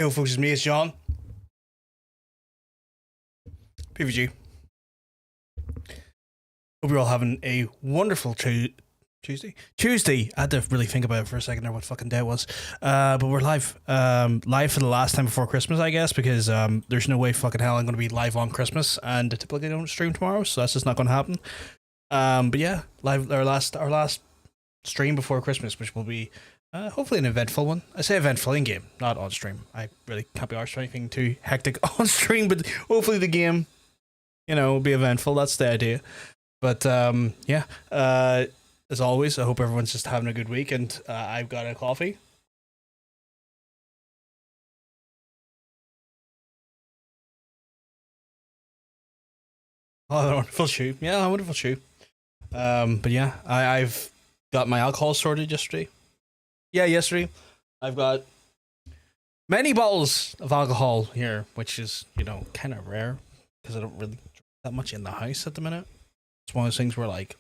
Hey, folks, it's me, it's John. PVG. Hope you're all having a wonderful Tuesday. I had to really think about it for a second there, what fucking day it was. But we're live. Live for the last time before Christmas, I guess, because there's no way fucking hell I'm going to be live on Christmas, and I typically don't stream tomorrow, so that's just not going to happen. But yeah, live our last stream before Christmas, which will be hopefully an eventful one. I say eventful in game, not on stream. I really can't be arsed for anything too hectic on stream, but hopefully the game, will be eventful. That's the idea. But yeah, as always, I hope everyone's just having a good week, and I've got a coffee. Oh, a wonderful shoe. Yeah, a wonderful shoe. But yeah, I've got my alcohol sorted yesterday. Yeah, yesterday. I've got many bottles of alcohol here, which is, kind of rare because I don't really drink that much in the house at the minute. It's one of those things where, like,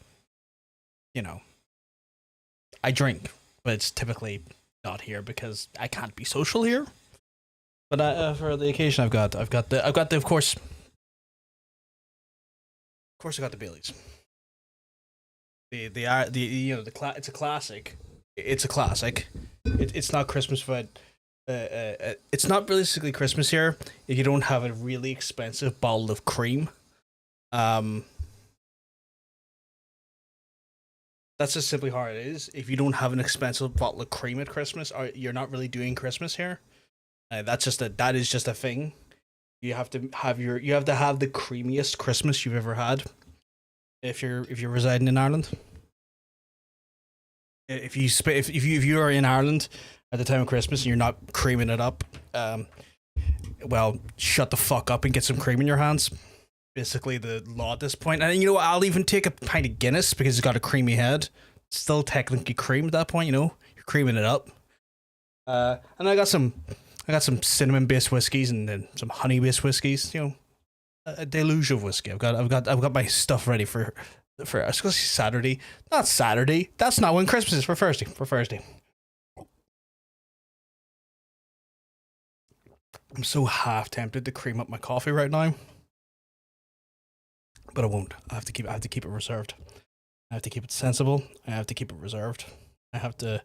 I drink, but it's typically not here because I can't be social here. But for the occasion, I've got the of course I got the Baileys. It's a classic. It's a classic. It's not Christmas, but it's not realistically Christmas here if you don't have a really expensive bottle of cream. That's just simply how it is. If you don't have an expensive bottle of cream at Christmas, or you're not really doing Christmas here. That is just a thing. You have to have the creamiest Christmas you've ever had. If you're residing in Ireland. If you are in Ireland at the time of Christmas and you're not creaming it up, well, shut the fuck up and get some cream in your hands. Basically the law at this point. And I'll even take a pint of Guinness because it's got a creamy head. It's still technically cream at that point, you're creaming it up. And I got some cinnamon based whiskeys and then some honey based whiskeys, a deluge of whiskey. I've got my stuff ready for I was gonna say Saturday. Not Saturday. That's not when Christmas is. For Thursday. I'm so half tempted to cream up my coffee right now. But I won't. I have to keep it reserved. I have to keep it sensible. I have to keep it reserved. I have to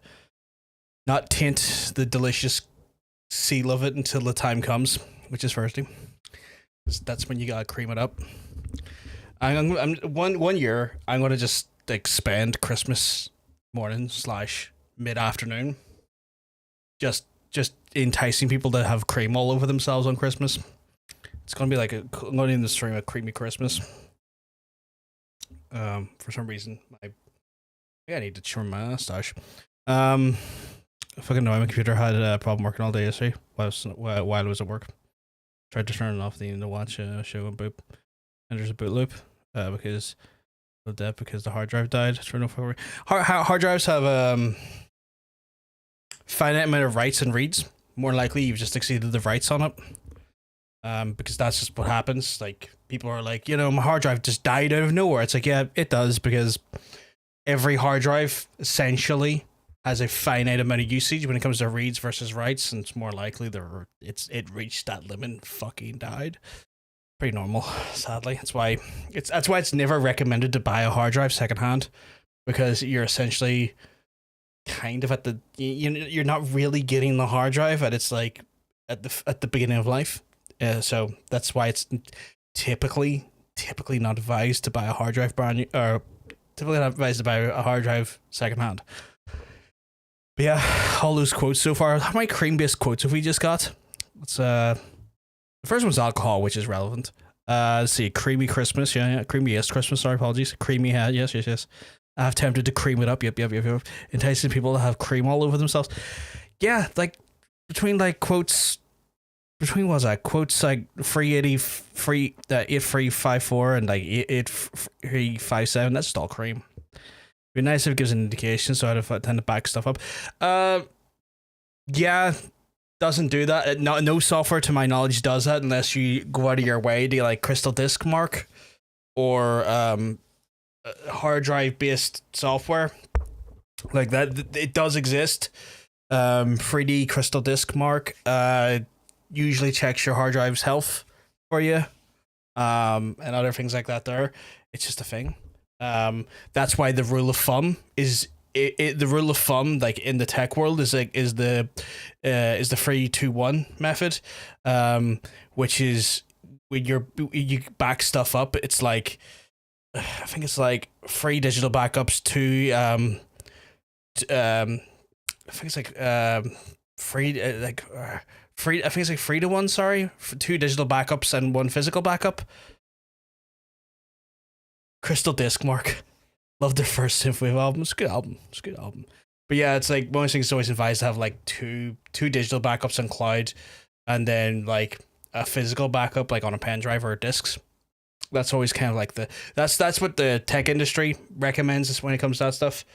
not taint the delicious seal of it until the time comes, which is Thursday. That's when you gotta cream it up. I'm one year. I'm gonna just spend Christmas morning / mid afternoon, just enticing people to have cream all over themselves on Christmas. It's gonna be I'm going in the stream a creamy Christmas. For some reason, I need to trim my mustache. Fucking no, my computer had a problem working all day yesterday while I was at work. Tried to turn it off, needing to watch a show and boop. And there's a boot loop because the hard drive died. Hard drives have finite amount of writes and reads. More likely, you've just exceeded the writes on it. Because that's just what happens. Like, people are like, my hard drive just died out of nowhere. It's like, yeah, it does, because every hard drive essentially has a finite amount of usage when it comes to reads versus writes, and it's more likely it reached that limit and fucking died. Pretty normal, sadly. That's why it's never recommended to buy a hard drive secondhand, because you're essentially kind of you're not really getting the hard drive at its like at the beginning of life. So that's why it's typically not advised to buy a hard drive brand new, or typically not advised to buy a hard drive secondhand. But yeah, all those quotes so far. How many cream-based quotes have we just got? Let's the first one's alcohol, which is relevant. Let's see, creamy Christmas, yeah, creamiest Christmas. Sorry, apologies. Creamy head, yes. I have tempted to cream it up. Yep. Enticing people to have cream all over themselves. Yeah, like between quotes like 380, 8354 and 8357. That's just all cream. It'd be nice if it gives an indication, so I'd tend to back stuff up. Yeah, doesn't do that. No software to my knowledge does that unless you go out of your way to Crystal Disk Mark or hard drive based software like that. It does exist. 3D Crystal Disk Mark. usually checks your hard drive's health for you, and other things like that. It's just a thing. That's why the rule of thumb is the rule of thumb, like in the tech world, is the 3-2-1 method, which is when you back stuff up. It's like, I think it's like 3 digital backups, 2 I think it's like 3 I think it's like 3-1. Sorry, 2 digital backups and 1 physical backup. Crystal Disc, Mark. Love their first synthwave album. It's a good album. But yeah, it's like most things always advised to have like two digital backups on cloud, and then like a physical backup like on a pen drive or discs. That's always kind of like that's what the tech industry recommends when it comes to that stuff.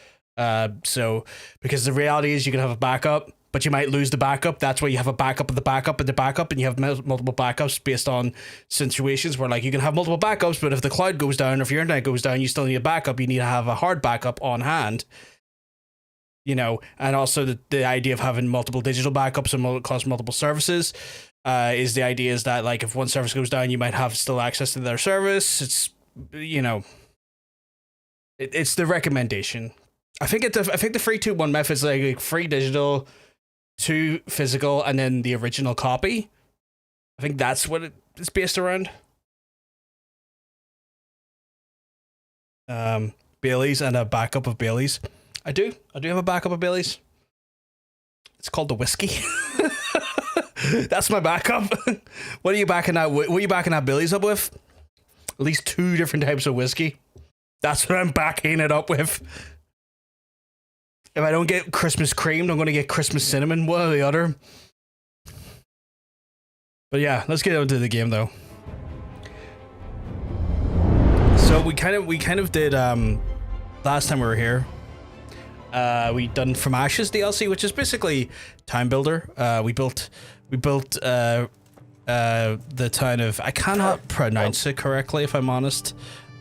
So because the reality is you can have a backup, but you might lose the backup. That's why you have a backup of the backup of the backup, and you have multiple backups based on situations where like you can have multiple backups, but if the cloud goes down, or if your internet goes down, you still need a backup. You need to have a hard backup on hand, you know. And also the idea of having multiple digital backups and across multiple services is the idea is that like if one service goes down, you might have still access to their service. It's, you know, it's the recommendation. I think the 3-2-1 method is like 3 digital, 2 physical, and then the original copy. I think that's what it's based around. Bailey's and a backup of Bailey's. I do have a backup of Bailey's. It's called the whiskey. That's my backup. What are you backing that Bailey's up with? At least 2 different types of whiskey. That's what I'm backing it up with. If I don't get Christmas creamed, I'm going to get Christmas cinnamon, one or the other. But yeah, let's get into the game though. So we kind of did last time we were here. We done From Ashes DLC, which is basically Time Builder. We built the town of, I cannot pronounce it correctly if I'm honest.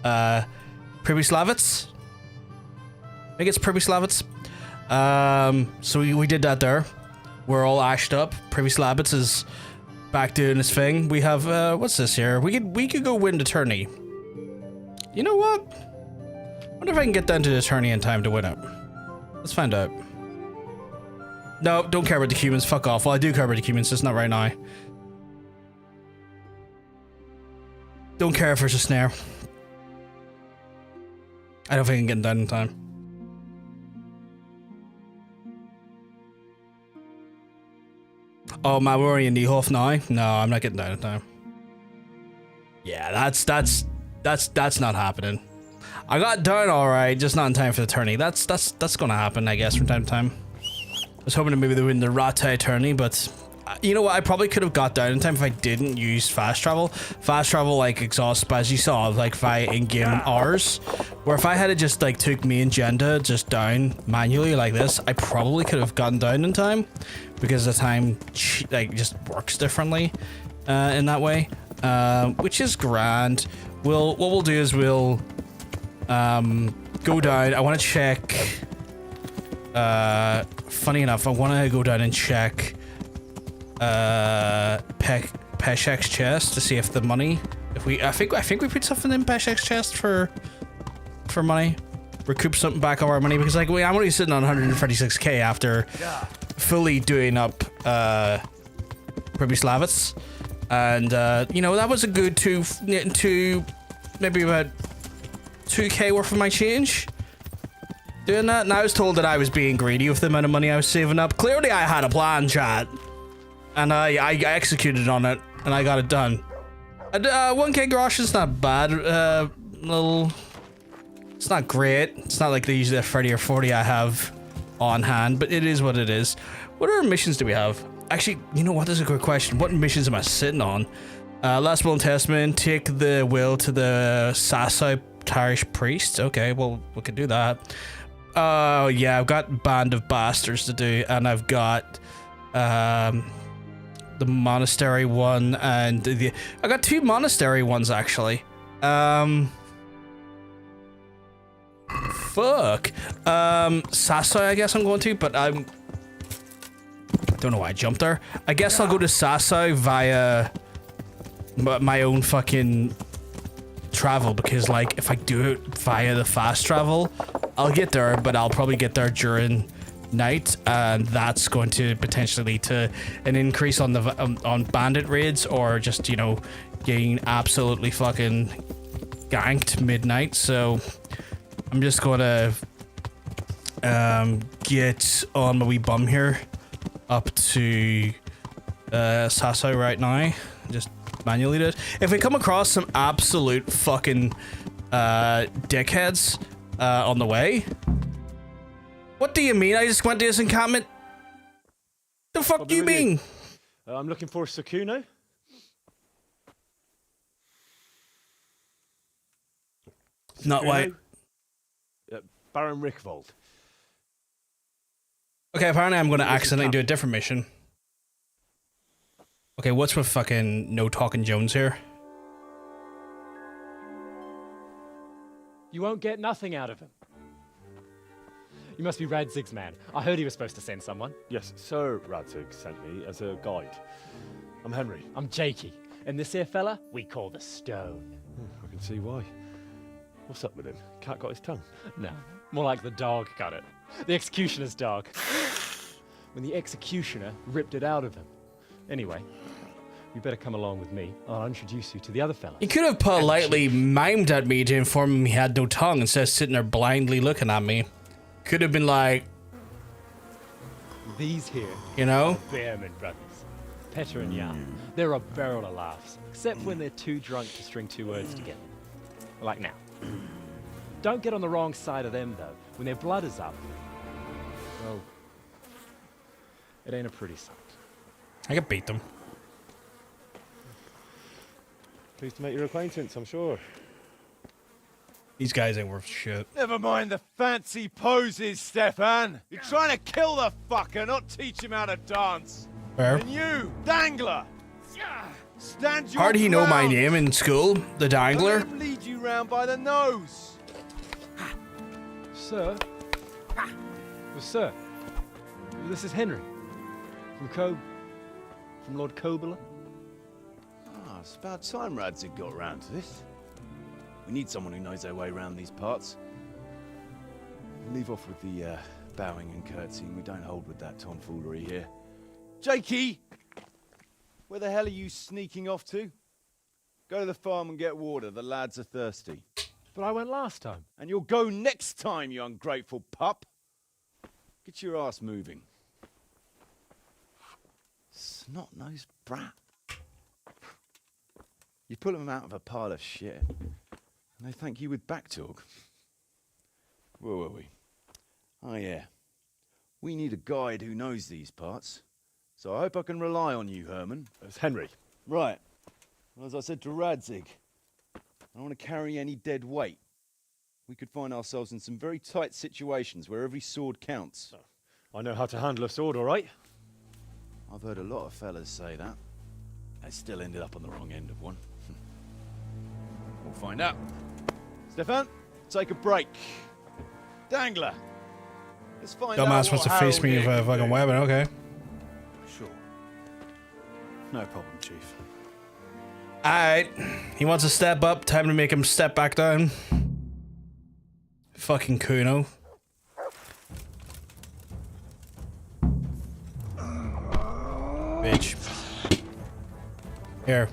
Pribyslavitz. I think it's Pribyslavitz. So we did that there. We're all ashed up. Pribyslavitz is back doing his thing. We have what's this here? We could go win the tourney. You know what? I wonder if I can get down to the tourney in time to win it. Let's find out. No, don't care about the humans. Fuck off. Well, I do care about the humans, just not right now. Don't care if there's a snare. I don't think I can get down in time. Oh man, we're already in Niehoff now. No, I'm not getting down in time. Yeah, that's not happening. I got down alright, just not in time for the tourney. That's gonna happen, I guess, from time to time. I was hoping to maybe win the Rattay tourney, but you know what? I probably could have got down in time if I didn't use fast travel. Fast travel like exhausts, as you saw, like via in-game hours. Where if I had just like took me and Jenda just down manually like this, I probably could have gotten down in time, because the time like just works differently in that way, which is grand. What we'll do is we'll go down. I want to check. Funny enough, I want to go down and check Peshek's chest to see if the money. I think we put something in Peshek's chest for money. Recoup something back of our money, because like I'm only sitting on 136k after fully doing up Pribyslavitz, and you know, that was a good two maybe about 2k worth of my change doing that. And I was told that I was being greedy with the amount of money I was saving up. Clearly I had a plan, chat, and I executed on it, and I got it done. 1k grosh is not bad. It's not great. It's not like the 30 or 40 I have on hand, but it is what it is. What other missions do we have? Actually, you know what? That's a good question. What missions am I sitting on? Last Will and Testament. Take the will to the Sassai parish priest. Okay, well, we can do that. Oh, yeah, I've got Band of Bastards to do, and I've got the monastery one, and I got 2 monastery ones, actually. Fuck. Sassai, I guess I'm going to, but Don't know why I jumped there. I guess I'll go to Sasau via my own fucking travel, because like if I do it via the fast travel, I'll get there, but I'll probably get there during night, and that's going to potentially lead to an increase on the on bandit raids, or just, you know, getting absolutely fucking ganked midnight. So I'm just gonna get on my wee bum here up to Sasau right now. Just manually do it. If we come across some absolute fucking dickheads on the way. What do you mean? I just went to this encampment? The fuck do you mean? I'm looking for Sakuno. Not white. Baron Rickvold. Okay, apparently I'm going to accidentally do a different mission. Okay, what's with fucking No Talking Jones here? You won't get nothing out of him. You must be Radzig's man. I heard he was supposed to send someone. Yes, Sir Radzig sent me as a guide. I'm Henry. I'm Jakey. And this here fella, we call the Stone. I can see why. What's up with him? Cat got his tongue? No, more like the dog got it. The executioner's dog. When the executioner ripped it out of him. Anyway, you better come along with me. I'll introduce you to the other fella. He could have politely mimed at me to inform him he had no tongue instead of sitting there blindly looking at me. Could have been like, these here, you know, Behrman brothers, Petter and Jan. They're a barrel of laughs, except when they're too drunk to string two words together. Like now. Don't get on the wrong side of them, though. When their blood is up, well, it ain't a pretty sight. I could beat them. Pleased to make your acquaintance, I'm sure. These guys ain't worth shit. Never mind the fancy poses, Stefan. You're trying to kill the fucker, not teach him how to dance. Where? And you, Dangler, stand your How did he know my ground. name in school? The Dangler? Don't let him lead you round by the nose. Sir? Well, sir, this is Henry. From Lord Kobler. Ah, it's about time Radzig got round to this. We need someone who knows their way around these parts. Leave off with the bowing and curtsying. We don't hold with that tomfoolery here. Jakey! Where the hell are you sneaking off to? Go to the farm and get water. The lads are thirsty. But I went last time. And you'll go next time, you ungrateful pup. Get your ass moving. Snot-nosed brat. You pull them out of a pile of shit, and they thank you with back talk. Where were we? Oh yeah. We need a guide who knows these parts. So I hope I can rely on you, Herman. It's Henry. Right. Well, as I said to Radzig, I don't want to carry any dead weight. We could find ourselves in some very tight situations where every sword counts. I know how to handle a sword, all right? I've heard a lot of fellas say that. They still ended up on the wrong end of one. We'll find out. Stefan, take a break. Dangler, let's find out. Dumbass wants to face me with a fucking weapon, okay. Sure. No problem, Chief. Alright. He wants to step up. Time to make him step back down. Fucking Kuno. Bitch. Here.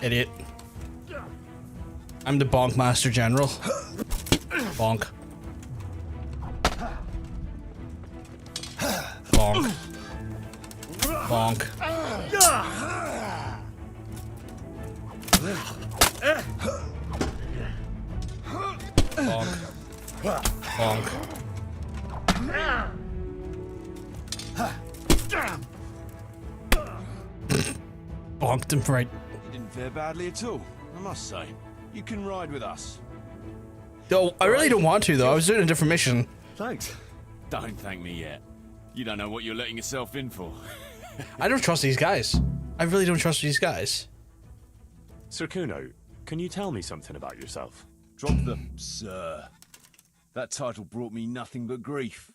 Idiot. I'm the Bonk Master General. Bonk. Bonk. Bonk. Bonk. Bonk. Bonked him right. You didn't fare badly at all, I must say. You can ride with us. Oh, I really don't want to, though. I was doing a different mission. Thanks. Don't thank me yet. You don't know what you're letting yourself in for. I don't trust these guys. I really don't trust these guys. Sir Kuno, can you tell me something about yourself? Drop the sir. That title brought me nothing but grief.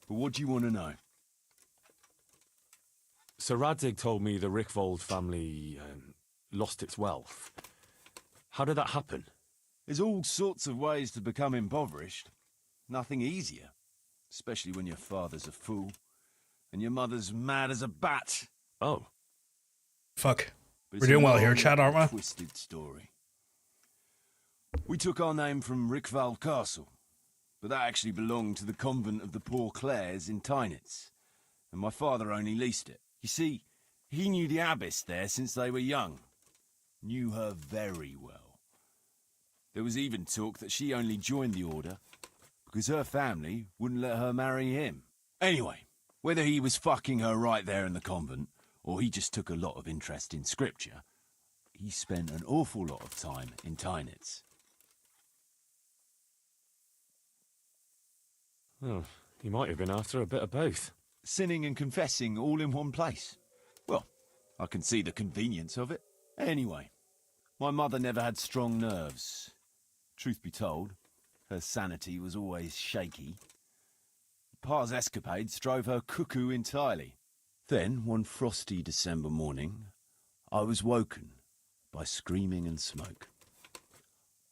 But what do you want to know? Sir Radzig told me the Rickvold family lost its wealth. How did that happen? There's all sorts of ways to become impoverished. Nothing easier. Especially when your father's a fool and your mother's mad as a bat. Oh. Fuck. But We're it's doing a well here, long, Chad, aren't we? Twisted story. We took our name from Rickval Castle, but that actually belonged to the convent of the Poor Clares in Tynitz, and my father only leased it. You see, he knew the abbess there since they were young. Knew her very well. There was even talk that she only joined the order because her family wouldn't let her marry him. Anyway, whether he was fucking her right there in the convent, or he just took a lot of interest in scripture, he spent an awful lot of time in Tynitz. Oh, he might have been after a bit of both. Sinning and confessing all in one place. Well, I can see the convenience of it. Anyway, my mother never had strong nerves. Truth be told, her sanity was always shaky. Pa's escapades drove her cuckoo entirely. Then, one frosty December morning, I was woken by screaming and smoke.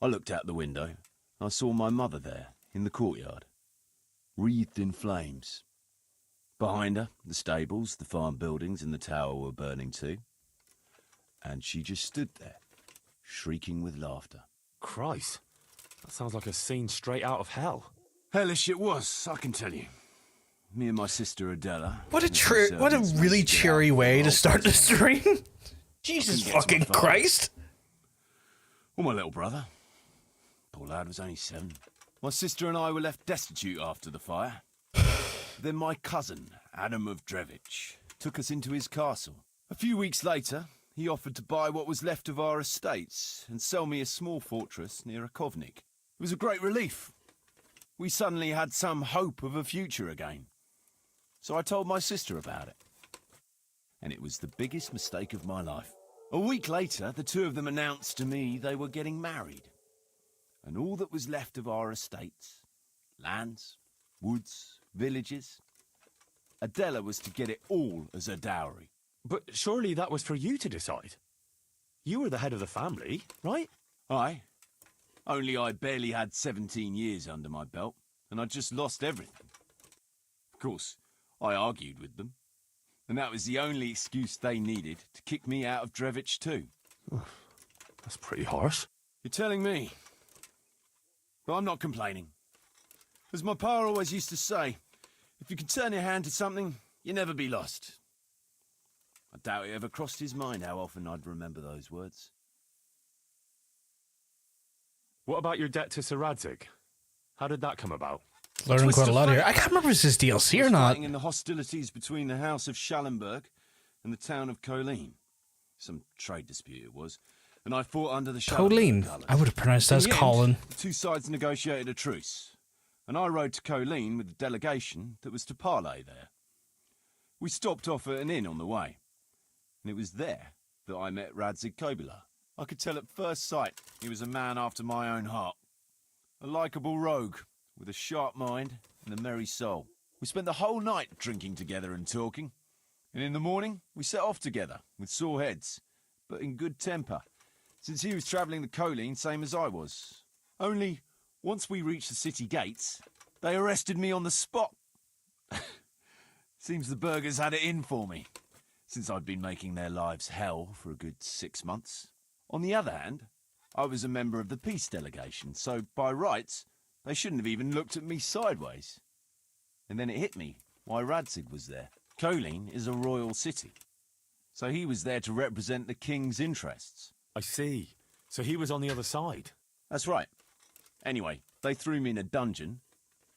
I looked out the window, and I saw my mother there, in the courtyard, wreathed in flames. Behind her, the stables, the farm buildings, and the tower were burning too. And she just stood there, shrieking with laughter. Christ, that sounds like a scene straight out of hell. Hellish it was, I can tell you. Me and my sister Adela. What a and some what a servants really managed to get cheery out way the to old start the place. stream. I Jesus couldn't get to my fucking father. Christ. Well, my little brother. Poor lad was only 7. My sister and I were left destitute after the fire. Then my cousin, Adam of Drevich, took us into his castle. A few weeks later, he offered to buy what was left of our estates and sell me a small fortress near a Kovnik. It was a great relief. We suddenly had some hope of a future again. So I told my sister about it. And it was the biggest mistake of my life. A week later, the two of them announced to me they were getting married. And all that was left of our estates, lands, woods, villages, Adela was to get it all as a dowry. But surely that was for you to decide. You were the head of the family, right? Aye. Only I barely had 17 years under my belt, and I'd just lost everything. Of course, I argued with them, and that was the only excuse they needed to kick me out of Drevich too. That's pretty harsh. You're telling me. But I'm not complaining. As my pa always used to say, if you can turn your hand to something, you'll never be lost. I doubt it ever crossed his mind how often I'd remember those words. What about your debt to Sir Radzig? How did that come about? Learning Twist quite a of lot here. fate. I can't remember if this is DLC or Was not. fighting in the hostilities between the House of Schallenberg and the town of Colleen. Some trade dispute it was, and I fought under the Colleen. Schallenberg colours. I would have pronounced that In as the end, Colin. the two sides negotiated a truce, and I rode to Colleen with the delegation that was to parley there. We stopped off at an inn on the way, and it was there that I met Radzig Kobyla. I could tell at first sight he was a man after my own heart. A likeable rogue, with a sharp mind and a merry soul. We spent the whole night drinking together and talking, and in the morning we set off together, with sore heads, but in good temper, since he was travelling the Colleen same as I was. Only, once we reached the city gates, they arrested me on the spot. Seems the burghers had it in for me, since I'd been making their lives hell for a good 6 months. On the other hand, I was a member of the peace delegation, so by rights, they shouldn't have even looked at me sideways. And then it hit me why Radzig was there. Colleen is a royal city, so he was there to represent the king's interests. I see. So he was on the other side. That's right. Anyway, they threw me in a dungeon,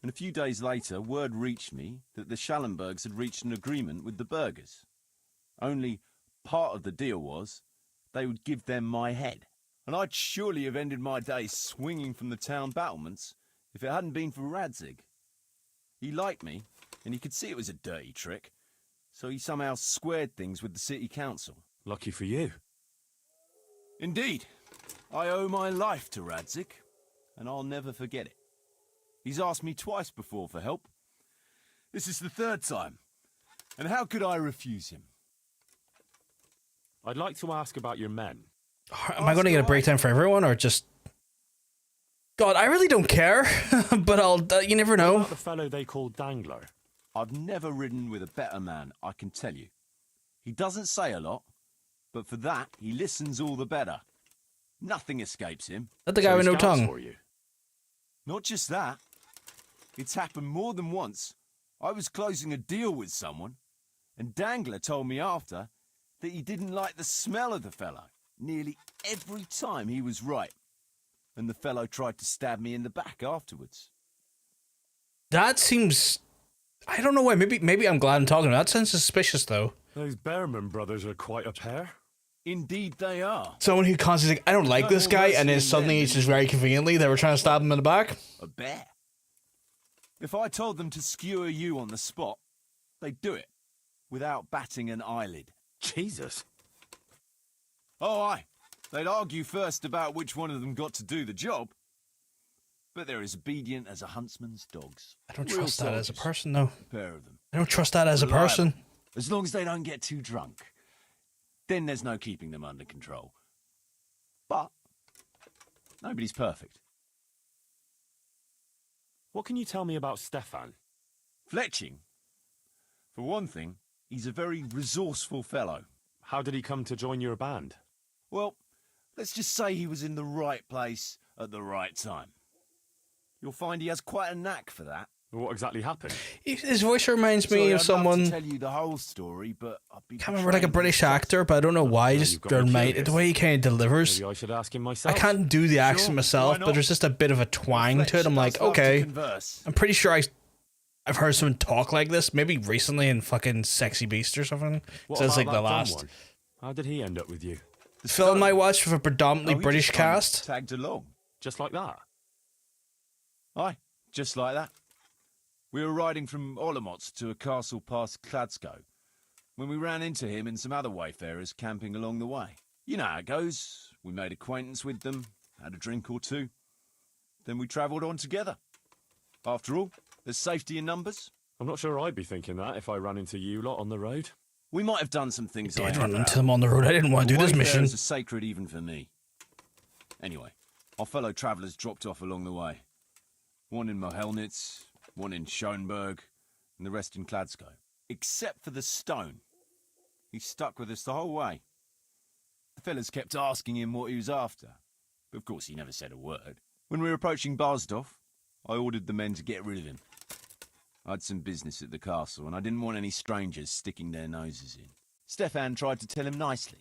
and a few days later, word reached me that the Schallenbergs had reached an agreement with the burghers. Only part of the deal was they would give them my head. And I'd surely have ended my days swinging from the town battlements if it hadn't been for Radzig. He liked me, and he could see it was a dirty trick, so he somehow squared things with the city council. Lucky for you. Indeed, I owe my life to Radzig, and I'll never forget it. He's asked me twice before for help. This is the third time. And how could I refuse him? I'd like to ask about your men. Am I going to get a breakdown for everyone, or just... God, I really don't care, but you never What know. about the fellow they call Dangler? I've never ridden with a better man, I can tell you. He doesn't say a lot, but for that, he listens all the better. Nothing escapes him. That the guy with he no scouts tongue. for you. Not just that. It's happened more than once. I was closing a deal with someone, and Dangler told me after that he didn't like the smell of the fellow nearly every time he was right. And the fellow tried to stab me in the back afterwards. That seems... I don't know why. Maybe I'm glad I'm talking about it. That sounds suspicious, though. Those Behrman brothers are quite a pair. Indeed they are. Someone who constantly like, I don't like this guy, and then suddenly it's just very conveniently they were trying to stab him in the back. A bear. If I told them to skewer you on the spot, they'd do it, without batting an eyelid. Jesus. Oh, aye. They'd argue first about which one of them got to do the job. But they're as obedient as a huntsman's dogs. I don't Real trust that as a soldiers. person, though. A pair of them. I don't trust that as a Reliable. person. As long as they don't get too drunk. Then there's no keeping them under control. But nobody's perfect. What can you tell me about Stefan? Fletching. For one thing, he's a very resourceful fellow. How did he come to join your band? Well, let's just say he was in the right place at the right time. You'll find he has quite a knack for that. What exactly happened? His voice reminds me Sorry, of I'd someone... love to tell you the whole story, but I'd be Can't remember, like a betraying British the actor, but I don't know why. Now Just you've got me remind curious. the way he kind of delivers. Maybe I should ask him I myself. can't do the accent Sure, myself, why but not? there's just a bit of a twang to it. Fletch I'm like, does love to okay. converse. I'm pretty sure I've heard someone talk like this, maybe recently in fucking Sexy Beast or something. What So it's about like the that dumb last one? How did he end up with you? The film stone. I watched with a predominantly Oh, he British just kind of cast. tagged along. Just like that? Aye, just like that. We were riding from Olomouc to a castle past Kladsko when we ran into him and some other wayfarers camping along the way. You know how it goes. We made acquaintance with them, had a drink or two. Then we travelled on together. After all, there's safety in numbers. I'm not sure I'd be thinking that if I ran into you lot on the road. We might have done some things I I did had run into out. them on the road. I didn't want to do this mission. Wayfarers are sacred even for me. Anyway, our fellow travellers dropped off along the way. One in Mohelnitz, one in Schoenberg, and the rest in Kladsko. Except for the stone. He stuck with us the whole way. The fellas kept asking him what he was after, but of course he never said a word. When we were approaching Barsdorf, I ordered the men to get rid of him. I had some business at the castle, and I didn't want any strangers sticking their noses in. Stefan tried to tell him nicely,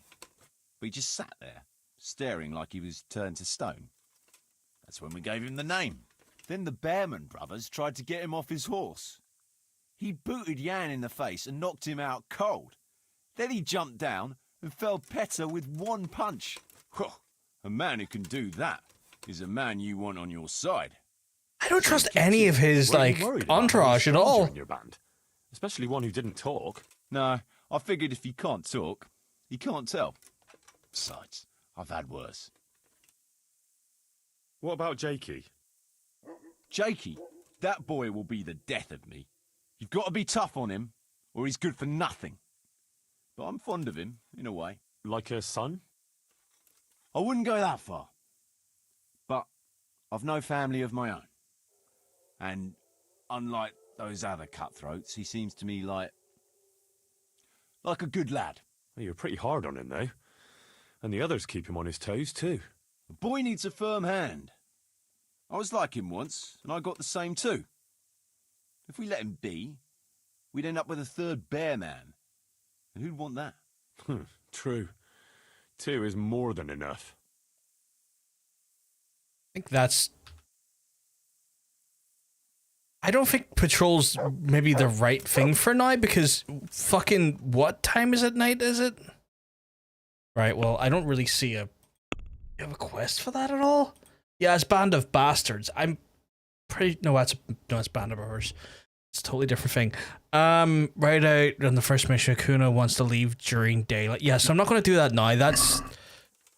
but he just sat there, staring like he was turned to stone. That's when we gave him the name. Then the Behrman brothers tried to get him off his horse. He booted Jan in the face and knocked him out cold. Then he jumped down and felled Petter with one punch. A man who can do that is a man you want on your side. I don't trust any of his, Were you like, worried about entourage having at a stranger all. in your band? Especially one who didn't talk. No, I figured if he can't talk, he can't tell. Besides, I've had worse. What about Jakey? Jakey, that boy will be the death of me. You've got to be tough on him, or he's good for nothing. But I'm fond of him, in a way. Like a son? I wouldn't go that far. But I've no family of my own. And unlike those other cutthroats, he seems to me like a good lad. Well, you're pretty hard on him, though. And the others keep him on his toes, too. The boy needs a firm hand. I was like him once, and I got the same too. If we let him be, we'd end up with a third bear man. And who'd want that? True. 2 is more than enough. I think that's... I don't think patrol's maybe the right thing for now, because fucking what time is it night, is it? Right, well, I don't really see you have a quest for that at all? Yeah, it's Band of Bastards. I'm pretty... No, it's Band of Brothers. It's a totally different thing. Right out on the first mission, Kuna wants to leave during daylight. Yeah, so I'm not going to do that now. That's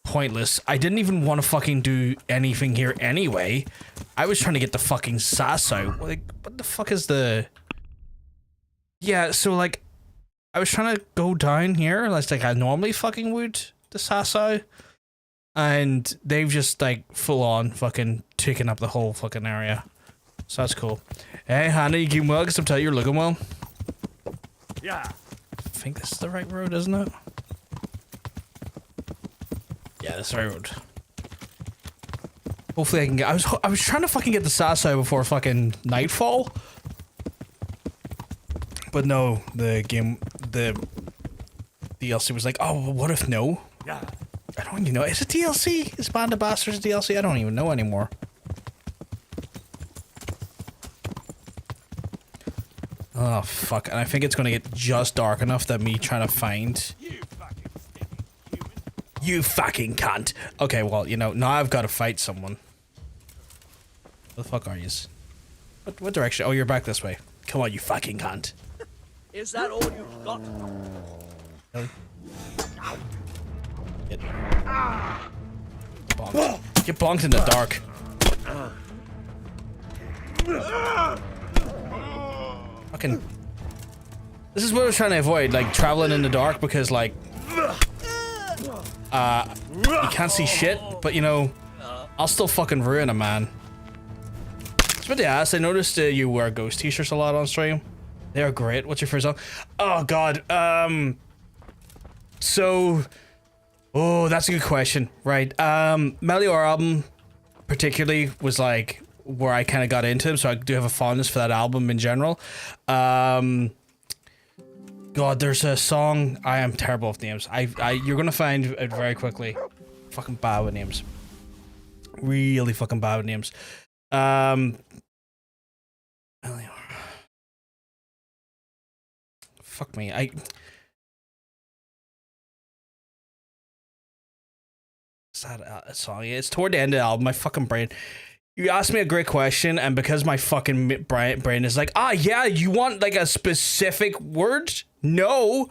pointless. I didn't even want to fucking do anything here anyway. I was trying to get the fucking sass out. Like, what the fuck is the... Yeah, so like, I was trying to go down here, like I normally fucking would, the sass out. And they've just like full on fucking taken up the whole fucking area. So that's cool. Hey, Hannah, you keep well? Because I'm telling you, you're looking well. Yeah. I think this is the right road, isn't it? Yeah, this is the right road. Hopefully I can get... I was trying to fucking get the sass out before fucking nightfall. But no, the game... The DLC was like, oh, what if no? Yeah. I don't even know. Is it DLC? Is Band of Bastards DLC? I don't even know anymore. Oh, fuck. And I think it's going to get just dark enough that me trying to find... You fucking cunt. Okay, well, you know, now I've got to fight someone. Where the fuck are yous? What direction? Oh, you're back this way. Come on, you fucking cunt. Is that all you've got? Really? Get bonked. Get bonked in the dark. Fucking... This is what I was trying to avoid, like, traveling in the dark, because, like... you can't see shit, but, you know... I'll still fucking ruin a man. That's what they asked. I noticed you wear ghost t-shirts a lot on stream. They are great. What's your first song? Oh, God. So... Oh, that's a good question. Right. Melior album, particularly, was, like, where I kind of got into him, so I do have a fondness for that album in general. God, there's a song... I am terrible with names. You're gonna find it very quickly. Fucking bad with names. Really fucking bad with names. Fuck me. Is that a song? Yeah, it's toward the end of the album. My fucking brain... You asked me a great question, and because my fucking brain is like, ah, yeah, you want, like, a specific word? No.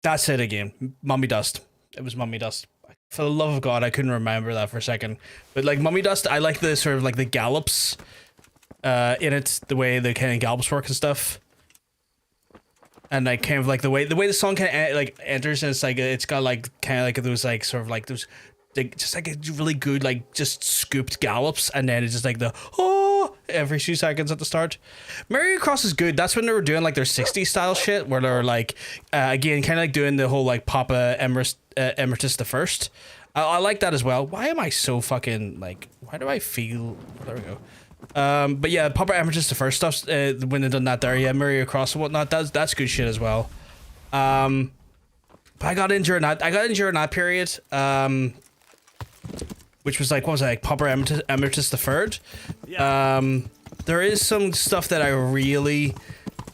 That's it again. Mummy Dust. It was Mummy Dust. For the love of God, I couldn't remember that for a second. But, like, Mummy Dust, I like the sort of, like, the gallops in it, the way the kind of gallops work and stuff. And like kind of like the way the song kind of like enters, and it's got like kind of like those like sort of like those like just like a really good like just scooped gallops, and then it's just like the every few seconds at the start. Merry Cross is good. That's when they were doing like their 60s style shit, where they're like again kind of like doing the whole like Papa Emeritus the First. I like that as well. Why am I so fucking like? Why do I feel? There we go. But yeah, Papa Emeritus the First stuff, when they done that there, yeah, Murray Across and whatnot, that's good shit as well. But I got injured in that period, which was like, what was it, like Papa Emeritus the Third? There is some stuff that I really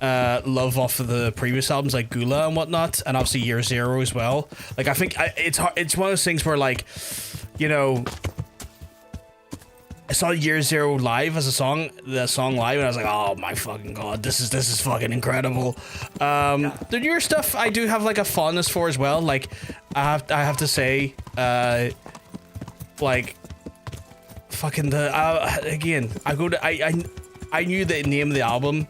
love off of the previous albums, like Gula and whatnot, and obviously Year Zero as well. Like, I think it's one of those things where, like, you know, I saw Year Zero live as the song live, and I was like, oh my fucking God, this is fucking incredible. The newer stuff I do have like a fondness for as well. Like, I have to say, like, fucking again, I knew the name of the album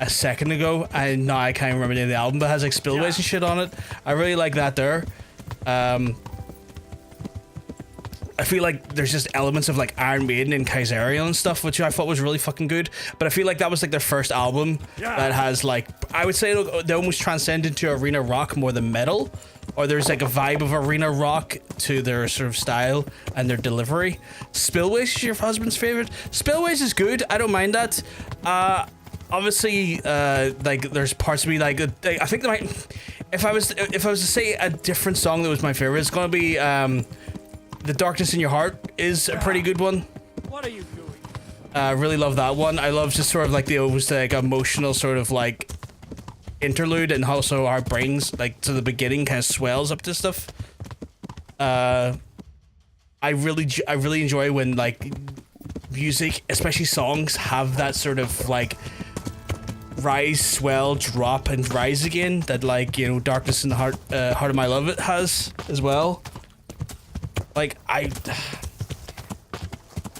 a second ago, and now I can't remember the name of the album, but it has like spillways and shit on it. I really like that there. I feel like there's just elements of like Iron Maiden and Kaiserion and stuff, which I thought was really fucking good. But I feel like that was like their first album that has like, I would say they almost transcend into arena rock more than metal, or there's like a vibe of arena rock to their sort of style and their delivery. Spillways is your husband's favorite. Spillways is good. I don't mind that. Obviously, like there's parts of me like I think if I was to say a different song that was my favorite, it's gonna be The Darkness in Your Heart is a pretty good one. What are you doing? I really love that one. I love just sort of like the almost like emotional sort of like interlude, and also our brains like to the beginning kind of swells up to stuff. I really enjoy when like music, especially songs, have that sort of like rise, swell, drop, and rise again that, like, you know, Darkness in the Heart of My Love it has as well. Like,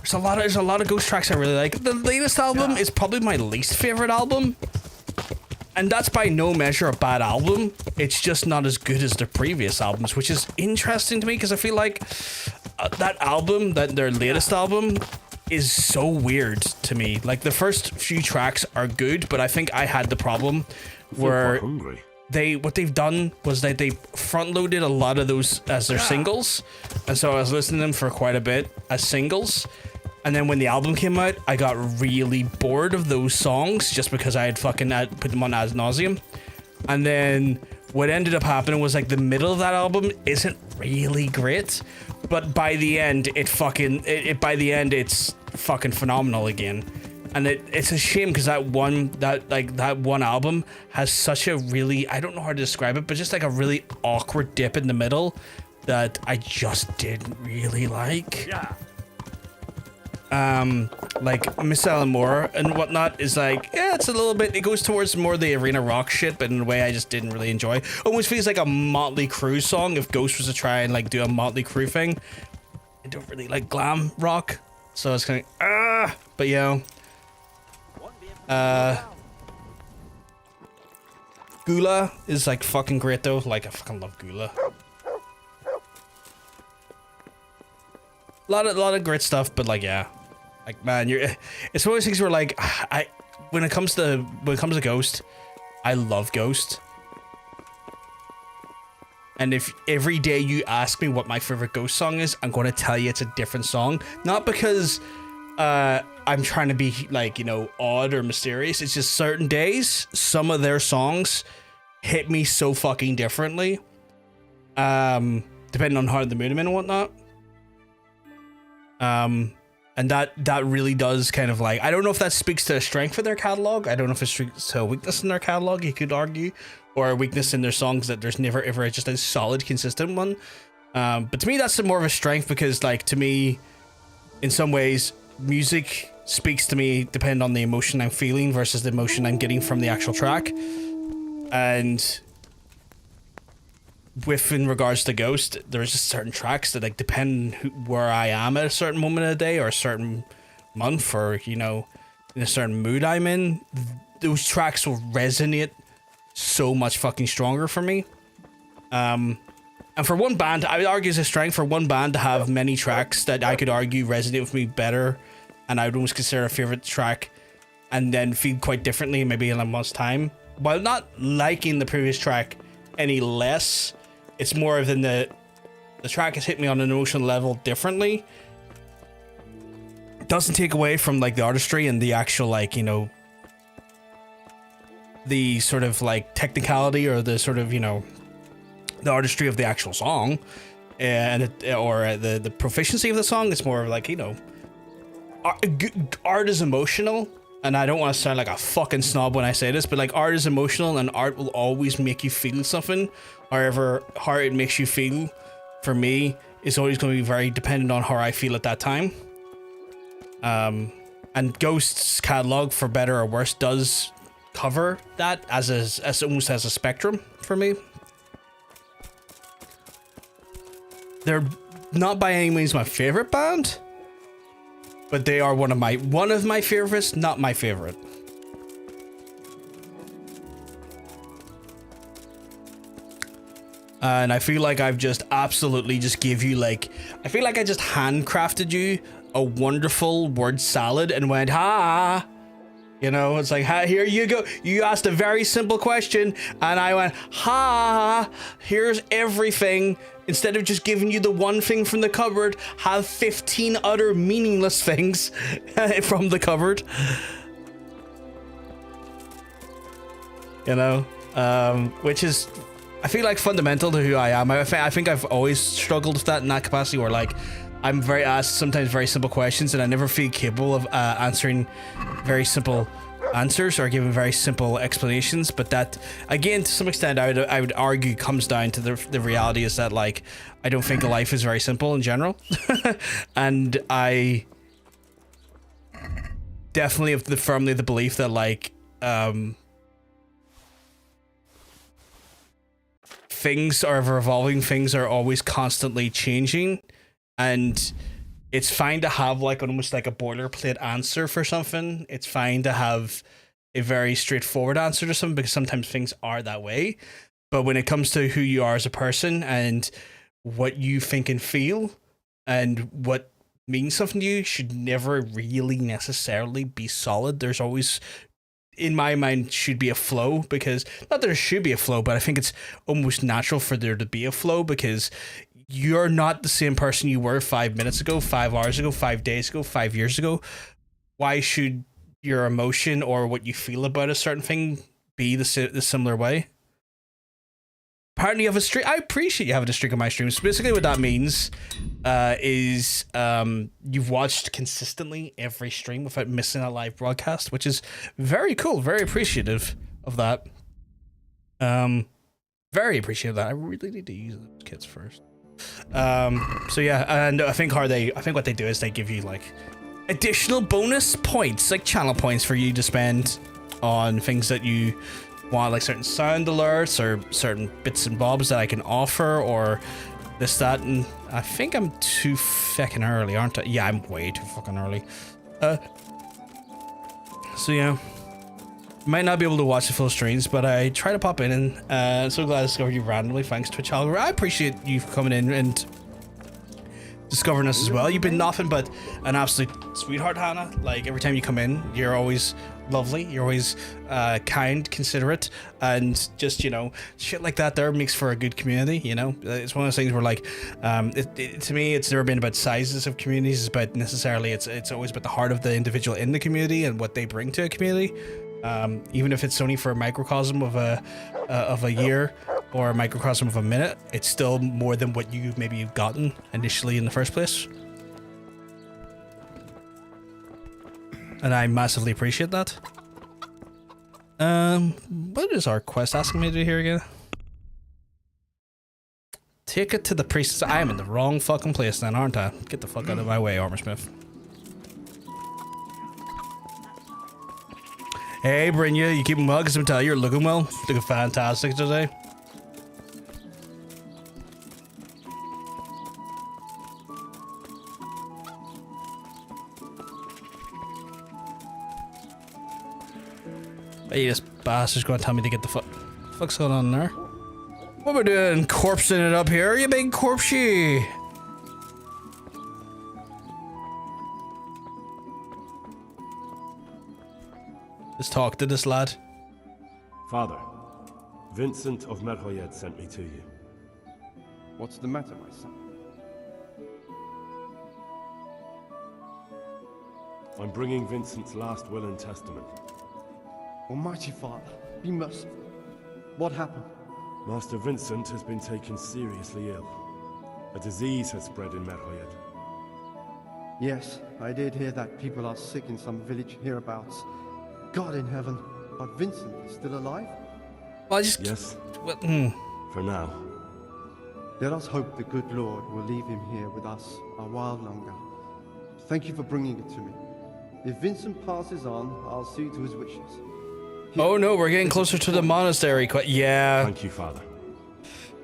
there's a lot of Ghost tracks I really like. The latest album is probably my least favorite album, and that's by no measure a bad album. It's just not as good as the previous albums, which is interesting to me because I feel like that album, their latest album, is so weird to me. Like, the first few tracks are good, but I think I had the problem where Hungry. what they've done was that they front loaded a lot of those as their singles, and so I was listening to them for quite a bit as singles, and then when the album came out, I got really bored of those songs just because I had fucking put them on ad nauseum. And then what ended up happening was, like, the middle of that album isn't really great, but by the end it's fucking phenomenal again. And it's a shame because that one album has such a really, I don't know how to describe it, but just like a really awkward dip in the middle that I just didn't really like. Yeah. Like Miss Moore and whatnot is like, yeah, it's a little bit, it goes towards more the arena rock shit, but in a way I just didn't really enjoy. Almost feels like a Motley Crue song if Ghost was to try and like do a Motley Crue thing. I don't really like glam rock, so it's kind of but yeah. Gula is like fucking great though. Like, I fucking love Gula. A lot of great stuff, but like, yeah, like, man, it's one of those things where, like, when it comes to Ghost, I love Ghost. And if every day you ask me what my favorite Ghost song is, I'm going to tell you it's a different song. Not because I'm trying to be, like, you know, odd or mysterious. It's just certain days, some of their songs hit me so fucking differently. Depending on how the mood I'm in and whatnot. And that really does kind of, like, I don't know if that speaks to a strength of their catalog. I don't know if it speaks to a weakness in their catalog, you could argue, or a weakness in their songs that there's never ever just a solid, consistent one. But to me, that's more of a strength because, like, to me, in some ways, music speaks to me depending on the emotion I'm feeling versus the emotion I'm getting from the actual track. And in regards to Ghost, there's just certain tracks that, like, depend where I am at a certain moment of the day or a certain month, or, you know, in a certain mood I'm in, those tracks will resonate so much fucking stronger for me. And for one band, I would argue it's a strength for one band to have many tracks that I could argue resonate with me better, and I would almost consider a favorite track, and then feel quite differently maybe in a month's time, while not liking the previous track any less. It's more than the track has hit me on an emotional level differently. It doesn't take away from, like, the artistry and the actual, like, you know, the sort of, like, technicality or the sort of, you know, the artistry of the actual song, and the proficiency of the song. It's more of, like, you know, art is emotional, and I don't want to sound like a fucking snob when I say this, but, like, art is emotional, and art will always make you feel something. However, how it makes you feel, for me, is always going to be very dependent on how I feel at that time. And Ghost's catalog, for better or worse, does cover that as almost as a spectrum for me. They're not by any means my favorite band, but they are one of my favorites, not my favorite. And I feel like I've just absolutely just give you, like, I feel like I just handcrafted you a wonderful word salad and went, ha, you know, it's like, here you go. You asked a very simple question and I went, ha, here's everything. Instead of just giving you the one thing from the cupboard, have 15 other meaningless things from the cupboard. You know, which is, I feel like, fundamental to who I am. I think I've always struggled with that in that capacity, where, like, I'm very asked sometimes very simple questions and I never feel capable of answering very simple answers or giving very simple explanations. But that, again, to some extent, I would argue comes down to the reality is that, like, I don't think life is very simple in general. And I definitely of the firmly the belief that like things are ever evolving, things are always constantly changing, and it's fine to have like almost like a boilerplate answer for something. It's fine to have a very straightforward answer to something because sometimes things are that way. But when it comes to who you are as a person and what you think and feel and what means something to you should never really necessarily be solid. There's always, in my mind, should be a flow, because not that there should be a flow, but I think it's almost natural for there to be a flow, because you're not the same person you were 5 minutes ago, 5 hours ago, 5 days ago, 5 years ago. Why should your emotion or what you feel about a certain thing be the similar way? Apparently you have a streak. I appreciate you having a streak on my streams. So basically what that means is you've watched consistently every stream without missing a live broadcast, which is very cool. Very appreciative of that. Very appreciative of that. I really need to use those kits first. So yeah, and I think what they do is they give you like additional bonus points, like channel points for you to spend on things that you want, like certain sound alerts or certain bits and bobs that I can offer, or this, that, and I think I'm too fucking early, aren't I? Yeah, I'm way too fucking early. So yeah, might not be able to watch the full streams, but I try to pop in, and so glad I discovered you randomly. Thanks, Twitch algorithm. I appreciate you coming in and discovering us as well. You've been nothing but an absolute sweetheart, Hannah. Like, every time you come in, you're always lovely, you're always kind, considerate, and just, you know, shit like that there makes for a good community. You know, it's one of those things where like to me it's never been about sizes of communities. It's about necessarily it's always about the heart of the individual in the community and what they bring to a community, even if it's only for a microcosm of a year or a microcosm of a minute. It's still more than what you've gotten initially in the first place. And I massively appreciate that. What is our quest asking me to do here again? Take it to the priestess. I am in the wrong fucking place then, aren't I? Get the fuck out of my way, Armorsmith. Hey, Brynja, you keeping well? Because I'm telling you, you're looking well. Looking fantastic today. Hey, this bastard's gonna tell me to get the fuck's going on there? What am I doing? Corpsing it up here, you big corpsey. Let's talk to this lad. Father, Vincent of Merhoyed sent me to you. What's the matter, my son? I'm bringing Vincent's last will and testament. Almighty Father, be merciful. What happened? Master Vincent has been taken seriously ill. A disease has spread in Merhoyed. Yes, I did hear that people are sick in some village hereabouts. God in heaven, but Vincent is still alive? Well, Yes, well, for now. Let us hope the good Lord will leave him here with us a while longer. Thank you for bringing it to me. If Vincent passes on, I'll see to his wishes. Oh no, we're getting closer to the monastery. Yeah. Thank you, Father.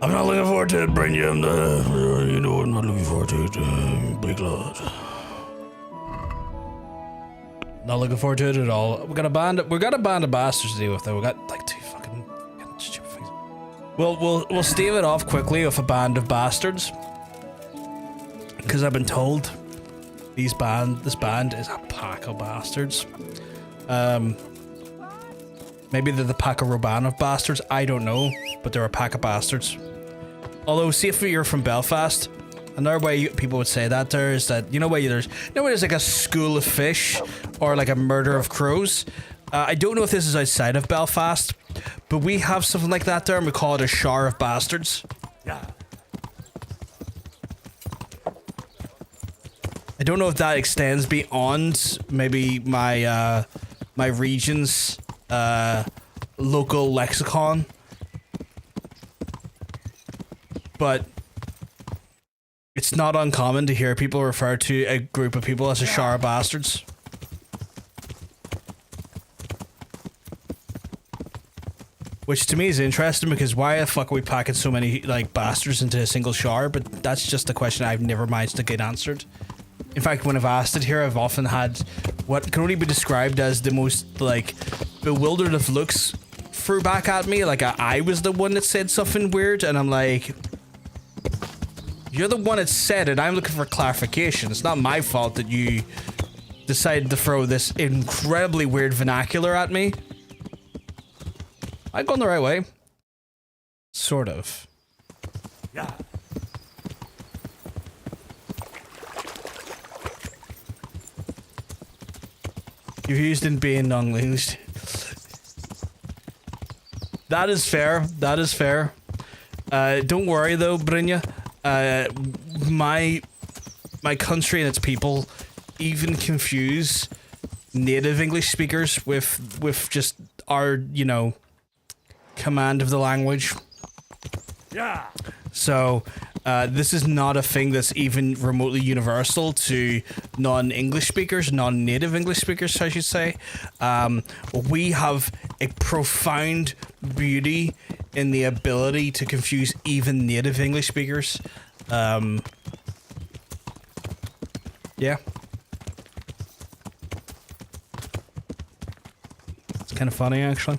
I'm not looking forward to it, Brynja. You know, I'm not looking forward to it, big lord. Not looking forward to it at all. We got a band of bastards to deal with though. We got like two fucking stupid things. We'll stave it off quickly with a band of bastards. Because I've been told this band is a pack of bastards. Maybe they're the pack of Roban of bastards, I don't know, but they're a pack of bastards. Although, see if you're from Belfast, another way people would say that there is that, you know where there's like a school of fish or like a murder of crows. I don't know if this is outside of Belfast, but we have something like that there and we call it a shower of bastards. Yeah. I don't know if that extends beyond maybe my my region's local lexicon, but it's not uncommon to hear people refer to a group of people as a shower of bastards. Which to me is interesting because why the fuck are we packing so many like bastards into a single shower? But that's just a question I've never managed to get answered. In fact, when I've asked it here, I've often had what can only be described as the most like bewildered of looks threw back at me. Like I was the one that said something weird, and I'm like, you're the one that said it. I'm looking for clarification. It's not my fault that you decided to throw this incredibly weird vernacular at me. I'm going the right way. Sort of. Yeah. You've used in being unleashed. That is fair. That is fair. Don't worry though, Brynja. My country and its people even confuse native English speakers with just our, you know, command of the language. Yeah. So this is not a thing that's even remotely universal to non-English speakers, non-native English speakers, I should say. We have a profound beauty in the ability to confuse even native English speakers. Yeah. It's kind of funny, actually.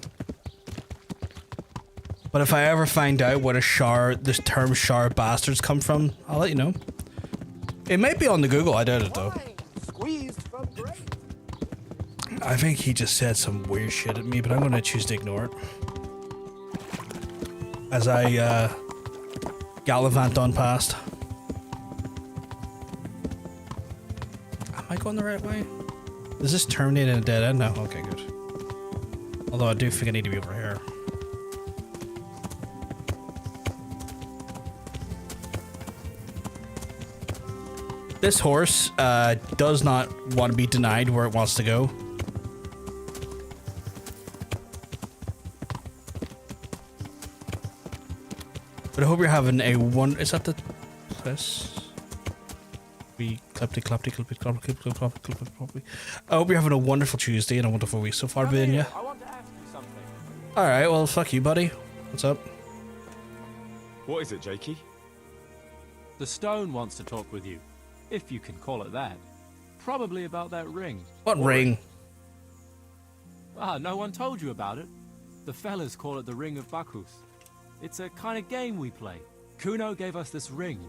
But if I ever find out what this term shower bastards come from, I'll let you know. It might be on the Google, I doubt it though. I think he just said some weird shit at me, but I'm gonna choose to ignore it. As I gallivant on past. Am I going the right way? Is this terminated a dead end? No, okay, good. Although I do think I need to be over here. This horse does not want to be denied where it wants to go. But I hope you're having a one. Is that the this? We clappy. I hope you're having a wonderful Tuesday and a wonderful week so far, Brynja. I want to ask you something. All right, well, fuck you, buddy. What's up? What is it, Jakey? The stone wants to talk with you, if you can call it that. Probably about that ring. What ring? Ah, no one told you about it. The fellas call it the Ring of Bacchus. It's a kind of game we play. Kuno gave us this ring.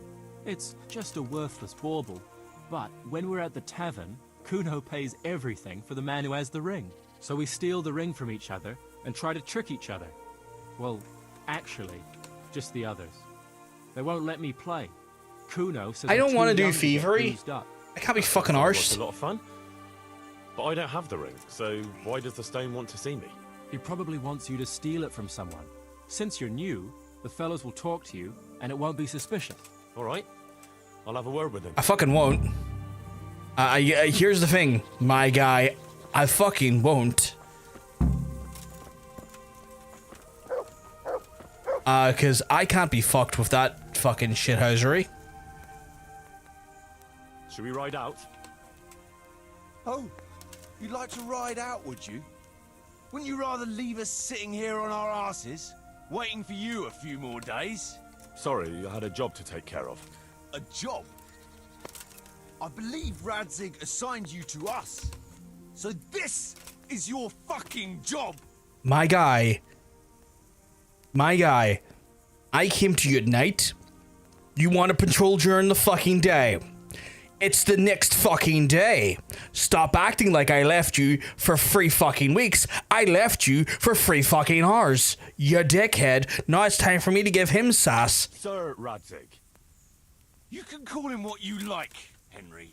It's just a worthless bauble. But when we're at the tavern, Kuno pays everything for the man who has the ring. So we steal the ring from each other and try to trick each other. Well, actually, just the others. They won't let me play. Kuno says I don't I'm want to too do young get thievery. boozed up. I can't be fucking Sounds arsed. like a lot of fun. But I don't have the ring, so why does the stone want to see me? He probably wants you to steal it from someone. Since you're new, the fellows will talk to you, and it won't be suspicious. All right, I'll have a word with him. I fucking won't. Here's the thing, my guy. I fucking won't. Cause I can't be fucked with that fucking shithousery. Should we ride out? Oh, you'd like to ride out, would you? Wouldn't you rather leave us sitting here on our asses, waiting for you a few more days? Sorry, I had a job to take care of. A job? I believe Radzig assigned you to us. So this is your fucking job. My guy, I came to you at night. You want to patrol during the fucking day. It's the next fucking day. Stop acting like I left you for 3 fucking weeks. I left you for 3 fucking hours. You dickhead. Now it's time for me to give him sass. Sir Radzig. You can call him what you like, Henry.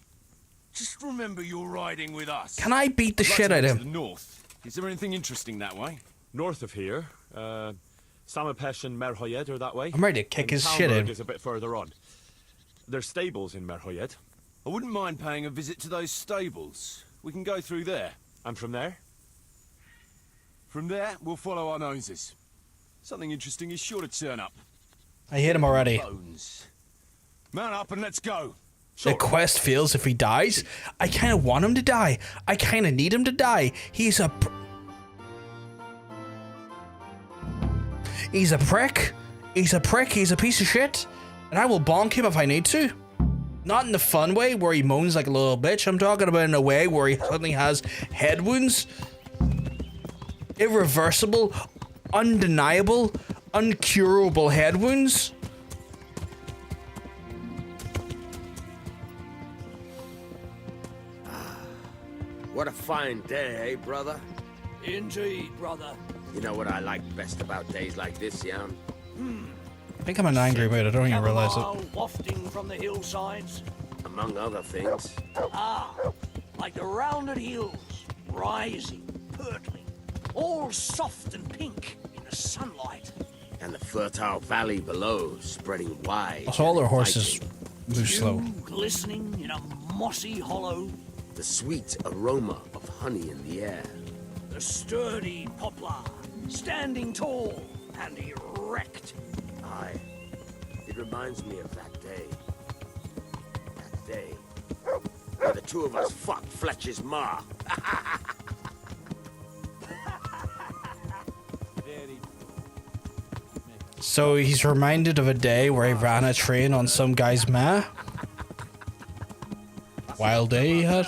Just remember you're riding with us. Can I beat the I'd like shit to out go of to him? the north. Is there anything interesting that way? North of here, Samapesh and Merhoyed are that way. I'm ready to kick and his shit in. Talmberg is a bit further on. There's stables in Merhoyed. I wouldn't mind paying a visit to those stables. We can go through there. And from there? From there, we'll follow our noses. Something interesting is sure to turn up. I hit him already. Bones. Mount up and let's go. The quest fails if he dies. I kind of want him to die. I kind of need him to die. He's a... He's a prick. He's a prick. He's a piece of shit. And I will bonk him if I need to. Not in the fun way where he moans like a little bitch. I'm talking about in a way where he suddenly has head wounds. Irreversible, undeniable, uncurable head wounds. What a fine day, eh, brother? Indeed, brother. You know what I like best about days like this, Jan? I think I'm an angry about it. I don't even realize Chamomile it. wafting from the hillsides. Among other things. Ah, like the rounded hills, rising, purtling, all soft and pink in the sunlight. And the fertile valley below, spreading wide. Also, all their and horses inviting. move slow. Dew glistening in a mossy hollow. The sweet aroma of honey in the air. The sturdy poplar, standing tall and erect. Aye. It reminds me of that day. That day. Where the two of us fucked Fletcher's ma. So he's reminded of a day where he ran a train on some guy's ma. Wild day he had.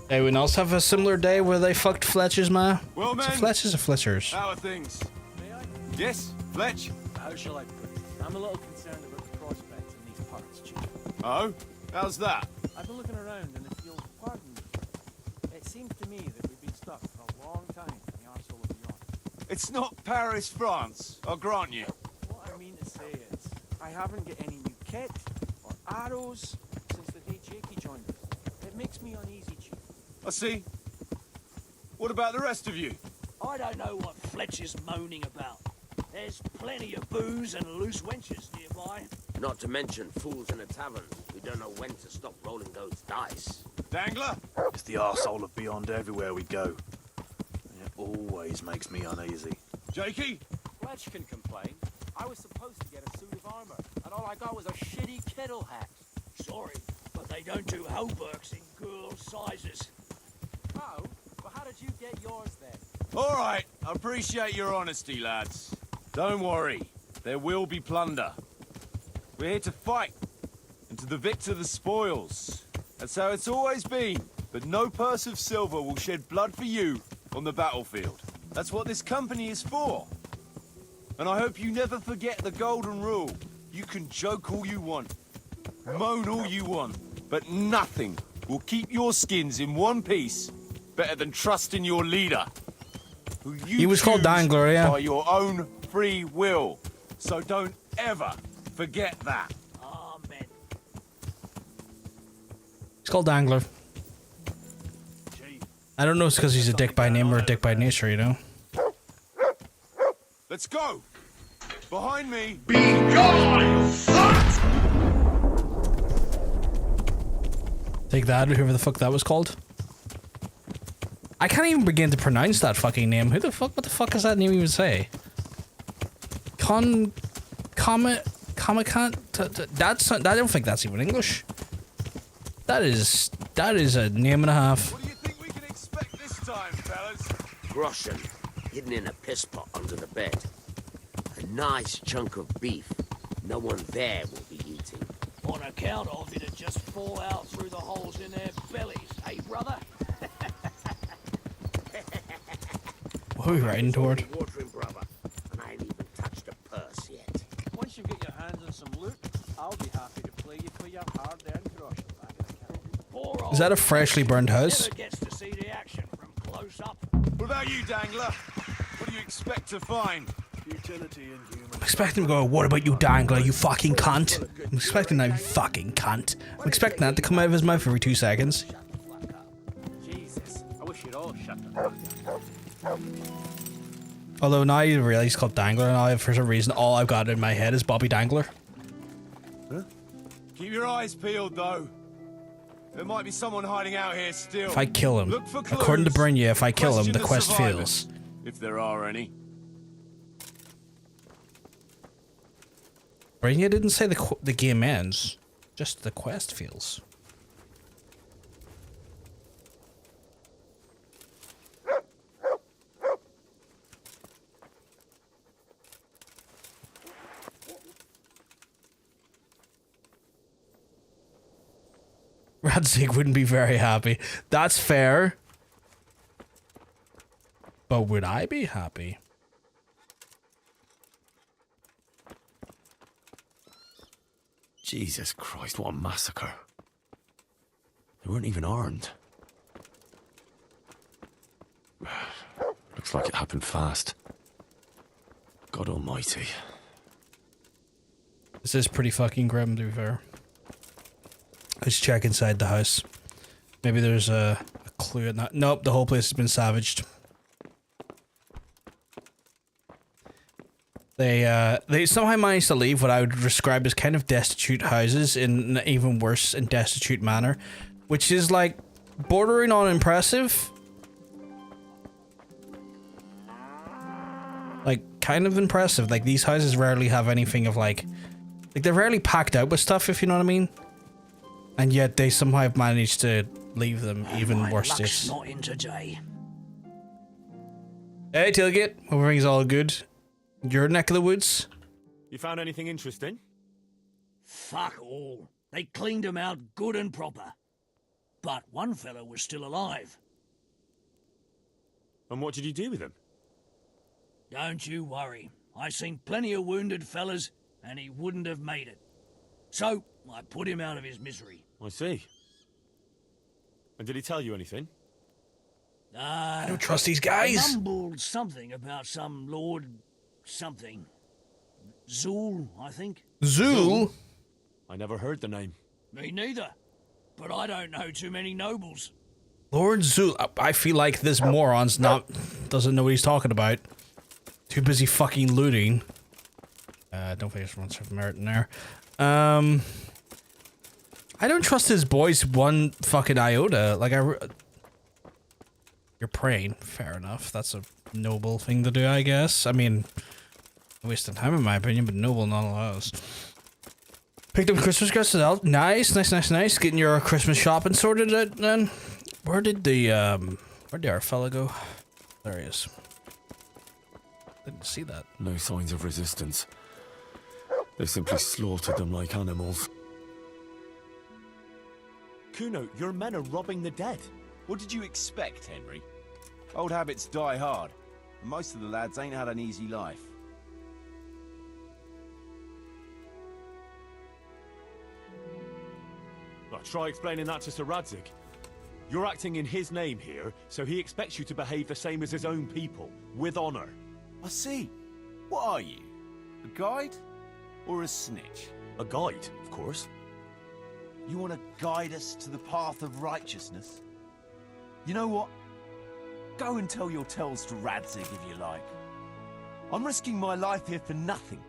Anyone else have a similar day where they fucked Fletcher's ma? Well, Is it man. Fletcher's or Fletcher's? How are things? May I? Yes, Fletch? How shall I put it? I'm a little concerned about the prospects in these parts, Chief. Oh? How's that? I've been looking around and it feels, pardon me, it seems to me that we've been stuck for a long time in the arsehole of the yacht. It's not Paris, France, I'll grant you. What I mean to say is, I haven't got any new kit or arrows since the day Jakey joined us. It makes me uneasy, Chief. I see. What about the rest of you? I don't know what Fletcher's moaning about. There's plenty of booze and loose wenches nearby. Not to mention fools in a tavern who don't know when to stop rolling those dice. Dangler? It's the arsehole of Beyond everywhere we go. And it always makes me uneasy. Jakey? Fletch can complain. I was supposed to get a suit of armor, and all I got was a shitty kettle hat. Sorry, but they don't do hauberks in girls' sizes. Oh, well how did you get yours then? All right, I appreciate your honesty, lads. Don't worry, there will be plunder. We're here to fight, and to the victor the spoils. That's how it's always been, but no purse of silver will shed blood for you on the battlefield. That's what this company is for. And I hope you never forget the golden rule. You can joke all you want, moan all you want, but nothing will keep your skins in one piece better than trusting your leader. Who you He was called choose Dangler, yeah. by your own free will. So don't ever forget that. Amen. He's called Dangler. I don't know if it's because he's a dick by name or a dick by nature, you know? Let's go. Behind me. Take that, whoever the fuck that was called. I can't even begin to pronounce that fucking name. What the fuck does that name even say? That's not, I don't think that's even English. That is a name and a half. What do you think we can expect this time, fellas? Groschen, hidden in a piss pot under the bed. A nice chunk of beef no one there will be eating. On account of it'd just fall out through the holes in their bellies, eh, brother? What are we riding toward? Watering, brother, and I ain't even touched a purse yet. Once you get your hands on some loot, I'll be happy to play you for your hard-earned groschen back in the camp. Poor old Is that a freshly burned house? never gets to see the action from close up. What about you, Dangler? What do you expect to find? Futility in human. I'm expecting him to go, what about you, Dangler, you fucking cunt? I'm expecting that, you fucking cunt. I'm expecting that to come out of his mouth every 2 seconds. Jesus, I wish you'd all shut the fuck up. Although now you realize he's called Dangler, and now for some reason all I've got in my head is Bobby Dangler. Keep your eyes peeled, though. There might be someone hiding out here still. If I kill him, Look for clues. according to Brynja, if I kill him, Question the quest survivors, fails. if there are any. Brynja didn't say the game ends, just the quest fails. Radzig wouldn't be very happy. That's fair. But would I be happy? Jesus Christ, what a massacre. They weren't even armed. Looks like it happened fast. God almighty. This is pretty fucking grim, to be fair. Let's check inside the house. Maybe there's a clue in that. Nope, the whole place has been savaged. They somehow managed to leave what I would describe as kind of destitute houses in an even worse and destitute manner, which is like bordering on impressive. Like kind of impressive. Like these houses rarely have anything of like they're rarely packed out with stuff, if you know what I mean. And yet they somehow have managed to leave them even worse states. Not in today. Hey Tailgate, hope everything's all good. Your neck of the woods? You found anything interesting? Fuck all. They cleaned him out good and proper. But one fellow was still alive. And what did you do with him? Don't you worry. I seen plenty of wounded fellas, and he wouldn't have made it. So, I put him out of his misery. I see. And did he tell you anything? I don't trust these guys. Mumbled something about some Lord something. Zool, I think. Zool? I never heard the name. Me neither. But I don't know too many nobles. Lord Zool. I feel like this moron's doesn't know what he's talking about. Too busy fucking looting. Don't forget to run of merit in there. I don't trust his boys one fucking iota. Like you're praying. Fair enough. That's a noble thing to do, I guess. I mean, a waste of time in my opinion, but noble nonetheless. Picked up Christmas gifts out. Nice. Getting your Christmas shopping sorted out then. Where did our fella go? There he is. Didn't see that. No signs of resistance. They simply slaughtered them like animals. Kuno, your men are robbing the dead. What did you expect, Henry? Old habits die hard. And most of the lads ain't had an easy life. Well, try explaining that to Sir Radzig. You're acting in his name here, so he expects you to behave the same as his own people, with honor. I see. What are you? A guide? Or a snitch? A guide, of course. You want to guide us to the path of righteousness? You know what? Go and tell your tales to Radzig if you like. I'm risking my life here for nothing.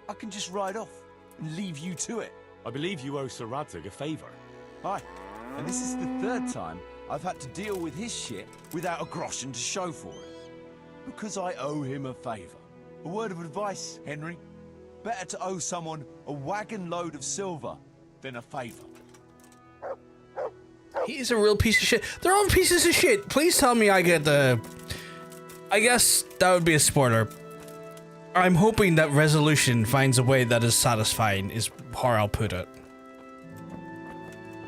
I can just ride off and leave you to it. I believe you owe Sir Radzig a favour. Aye, and this is the third time I've had to deal with his shit without a groschen to show for it. Because I owe him a favour. A word of advice, Henry. Better to owe someone a wagon load of silver than a favour. He's a real piece of shit. They're all pieces of shit. Please tell me I get the... I guess that would be a spoiler. I'm hoping that resolution finds a way that is satisfying, is how I'll put it.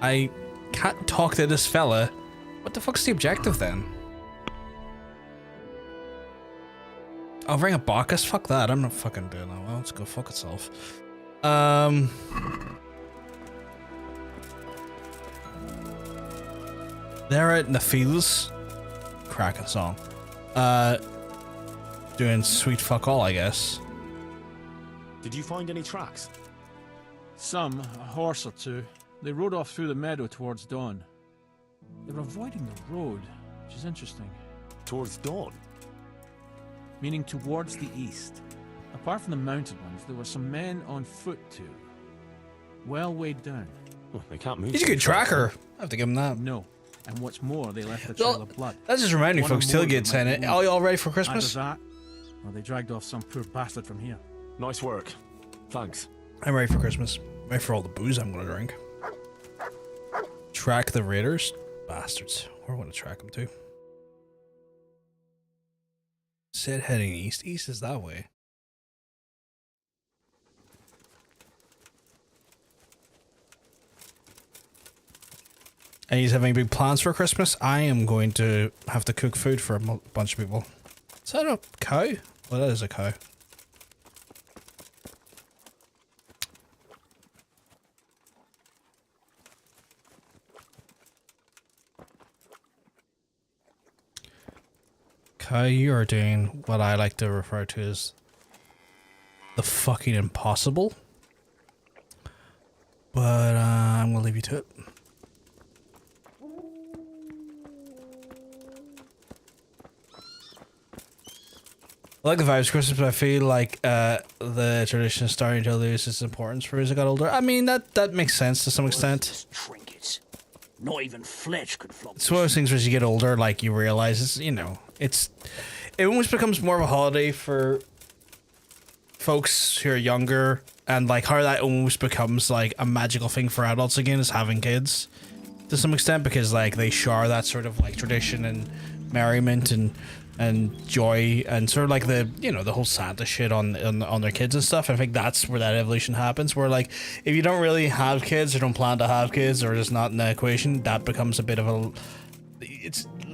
I can't talk to this fella. What the fuck's the objective then? I'll bring a Bacchus? Fuck that. I'm not fucking doing that. Well, let's go fuck itself. They're out in the fields. Cracking song. Doing sweet fuck all, I guess. Did you find any tracks? Some, a horse or two. They rode off through the meadow towards dawn. They were avoiding the road, which is interesting. Towards dawn? Meaning towards the east. Apart from the mounted ones, there were some men on foot too. Well weighed down. Well, they can't move. He's a good tracker. I have to give him that. No. And what's more, they left a trail of blood. That just reminded me, folks. Tailgate's saying it. All y'all ready for Christmas? Either that, or they dragged off some poor bastard from here. Nice work. Thanks. I'm ready for Christmas. Ready for all the booze I'm gonna drink. Track the raiders? Bastards. Where want to track them to? Said heading east. East is that way. and he's having big plans for Christmas, I am going to have to cook food for a bunch of people. Is that a cow? Well, that is a cow. Cow, you are doing what I like to refer to as the fucking impossible. But I'm gonna leave you to it. I like the vibes of Christmas, but I feel like the tradition is starting to lose its importance for as I got older. I mean, that makes sense to some extent. Trinkets. Not even Fletch could flop. It's one of those things where as you get older, like, you realize it's, you know, it almost becomes more of a holiday for folks who are younger, and like how that almost becomes like a magical thing for adults again is having kids to some extent, because like they share that sort of like tradition and merriment and joy and sort of like the, you know, the whole Santa shit on their kids and stuff. I think that's where that evolution happens, where like if you don't really have kids or don't plan to have kids or just not in the equation, that becomes a bit of a,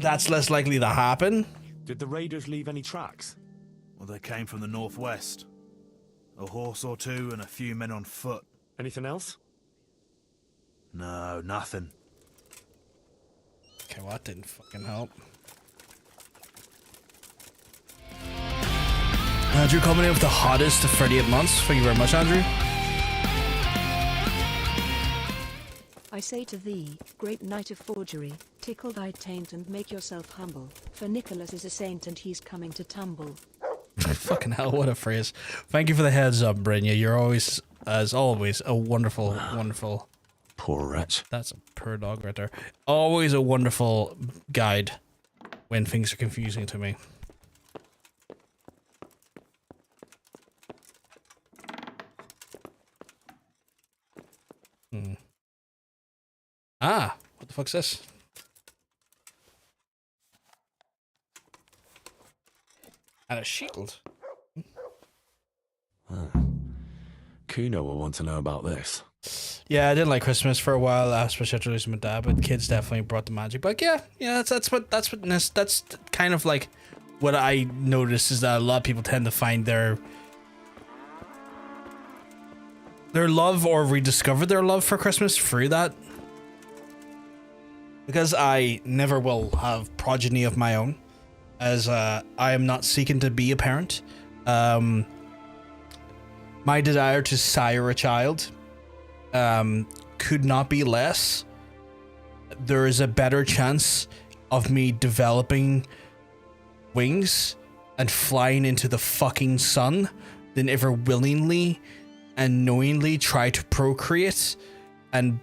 that's less likely to happen. Did the raiders leave any tracks? Well, they came from the northwest. A horse or two and a few men on foot. Anything else? No, nothing. Okay, well, that didn't fucking help. Andrew coming in with the hottest of 38 months. Thank you very much, Andrew. I say to thee, great knight of forgery, tickle thy taint and make yourself humble, for Nicholas is a saint and he's coming to tumble. Fucking hell, what a phrase. Thank you for the heads up, Brynja. You're always, as always, a wonderful, wonderful... Poor wretch. That's a poor dog right there. Always a wonderful guide when things are confusing to me. Ah, what the fuck's this? And a shield. Kuno will want to know about this. Yeah, I didn't like Christmas for a while, especially after losing my dad, but kids definitely brought the magic back. Yeah, that's kind of like what I noticed is that a lot of people tend to find their love or rediscover their love for Christmas through that. Because I never will have progeny of my own, as I am not seeking to be a parent. My desire to sire a child could not be less. There is a better chance of me developing wings and flying into the fucking sun than ever willingly and knowingly try to procreate and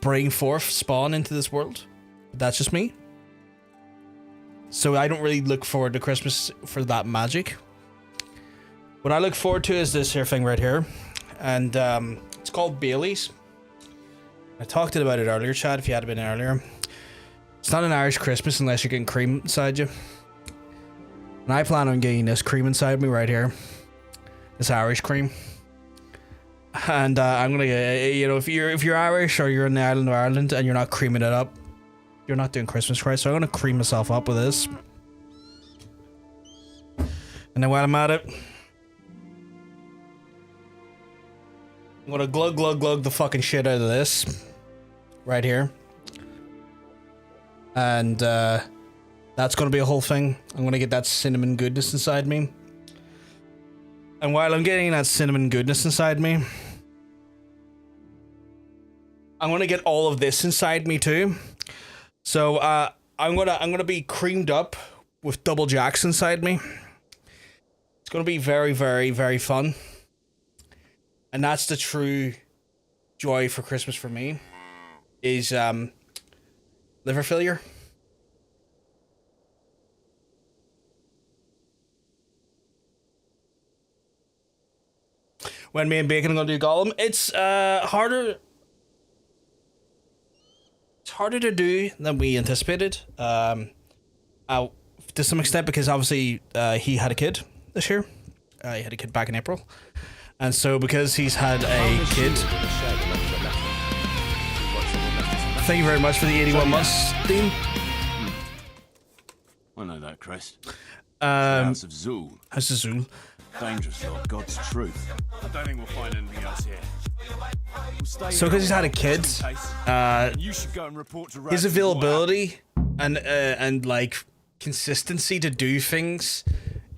bring forth spawn into this world. That's just me. So I don't really look forward to Christmas for that magic. What I look forward to is this here thing right here. And it's called Bailey's. I talked about it earlier, Chad, if you had been earlier. It's not an Irish Christmas unless you're getting cream inside you. And I plan on getting this cream inside me right here. This Irish cream. And I'm gonna get, you know, if you're Irish or you're in the island of Ireland and you're not creaming it up, you're not doing Christmas right. So I'm gonna cream myself up with this. And then while I'm at it, I'm gonna glug the fucking shit out of this right here. And that's gonna be a whole thing. I'm gonna get that cinnamon goodness inside me. And while I'm getting that cinnamon goodness inside me, I'm gonna get all of this inside me too. So I'm gonna be creamed up with double jacks inside me. It's gonna be very, very, very fun. And that's the true joy for Christmas for me, is liver failure. When me and Bacon are gonna do Gollum, it's harder. It's harder to do than we anticipated. To some extent, because obviously he had a kid this year. He had a kid back in April. And so because he's had a kid, thank you very much for the 81 months, Dean. I know that crest. House of Zool. House of Zool. Dangerous lot, God's truth. I don't think we'll find anything else here. So because he's had a kid, his availability and like consistency to do things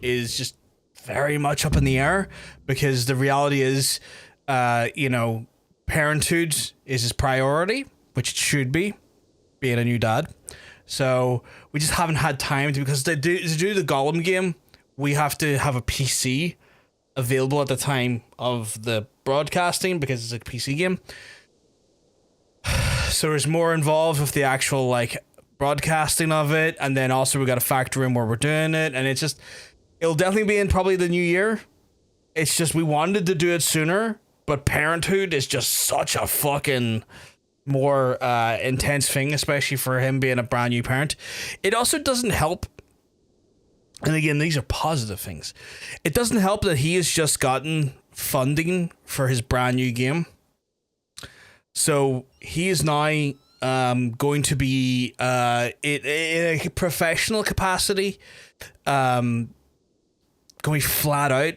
is just very much up in the air, because the reality is, parenthood is his priority, which it should be, being a new dad. So we just haven't had time to, because to do the Gollum game, we have to have a PC available at the time of the broadcasting, because it's a PC game. So there's more involved with the actual like broadcasting of it, and then also we got to factor in where we're doing it, and it'll definitely be in probably the new year. It's just we wanted to do it sooner, but parenthood is just such a fucking more intense thing, especially for him being a brand new parent. It also doesn't help, and again, these are positive things. It doesn't help that he has just gotten funding for his brand new game. So he is now going to be in a professional capacity, going flat out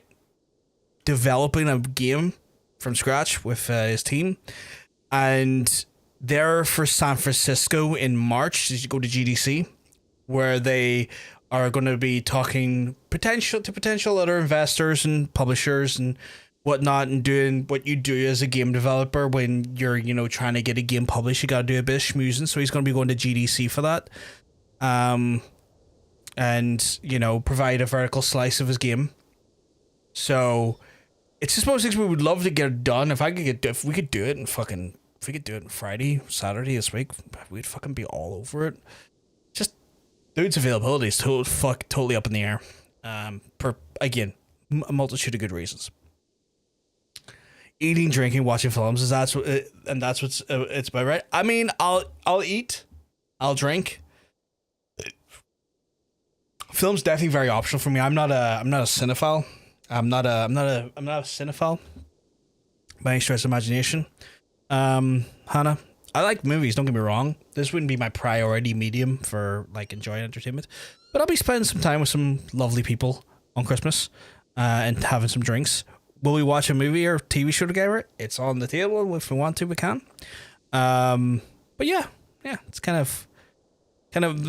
developing a game from scratch with his team, and they're for San Francisco in March. You go to GDC, where they are going to be talking potential other investors and publishers and whatnot, and doing what you do as a game developer when you're trying to get a game published. You got to do a bit of schmoozing. So he's going to be going to GDC for that, and provide a vertical slice of his game. So it's just one of those things we would love to get done. If we could do it in Friday, Saturday this week, we'd fucking be all over it. Just dude's availability is totally up in the air. For again, a multitude of good reasons. Eating, drinking, watching films that's what's it's about, right? I mean, I'll eat, I'll drink. Film's definitely very optional for me. I'm not a cinephile. I'm not a cinephile by any stretch of imagination. Hannah, I like movies, don't get me wrong. This wouldn't be my priority medium for like enjoying entertainment, but I'll be spending some time with some lovely people on Christmas, and having some drinks. Will we watch a movie or TV show together? It's on the table. If we want to, we can. But yeah, it's kind of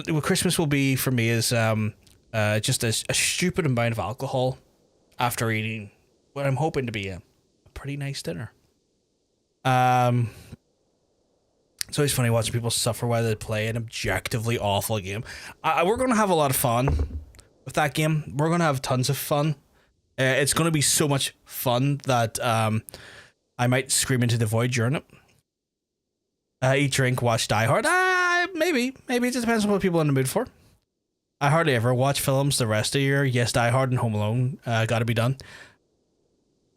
what Christmas will be for me is just a stupid amount of alcohol after eating what I'm hoping to be a pretty nice dinner. It's always funny watching people suffer while they play an objectively awful game. We're going to have a lot of fun with that game. We're going to have tons of fun. It's going to be so much fun that I might scream into the void during it. Eat, drink, watch Die Hard. Maybe. It just depends on what people are in the mood for. I hardly ever watch films the rest of the year. Yes, Die Hard and Home Alone got to be done.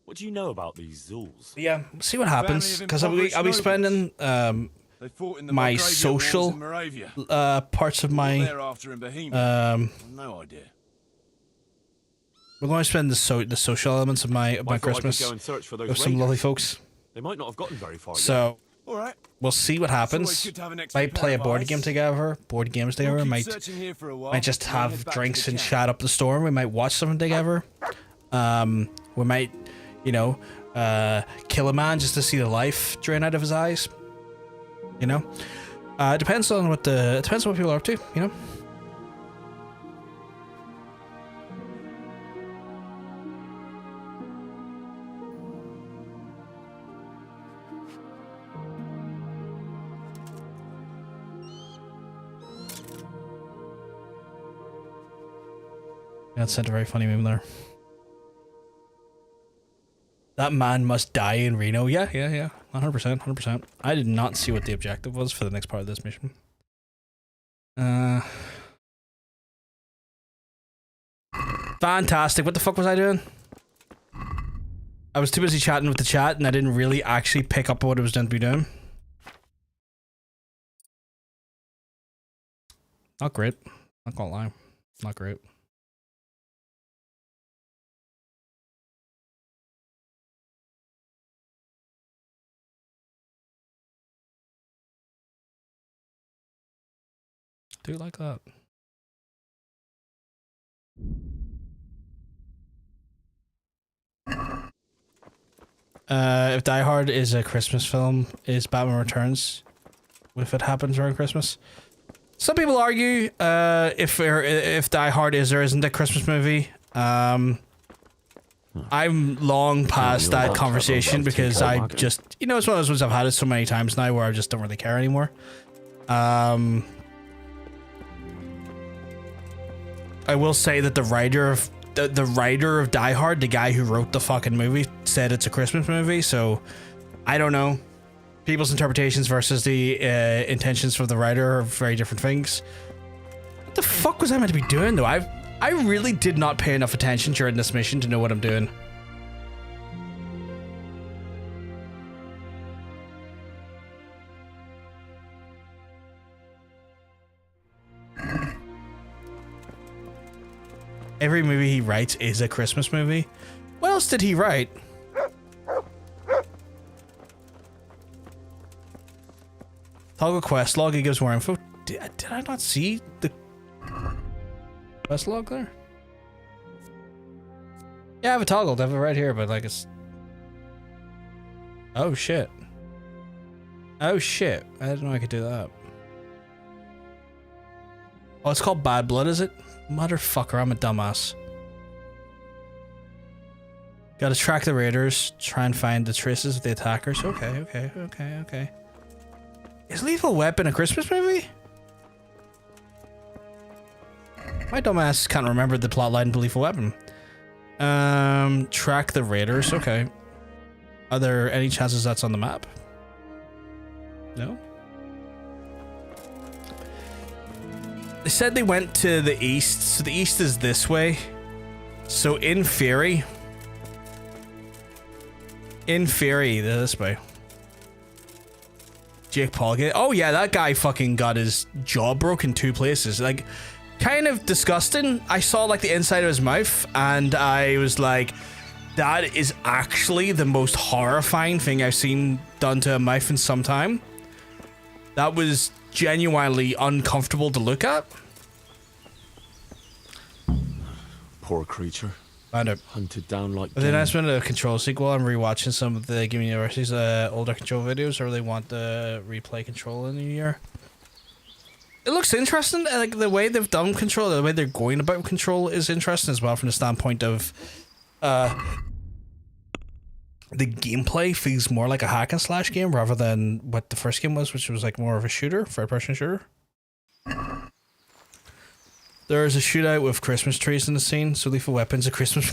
What do you know about these Zools? Yeah, see what happens, because I'll be spending my social parts of my no idea. We're going to spend the social elements of my Christmas with some lovely folks. They might not have gotten very far so yet. All right. We'll see what happens. Might play a board games together. Might just have drinks and chat up the storm. We might watch something together. We might, kill a man just to see the life drain out of his eyes. It depends on what people are up to. That sent a very funny meme there. That man must die in Reno. Yeah. 100%. I did not see what the objective was for the next part of this mission. Fantastic. What the fuck was I doing? I was too busy chatting with the chat, and I didn't really actually pick up what it was meant to be doing. Not great. Not gonna lie. Not great. Do like that. If Die Hard is a Christmas film, is Batman Returns if it happens around Christmas? Some people argue if Die Hard is or isn't a Christmas movie. I'm long past that conversation because I just, you know, it's one of those ones I've had it so many times now where I just don't really care anymore. I will say that the writer of Die Hard, the guy who wrote the fucking movie, said it's a Christmas movie, so I don't know. People's interpretations versus the intentions for the writer are very different things. What the fuck was I meant to be doing though? I really did not pay enough attention during this mission to know what I'm doing. Every movie he writes is a Christmas movie. What else did he write? Toggle quest log, it gives more info. Did I not see the quest log there? Yeah, I have it toggled. I have it right here, but like it's... Oh shit. Oh shit. I didn't know I could do that. Oh, it's called Bad Blood, is it? Motherfucker, I'm a dumbass. Gotta track the raiders, try and find the traces of the attackers. Okay. Is Lethal Weapon a Christmas movie? My dumbass can't remember the plotline of Lethal Weapon. Track the raiders, okay. Are there any chances that's on the map? No? They said they went to the east, so the east is this way. So in theory, this way. Jake Paul, oh yeah, that guy fucking got his jaw broke in 2 places. Like, kind of disgusting. I saw like the inside of his mouth and I was like, that is actually the most horrifying thing I've seen done to a mouth in some time. That was genuinely uncomfortable to look at. Poor creature. Found it. Hunted down like. With the announcement of the Control sequel, I'm rewatching some of the Game University's older Control videos. I really want to replay Control in the new year. It looks interesting. Like the way they've done Control, the way they're going about Control is interesting as well from the standpoint of the gameplay feels more like a hack and slash game rather than what the first game was, which was like more of a shooter, third-person shooter. There's a shootout with Christmas trees in the scene, so Lethal Weapon's a Christmas...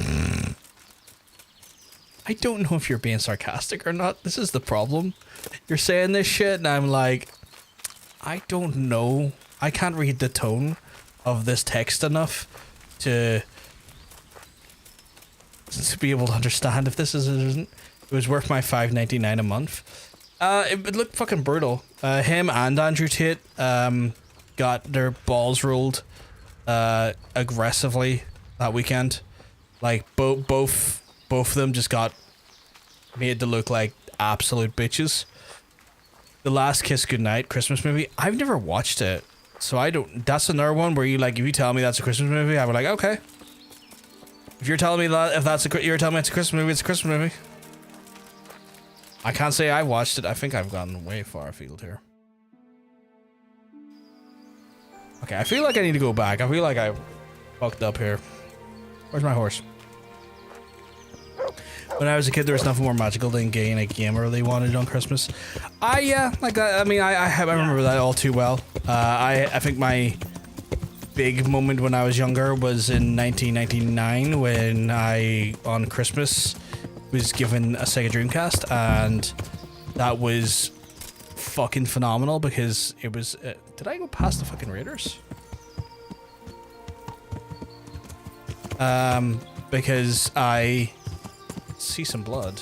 I don't know if you're being sarcastic or not. This is the problem. You're saying this shit and I'm like, I don't know. I can't read the tone of this text enough to be able to understand if this is or isn't. It was worth my $5.99 a month. It looked fucking brutal. Him and Andrew Tate got their balls rolled aggressively that weekend. Like both of them just got made to look like absolute bitches. The Last Kiss Goodnight Christmas movie. I've never watched it, so I don't. That's another one where you like if you tell me that's a Christmas movie, I would like okay. If you're telling me that you're telling me it's a Christmas movie, it's a Christmas movie. I can't say I watched it. I think I've gotten way far afield here. Okay, I feel like I need to go back. I feel like I fucked up here. Where's my horse? When I was a kid, there was nothing more magical than getting a game early wanted on Christmas. Yeah, like that. I mean, I remember that all too well. I think my big moment when I was younger was in 1999 when I, on Christmas, was given a Sega Dreamcast, and that was fucking phenomenal because it was... did I go past the fucking Raiders? Because I see some blood.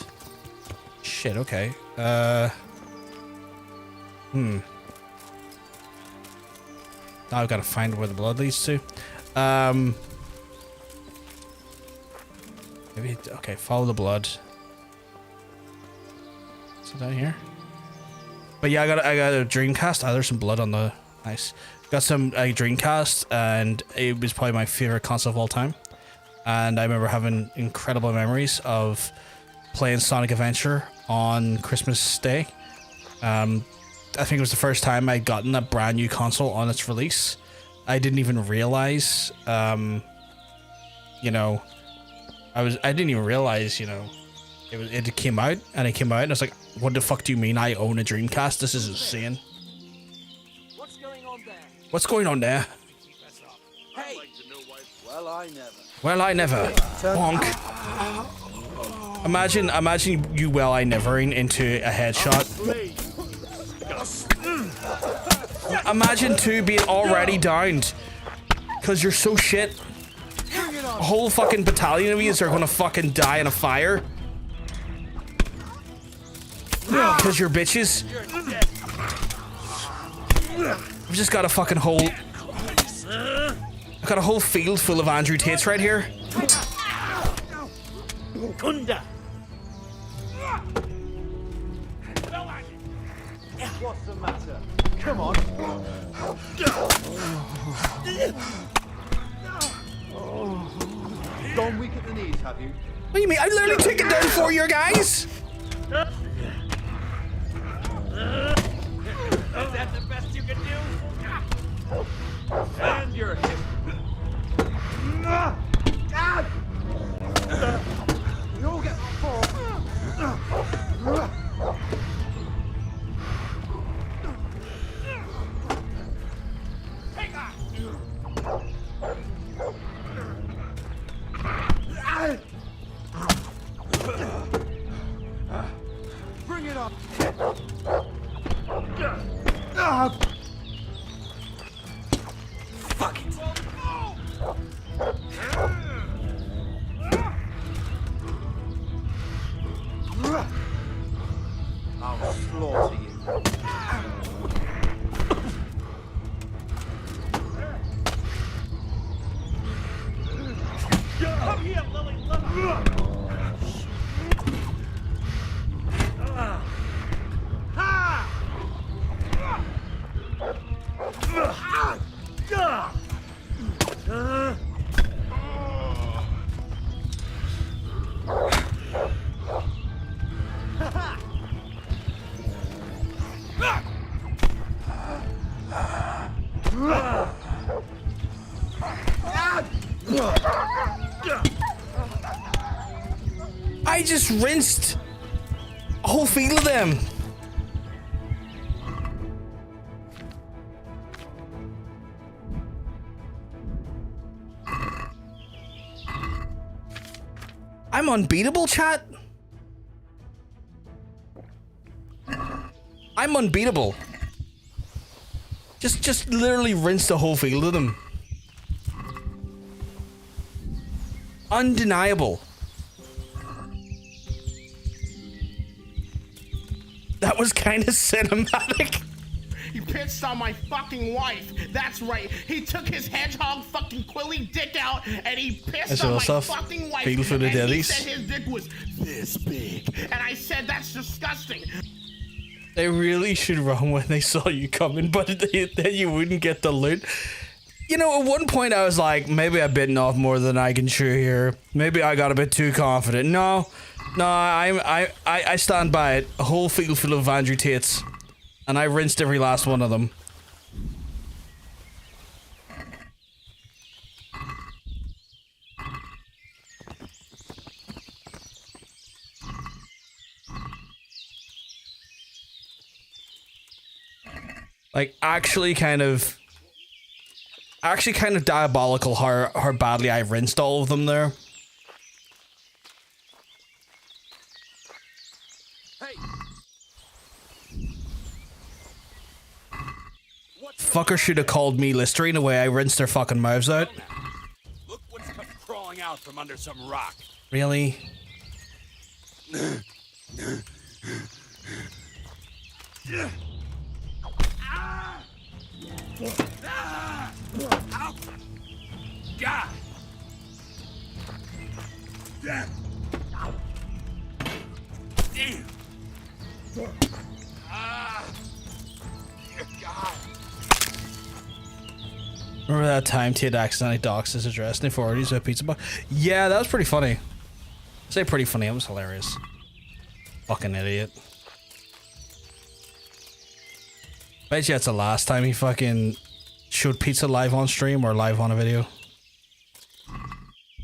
Shit, okay. Now I've got to find where the blood leads to. Maybe, okay, follow the blood. Is it down here? But yeah, I got a Dreamcast. Oh, there's some blood on the... Nice. got some Dreamcast, and it was probably my favorite console of all time. And I remember having incredible memories of playing Sonic Adventure on Christmas Day. I think it was the first time I'd gotten a brand new console on its release. I didn't even realize, you know, I didn't even realize, you know, it came out, and it came out, and I was like, what the fuck do you mean I own a Dreamcast? This is insane. What's going on there? What's going on there? Hey! Well, I never. Well, I never. Bonk. Imagine you well I nevering into a headshot. Imagine two being already downed because you're so shit. A whole fucking battalion of you are gonna fucking die in a fire because you're bitches. I've just got a fucking whole. I've got a whole field full of Andrew Tates right here. Kunda. What's the matter? Come on. Gone weak at the knees, have you? What do you mean? I literally took it down for you guys. Is that the best you can do? And you're hit. You all get full. Bring it up. Fuck it. I'll slaughter you. Come here, Lily. I just rinsed a whole field of them. I'm unbeatable, chat. I'm unbeatable. Just literally rinsed the whole field of them. Undeniable. That was kind of cinematic. He pissed on my fucking wife. That's right. He took his hedgehog fucking quilly dick out and he pissed on my fucking wife. Feel for the and he daddies. said his dick was this big. And I said, that's disgusting. They really should run when they saw you coming, but then you wouldn't get the loot. You know, at one point I was like, maybe I've bitten off more than I can chew here. Maybe I got a bit too confident. No, I stand by it. A whole field full of Andrew Tates, and I rinsed every last one of them. Like, actually kind of diabolical how badly I rinsed all of them there. Fucker should have called me Listerine the way I rinsed their fucking mouths out. Look what's come crawling out from under some rock. Really? God. Damn. Dear God. Remember that time Ted accidentally doxed his address and he forwarded to a pizza box? Yeah, that was pretty funny. I say pretty funny, it was hilarious. Fucking idiot. Bet you it's the last time he fucking showed pizza live on stream or live on a video.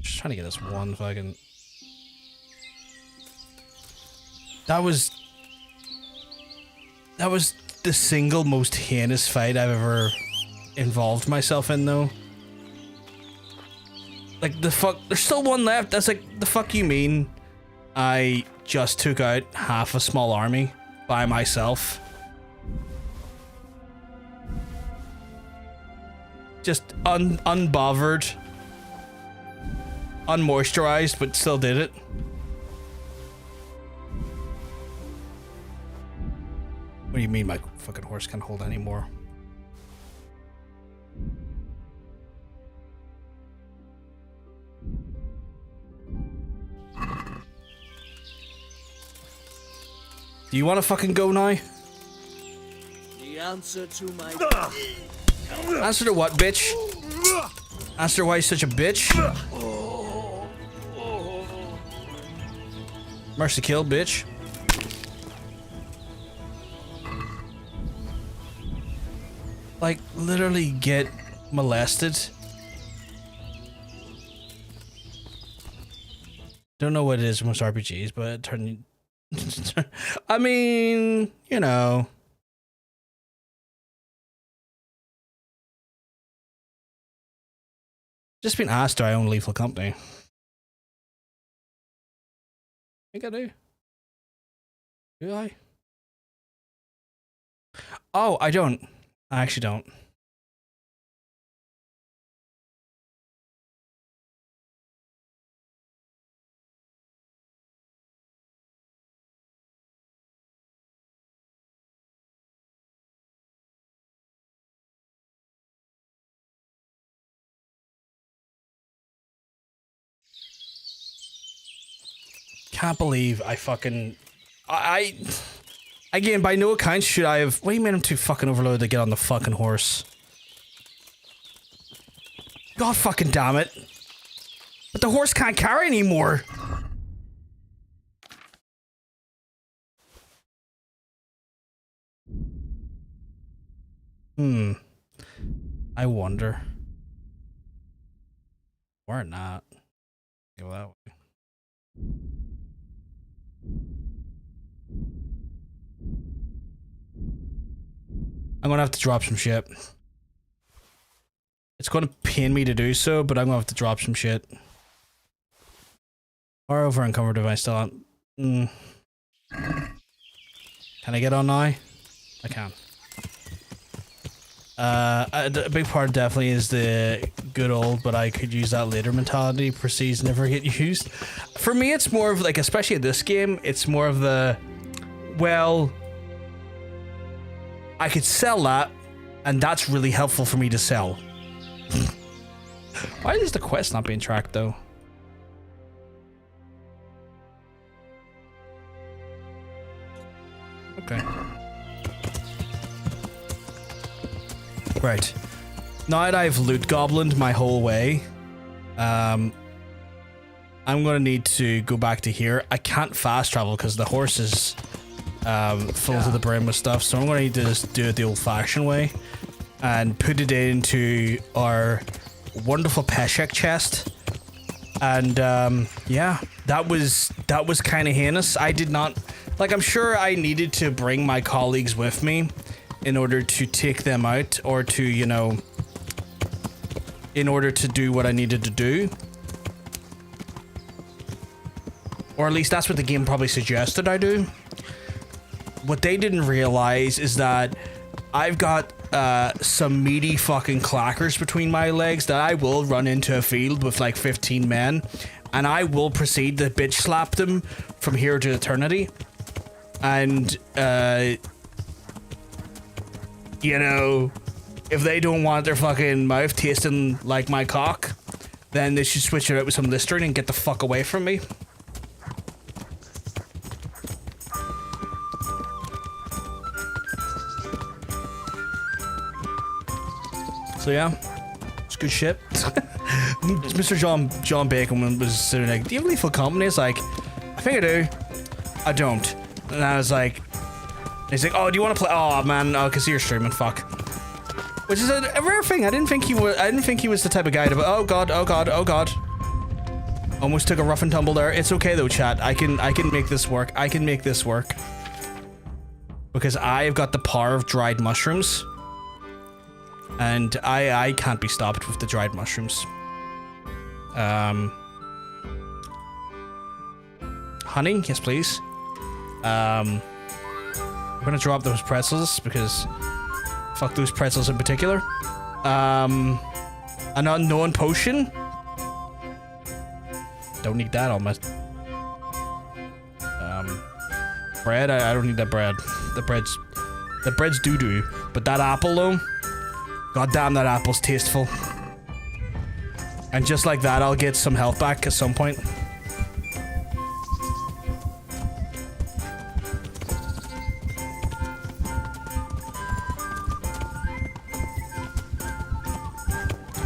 Just trying to get this one fucking... That was the single most heinous fight I've ever involved myself in, though. Like, the fuck... There's still one left. That's like, the fuck you mean I just took out half a small army by myself? Just unbothered. Unmoisturized, but still did it. What do you mean my fucking horse can't hold anymore? Do you want to fucking go now? The answer to my... Answer to what, bitch? Answer why you're such a bitch? Mercy kill, bitch. Like, literally get molested. Don't know what it is with most RPGs, but it turned... I mean, you know... Just been asked, do I own Lethal Company? I think I do. Do I? Oh, I don't. I actually don't. Can't believe I fucking... Again, by no account should I have... What do you mean I'm too fucking overloaded to get on the fucking horse? God fucking damn it. But the horse can't carry anymore. I wonder. Or not. Go that way. I'm gonna have to drop some shit. It's gonna pain me to do so, but I'm gonna have to drop some shit. Or over encumbered if I still on. Can I get on now? I can. A big part definitely is the good old, but I could use that later mentality. Proceeds never get used. For me, it's more of like, especially in this game, it's more of the, well, I could sell that, and that's really helpful for me to sell. Why is the quest not being tracked, though? Okay. Right. Now that I've loot goblined my whole way, I'm gonna need to go back to here. I can't fast travel because the horse is full to the brim with stuff, so I'm gonna need to just do it the old-fashioned way and put it into our wonderful Peshek chest. And yeah, that was kind of heinous. I did not, like, I'm sure I needed to bring my colleagues with me in order to take them out, or to, you know, in order to do what I needed to do. Or at least that's what the game probably suggested I do. What they didn't realize is that I've got some meaty fucking clackers between my legs that I will run into a field with like 15 men, and I will proceed to bitch slap them from here to eternity. And you know, if they don't want their fucking mouth tasting like my cock, then they should switch it out with some Listerine and get the fuck away from me. So yeah, good shit. Mr. John Bacon was sort of like, do you have Lethal Company? It's like, I think I do. I don't. And I was like, he's like, oh, do you want to play? Oh man, I can see you're streaming. Fuck. Which is a rare thing. I didn't think he was the type of guy to. Oh god. Almost took a rough and tumble there. It's okay though, chat. I can make this work. I can make this work. Because I've got the power of dried mushrooms. And I can't be stopped with the dried mushrooms. Honey, yes please. I'm gonna drop those pretzels because fuck those pretzels in particular. An unknown potion. Don't need that on my bread. I don't need that bread. The bread's doo-doo. But that apple though, god damn, that apple's tasteful. And just like that, I'll get some health back at some point.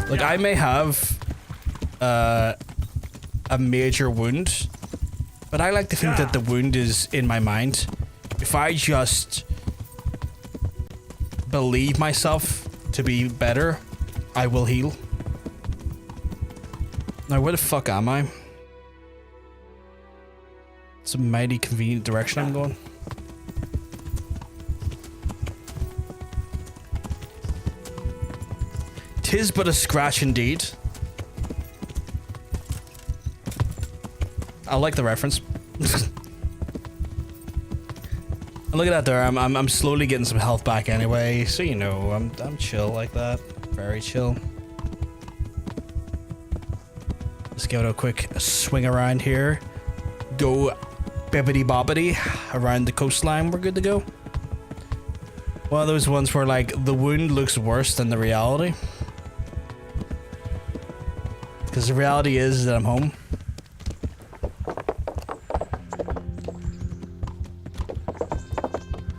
Like, I may have a major wound, but I like to think that the wound is in my mind. If I just believe myself to be better, I will heal. Now, where the fuck am I? It's a mighty convenient direction I'm going. Tis but a scratch indeed. I like the reference. And look at that there. I'm slowly getting some health back anyway, so you know I'm chill like that. Very chill. Let's give it a quick swing around here. Go bibbity bobbity around the coastline. We're good to go. One of those ones where like the wound looks worse than the reality. Because the reality is that I'm home.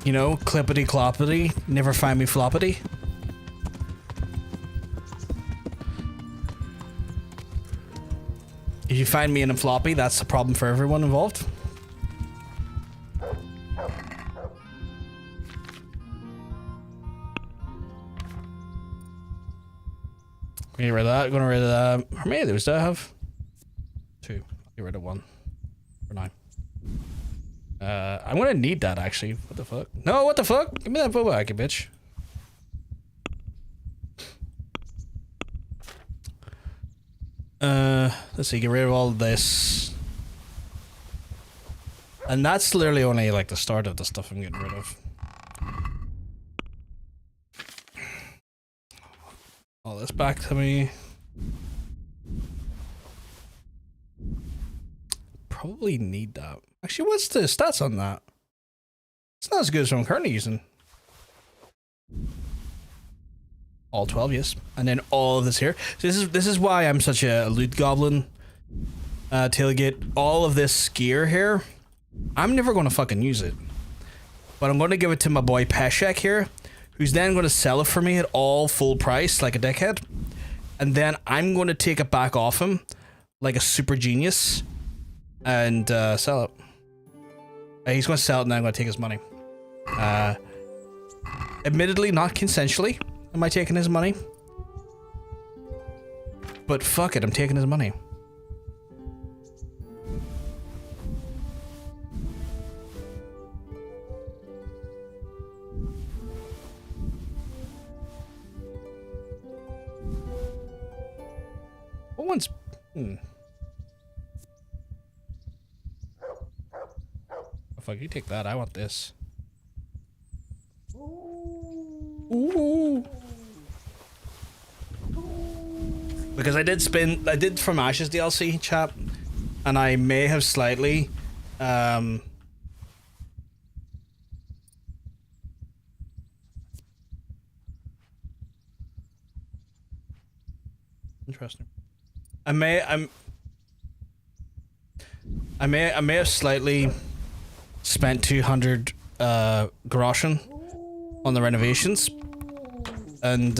You know, clippity cloppity, never find me floppity. If you find me in a floppy, that's a problem for everyone involved. Get rid of that, gonna get rid of that. How many of those do I have? 2. Get rid of 1. For 9. I'm gonna need that actually. What the fuck? No, what the fuck? Give me that bow back, you bitch. Let's see, get rid of all of this. And that's literally only like the start of the stuff I'm getting rid of. All this back to me. Probably need that. Actually, what's the stats on that? It's not as good as what I'm currently using. All 12, yes. And then all of this here. So this is why I'm such a loot goblin. Tailgate. All of this gear here. I'm never going to fucking use it. But I'm going to give it to my boy Peshek here. Who's then going to sell it for me at all full price like a dickhead. And then I'm going to take it back off him like a super genius. And sell it. He's going to sell it and then I'm going to take his money. Admittedly, not consensually am I taking his money. But fuck it, I'm taking his money. What one's... Oh, fuck, you take that. I want this. Ooh. Because I did From Ashes DLC, chat, and I may have slightly interesting. I may have slightly spent 200 groschen on the renovations, and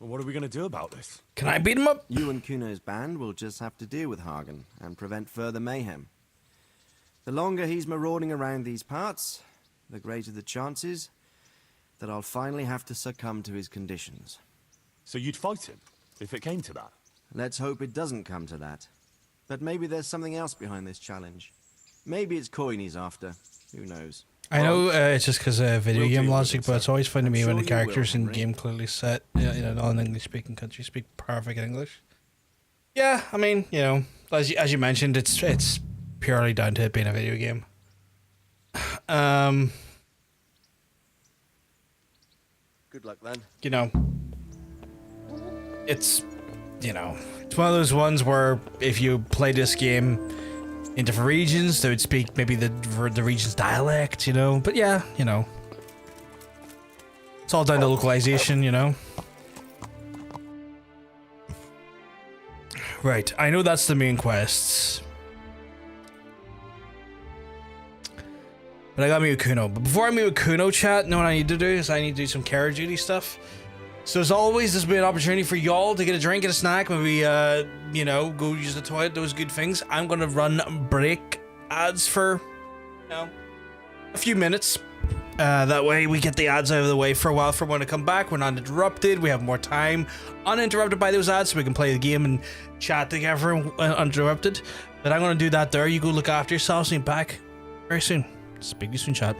Well, what are we going to do about this? Can I beat him up? You and Kuno's band will just have to deal with Hagen and prevent further mayhem. The longer he's marauding around these parts, the greater the chances that I'll finally have to succumb to his conditions. So you'd fight him, if it came to that? Let's hope it doesn't come to that. But maybe there's something else behind this challenge. Maybe it's coin he's after. Who knows? I know it's just because of video We'll game deal with logic, it, but it's sir. always fun to I'm me when sure the you will, characters in the Henry. game clearly set in a non-English speaking country speak perfect English. Yeah, I mean, you know, as you mentioned, it's purely down to it being a video game. Good luck then. You know, it's one of those ones where if you play this game in different regions, they would speak maybe the region's dialect, you know. But yeah, you know, it's all down to localization, you know. Right, I know that's the main quests. But I got me with Kuno. But before I meet with Kuno, chat, know what I need to do is I need to do some care duty stuff. So as always, this will be an opportunity for y'all to get a drink and a snack, maybe, you know, go use the toilet, those good things. I'm going to run break ads for, you know, a few minutes. That way we get the ads out of the way for a while for when to come back. We're not interrupted. We have more time uninterrupted by those ads so we can play the game and chat together uninterrupted. But I'm going to do that there. You go look after yourselves and be back very soon. Speak to you soon, chat.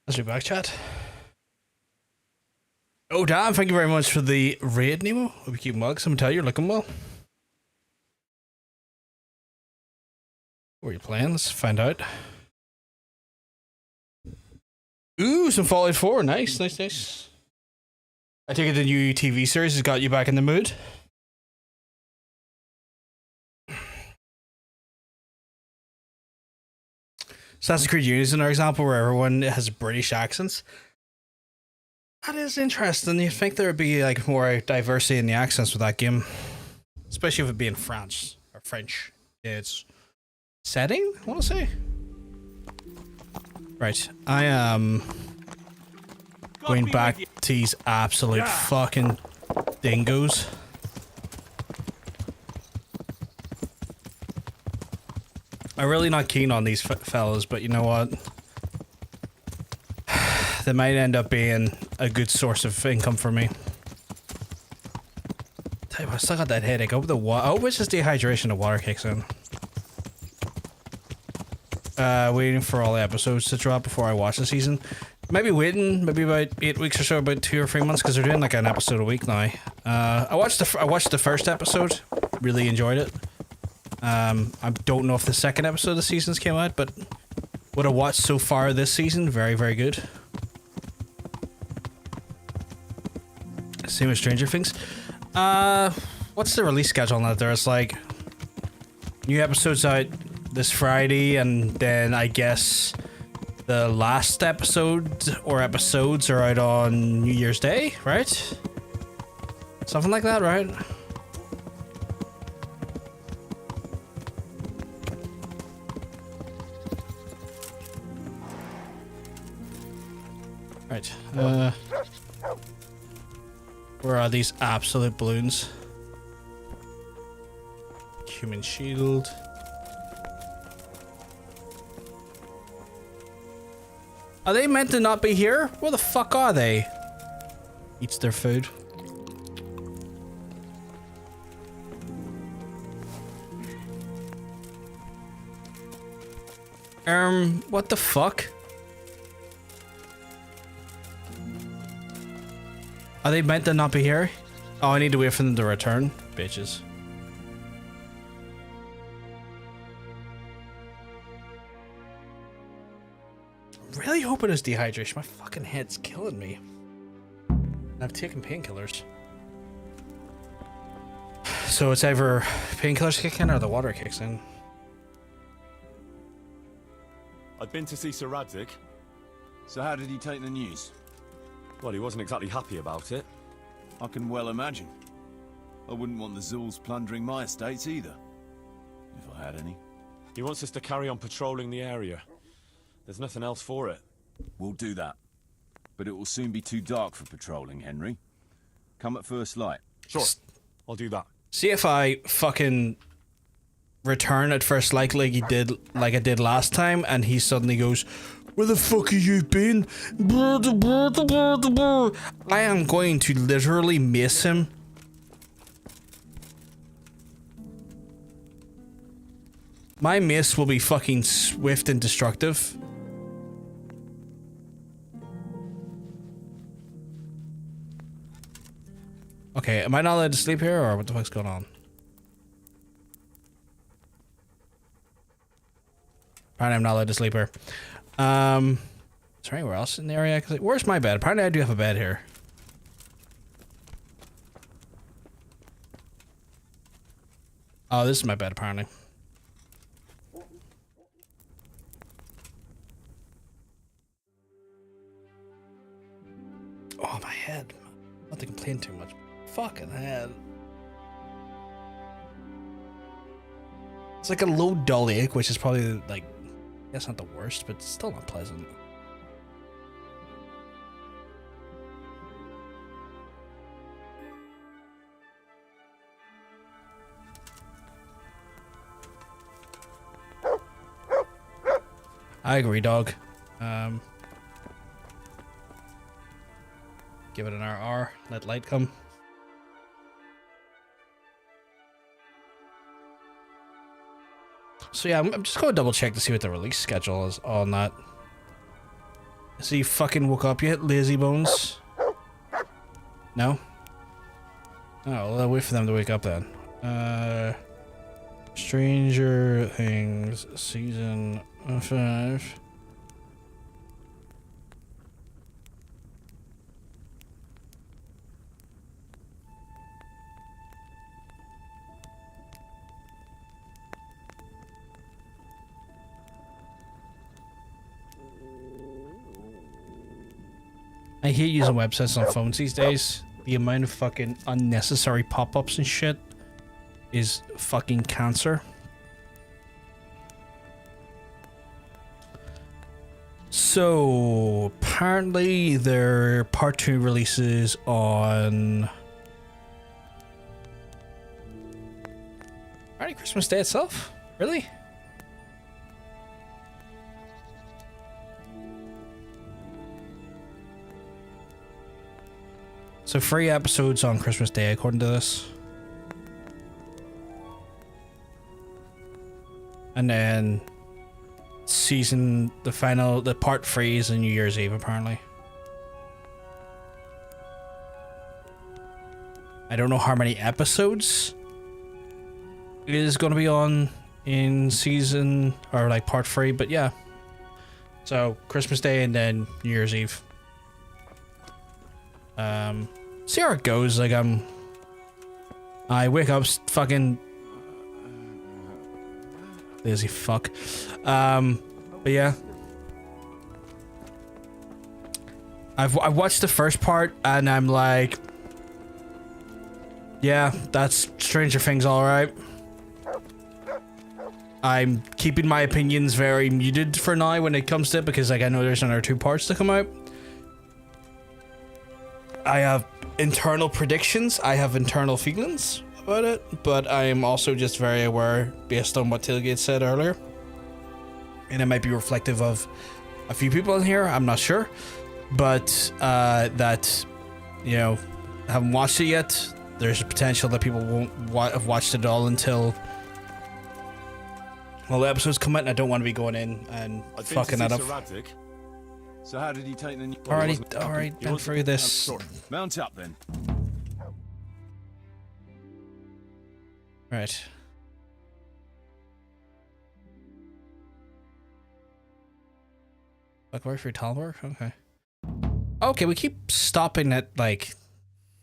Let's be back, chat. Oh, damn, thank you very much for the raid, Nemo. Hope you keep mugs. I'm gonna tell you, you're looking well. What are you playing? Let's find out. Ooh, some Fallout 4. Nice, nice, nice. I take it the new TV series has got you back in the mood. Assassin's Creed Unity is another example where everyone has British accents. That is interesting. You'd think there would be like more diversity in the accents with that game. Especially if it being France or French. It's setting, I want to say. Right, I am going back to these absolute fucking dingoes. I'm really not keen on these fellas, but you know what? They might end up being a good source of income for me. Tell you what, I still got that headache. I hope it's just dehydration. The water kicks in. Waiting for all the episodes to drop before I watch the season. Maybe waiting, maybe about 8 weeks or so, about 2 or 3 months, because they're doing like an episode a week now. I watched the first episode, really enjoyed it. I don't know if the second episode of the seasons came out, but what I watched so far this season, very, very good. Same with Stranger Things. What's the release schedule on that? There's like new episodes out this Friday, and then I guess the last episode or episodes are out on New Year's Day, right? Something like that, right? Right. Where are these absolute balloons? Human shield. Are they meant to not be here? Where the fuck are they? Eats their food. What the fuck? Are they meant to not be here? Oh, I need to wait for them to return. Bitches. I'm really hoping it's dehydration. My fucking head's killing me. I've taken painkillers. So it's either painkillers kick in or the water kicks in. I'd been to see Sir Radzik. So how did he take the news? Well, he wasn't exactly happy about it. I can well imagine. I wouldn't want the Zulls plundering my estates either. If I had any. He wants us to carry on patrolling the area. There's nothing else for it. We'll do that. But it will soon be too dark for patrolling, Henry. Come at first light. Sure. I'll do that. See if I fucking return at first light like I did last time, and he suddenly goes, "Where the fuck have you been?" I am going to literally miss him. My miss will be fucking swift and destructive. Okay, am I not allowed to sleep here, or what the fuck's going on? Apparently I'm not allowed to sleep here. Is there anywhere else in the area? Where's my bed? Apparently I do have a bed here. Oh, this is my bed, apparently. Oh, my head. Not to complain too much. Fucking head. It's like a low dull ache, which is probably like, that's not the worst, but still not pleasant. I agree, dog. Give it an RR, let light come. So yeah, I'm just going to double check to see what the release schedule is on that. Has he fucking woke up yet, lazy bones? No? Oh, well, I'll wait for them to wake up then. Stranger Things season 5. I hate using websites on phones these days. The amount of fucking unnecessary pop-ups and shit is fucking cancer. So apparently their part 2 releases on already Christmas Day itself? Really? So 3 episodes on Christmas Day according to this. And then the part 3 is on New Year's Eve apparently. I don't know how many episodes it is going to be on in season or like part 3, but yeah. So Christmas Day and then New Year's Eve. See how it goes. Like I wake up fucking lazy fuck. But yeah, I watched the first part and I'm like, yeah, that's Stranger Things, all right. I'm keeping my opinions very muted for now when it comes to it because like I know there's another 2 parts to come out. I have internal predictions, I have internal feelings about it, but I am also just very aware based on what Tailgate said earlier. And it might be reflective of a few people in here, I'm not sure. But that, you know, haven't watched it yet. There's a potential that people won't have watched it all until all the episodes come out, and I don't want to be going in and fucking that up. So how did he take the new... Alright, been through this. Mount up then. Right. Like right through Talbot? Okay. Okay, we keep stopping at like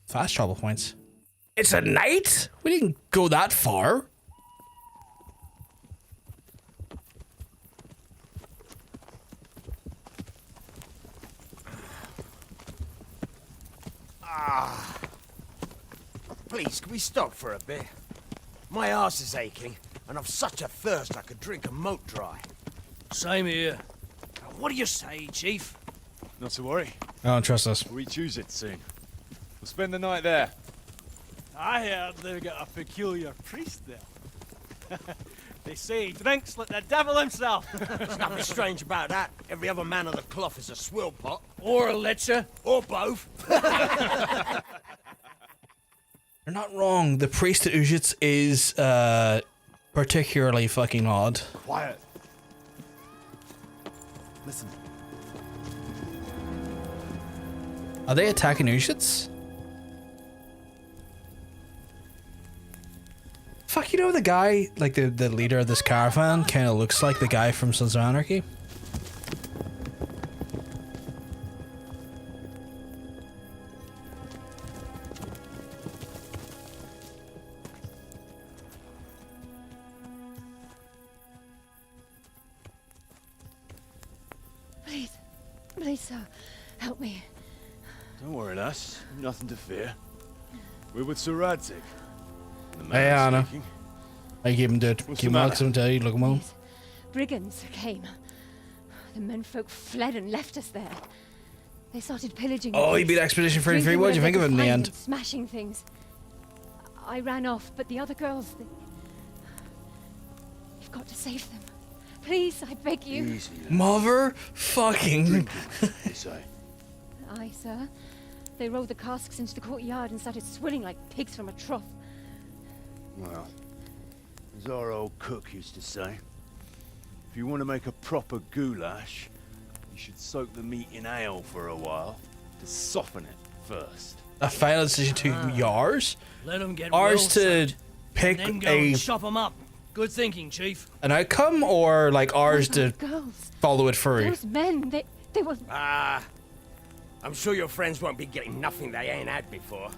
fast travel points. It's a night? We didn't go that far. Please, can we stop for a bit? My arse is aching, and I've such a thirst I could drink a moat dry. Same here. What do you say, Chief? Not to worry. I don't trust us. We choose it soon. We'll spend the night there. I heard they've got a peculiar priest there. They say he drinks like the devil himself. There's nothing strange about that. Every other man of the cloth is a swill pot. Or a lecher. Or both. You're not wrong. The priest at Ujits is particularly fucking odd. Quiet. Listen. Are they attacking Ujits? Fuck, you know the guy, like the leader of this caravan, kind of looks like the guy from Sons of Anarchy. Please, sir, help me. Don't worry, lass. Nothing to fear. We're with Sir Radzik. Hey, Anna. I keep him dead. Keep him out, some day, look him on. Brigands came. The menfolk fled and left us there. They started pillaging. Oh, he beat Expedition 33. What did you think of him in the end? Smashing things. I ran off, but the other girls, you've got to save them. Please, I beg you. Easy. Mother fucking. Aye, sir. They rolled the casks into the courtyard and started swilling like pigs from a trough. Well, as our old cook used to say, if you want to make a proper goulash, you should soak the meat in ale for a while to soften it first. A final decision to yours? Let them get Ours well to soaked, pick and then go a and chop them up. Good thinking, Chief. an outcome, or like ours to Girls. follow it through? Those men, they were... I'm sure your friends won't be getting nothing they ain't had before.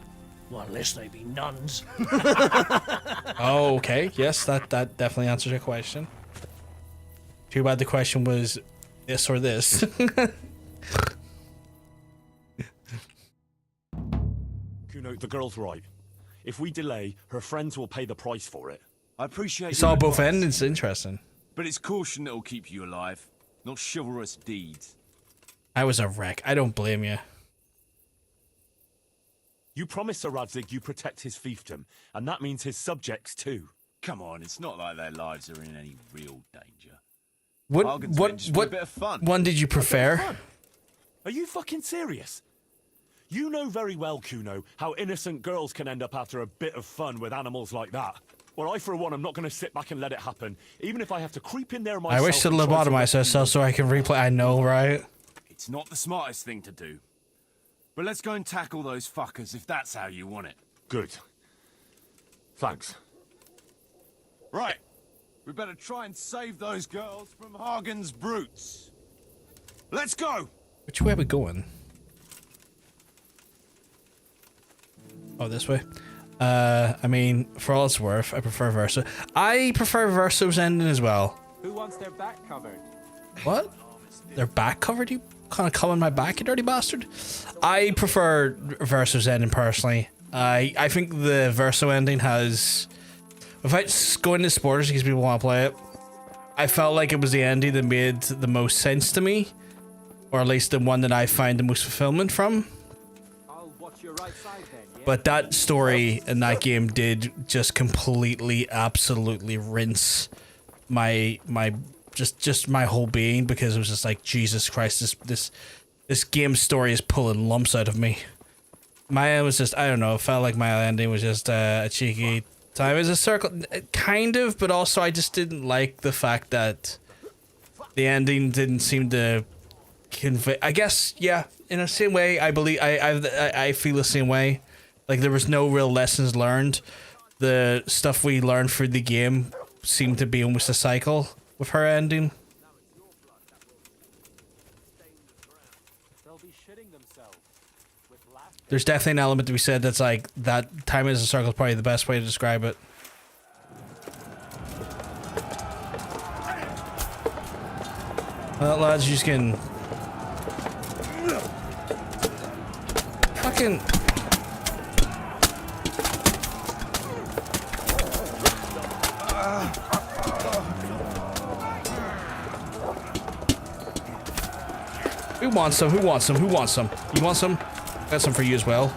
Well, unless they be nuns. Oh, okay. Yes, that definitely answers your question. Too bad the question was this or this. Kuno, the girl's right. If we delay, her friends will pay the price for it. I appreciate You your saw both advice, ends. It's interesting. but it's caution that'll keep you alive, not chivalrous deeds. I was a wreck. I don't blame you. You promised Sir Radzig you protect his fiefdom, and that means his subjects too. Come on, it's not like their lives are in any real danger. What Bargains meant just for a bit of fun. one did you prefer? Are you fucking serious? You know very well, Kuno, how innocent girls can end up after a bit of fun with animals like that. Well, I, for one, am not going to sit back and let it happen, even if I have to creep in there myself. I wish to and try lobotomize myself so I can replay. I know, right? It's not the smartest thing to do. But let's go and tackle those fuckers if that's how you want it. Good. Thanks. Right. We better try and save those girls from Hagen's brutes. Let's go! Which way are we going? Oh, this way. I mean, for all it's worth, I prefer Verso. I prefer Verso's ending as well. Who wants their back covered? What? Their back covered? You kind of come in my back, you dirty bastard. I prefer Verso's ending personally. I think the Verso ending has, without going into spoilers because people want to play it, I felt like it was the ending that made the most sense to me, or at least the one that I find the most fulfillment from. I'll watch your right side then, yeah? But that story in that game did just completely, absolutely rinse my just my whole being, because it was just like, Jesus Christ, this game story is pulling lumps out of me. My end was just, I don't know, it felt like my ending was just a cheeky time. It was a circle, kind of, but also I just didn't like the fact that the ending didn't seem to convey. I guess, yeah, in the same way, I believe I feel the same way. Like, there was no real lessons learned. The stuff we learned through the game seemed to be almost a cycle with her ending. They'll be shitting themselves with laughter. There's definitely an element to be said that's like, that time as a circle is probably the best way to describe it. Well, lads, you just getting fucking. Who wants some? Who wants some? Who wants some? You want some? Got some for you as well.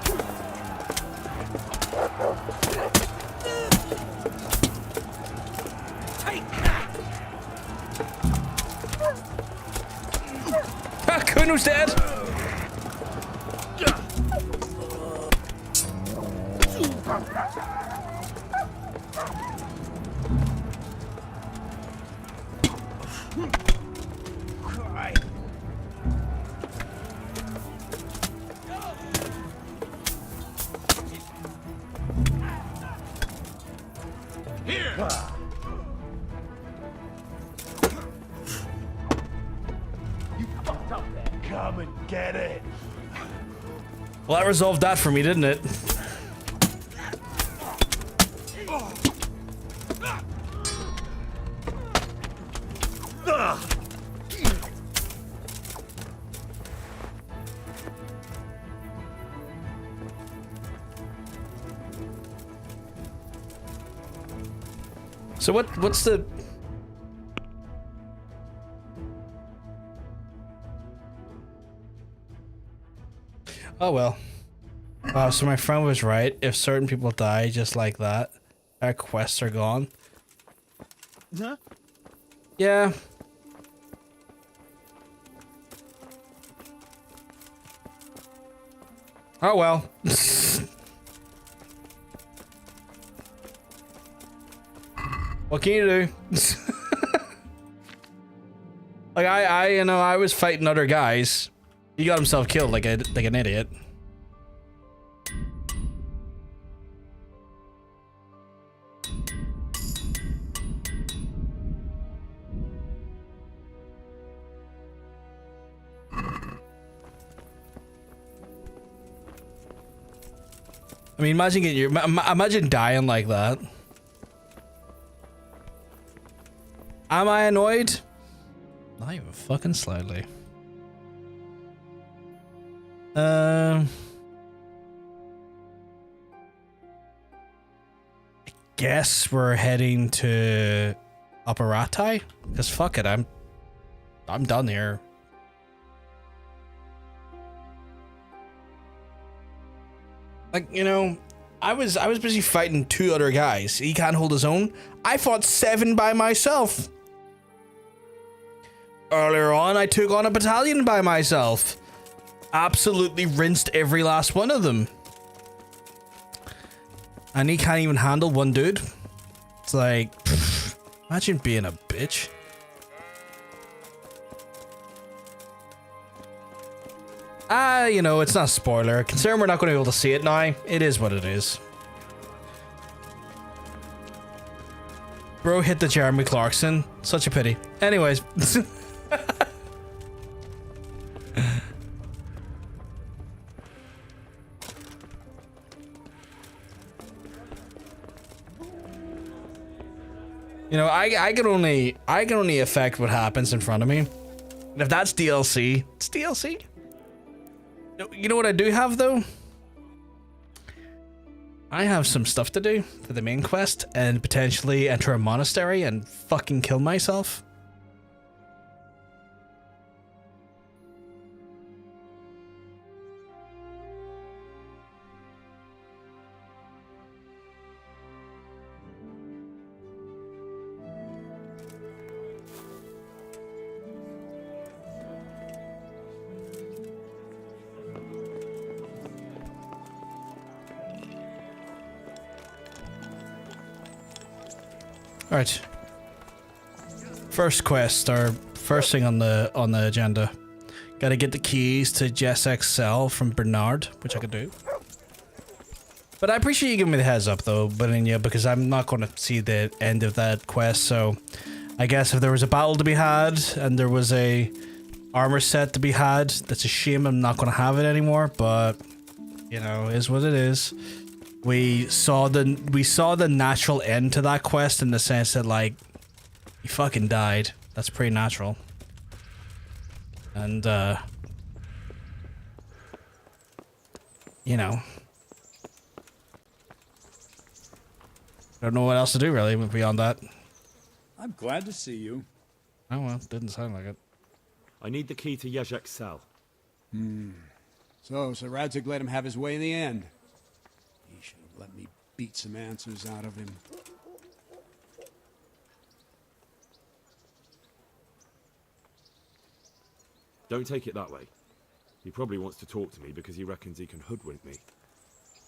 Ah, Kuno's dead. Come and get it. Well, that resolved that for me, didn't it? So what's the... Oh well. Wow, so my friend was right. If certain people die just like that, our quests are gone. Huh? Yeah. Oh well. What can you do? Like you know, I was fighting other guys. He got himself killed like an idiot. I mean, imagine getting imagine dying like that. Am I annoyed? Not even fucking slightly. I guess we're heading to Operatai, because fuck it, I'm done here. Like, you know, I was busy fighting 2 other guys. He can't hold his own. I fought 7 by myself. Earlier on, I took on a battalion by myself. Absolutely rinsed every last one of them. And he can't even handle one dude. It's like, imagine being a bitch. You know, it's not a spoiler. Considering we're not going to be able to see it now, it is what it is. Bro hit the Jeremy Clarkson. Such a pity. Anyways. You know, I can only affect what happens in front of me. And if that's DLC, it's DLC. You know what I do have though? I have some stuff to do for the main quest and potentially enter a monastery and fucking kill myself. Alright. First quest, or first thing on the agenda. Gotta get the keys to Jessex's cell from Bernard, which I could do. But I appreciate you giving me the heads up though, Beninia, because I'm not gonna see the end of that quest, so I guess if there was a battle to be had and there was a armor set to be had, that's a shame I'm not gonna have it anymore, but you know, is what it is. We saw the natural end to that quest in the sense that, like, he fucking died. That's pretty natural. And, you know. Don't know what else to do, really, beyond that. I'm glad to see you. Oh, well, didn't sound like it. I need the key to Jezek's cell. So Sir Radzig let him have his way in the end. He should have let me beat some answers out of him. Don't take it that way. He probably wants to talk to me because he reckons he can hoodwink me.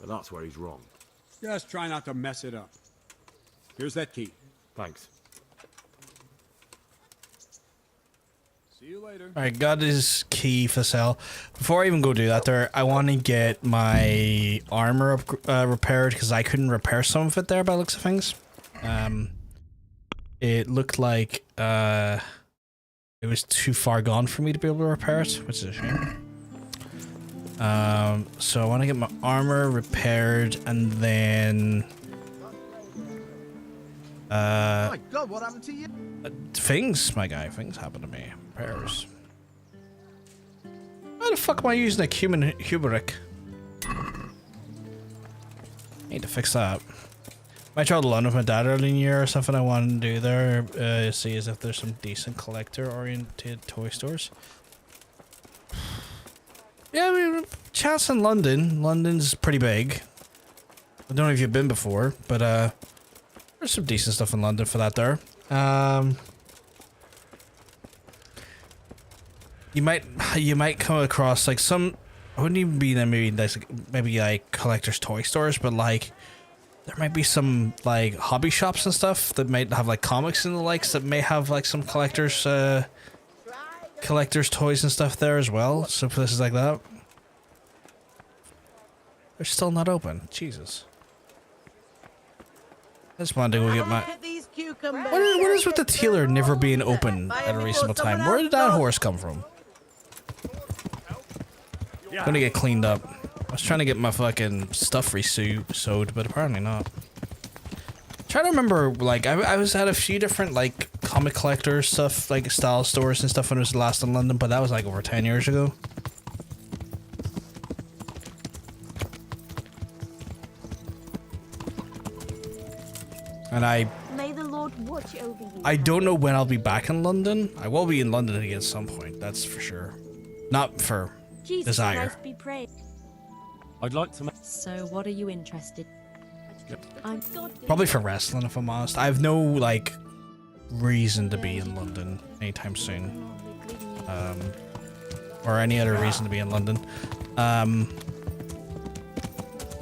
But that's where he's wrong. Just try not to mess it up. Here's that key. Thanks. See you later. Alright, got his key for cell. Before I even go do that there, I want to get my armor repaired because I couldn't repair some of it there by the looks of things. It looked like it was too far gone for me to be able to repair it, which is a shame. So I want to get my armor repaired and then My God, what happened to you? things, my guy, things happen to me. Repairs. Why the fuck am I using a human huberic? Need to fix that. I traveled to London with my dad early in the year or something I wanted to do there. See as if there's some decent collector-oriented toy stores. Yeah, I mean, chance in London. London's pretty big. I don't know if you've been before, but there's some decent stuff in London for that there. You might come across like some. I wouldn't even be them maybe like collectors' toy stores, but like there might be some like hobby shops and stuff that might have like comics and the likes that may have like some collectors collector's toys and stuff there as well. So places like that. They're still not open. Jesus. I just wanted to go get my... What is with the Tealer never being open at a reasonable time? Where did that horse come from? I'm gonna get cleaned up. I was trying to get my fucking stuff sewed, but apparently not. Trying to remember, like, I was at a few different, like, comic collector stuff, like, style stores and stuff when I was last in London, but that was, like, over 10 years ago. And May the Lord watch over you. I don't know when I'll be back in London. I will be in London again at some point, that's for sure. Not for Jesus desire. Christ be praised. I'd like to. So, what are you interested? I'm Probably for wrestling, if I'm honest. I have no, like, reason to be in London anytime soon. Or any other reason to be in London.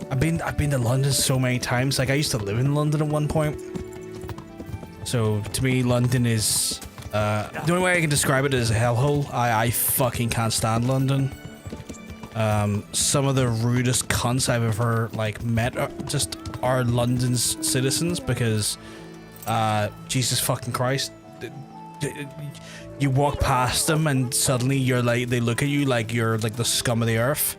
I've been to London so many times. Like, I used to live in London at one point. So, to me, London is... the only way I can describe it is a hellhole. I fucking can't stand London. Some of the rudest cunts I've ever, like, met are London's citizens because, Jesus fucking Christ. You walk past them and suddenly you're like, they look at you like you're like the scum of the earth.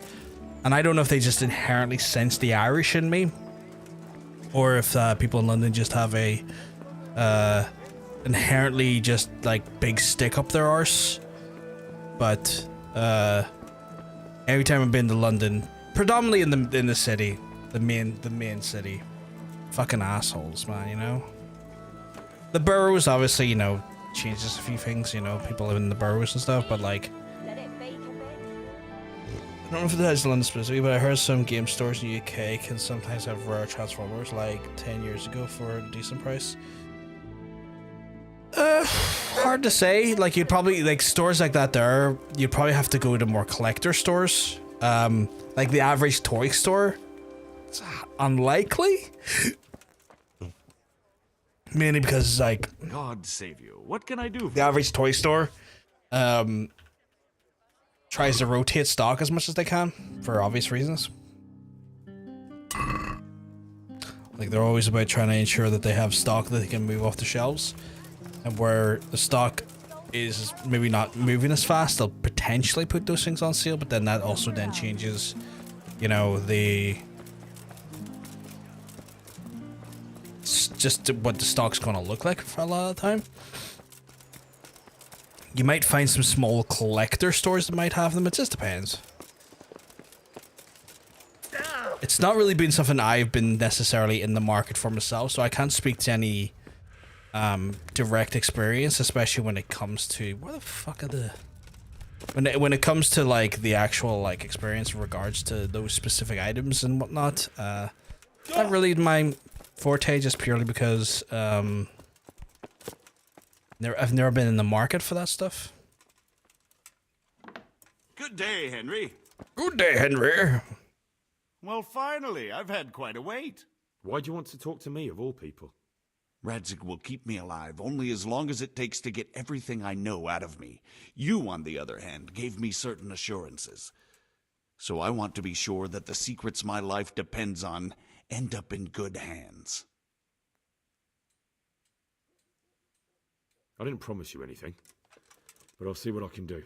And I don't know if they just inherently sense the Irish in me, or if people in London just have a inherently just like big stick up their arse. But every time I've been to London, predominantly in the city, the main city, fucking assholes, man. You know, the boroughs obviously, you know, changes a few things. You know, people live in the boroughs and stuff, but like. I don't know if it has London specifically, but I heard some game stores in the UK can sometimes have rare Transformers like 10 years ago for a decent price. Hard to say. Like, you'd probably, like, stores like that there, you'd probably have to go to more collector stores. Like the average toy store. It's unlikely. Mainly because, like... God save you. What can I do? The average toy store, tries to rotate stock as much as they can for obvious reasons. Like, they're always about trying to ensure that they have stock that they can move off the shelves, and where the stock is maybe not moving as fast, they'll potentially put those things on sale, but then that also then changes, you know, just what the stock's gonna look like for a lot of the time. You might find some small collector stores that might have them. It just depends. It's not really been something I've been necessarily in the market for myself, so I can't speak to any direct experience, especially when it comes to where the fuck are the when it comes to like the actual like experience in regards to those specific items and whatnot. Not really my forte, just purely because I've never been in the market for that stuff. Good day, Henry. Good day, Henry. Well, finally, I've had quite a wait. Why do you want to talk to me, of all people? Radzig will keep me alive only as long as it takes to get everything I know out of me. You, on the other hand, gave me certain assurances. So I want to be sure that the secrets my life depends on end up in good hands. I didn't promise you anything, but I'll see what I can do.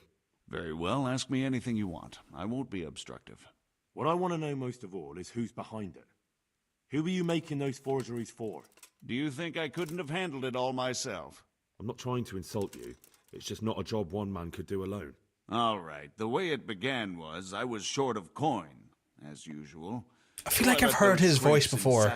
Very well, ask me anything you want. I won't be obstructive. What I want to know most of all is who's behind it. Who are you making those forgeries for? Do you think I couldn't have handled it all myself? I'm not trying to insult you. It's just not a job one man could do alone. All right, the way it began was I was short of coin, as usual. I feel like I've heard his voice before.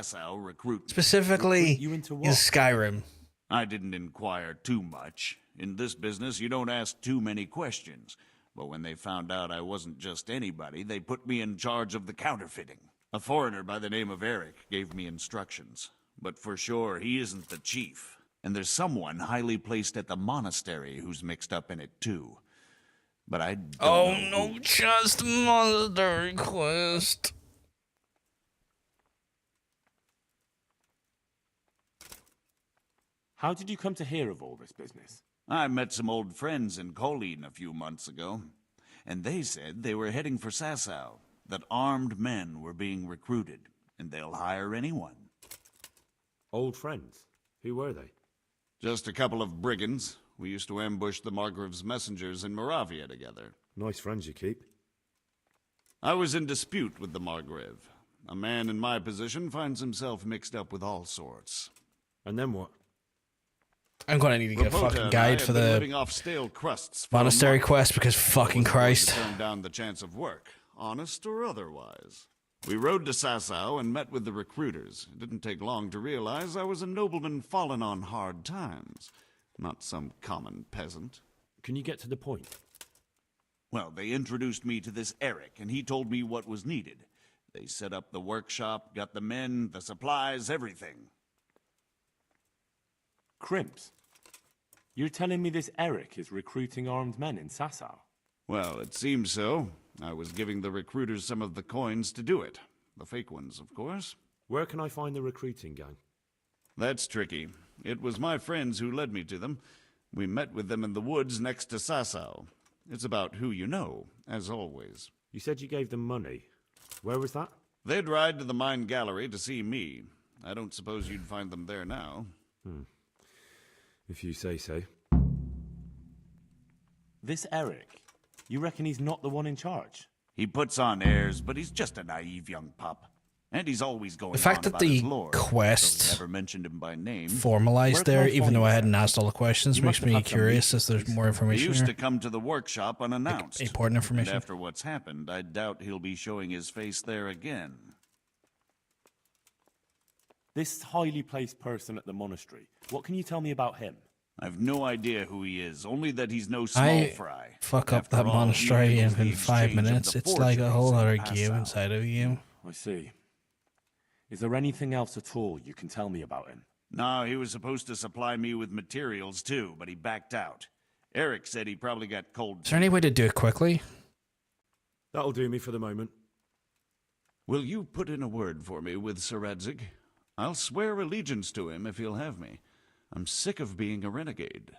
Specifically in Skyrim. I didn't inquire too much. In this business, you don't ask too many questions. But when they found out I wasn't just anybody, they put me in charge of the counterfeiting. A foreigner by the name of Eric gave me instructions. But for sure, he isn't the chief. And there's someone highly placed at the monastery who's mixed up in it too. But I don't know who. Just monastery quest. How did you come to hear of all this business? I met some old friends in Colleen a few months ago, and they said they were heading for Sasau, that armed men were being recruited, and they'll hire anyone. Old friends? Who were they? Just a couple of brigands. We used to ambush the Margrave's messengers in Moravia together. Nice friends you keep. I was in dispute with the Margrave. A man in my position finds himself mixed up with all sorts. And then what? I'm gonna need to get a fucking guide for the living off stale crusts for monastery quest because fucking Christ. Turn down the chance of work, honest or otherwise. We rode to Sasau and met with the recruiters. It didn't take long to realize I was a nobleman fallen on hard times, not some common peasant. Can you get to the point? Well, they introduced me to this Eric, and he told me what was needed. They set up the workshop, got the men, the supplies, everything. Crimps? You're telling me this Eric is recruiting armed men in Sasau? Well, it seems so. I was giving the recruiters some of the coins to do it. The fake ones, of course. Where can I find the recruiting gang? That's tricky. It was my friends who led me to them. We met with them in the woods next to Sasau. It's about who you know, as always. You said you gave them money. Where was that? They'd ride to the mine gallery to see me. I don't suppose you'd find them there now. If you say so. This Eric, you reckon he's not the one in charge? He puts on airs, but he's just a naive young pup. And he's always going The fact on that about the his lord, quest though he never mentioned him by name. formalized there, even though I hadn't asked all the questions, makes me curious as there's more He information used here. to come to the workshop unannounced. Like, important information. And after what's happened, I doubt he'll be showing his face there again. This highly placed person at the monastery, what can you tell me about him? I've no idea who he is, only that he's no small fry. Fuck up After that all, monastery he in handles the 5 exchange of minutes. the It's like a forgeries whole in other Passau. game inside of a game. I see. Is there anything else at all you can tell me about him? No, he was supposed to supply me with materials too, but he backed out. Eric said he probably got cold. Is there any way to do it quickly? That'll do me for the moment. Will you put in a word for me with Sir Radzig? I'll swear allegiance to him if he'll have me. I'm sick of being a renegade.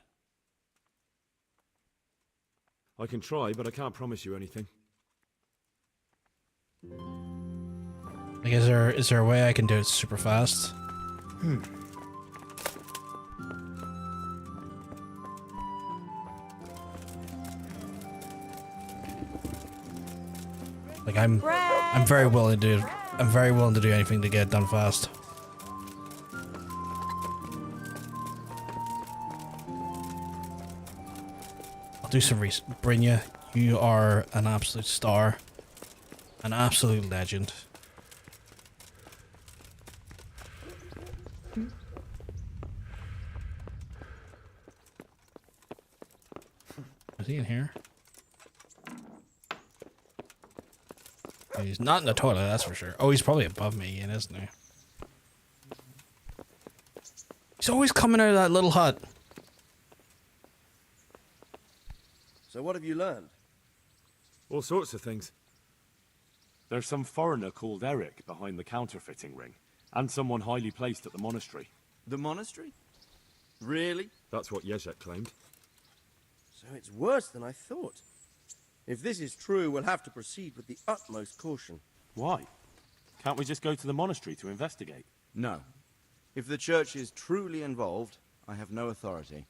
I can try, but I can't promise you anything. Like, is there a way I can do it super fast? Like, I'm very willing to do anything to get it done fast. I'll do some research. Brynja, you are an absolute star. An absolute legend. Is he in here? He's not in the toilet, that's for sure. Oh, he's probably above me again, isn't he? He's always coming out of that little hut. So what have you learned? All sorts of things. There's some foreigner called Eric behind the counterfeiting ring, and someone highly placed at the monastery. The monastery? Really? That's what Jezek claimed. So it's worse than I thought. If this is true, we'll have to proceed with the utmost caution. Why? Can't we just go to the monastery to investigate? No. If the church is truly involved, I have no authority.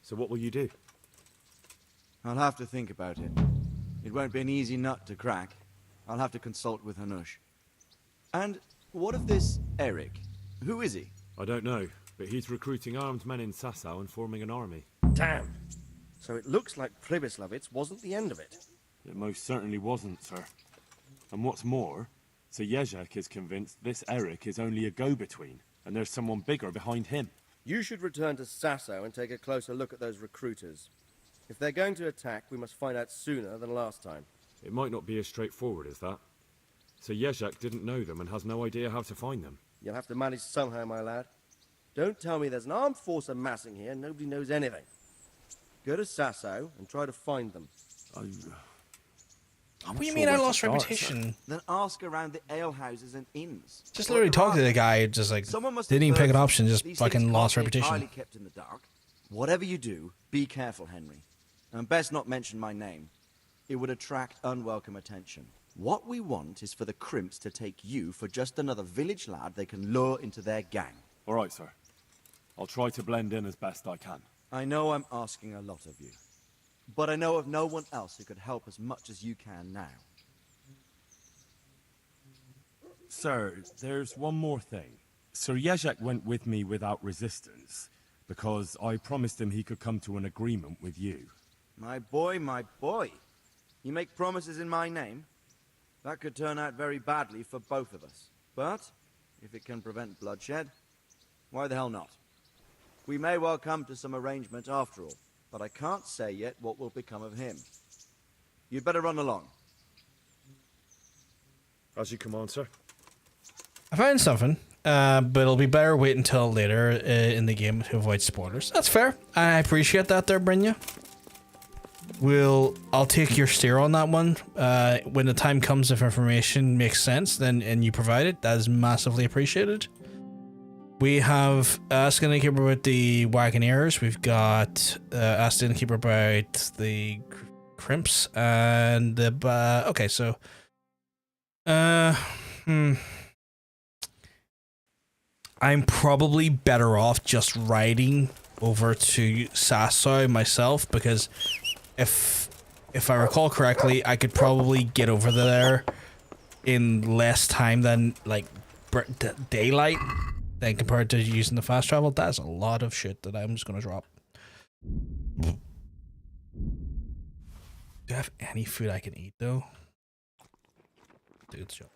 So what will you do? I'll have to think about it. It won't be an easy nut to crack. I'll have to consult with Hanush. And what of this Eric? Who is he? I don't know, but he's recruiting armed men in Sasau and forming an army. Damn! So it looks like Pribyslavitz wasn't the end of it. It most certainly wasn't, sir. And what's more, Sir Jezek is convinced this Eric is only a go-between, and there's someone bigger behind him. You should return to Sasau and take a closer look at those recruiters. If they're going to attack, we must find out sooner than last time. It might not be as straightforward as that. Sir Jezek didn't know them and has no idea how to find them. You'll have to manage somehow, my lad. Don't tell me there's an armed force amassing here and nobody knows anything. Go to Sasau and try to find them. What do you mean I lost reputation? Then ask around the alehouses and inns. Just literally talk to the guy, just like, didn't even pick an option, just fucking lost reputation. Kept in the dark. Whatever you do, be careful, Henry. And best not mention my name. It would attract unwelcome attention. What we want is for the crimps to take you for just another village lad they can lure into their gang. All right, sir. I'll try to blend in as best I can. I know I'm asking a lot of you, but I know of no one else who could help as much as you can now. Sir, there's one more thing. Sir Jezek went with me without resistance, because I promised him he could come to an agreement with you. My boy, my boy. You make promises in my name? That could turn out very badly for both of us. But, if it can prevent bloodshed, why the hell not? We may well come to some arrangement after all, but I can't say yet what will become of him. You'd better run along. As you command, sir. I found something, but it'll be better wait until later in the game to avoid spoilers. That's fair. I appreciate that there, Brynja. I'll take your steer on that one. When the time comes, if information makes sense, then and you provide it, that is massively appreciated. We have Ask the Innkeeper about the Wagoneers. We've got Ask the Innkeeper about the Crimps and the okay, so I'm probably better off just riding over to Sasau myself, because if I recall correctly, I could probably get over there in less time than like daylight than compared to using the fast travel. That's a lot of shit that I'm just gonna drop. Do I have any food I can eat though? Dude's joke.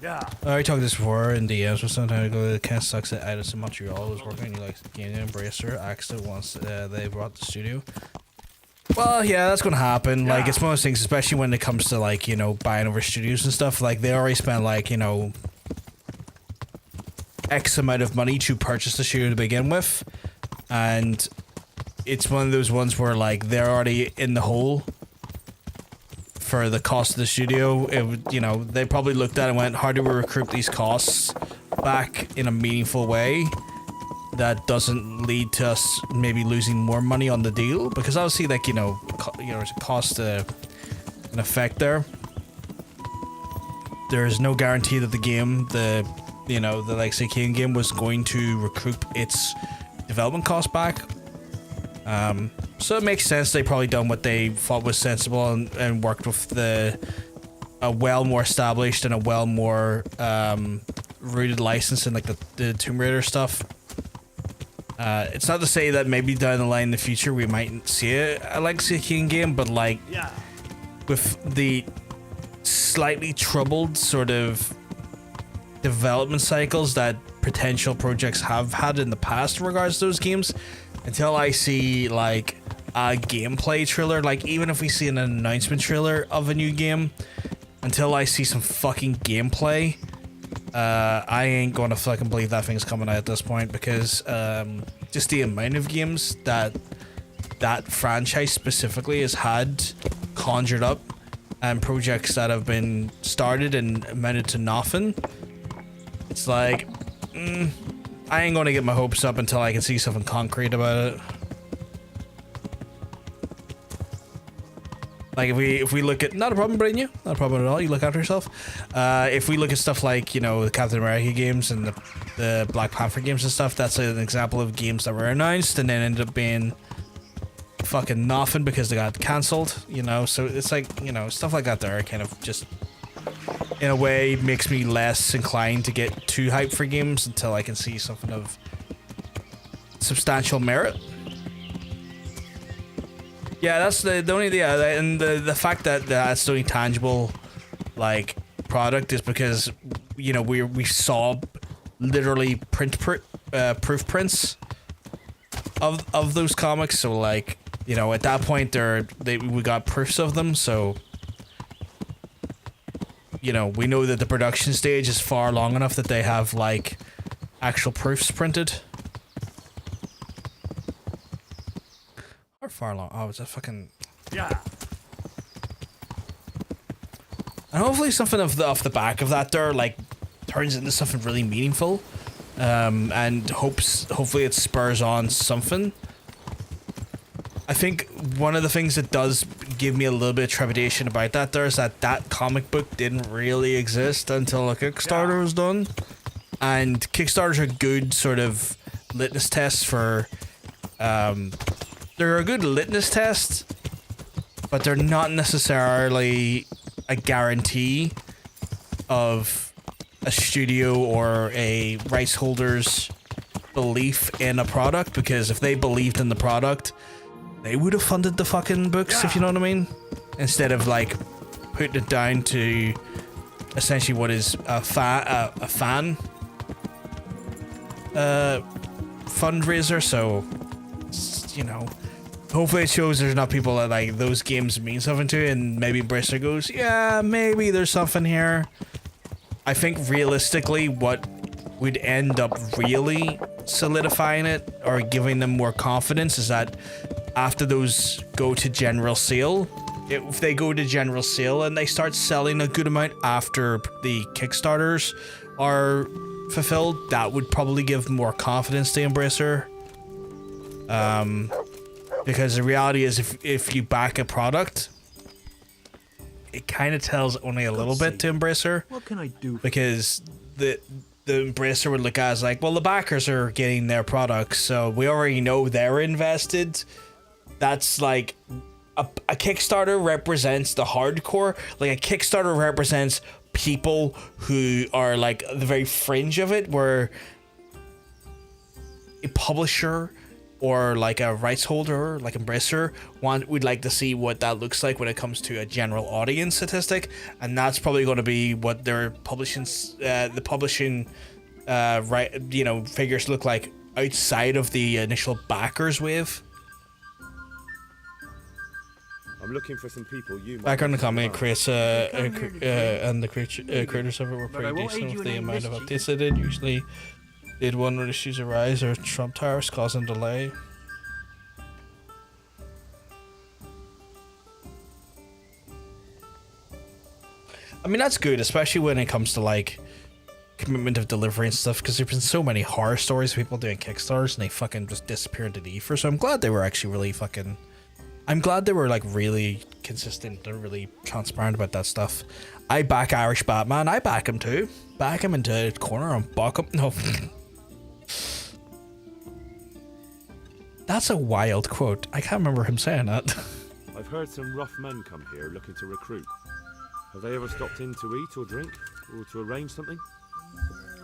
Yeah. I already talked this before in DMs, but sometimes I go, it kind of sucks that Idas in Montreal was working and you like the game to embrace her. Axed it once they brought the studio. Well, yeah, that's gonna happen. Like, it's one of those things, especially when it comes to, like, you know, buying over studios and stuff. Like, they already spent, like, you know, X amount of money to purchase the studio to begin with. And it's one of those ones where, like, they're already in the hole for the cost of the studio. You know, they probably looked at it and went, how do we recoup these costs back in a meaningful way that doesn't lead to us maybe losing more money on the deal? Because obviously, like, you know, there's a cost an effect there. There's no guarantee that the game, the Legacy King game, was going to recoup its development cost back. So it makes sense they probably done what they thought was sensible and worked with a well more established and a well more rooted license in, like, the Tomb Raider stuff. It's not to say that maybe down the line in the future we might see a Legacy King game, but, like, with the slightly troubled sort of development cycles that potential projects have had in the past in regards to those games, until I see, like, a gameplay trailer, like, even if we see an announcement trailer of a new game, until I see some fucking gameplay, I ain't gonna fucking believe that thing's coming out at this point, because just the amount of games that franchise specifically has had conjured up, and projects that have been started and amounted to nothing, it's like, I ain't gonna get my hopes up until I can see something concrete about it. Like, if we look at, not a problem, Brynja, not a problem at all, you look after yourself. If we look at stuff like, you know, the Captain America games and the Black Panther games and stuff, that's an example of games that were announced and then ended up being fucking nothing because they got cancelled, you know. So it's like, you know, stuff like that there kind of just, in a way, makes me less inclined to get too hyped for games until I can see something of substantial merit. Yeah, that's the only, and the fact that that's the only tangible, like, product is because, you know, we saw literally proof prints of those comics. So, like, you know, at that point we got proofs of them. So, you know, we know that the production stage is far long enough that they have, like, actual proofs printed. How far along? Oh, it's a fucking. Yeah. And hopefully something off the back of that there like turns into something really meaningful, and hopefully it spurs on something. I think one of the things that does give me a little bit of trepidation about that there is that comic book didn't really exist until a Kickstarter was done, and Kickstarters are good sort of litmus tests for. They're a good litmus test, but they're not necessarily a guarantee of a studio or a rights holder's belief in a product, because if they believed in the product, they would have funded the fucking books, if you know what I mean, instead of like putting it down to essentially what is a fan fundraiser. So, you know, hopefully it shows there's not people that like those games mean something to, and maybe Brister goes, yeah, maybe there's something here. I think realistically what would end up really solidifying it or giving them more confidence is that after those go to general sale, if they go to general sale and they start selling a good amount after the Kickstarters are fulfilled, that would probably give more confidence to Embracer. Because the reality is, if you back a product, it kind of tells only a little bit to Embracer. What can I do? Because the Embracer would look at it as like, well, the backers are getting their products, so we already know they're invested. That's like a Kickstarter represents the hardcore. Like a Kickstarter represents people who are like the very fringe of it, where a publisher or like a rights holder like Embracer would like to see what that looks like when it comes to a general audience statistic, and that's probably going to be what their publishing figures look like outside of the initial backers wave. I'm looking for some people you Back on the comment creates and the creators of it were pretty decent with the amount of updates they did. Usually did one when issues arise or Trump towers causing delay. I mean, that's good, especially when it comes to like commitment of delivery and stuff, because there's been so many horror stories of people doing Kickstarters and they fucking just disappear into the ether. So I'm glad they were actually really fucking. I'm glad they were like really consistent and really transparent about that stuff. I back Irish Batman. I back him too. Back him into a corner and buck him. No. That's a wild quote. I can't remember him saying that. I've heard some rough men come here looking to recruit. Have they ever stopped in to eat or drink, or to arrange something?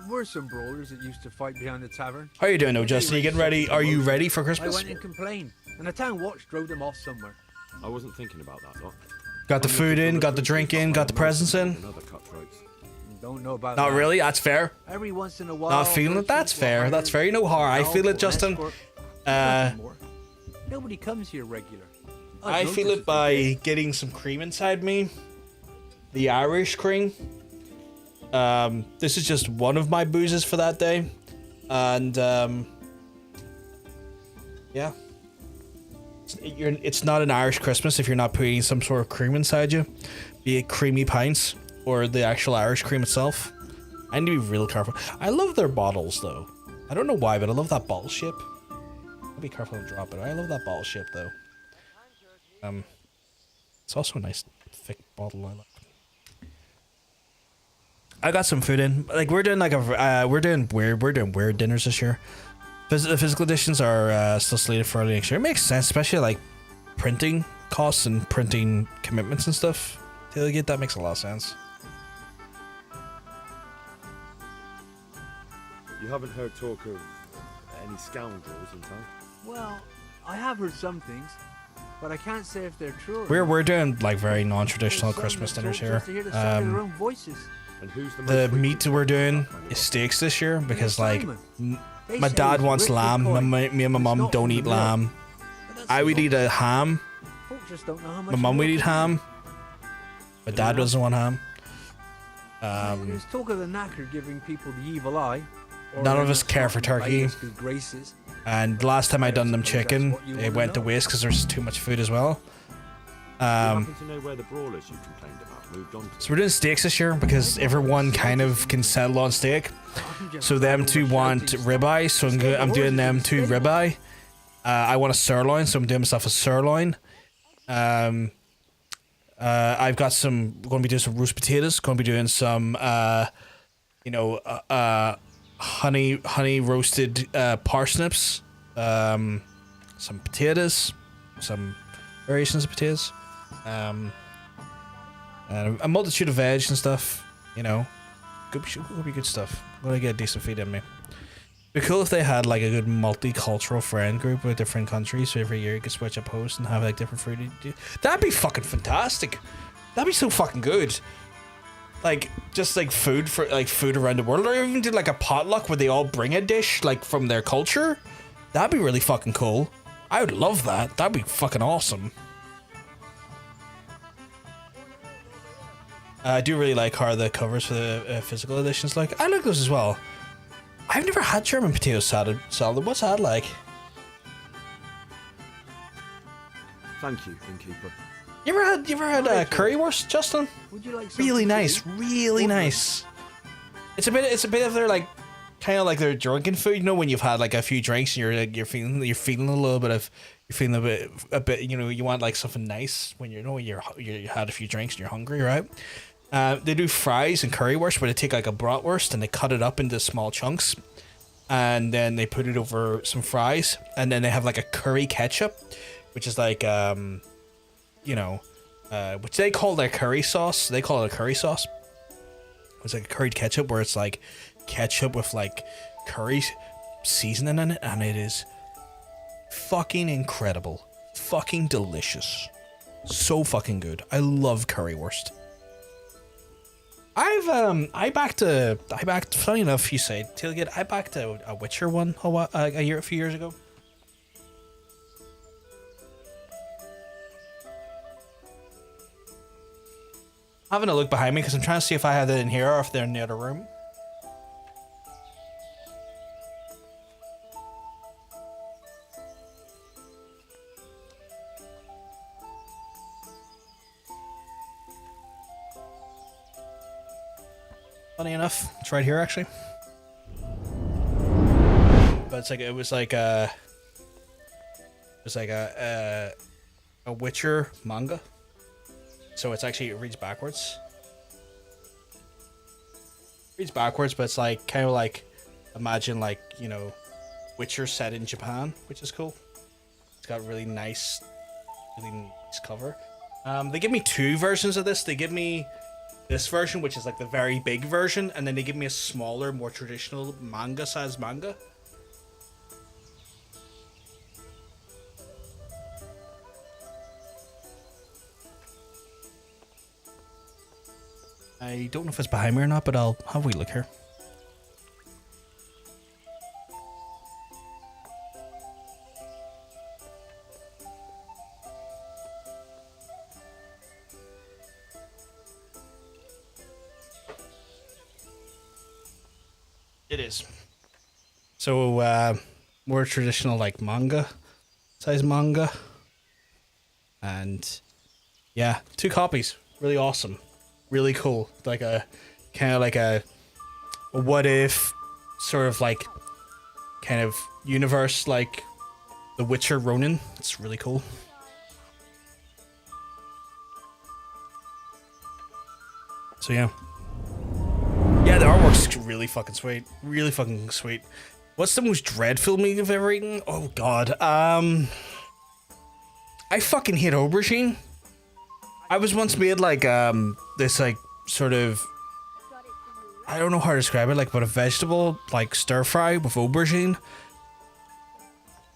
We're some brawlers that used to fight behind the tavern. How you doing, though, Justin? You getting ready? Are you ready for Christmas? I went and complained, and the town watch drove them off somewhere. I wasn't thinking about that lot. Got the food in, got the drink in, got the presents in. Don't know about Not that. really. That's fair. Every once in a while. Not feeling it. That's fair. That's fair. You know how I feel it, Justin. Nobody comes here regular. I feel it by getting some cream inside me. The Irish cream. This is just one of my boozes for that day, and yeah, it's not an Irish Christmas if you're not putting some sort of cream inside you, be it creamy pints or the actual Irish cream itself. I need to be real careful. I love their bottles though. I don't know why, but I love that bottle shape. I'll be careful to drop it. I love that bottle shape though. It's also a nice thick bottle. I like. I got some food in. Like we're doing like we're doing weird dinners this year. The physical editions are still slated for early next year. It makes sense, especially like printing costs and printing commitments and stuff. Tailgate, that makes a lot of sense. You haven't heard talk of any scoundrels in town? Well, I have heard some things, but I can't say if they're true. We're doing like very non-traditional Christmas dinners here. And who's the meat we're doing is steaks this year because like my dad wants lamb. Me and my mum don't eat lamb. I would eat a ham. My mum would eat ham. My dad doesn't want ham. There's talk of the knacker giving people the evil eye. None of us care for turkey. Good graces. And the last time I done them chicken, it went to waste because there's too much food as well. You happen to know where the brawlers you complained about moved on to? So we're doing steaks this year because everyone kind of can settle on steak. So them two want ribeye, so I'm doing them two ribeye. I want a sirloin, so I'm doing myself a sirloin. I've got some. We're going to be doing some roast potatoes. Going to be doing some, honey roasted parsnips. Some potatoes, some variations of potatoes. And a multitude of veg and stuff. You know, could be good stuff. I'm gonna get a decent feed in me. It'd be cool if they had like a good multicultural friend group with different countries, so every year you could switch up hosts and have like different food. That'd be fucking fantastic. That'd be so fucking good. Like just like food around the world, or even do like a potluck where they all bring a dish like from their culture. That'd be really fucking cool. I would love that. That'd be fucking awesome. I do really like how the covers for the physical editions. Like I like those as well. I've never had German potato salad. What's that like? Thank you, innkeeper. You ever had currywurst, Justin? Would you like Really nice, really nice. It's a bit of their like, kind of like their drunken food. You know, when you've had like a few drinks and you're feeling a little bit of, you're feeling a bit. You know, you want like something nice when you had a few drinks and you're hungry, right? They do fries and currywurst where they take like a bratwurst and they cut it up into small chunks, and then they put it over some fries, and then they have like a curry ketchup, which is like which they call their curry sauce. They call it a curry sauce. It's like a curried ketchup where it's like ketchup with like curry seasoning in it, and it is fucking incredible, fucking delicious, so fucking good. I love currywurst. I backed funny enough you say Tailgate, I backed a Witcher one a few years ago. Having a look behind me because I'm trying to see if I have it in here or if they're in the other room. Funny enough, it's right here actually. But it was like a Witcher manga. So it's actually, it reads backwards. It reads backwards, but it's like kind of like, imagine like, you know, Witcher set in Japan, which is cool. It's got really nice cover. They give me two versions of this. They give me this version, which is like the very big version, and then they give me a smaller, more traditional manga-sized manga. I don't know if it's behind me or not, but I'll have a wee look here. It is. So, more traditional, like manga, size manga. And yeah, 2 copies. Really awesome. Really cool. Like a kind of like a what if sort of like kind of universe like The Witcher Ronin. It's really cool. So yeah. Yeah, the artwork's really fucking sweet. Really fucking sweet. What's the most dreadful meat you've ever eaten? Oh god. I fucking hate aubergine. I was once made like this like sort of, I don't know how to describe it, like, but a vegetable like stir fry with aubergine.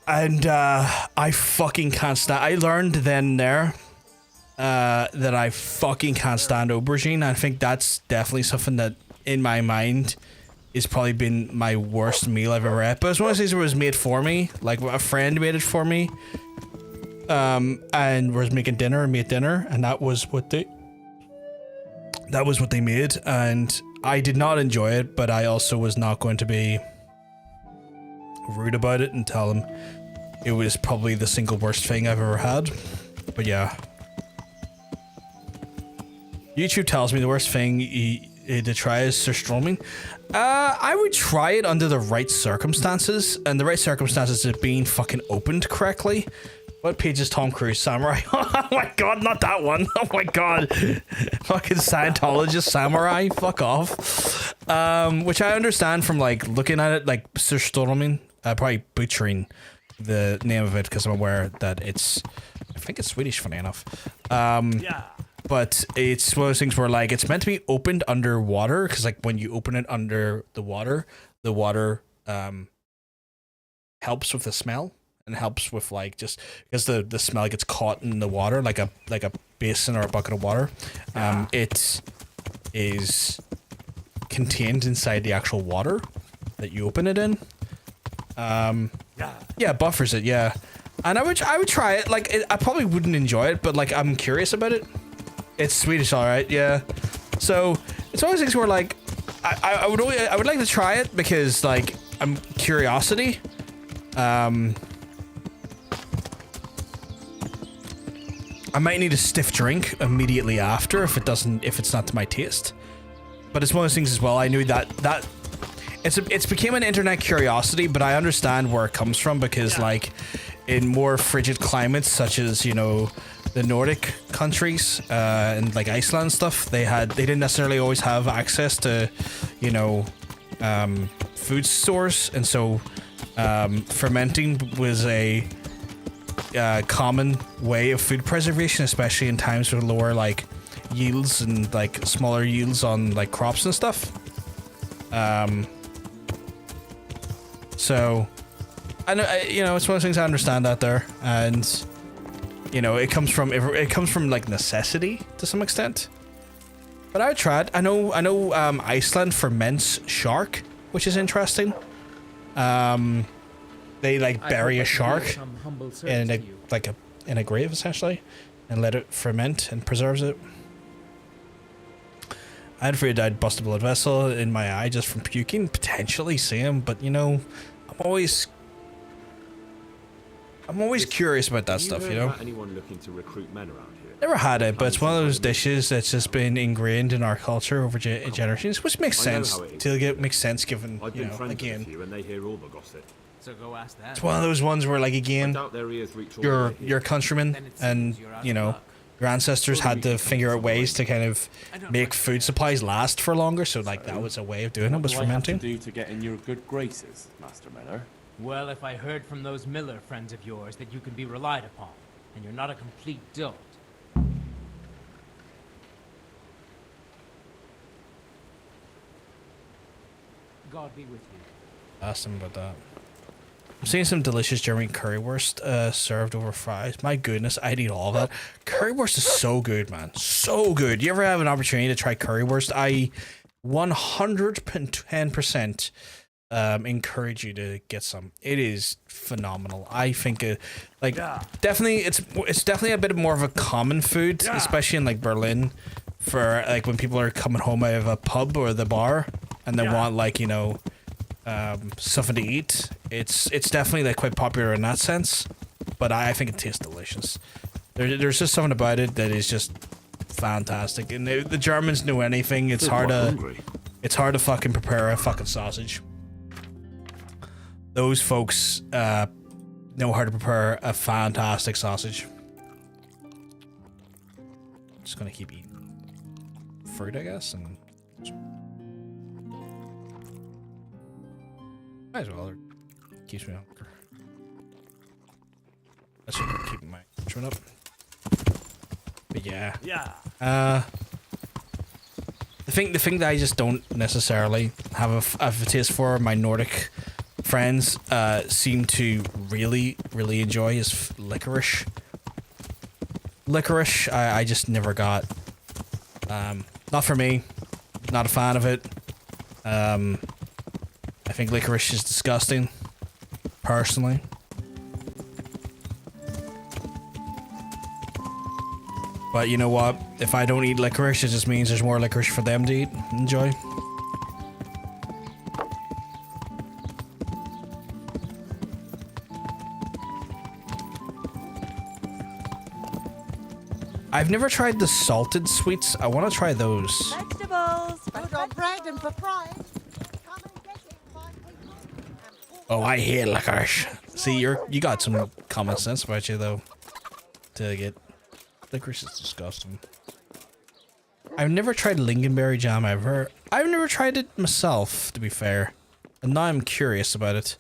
And I fucking can't stand. I learned then and there that I fucking can't stand aubergine. I think that's definitely something that in my mind is probably been my worst meal I've ever had. But it's one of those things where it was made for me, like a friend made it for me, and was making dinner and made dinner, and that was what they made, and I did not enjoy it, but I also was not going to be rude about it and tell him it was probably the single worst thing I've ever had. But yeah. YouTube tells me the worst thing to try is surströmming. I would try it under the right circumstances, and the right circumstances is being fucking opened correctly. What page is Tom Cruise? Samurai? Oh my god, not that one. Oh my god. Fucking Scientologist Samurai. Fuck off. Which I understand from like looking at it, like surströmming. Probably butchering the name of it because I'm aware that it's, I think it's Swedish, funny enough. Yeah. But it's one of those things where like it's meant to be opened underwater because like when you open it under the water helps with the smell and helps with like just because the smell gets caught in the water like a basin or a bucket of water. It is contained inside the actual water that you open it in. Yeah, buffers it. Yeah, and I would try it. Like I probably wouldn't enjoy it, but like I'm curious about it. It's Swedish, all right. Yeah, so it's one of those things where like I would like to try it because like I'm curiosity. I might need a stiff drink immediately after if it's not to my taste. But it's one of those things as well. I knew that it's became an internet curiosity, but I understand where it comes from because like in more frigid climates such as, you know, the Nordic countries and like Iceland and stuff, they didn't necessarily always have access to, you know, food stores, and so fermenting was a common way of food preservation, especially in times with lower like yields and like smaller yields on like crops and stuff. So I know, you know, it's one of those things I understand out there, and you know, it comes from like necessity to some extent. But I would try it. I know Iceland ferments shark, which is interesting. They like bury a shark in a grave essentially, and let it ferment and preserves it. I had afraid I'd bust a blood vessel in my eye just from puking, potentially same, but you know, I'm always curious about that stuff, you know. About anyone looking to recruit men around here? Never had it, but it's one of those dishes that's just been ingrained in our culture over generations, which makes sense. Makes sense given, you know, again. And they hear all the gossip. So go ask that. It's one of those ones where, like, again, your countrymen and, you know, your ancestors had to figure out ways to kind of make food supplies last for longer, so, like, that was a way of doing it, was fermenting. What do I have to do to get in your good graces, Master Miller? Well, if I heard from those Miller friends of yours that you can be relied upon, and you're not a complete dolt. God be with you. Asked him about that. I'm seeing some delicious German currywurst served over fries. My goodness, I'd eat all of that. Currywurst is so good, man. So good. You ever have an opportunity to try currywurst? I 110% encourage you to get some. It is phenomenal. I think definitely it's definitely a bit more of a common food, especially in like Berlin, for like when people are coming home out of a pub or the bar and they want like, you know, something to eat. It's definitely like quite popular in that sense, but I think it tastes delicious. There's just something about it that is just fantastic, and the Germans know anything. It's hard to fucking prepare a fucking sausage. Those folks know how to prepare a fantastic sausage. Just gonna keep eating fruit, I guess, and might as well. It keeps me hungry. That should keep my trim up. But yeah. The thing that I just don't necessarily have a taste for, my Nordic friends seem to really enjoy is licorice. Licorice, I just never got. Not for me. Not a fan of it. I think licorice is disgusting, personally. But you know what? If I don't eat licorice, it just means there's more licorice for them to eat. Enjoy. I've never tried the salted sweets. I want to try those. Vegetables, food on bread and for fries. Oh, I hate licorice. See, you got some common sense about you though. To get licorice is disgusting. I've never tried lingonberry jam ever. I've never tried it myself, to be fair. And now I'm curious about it.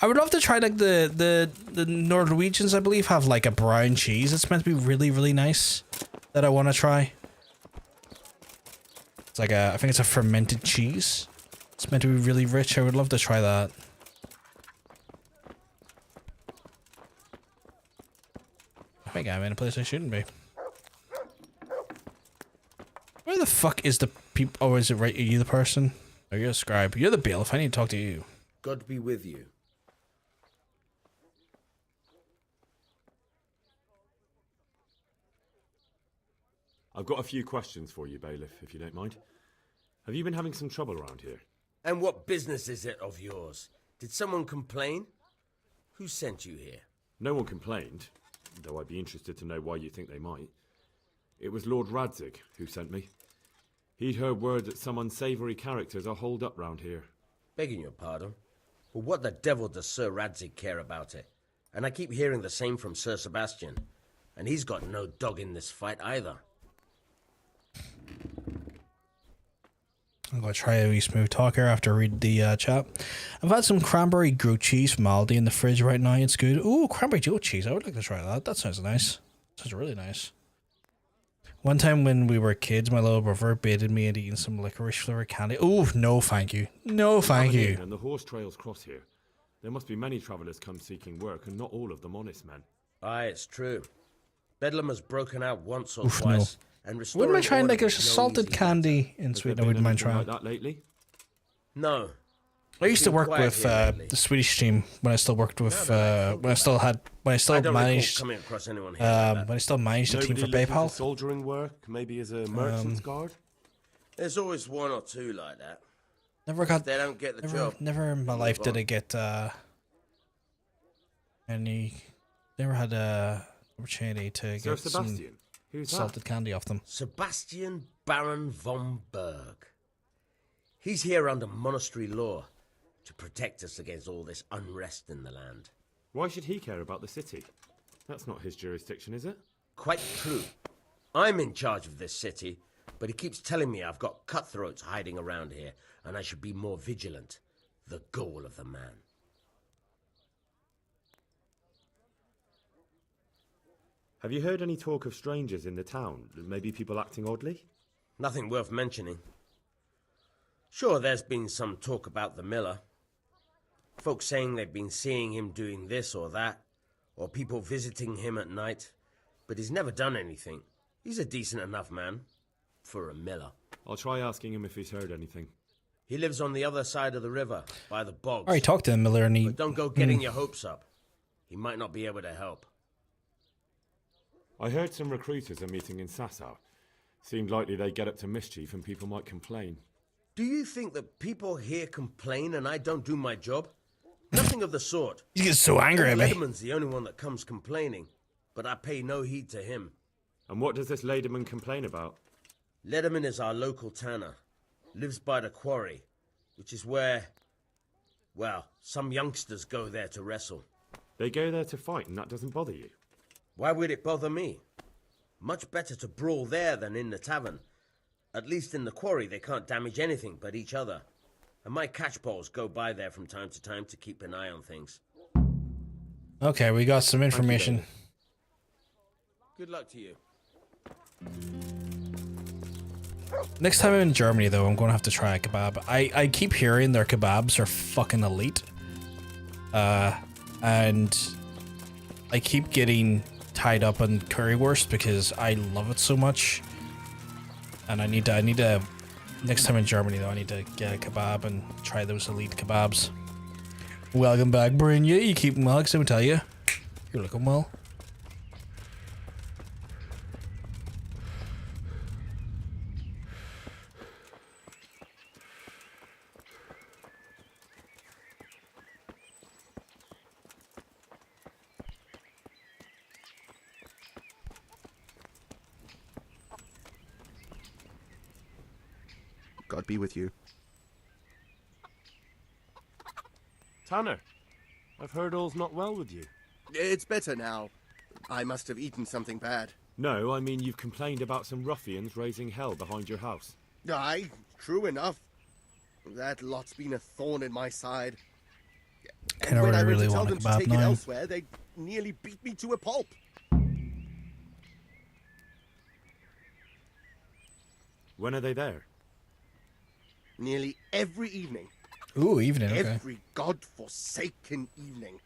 I would love to try like the Norwegians, I believe, have like a brown cheese. It's meant to be really, really nice. That I want to try. It's like I think it's a fermented cheese. It's meant to be really rich. I would love to try that. I think I'm in a place I shouldn't be. Where the fuck is the people? Oh, is it right? Are you the person? Are you a scribe? You're the bailiff. I need to talk to you. God be with you. I've got a few questions for you, bailiff, if you don't mind. Have you been having some trouble around here? And what business is it of yours? Did someone complain? Who sent you here? No one complained, though I'd be interested to know why you think they might. It was Lord Radzig who sent me. He'd heard word that some unsavoury characters are holed up round here. Begging your pardon, but what the devil does Sir Radzig care about it? And I keep hearing the same from Sir Sebastian. And he's got no dog in this fight either. I'm gonna try a wee smooth talk here after I read the chat. I've had some cranberry goat cheese from Aldi in the fridge right now. It's good. Ooh, cranberry goat cheese. I would like to try that. That sounds nice. Sounds really nice. One time when we were kids, my little brother baited me into eating some licorice flavored candy. Oh, no thank you. No thank you. And the horse trails cross here. There must be many travellers come seeking work, and not all of them honest men. Aye, it's true. Bedlam has broken out once or Oof, twice. no. And Wouldn't mind trying like a no salted candy in Sweden. I wouldn't mind trying. Like that lately? No. I used to work with the Swedish team when I still worked with when I still managed coming across anyone here when I still managed a team for Nobody looking PayPal. soldiering work, maybe as a merchant's guard. There's always one or two like that. Never got. If they don't get the job. Never in my life did I get any. Never had a opportunity to Sir get some Sebastian? Who's that? salted candy off them. Sebastian Baron von Berg. He's here under monastery law to protect us against all this unrest in the land. Why should he care about the city? That's not his jurisdiction, is it? Quite true. I'm in charge of this city, but he keeps telling me I've got cutthroats hiding around here, and I should be more vigilant. The goal of the man. Have you heard any talk of strangers in the town? Maybe people acting oddly? Nothing worth mentioning. Sure, there's been some talk about the miller. Folks saying they've been seeing him doing this or that, or people visiting him at night, but he's never done anything. He's a decent enough man for a miller. I'll try asking him if he's heard anything. He lives on the other side of the river, by the bogs. I already talked to the Miller and he... But don't go getting your hopes up. He might not be able to help. I heard some recruiters are meeting in Sasau. Seemed likely they get up to mischief and people might complain. Do you think that people here complain and I don't do my job? Nothing of the sort. He gets so angry at me. Lederman's the only one that comes complaining, but I pay no heed to him. And what does this Lederman complain about? Lederman is our local tanner. Lives by the quarry, which is where, well, some youngsters go there to wrestle. They go there to fight and that doesn't bother you? Why would it bother me? Much better to brawl there than in the tavern. At least in the quarry they can't damage anything but each other. And my catchpoles go by there from time to time to keep an eye on things. Okay, we got some information. Good luck to you. Next time I'm in Germany, though, I'm going to have to try a kebab. I keep hearing their kebabs are fucking elite. And I keep getting tied up in currywurst because I love it so much. And I need to, next time in Germany, though, I need to get a kebab and try those elite kebabs. Welcome back, Brian. Yeah, you keeping well, 'cause I would tell you. You're looking well. God be with you. Tanner, I've heard all's not well with you. It's better now. I must have eaten something bad. No, I mean you've complained about some ruffians raising hell behind your house. Aye, true enough. That lot's been a thorn in my side. I don't when I went really to tell want them a to kebab take it now. elsewhere, they nearly beat me to a pulp. When are they there? Nearly every evening. Ooh, evening, okay. Every god-forsaken evening.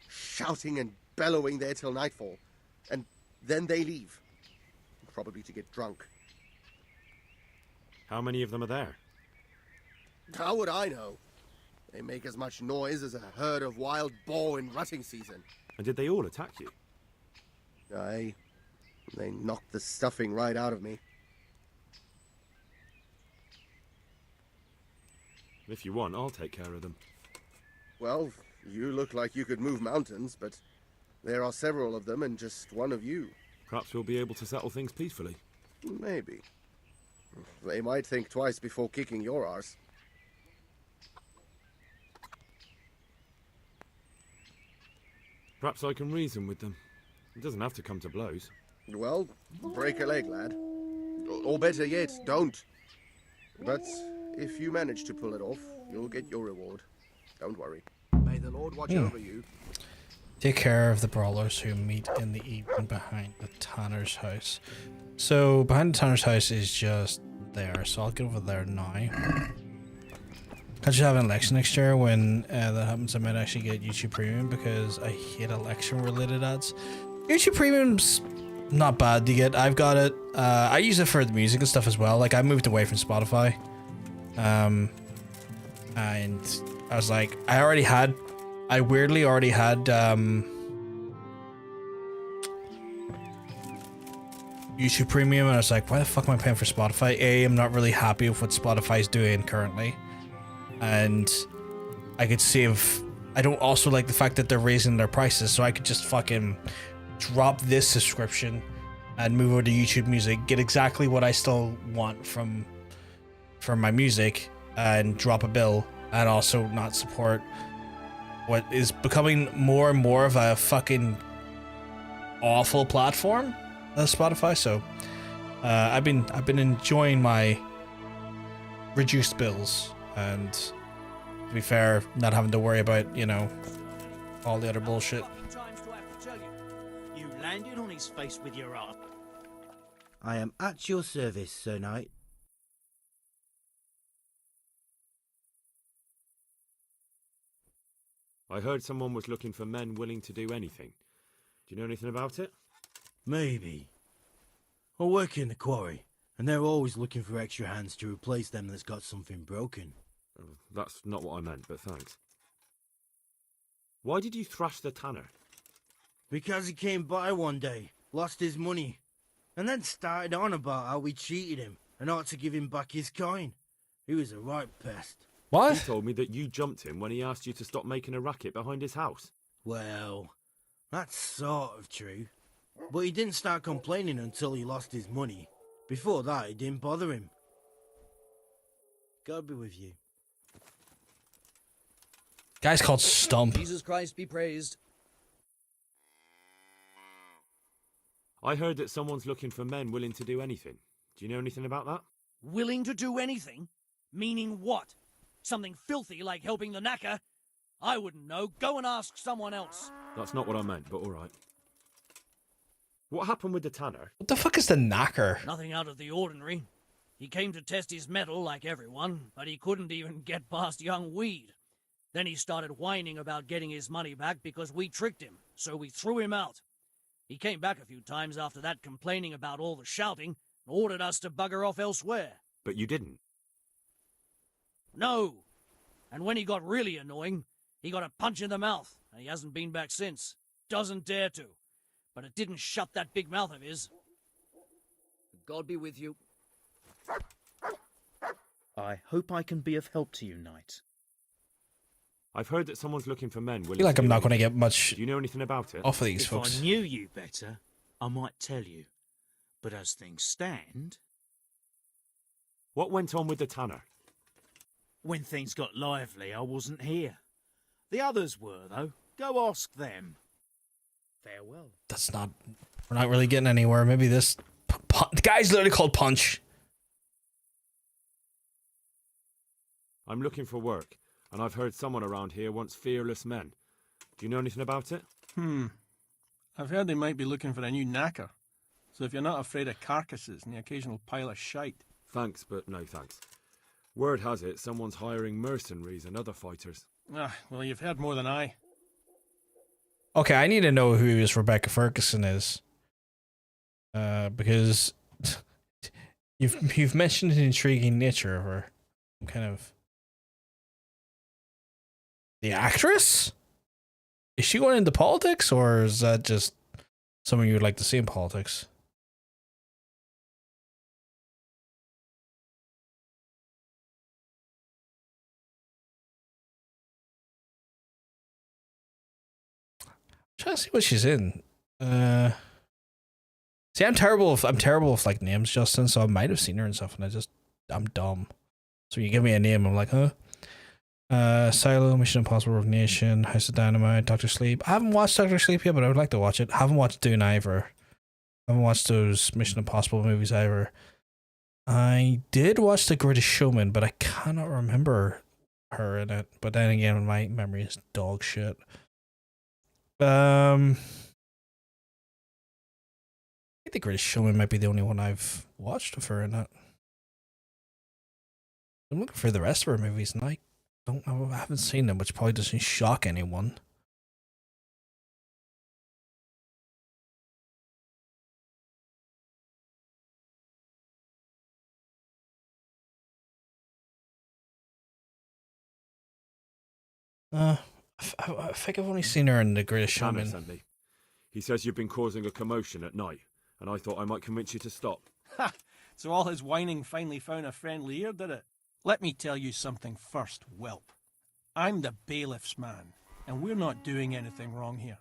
Shouting and bellowing there till nightfall. And then they leave. Probably to get drunk. How many of them are there? How would I know? They make as much noise as a herd of wild boar in rutting season. And did they all attack you? Aye. They knocked the stuffing right out of me. If you want, I'll take care of them. Well, you look like you could move mountains, but there are several of them and just one of you. Perhaps we'll be able to settle things peacefully. Maybe. They might think twice before kicking your arse. Perhaps I can reason with them. It doesn't have to come to blows. Well, break a leg, lad. Or better yet, don't. But if you manage to pull it off, you'll get your reward. Don't worry. May the Lord watch over you. Take care of the brawlers who meet in the evening behind the Tanner's house. So behind the Tanner's house is just there, so I'll get over there now. Can't you have an election next year? When that happens, I might actually get YouTube Premium because I hate election related ads. YouTube Premium's not bad to get. I've got it. I use it for the music and stuff as well. Like I moved away from Spotify. And I was like, I weirdly already had YouTube Premium, and I was like, why the fuck am I paying for Spotify? I'm not really happy with what Spotify's doing currently, and I could save. I don't also like the fact that they're raising their prices, so I could just fucking drop this subscription and move over to YouTube Music, get exactly what I still want from my music, and drop a bill, and also not support what is becoming more and more of a fucking awful platform, Spotify. So I've been enjoying my reduced bills, and to be fair, not having to worry about, you know, all the other bullshit. You landed on his face with your arm. I am at your service, Sir Knight. I heard someone was looking for men willing to do anything. Do you know anything about it? Maybe. I work in the quarry, and they're always looking for extra hands to replace them that's got something broken. That's not what I meant, but thanks. Why did you thrash the tanner? Because he came by one day, lost his money, and then started on about how we cheated him and ought to give him back his coin. He was a right pest. What? He told me that you jumped him when he asked you to stop making a racket behind his house. Well, that's sort of true. But he didn't start complaining until he lost his money. Before that, it didn't bother him. God be with you. Guy's called Stump. Jesus Christ be praised. I heard that someone's looking for men willing to do anything. Do you know anything about that? Willing to do anything? Meaning what? Something filthy like helping the knacker? I wouldn't know. Go and ask someone else. That's not what I meant, but all right. What happened with the tanner? What the fuck is the knacker? Nothing out of the ordinary. He came to test his mettle like everyone, but he couldn't even get past young Weed. Then he started whining about getting his money back because we tricked him, so we threw him out. He came back a few times after that, complaining about all the shouting, and ordered us to bugger off elsewhere. But you didn't. No. And when he got really annoying, he got a punch in the mouth, and he hasn't been back since. Doesn't dare to. But it didn't shut that big mouth of his. God be with you. I hope I can be of help to you, Knight. I've heard that someone's looking for men willing I feel like to I'm do not going to anything. get much Do you know anything about it? off of these If folks. I knew you better, I might tell you. But as things stand... What went on with the tanner? When things got lively, I wasn't here. The others were, though. Go ask them. Farewell. That's not. We're not really getting anywhere. Maybe this. The guy's literally called Punch. I'm looking for work, and I've heard someone around here wants fearless men. Do you know anything about it? I've heard they might be looking for a new knacker. So if you're not afraid of carcasses and the occasional pile of shite. Thanks, but no thanks. Word has it someone's hiring mercenaries and other fighters. Ah, well, you've heard more than I. Okay, I need to know who this Rebecca Ferguson is. Because you've mentioned the intriguing nature of her. I'm kind of. The actress? Is she going into politics, or is that just someone you would like to see in politics? I'm trying to see what she's in. See, I'm terrible with like names, Justin. So I might have seen her and stuff, and I'm dumb. So you give me a name, I'm like, huh? Silo, Mission Impossible, Rogue Nation, House of Dynamite, Doctor Sleep. I haven't watched Doctor Sleep yet, but I would like to watch it. I haven't watched Dune either. I haven't watched those Mission Impossible movies either. I did watch The Greatest Showman, but I cannot remember her in it. But then again, my memory is dog shit. I think The Greatest Showman might be the only one I've watched of her in it. I'm looking for the rest of her movies, and I haven't seen them, which probably doesn't shock anyone. I think I've only seen her in The Greatest Tanner Showman. sent me. He says you've been causing a commotion at night, and I thought I might convince you to stop. Ha! So all his whining finally found a friendly ear, did it? Let me tell you something first, whelp. I'm the bailiff's man, and we're not doing anything wrong here.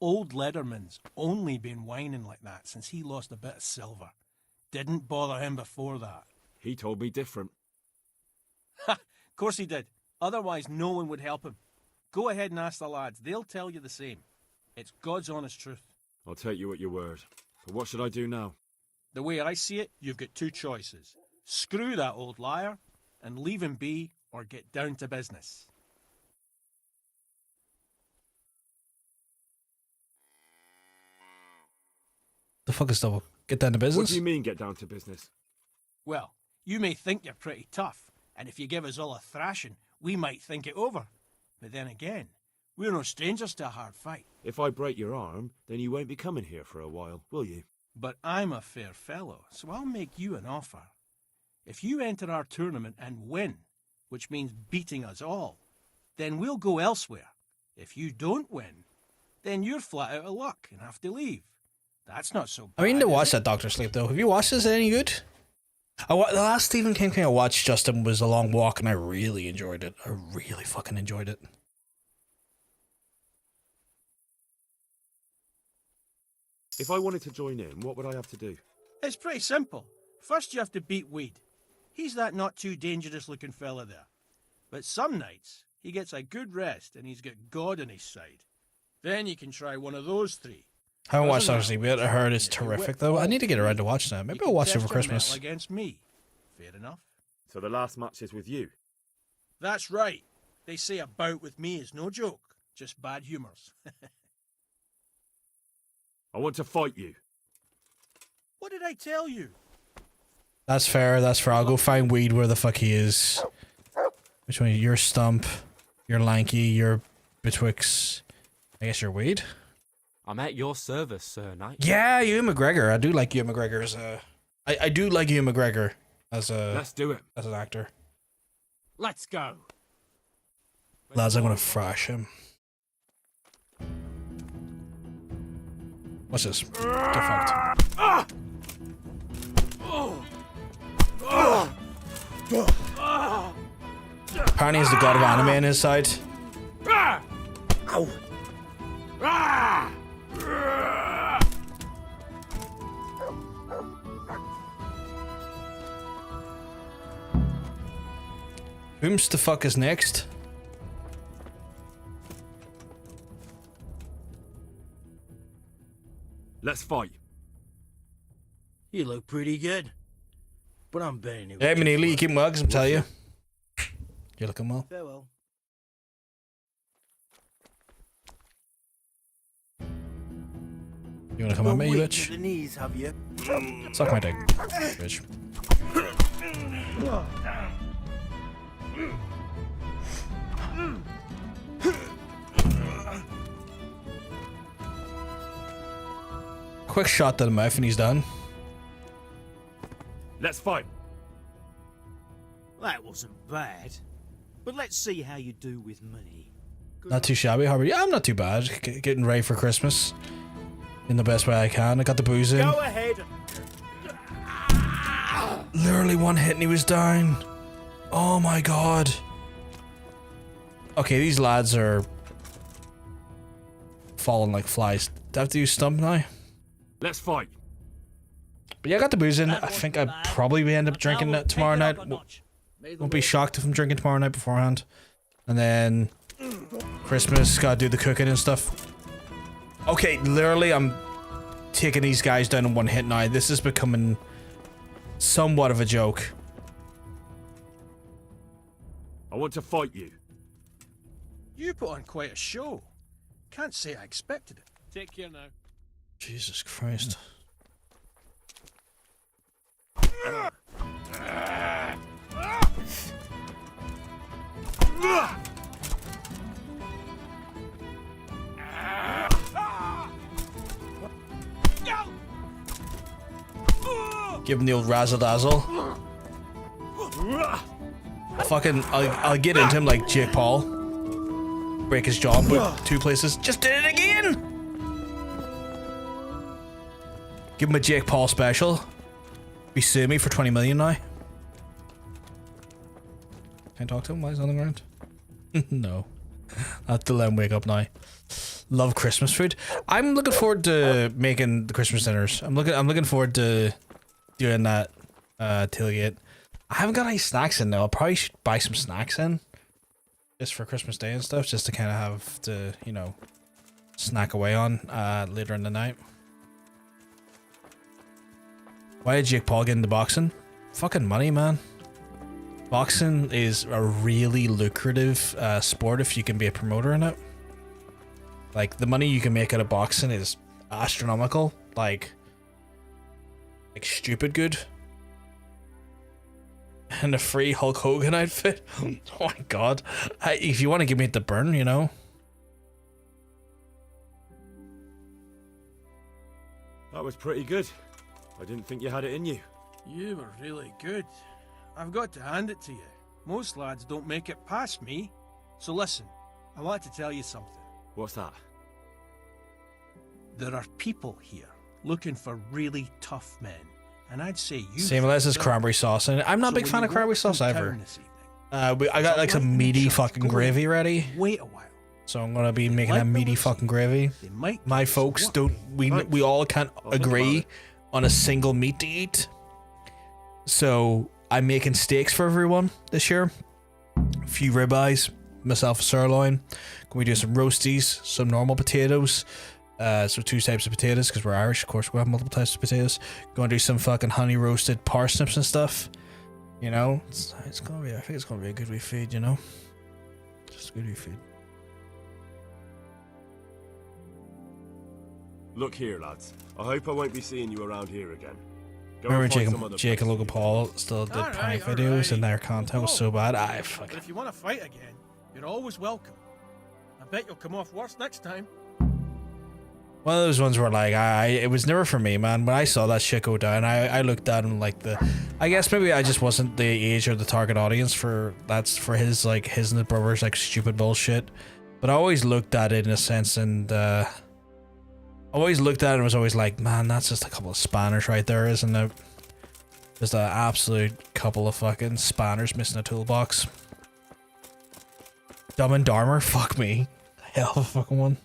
Old Lederman's only been whining like that since he lost a bit of silver. Didn't bother him before that. He told me different. Ha! Of course he did. Otherwise no one would help him. Go ahead and ask the lads. They'll tell you the same. It's God's honest truth. I'll take you at your word. But what should I do now? The way I see it, you've got two choices. Screw that old liar and leave him be, or get down to business. The fuck is double? Get down to business? What do you mean, get down to business? Well, you may think you're pretty tough, and if you give us all a thrashing, we might think it over. But then again, we're no strangers to a hard fight. If I break your arm, then you won't be coming here for a while, will you? But I'm a fair fellow, so I'll make you an offer. If you enter our tournament and win, which means beating us all, then we'll go elsewhere. If you don't win, then you're flat out of luck and have to leave. That's not so bad. I mean, to watch that Doctor Sleep though. Have you watched this? Any good? The last Stephen King thing I watched, Justin, was A Long Walk, and I really enjoyed it. I really fucking enjoyed it. If I wanted to join in, what would I have to do? It's pretty simple. First you have to beat Weed. He's that not too dangerous looking fella there. But some nights, he gets a good rest and he's got God on his side. Then you can try one of those three. I haven't watched Doctor Sleep yet. I heard it's terrific though. I need to get around to watching that. Maybe I'll watch it for Christmas. Against me. Fair enough. So the last match is with you? That's right. They say a bout with me is no joke. Just bad humours. I want to fight you. What did I tell you? That's fair. That's fair. I'll go find Weed where the fuck he is. Which one? You're Stump. You're Lanky. You're betwixt. I guess you're Weed. I'm at your service, Sir Knight. Yeah, Ewan McGregor. I do like Ewan McGregor as a. I do like Ewan McGregor as a. Let's do it. As an actor. Let's go. Lads, I'm gonna thrash him. What's this? Get fucked. Apparently he's the god of anime on his side. Ow. Whom's the fuck is next? Let's fight. You look pretty good. But I'm betting it. Hey, Manili, you keep mugs, I'm telling you. You're looking well. Farewell. You wanna come on me, you Weak bitch? to the knees, have you? Suck my dick, bitch. Quick shot to the mouth and he's done. Let's fight. That wasn't bad. But let's see how you do with me. Not too shabby, Harvey. Yeah, I'm not too bad. Getting ready for Christmas in the best way I can. I got the booze in. Go ahead. Literally one hit and he was down. Oh my god. Okay, these lads are falling like flies. Do I have to use stump now? Let's fight. But yeah, I got the booze in. I think I'd probably end up drinking that tomorrow night. Won't be shocked if I'm drinking tomorrow night beforehand. And then Christmas, gotta do the cooking and stuff. Okay, literally I'm taking these guys down in one hit now. This is becoming somewhat of a joke. I want to fight you. You put on quite a show. Can't say I expected it. Take care now. Jesus Christ. Give him the old razzle dazzle. Fucking, I'll get into him like Jake Paul. Break his jaw, but 2 places. Just did it again! Give him a Jake Paul special. Be suing me for 20 million now. Can I talk to him while he's on the ground? No. I have to let him wake up now. Love Christmas food. I'm looking forward to making the Christmas dinners. I'm looking forward to doing that tailgate. I haven't got any snacks in though. I probably should buy some snacks in. Just for Christmas Day and stuff, just to kind of have to, you know, snack away on later in the night. Why did Jake Paul get into boxing? Fucking money, man. Boxing is a really lucrative sport if you can be a promoter in it. Like, the money you can make out of boxing is astronomical. Like stupid good. And a free Hulk Hogan outfit. Oh my god. If you want to give me the burn, you know. That was pretty good. I didn't think you had it in you. You were really good. I've got to hand it to you. Most lads don't make it past me. So listen, I want to tell you something. What's that? There are people here looking for really tough men. And I'd say you... Same as this cranberry sauce. And I'm not a big fan of cranberry sauce either. I got like some meaty fucking gravy ready. Wait a while. So I'm gonna be making a meaty fucking gravy. My folks don't... We all can't agree on a single meat to eat. So I'm making steaks for everyone this year. A few ribeyes, myself a sirloin. Can we do some roasties, some normal potatoes? So 2 types of potatoes, because we're Irish, of course we have multiple types of potatoes. Going to do some fucking honey roasted parsnips and stuff. You know, it's gonna be. I think it's gonna be a good wee feed. You know, just a good wee feed. Look here, lads. I hope I won't be seeing you around here again. Go Remember and find some other Jake and Logan Paul still did prank videos and their content was so bad. But if you want to fight again, you're always welcome. I bet you'll come off worse next time. One of those ones where like it was never for me, man. When I saw that shit go down, I looked at him like I guess maybe I just wasn't the age or the target audience for his and his brother's like stupid bullshit. But I always looked at it in a sense and always looked at it and was always like, man, that's just a couple of spanners right there, isn't it? Just an absolute couple of fucking spanners missing a toolbox. Dumb and Dharma, fuck me. Hell of a fucking one.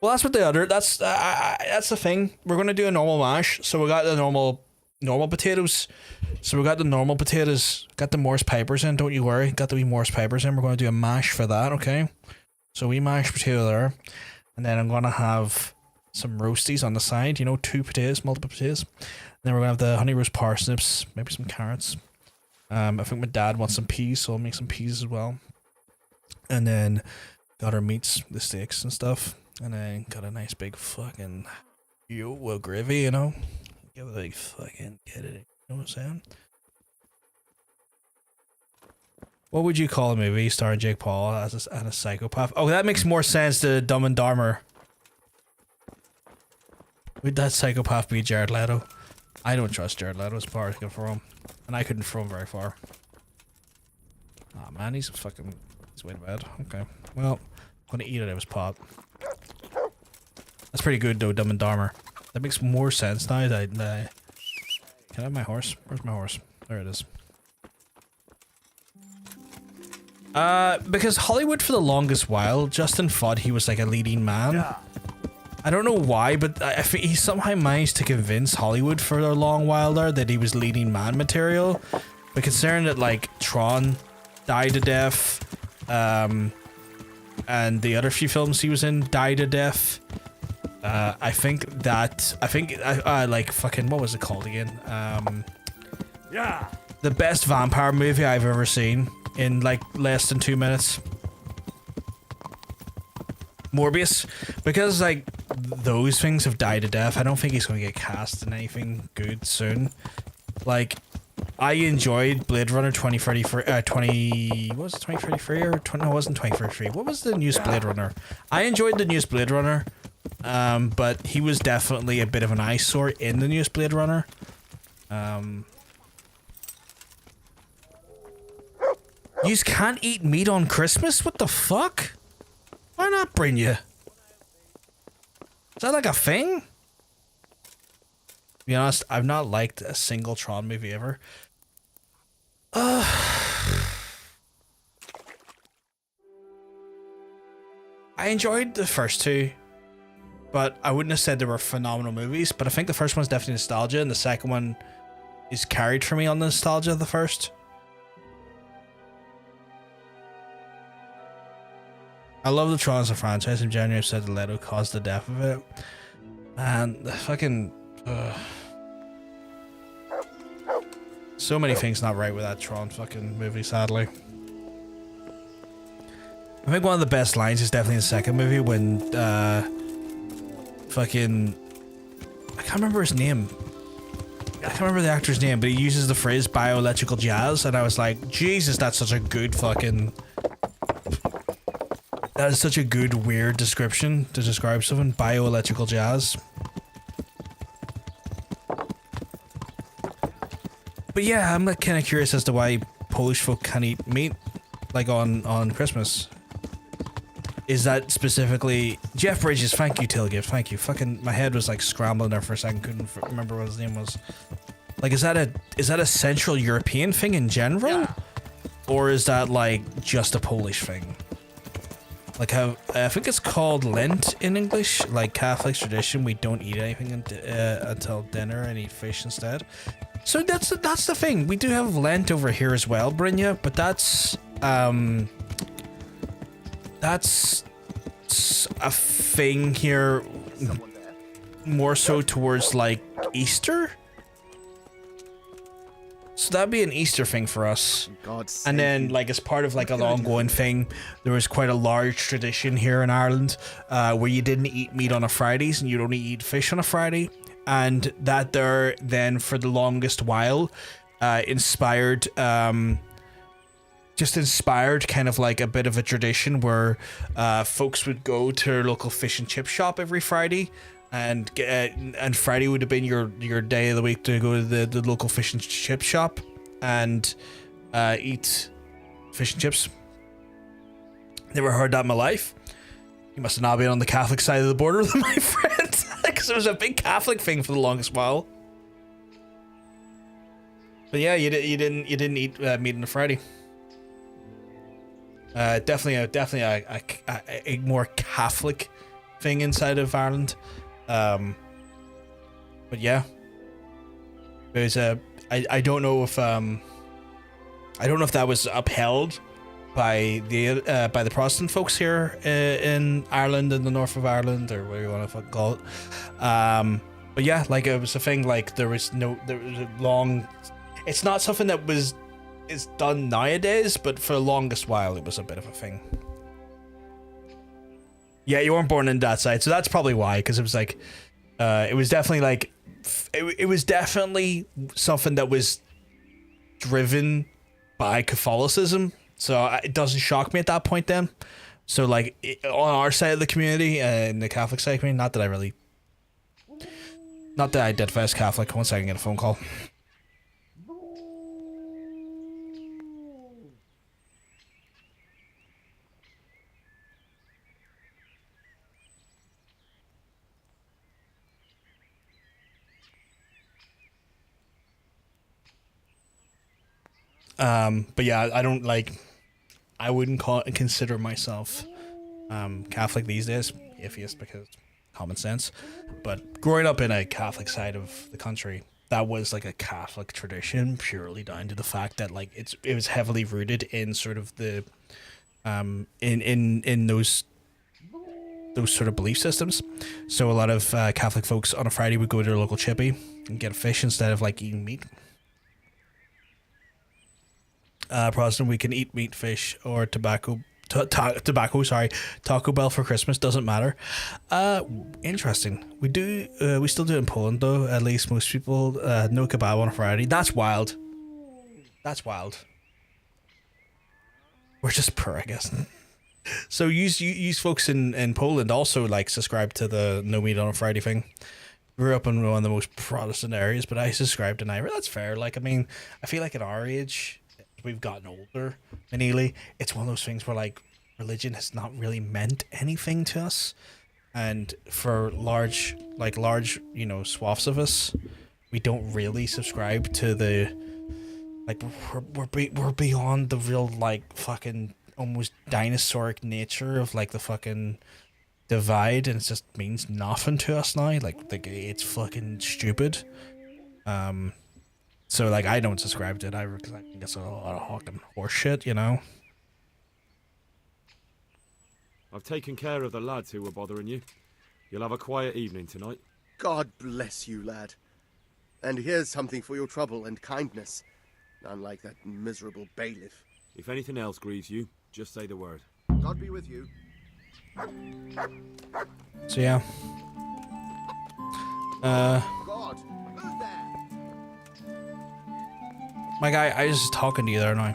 Well, that's what that's the thing. We're gonna do a normal mash, so we got the normal normal potatoes. So we got the normal potatoes, got the Morse pipers in, don't you worry. Got the wee Morse pipers in. We're going to do a mash for that, okay? So we mashed potato there. And then I'm going to have some roasties on the side, 2 potatoes, multiple potatoes. And then we're going to have the honey roast parsnips, maybe some carrots. I think my dad wants some peas, so I'll make some peas as well. And then got our meats, the steaks and stuff. And then got a nice big fucking gravy, Give it a big fucking get it. You know what I'm saying? What would you call a movie starring Jake Paul as a psychopath? Oh, that makes more sense to Dumb and Dumber. Would that psychopath be Jared Leto? I don't trust Jared Leto as far as I can throw him. And I couldn't throw him very far. Oh man, he's way to bed. Okay. Well, I'm gonna eat it out of his pot. That's pretty good though, Dumb and Dumber. That makes more sense now that can I have my horse? Where's my horse? There it is. Because Hollywood for the longest while, Justin thought he was like a leading man. I don't know why, but I think he somehow managed to convince Hollywood for a long while there that he was leading man material. But considering that like Tron died a death, and the other few films he was in died a death, I think like fucking, what was it called again? The best vampire movie I've ever seen in like less than 2 minutes. Morbius, because like those things have died a death. I don't think he's going to get cast in anything good soon. Like, I enjoyed Blade Runner 2033, what was it, 2033 or 20, no, it wasn't 2033. What was the newest Blade Runner? I enjoyed the newest Blade Runner, but he was definitely a bit of an eyesore in the newest Blade Runner. You can't eat meat on Christmas? What the fuck? Why not, Brynja? Is that like a thing? To be honest, I've not liked a single Tron movie ever. I enjoyed the first two, but I wouldn't have said they were phenomenal movies. But I think the first one's definitely nostalgia, and the second one is carried for me on the nostalgia of the first. I love the Tron as a franchise. In January, I've said that Leto caused the death of it. And the fucking... so many things not right with that Tron fucking movie, sadly. I think one of the best lines is definitely in the second movie when fucking... I can't remember his name. I can't remember the actor's name, but he uses the phrase bioelectrical jazz, and I was like, Jesus, that's such a good fucking... That is such a good, weird description to describe something. Bioelectrical jazz. But yeah, I'm like kind of curious as to why Polish folk can't eat meat, like on Christmas. Is that specifically Jeff Bridges? Thank you, Tilgift. Thank you. Fucking my head was like scrambling there for a second. Couldn't remember what his name was. Like, is that a Central European thing in general, or is that like just a Polish thing? Like how I think it's called Lent in English, like Catholic tradition. We don't eat anything until dinner and eat fish instead. So that's the thing. We do have Lent over here as well, Brynja, but that's a thing here more so towards like Easter. So that'd be an Easter thing for us. And then, like, as part of like an ongoing thing, there was quite a large tradition here in Ireland where you didn't eat meat on a Fridays and you'd only eat fish on a Friday. And that there then for the longest while inspired kind of like a bit of a tradition where folks would go to their local fish and chip shop every Friday. And Friday would have been your day of the week to go to the local fish and chip shop and eat fish and chips. Never heard that in my life. You must have not been on the Catholic side of the border, my friend, because it was a big Catholic thing for the longest while. But yeah, you didn't eat meat on a Friday. Definitely a more Catholic thing inside of Ireland. But yeah, There's I don't know if that was upheld by the Protestant folks here in Ireland, in the north of Ireland, or whatever you want to call it. But yeah, like it was a thing. Like there was a long. It's not something that is done nowadays, but for the longest while it was a bit of a thing. Yeah, you weren't born in that side, so that's probably why. Because it was like, it was definitely like, it was definitely something that was driven by Catholicism. So it doesn't shock me at that point then. So like on our side of the community, in the Catholic side of the community, not that I identify as Catholic. One second, get a phone call. But yeah, I wouldn't consider myself Catholic these days, atheist, because common sense. But growing up in a Catholic side of the country, that was like a Catholic tradition, purely down to the fact that like it was heavily rooted in sort of the in those sort of belief systems. So a lot of Catholic folks on a Friday would go to their local chippy and get a fish instead of like eating meat. Protestant, we can eat meat, fish, or tobacco. Taco Bell for Christmas, doesn't matter. Interesting. We still do it in Poland though. At least most people no kebab on a Friday. That's wild. We're just poor, I guess. So you folks in Poland also like subscribe to the no meat on a Friday thing. Grew up in one of the most Protestant areas, but I subscribe to neither. That's fair. Like, I mean, I feel like at our age, we've gotten older, Neely, it's one of those things where like religion has not really meant anything to us, and for large swaths of us, we don't really subscribe to the like we're beyond the real like fucking almost dinosauric nature of like the fucking divide, and it just means nothing to us now. Like it's fucking stupid. So like I don't subscribe to it either because I think it's a lot of fucking horse shit, you know. I've taken care of the lads who were bothering you. You'll have a quiet evening tonight. God bless you, lad. And here's something for your trouble and kindness. Unlike that miserable bailiff. If anything else grieves you, just say the word. God be with you. So yeah. God, who's there? My guy, I was just talking to you there now.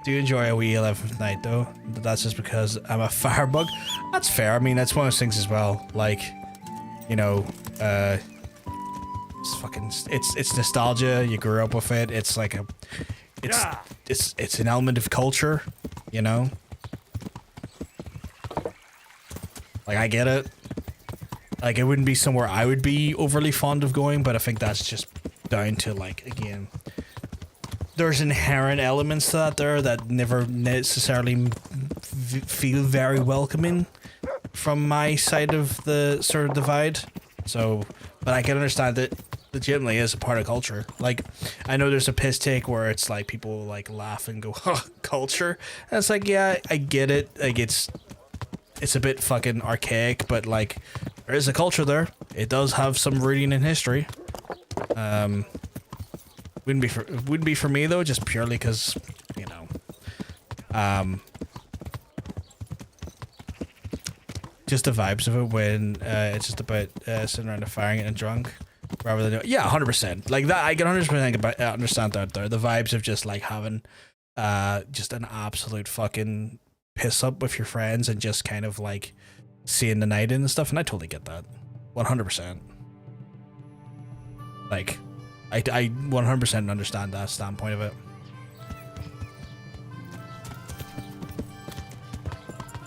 Do you enjoy a wee 11th night though? That's just because I'm a firebug. That's fair. I mean, that's one of those things as well. Like, you know, it's fucking, it's nostalgia. You grew up with it. It's like it's an element of culture, you know. Like I get it. Like it wouldn't be somewhere I would be overly fond of going, but I think that's just down to like, again, there's inherent elements to that there that never necessarily feel very welcoming from my side of the sort of divide. So, but I can understand that legitimately is a part of culture. Like, I know there's a piss take where it's like people like laugh and go, "Huh, culture." And it's like, yeah, I get it. Like it's a bit fucking archaic, but like there is a culture there. It does have some rooting in history. Wouldn't be for me though, just purely because, you know, just the vibes of it when it's just about sitting around a fire and getting drunk, rather than 100%. Like that, I can 100% understand that there. The vibes of just like having just an absolute fucking piss up with your friends and just kind of like seeing the night in and stuff, and I totally get that, 100%. Like. I 100% understand that standpoint of it.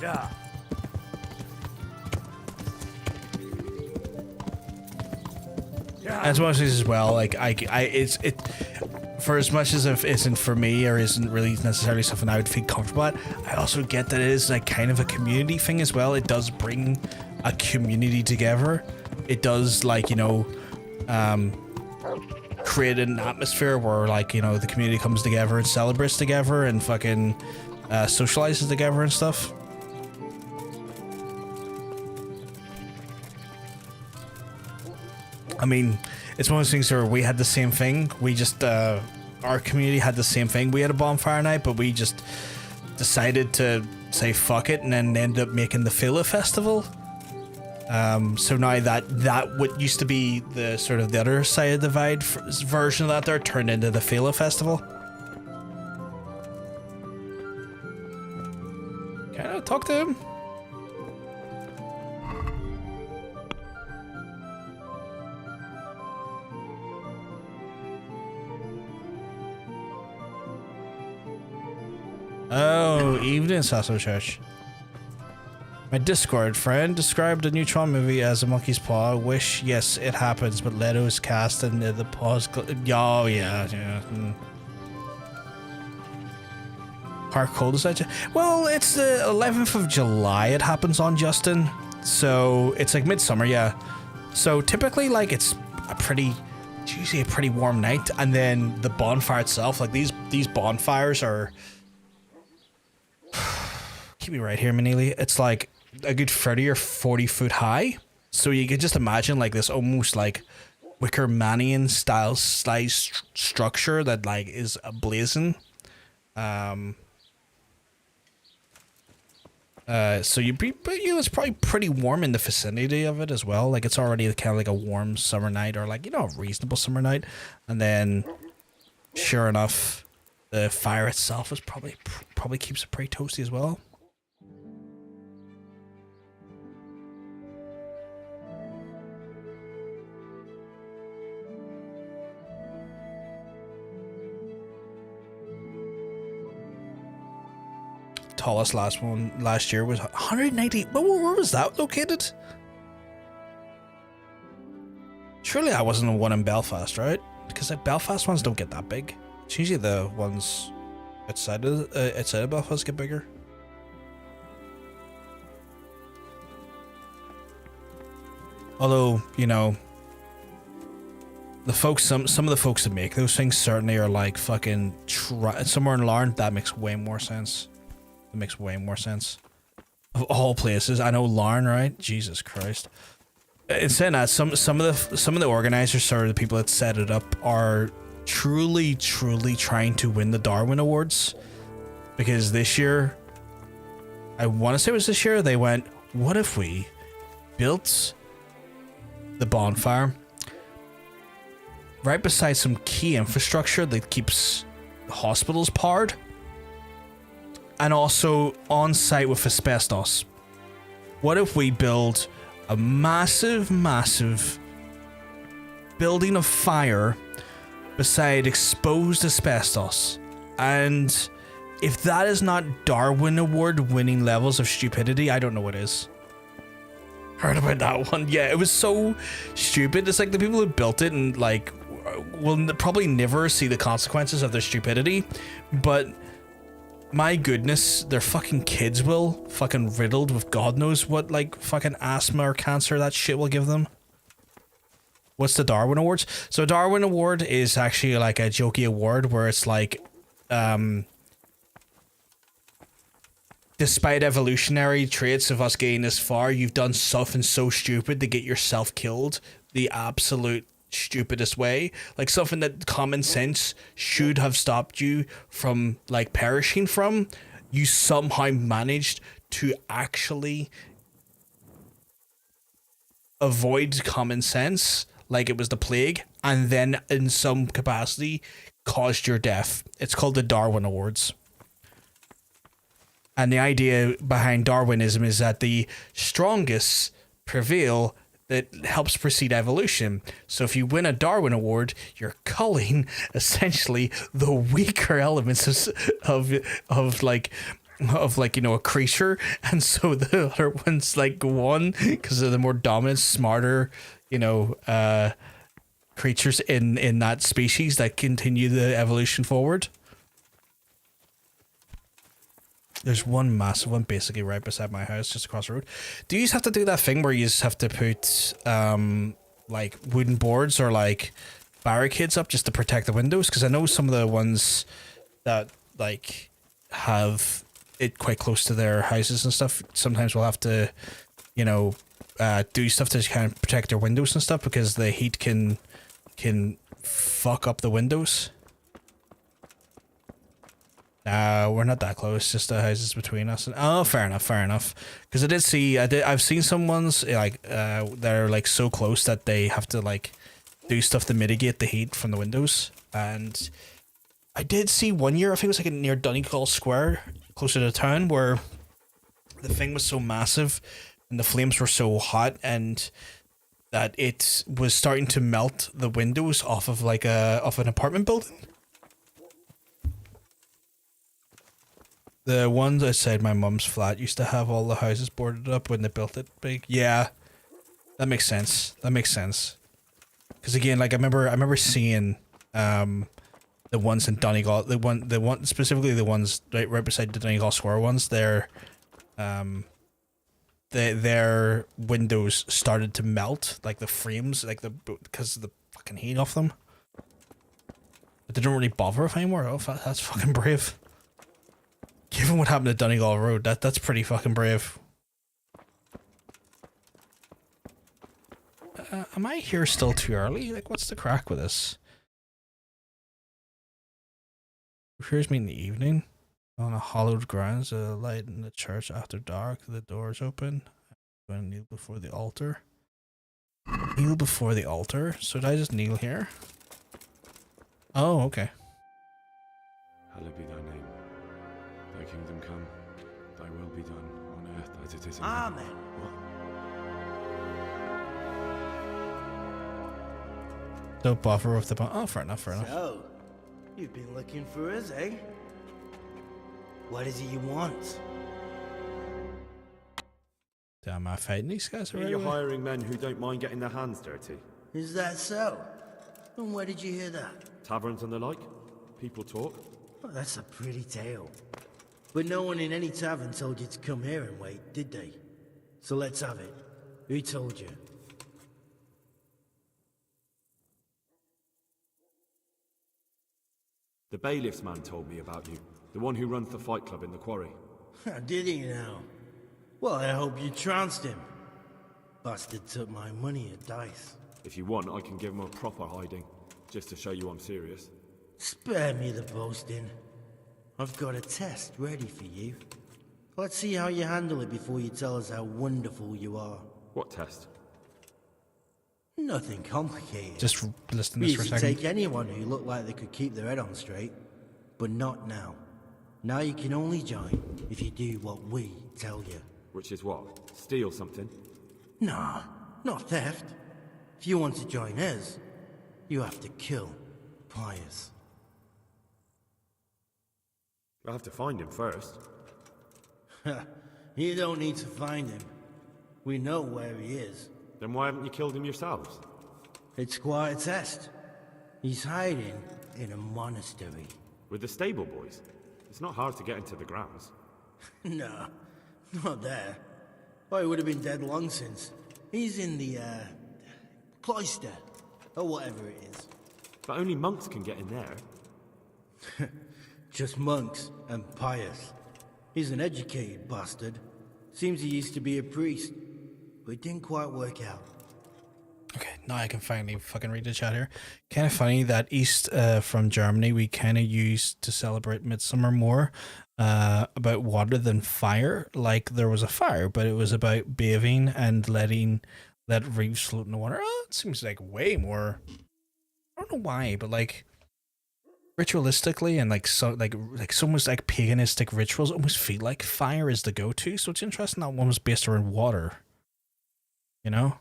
Yeah. As much as well, like it's for as much as if it isn't for me or isn't really necessarily something I would feel comfortable at, I also get that it is like kind of a community thing as well. It does bring a community together. It does, like, you know, create an atmosphere where, like, you know, the community comes together and celebrates together and fucking socializes together and stuff. I mean, it's one of those things where we had the same thing. We just, our community had the same thing. We had a bonfire night, but we just decided to say fuck it and then end up making the Fila Festival. So now that what used to be the sort of the other side of the divide version of that there turned into the Fila Festival. Can I talk to him? Oh, evening, Sasso Church. My Discord friend described the Neutron movie as a monkey's paw. Wish, yes, it happens, but Leto's cast into the paws. Oh, yeah. How cold is that? Well, it's the 11th of July it happens on, Justin. So it's like midsummer, yeah. So typically, like, it's usually a pretty warm night. And then the bonfire itself, like these bonfires are... Keep me right here, Manili. It's like a good 30 or 40 foot high. So you can just imagine like this almost like Wickermanian style structure that like is ablazing. So it's probably pretty warm in the vicinity of it as well. Like it's already kind of like a warm summer night or like, you know, a reasonable summer night. And then sure enough, the fire itself is probably keeps it pretty toasty as well. Tallest last year was 190. Where was that located? Surely I wasn't the one in Belfast, right? Because the Belfast ones don't get that big. It's usually the ones outside of Belfast get bigger. Although, you know, the folks, some of the folks that make those things certainly are like fucking somewhere in Larne. That makes way more sense. It makes way more sense. Of all places, I know Larne, right? Jesus Christ. In saying that, some of the organizers or the people that set it up are truly trying to win the Darwin Awards, because this year, I want to say it was this year, they went, what if we built the bonfire right beside some key infrastructure that keeps hospitals powered, and also on site with asbestos? What if we build a massive building of fire beside exposed asbestos? And if that is not Darwin Award winning levels of stupidity, I don't know what is. Heard about that one? Yeah, it was so stupid. It's like the people who built it and like will probably never see the consequences of their stupidity, but my goodness, their fucking kids will, fucking riddled with God knows what, like, fucking asthma or cancer that shit will give them. What's the Darwin Awards? So Darwin Award is actually like a jokey award where it's like, despite evolutionary traits of us getting this far, you've done something so stupid to get yourself killed the absolute stupidest way, like something that common sense should have stopped you from like perishing from. You somehow managed to actually avoid common sense like it was the plague, and then in some capacity caused your death. It's called the Darwin Awards. And the idea behind Darwinism is that the strongest prevail. That helps precede evolution. So if you win a Darwin Award, you're culling essentially the weaker elements of like, you know, a creature, and so the other ones like go on because they're the more dominant, smarter, you know, creatures in that species that continue the evolution forward. There's one massive one basically right beside my house, just across the road. Do you just have to do that thing where you just have to put like wooden boards or like barricades up just to protect the windows, because I know some of the ones that like have it quite close to their houses and stuff sometimes will have to, you know, do stuff to kind of protect their windows and stuff, because the heat can fuck up the windows. No, we're not that close. Just the houses between us. And, oh, fair enough. Because I've seen some ones like they're like so close that they have to like do stuff to mitigate the heat from the windows. And I did see one year, I think it was like near Donegal Square, closer to town, where the thing was so massive and the flames were so hot, and that it was starting to melt the windows off of like off an apartment building. The ones outside my mum's flat used to have all the houses boarded up when they built it big. Yeah, that makes sense. Because again, like I remember seeing the ones in Donegal, the one specifically the ones right beside the Donegal Square ones. Their windows started to melt, like the frames, like because of the fucking heat off them. But they don't really bother us anymore. Oh, that's fucking brave. Given what happened to Donegal Road, that's pretty fucking brave. Am I here still too early? Like, what's the crack with this? Here's me in the evening on a hallowed grounds, a light in the church after dark. The doors open. I'm going to kneel before the altar. Kneel before the altar? So did I just kneel here? Oh, okay. Hallowed be thy name. Thy kingdom come, thy will be done on earth as it is in Amen. heaven. What? Don't bother with the oh, fair enough. So, you've been looking for us, eh? What is it you want? Damn, am I fighting these guys already? You're hiring men who don't mind getting their hands dirty. Is that so? And where did you hear that? Taverns and the like. People talk. Oh, that's a pretty tale. But no one in any tavern told you to come here and wait, did they? So let's have it. Who told you? The bailiff's man told me about you. The one who runs the fight club in the quarry. Did he now? Well, I hope you trounced him. Bastard took my money at dice. If you want, I can give him a proper hiding, just to show you I'm serious. Spare me the boasting. I've got a test ready for you. Let's see how you handle it before you tell us how wonderful you are. What test? Nothing complicated. Just listen to We this for a used to second. take anyone who looked like they could keep their head on straight. But not now. Now you can only join if you do what we tell you. Which is what? Steal something? Nah, not theft. If you want to join us, you have to kill Pius. I'll have to find him first. You don't need to find him. We know where he is. Then why haven't you killed him yourselves? It's quite a test. He's hiding in a monastery. With the stable boys? It's not hard to get into the grounds. No, not there. Oh, he would have been dead long since. He's in the, cloister, or whatever it is. But only monks can get in there. Just monks and Pius. He's an educated bastard. Seems he used to be a priest, but it didn't quite work out. Okay, now I can finally fucking read the chat here. Kind of funny that east from Germany we kind of used to celebrate Midsummer more about water than fire. Like there was a fire, but it was about bathing and let reefs float in the water. Oh, it seems like way more. I don't know why, but like ritualistically and like so almost like paganistic rituals almost feel like fire is the go-to. So it's interesting that one was based around water. You know?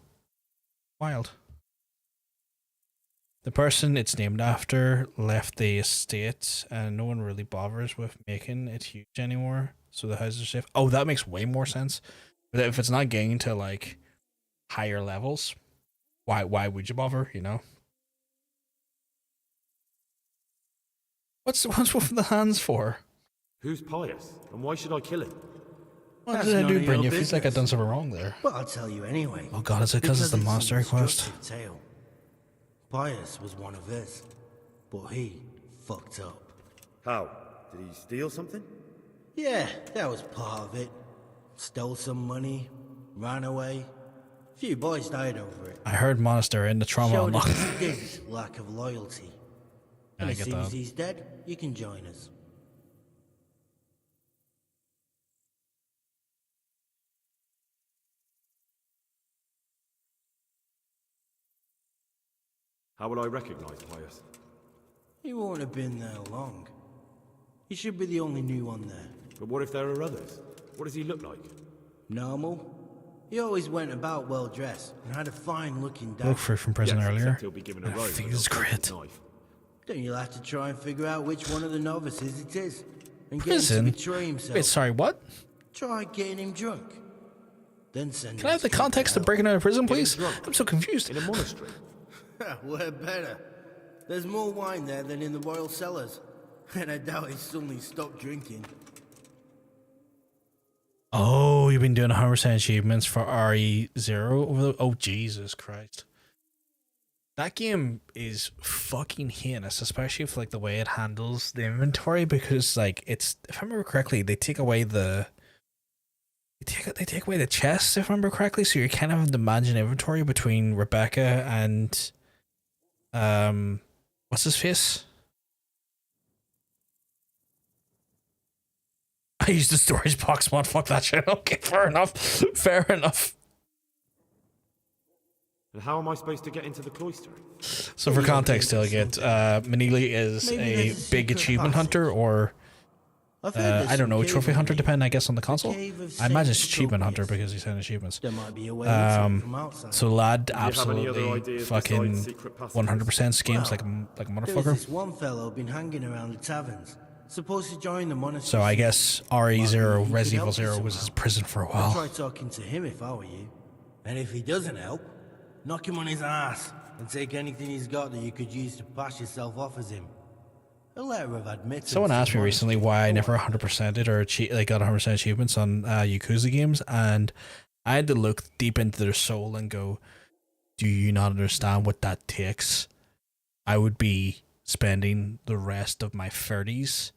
Wild. The person it's named after left the estate and no one really bothers with making it huge anymore, so the houses are safe. Oh, that makes way more sense. But if it's not getting to like higher levels, why would you bother, you know? What's with the hands for? Who's Pius? And why should I kill him? What did I do, Bryn? It feels like I've done something wrong there. Well, I'll tell you anyway. Oh god, is it because it's the monastery quest? Tale. Pius was one of his, but he fucked up. How? Did he steal something? Yeah, that was part of it. Stole some money, ran away. A few boys died over it. I heard Monastery in the trauma Showed unlock. his lack of loyalty. And I as get soon as that. he's dead, you can join us. How will I recognize Pius? He won't have been there long. He should be the only new one there. But what if there are others? What does he look like? Normal. He always went about well dressed and had a fine looking dad. Broke free from prison Yes, earlier. except he'll be given a robe Think and it's a great. knife. Then you'll have to try and figure out which one of the novices it is. And get Prison? him to betray himself. Wait, sorry, what? Try getting him drunk. Then send Can I have the context of breaking out of prison, please? I'm so confused. In a monastery? We're better. There's more wine there than in the royal cellars. And I doubt he suddenly stopped drinking. Oh, you've been doing 100% achievements for RE0 over the... Oh, Jesus Christ. That game is fucking heinous, especially for like the way it handles the inventory, because like it's, if I remember correctly, they take away the... They take away the chests, if I remember correctly, so you're kind of in the managing inventory between Rebecca and... What's his face? I used the storage box mod. Fuck that shit. Okay, fair enough. Fair enough. And how am I supposed to get into the cloister? So for context, still get Manili is a big achievement hunter, or I don't know, trophy hunter, depending I guess on the console. I imagine it's achievement hunter because he's had achievements. So lad absolutely fucking 100% schemes like a There's motherfucker. this one fellow been hanging around the taverns. Supposed to join the monastery. So I guess RE0, Resident Evil 0 was his prison for a I'll while. try talking to him if I were you. And if he doesn't help, knock him on his ass and take anything he's got that you could use to pass yourself off as him. A letter of admittance. Someone asked me recently why I never 100%ed or like got 100% achievements on Yakuza games, and I had to look deep into their soul and go, do you not understand what that takes? I would be spending the rest of my 30s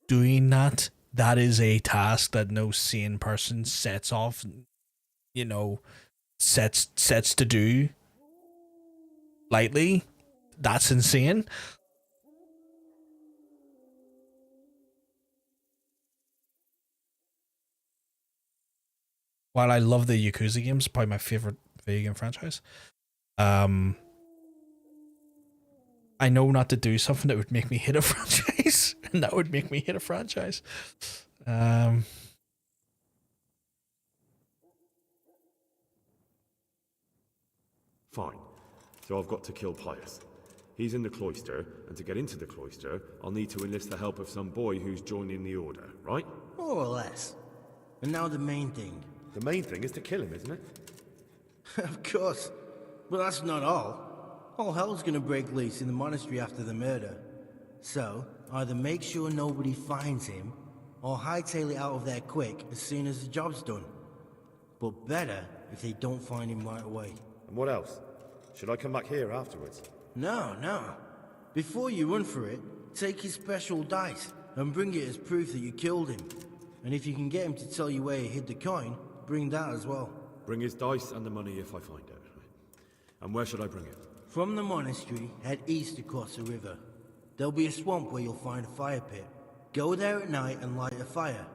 doing that. That is a task that no sane person sets off, you know, sets to do lightly. That's insane. While I love the Yakuza games, probably my favorite video game franchise, I know not to do something that would make me hit a franchise, and that would make me hit a franchise. Fine. So I've got to kill Pius. He's in the cloister, and to get into the cloister, I'll need to enlist the help of some boy who's joining the order, right? More or less. And now the main thing. The main thing is to kill him, isn't it? Of course. But that's not all. All hell's gonna break loose in the monastery after the murder. So, either make sure nobody finds him, or hightail it out of there quick as soon as the job's done. But better if they don't find him right away. And what else? Should I come back here afterwards? No. Before you run for it, take his special dice and bring it as proof that you killed him. And if you can get him to tell you where he hid the coin, bring that as well. Bring his dice and the money if I find it. And where should I bring it? From the monastery, head east across the river. There'll be a swamp where you'll find a fire pit. Go there at night and light a fire.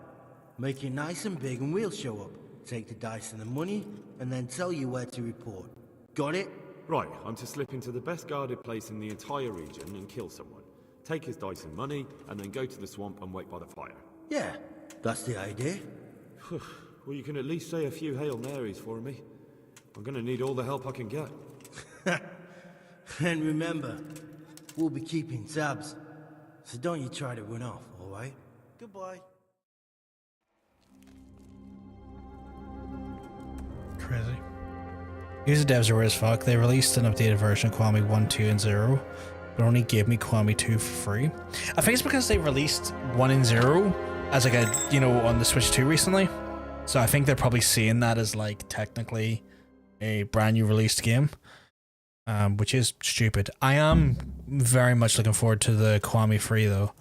Make it nice and big and we'll show up. Take the dice and the money, and then tell you where to report. Got it? Right, I'm to slip into the best guarded place in the entire region and kill someone. Take his dice and money, and then go to the swamp and wait by the fire. Yeah, that's the idea. Well, you can at least say a few Hail Marys for me. I'm gonna need all the help I can get. And remember, we'll be keeping tabs. So don't you try to run off, alright? Goodbye. Crazy. User devs are weird as fuck. They released an updated version of Kwame 1, 2, and 0, but only gave me Kwame 2 for free. I think it's because they released 1 and 0 as like a, you know, on the Switch 2 recently. So I think they're probably seeing that as like technically a brand new released game. which is stupid. I am very much looking forward to the Kiwami Free though,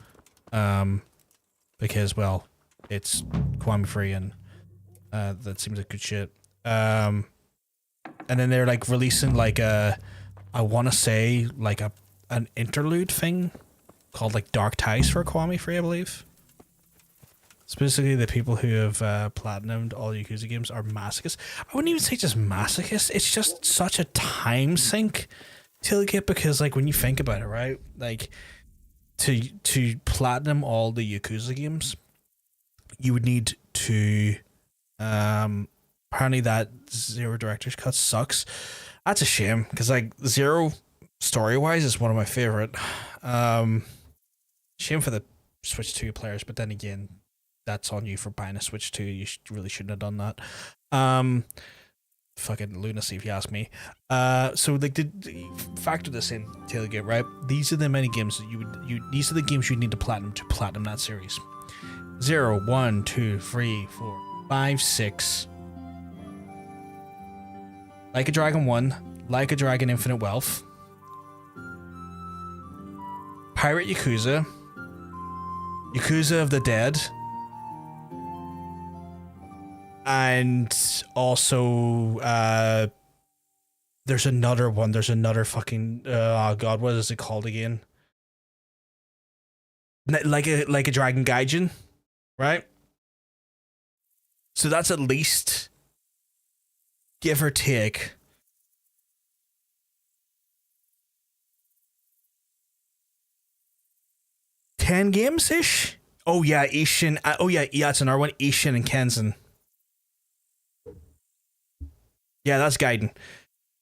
because well, it's Kiwami Free and that seems like good shit. And then they're like releasing like I want to say like an interlude thing called like Dark Ties for Kiwami Free, I believe. Specifically, the people who have platinumed all Yakuza games are masochists. I wouldn't even say just masochists. It's just such a time sink to get, because like when you think about it, right? Like to platinum all the Yakuza games, you would need to apparently that Zero Director's Cut sucks. That's a shame, because like Zero story-wise is one of my favorite. Shame for the Switch 2 players, but then again, that's on you for buying a Switch 2. You really shouldn't have done that. Fucking lunacy, if you ask me. So like, factor this in, Tailgate, right? These are the many games that these are the games you need to platinum that series. 0, 1, 2, 3, 4, 5, 6. Like a Dragon 1, Like a Dragon Infinite Wealth, Pirate Yakuza, Yakuza of the Dead, and also there's another one. There's another fucking oh god, what is it called again? Like a Dragon Gaijin, right? So that's at least, give or take, 10 games ish. Oh yeah, Ishin. Oh yeah, it's another one. Ishin and Kenzen. Yeah, that's Gaiden.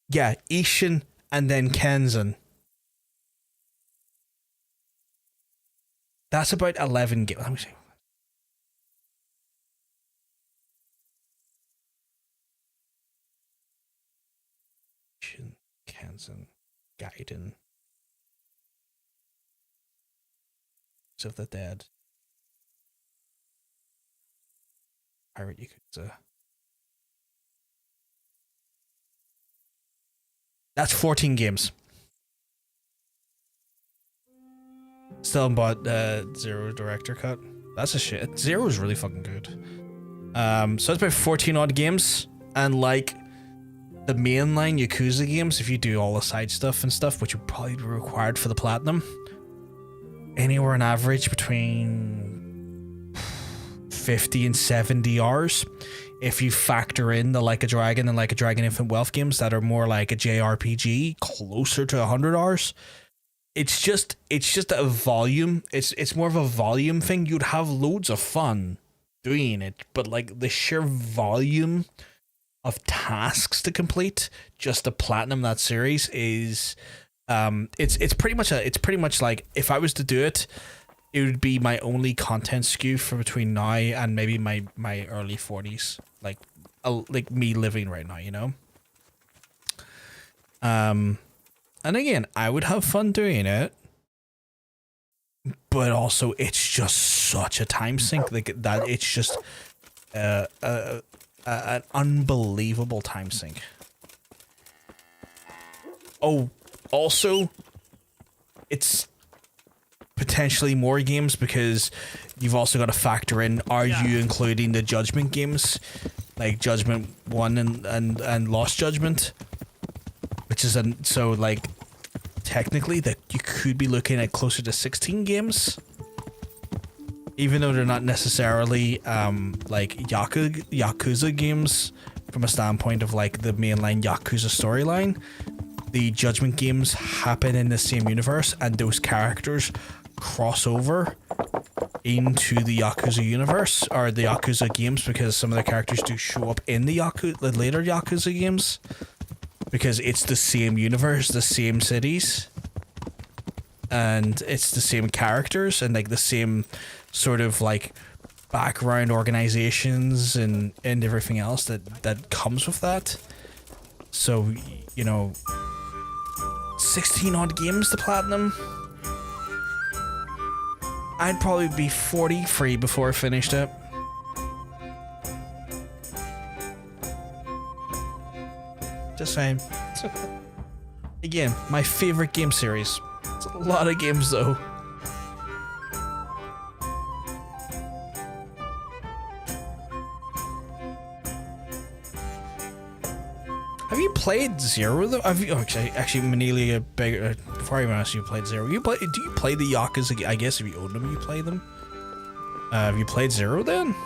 Yeah, Ishin and then Kenzen. That's about 11 games. Let me see. Ishin, Kenzen, Gaiden, of the Dead, Pirate Yakuza. That's 14 games. Still bought Zero Director Cut. That's a shit. Zero is really fucking good. So it's about 14 odd games, and like the mainline Yakuza games, if you do all the side stuff and stuff, which would probably be required for the platinum, anywhere on average between 50 and 70 hours. If you factor in the Like a Dragon and Like a Dragon Infinite Wealth games that are more like a JRPG, closer to 100 hours. It's just a volume. It's more of a volume thing. You'd have loads of fun doing it, but like the sheer volume of tasks to complete just to platinum that series is it's pretty much like, if I was to do it, it would be my only content skew for between now and maybe my early 40s, like me living right now, you know. And again, I would have fun doing it, but also it's just such a time sink, like that. It's just an unbelievable time sink. Oh, also, it's potentially more games because you've also got to factor in, are you including the Judgment games, like Judgment 1 and Lost Judgment, which is so like technically that you could be looking at closer to 16 games, even though they're not necessarily like Yakuza games from a standpoint of like the mainline Yakuza storyline. The Judgment games happen in the same universe, and those characters cross over into the Yakuza universe, or the Yakuza games, because some of the characters do show up in the later Yakuza games, because it's the same universe, the same cities, and it's the same characters, and like the same sort of like background organizations and everything else that comes with that. So, you know, 16 odd games to platinum. I'd probably be 40 free before I finished it. Just saying. Again, my favorite game series. It's a lot of games though. Have you played Zero though? Have you actually Manelia, before I even asked you played Zero, do you play the Yakuza? I guess if you own them, you play them. Have you played Zero then?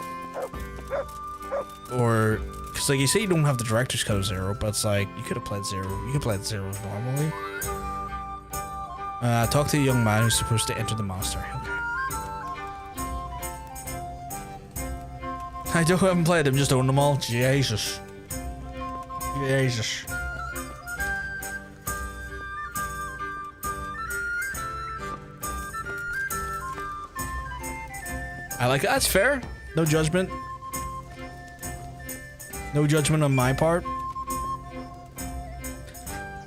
Or, because like you say you don't have the director's cut of Zero, but it's like, you could have played Zero. You could play Zero normally. Talk to the young man who's supposed to enter the monastery. Okay. I haven't played them, just own them all. Jesus. Jesus. I like it. That's fair. No judgment. No judgment on my part.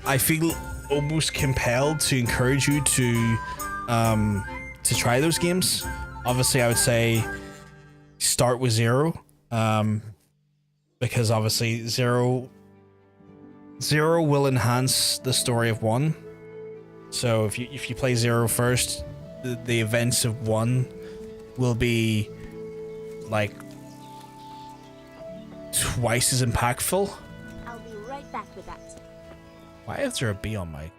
I feel almost compelled to encourage you to try those games. Obviously, I would say start with Zero, because obviously Zero will enhance the story of 1. So if you play Zero first, the events of 1 will be like twice as impactful. I'll be right back with that. Why is there a bee on my...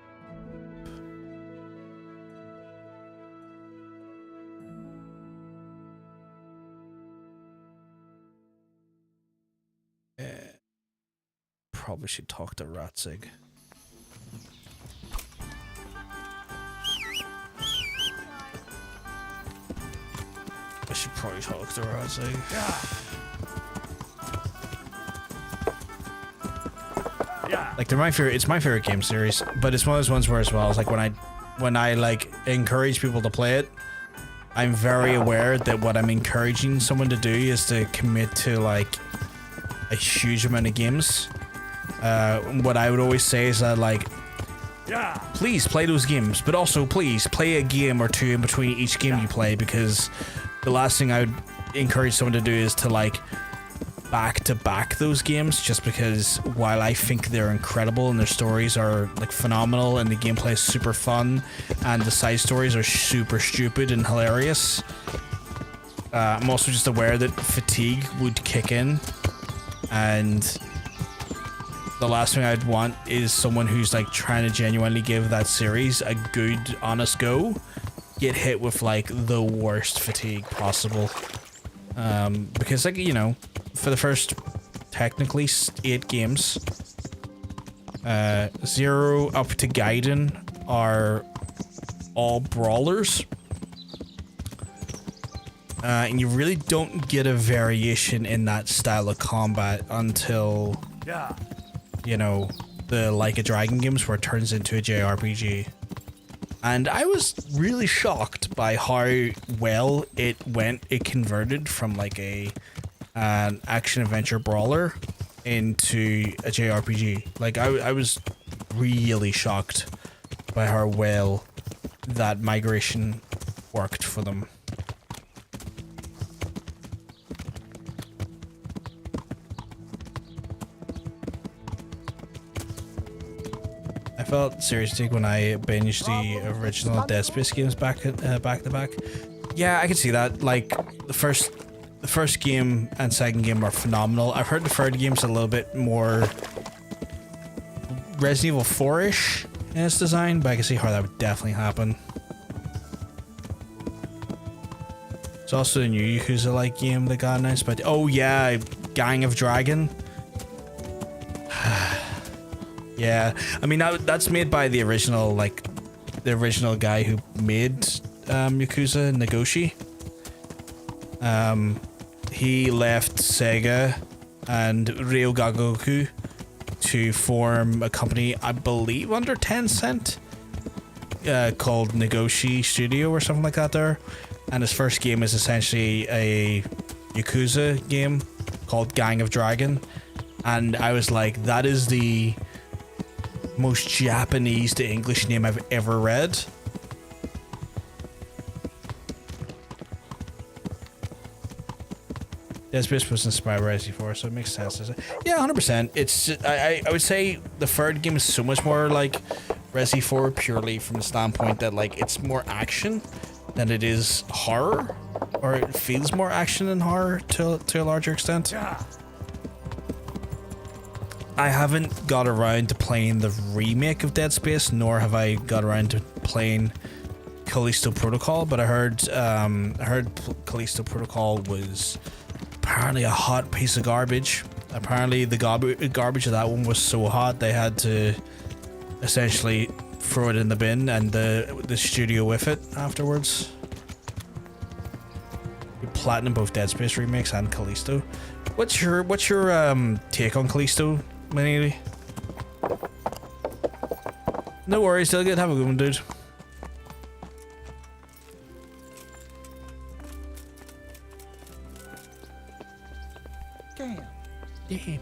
Probably should talk to Ratzig. I should probably talk to Ratzig. Like they're my favorite. It's my favorite game series, but it's one of those ones where as well, it's like when I like encourage people to play it, I'm very aware that what I'm encouraging someone to do is to commit to like a huge amount of games. What I would always say is that like, please play those games, but also please play a game or two in between each game you play, because the last thing I would encourage someone to do is to like back those games, just because while I think they're incredible and their stories are like phenomenal and the gameplay is super fun and the side stories are super stupid and hilarious, I'm also just aware that fatigue would kick in, and the last thing I'd want is someone who's like trying to genuinely give that series a good honest go get hit with like the worst fatigue possible, because like, you know, for the first technically 8 games, 0 up to Gaiden are all brawlers, and you really don't get a variation in that style of combat until you know, the Like a Dragon games, where it turns into a JRPG. And I was really shocked by how well it converted from like an action adventure brawler into a JRPG. Like I was really shocked by how well that migration worked for them. I felt seriously when I binged the original Dead Space games back to back. Yeah, I can see that. Like the first game and second game are phenomenal. I've heard the third game's a little bit more Resident Evil 4-ish in its design, but I can see how that would definitely happen. It's also a new Yakuza-like game that got announced, but oh yeah, Gang of Dragon. Yeah, I mean that's made by the original guy who made Yakuza, Nagoshi. He left Sega and Ryogagoku to form a company, I believe under Tencent, called Nagoshi Studio or something like that there. And his first game is essentially a Yakuza game called Gang of Dragon. And I was like, that is the most Japanese to English name I've ever read. Dead Space was inspired by Resident Evil 4, so it makes sense. Yeah, 100%. It's I would say the third game is so much more like Resi 4 purely from the standpoint that like it's more action than it is horror, or it feels more action than horror to a larger extent. I haven't got around to playing the remake of Dead Space, nor have I got around to playing Callisto Protocol, but I heard Callisto Protocol was apparently a hot piece of garbage. Apparently the garbage of that one was so hot they had to essentially throw it in the bin, and the studio with it afterwards. You platinum both Dead Space remakes and Callisto. What's your take on Callisto, Manili? No worries, still good. Have a good one, dude. Damn. Damn.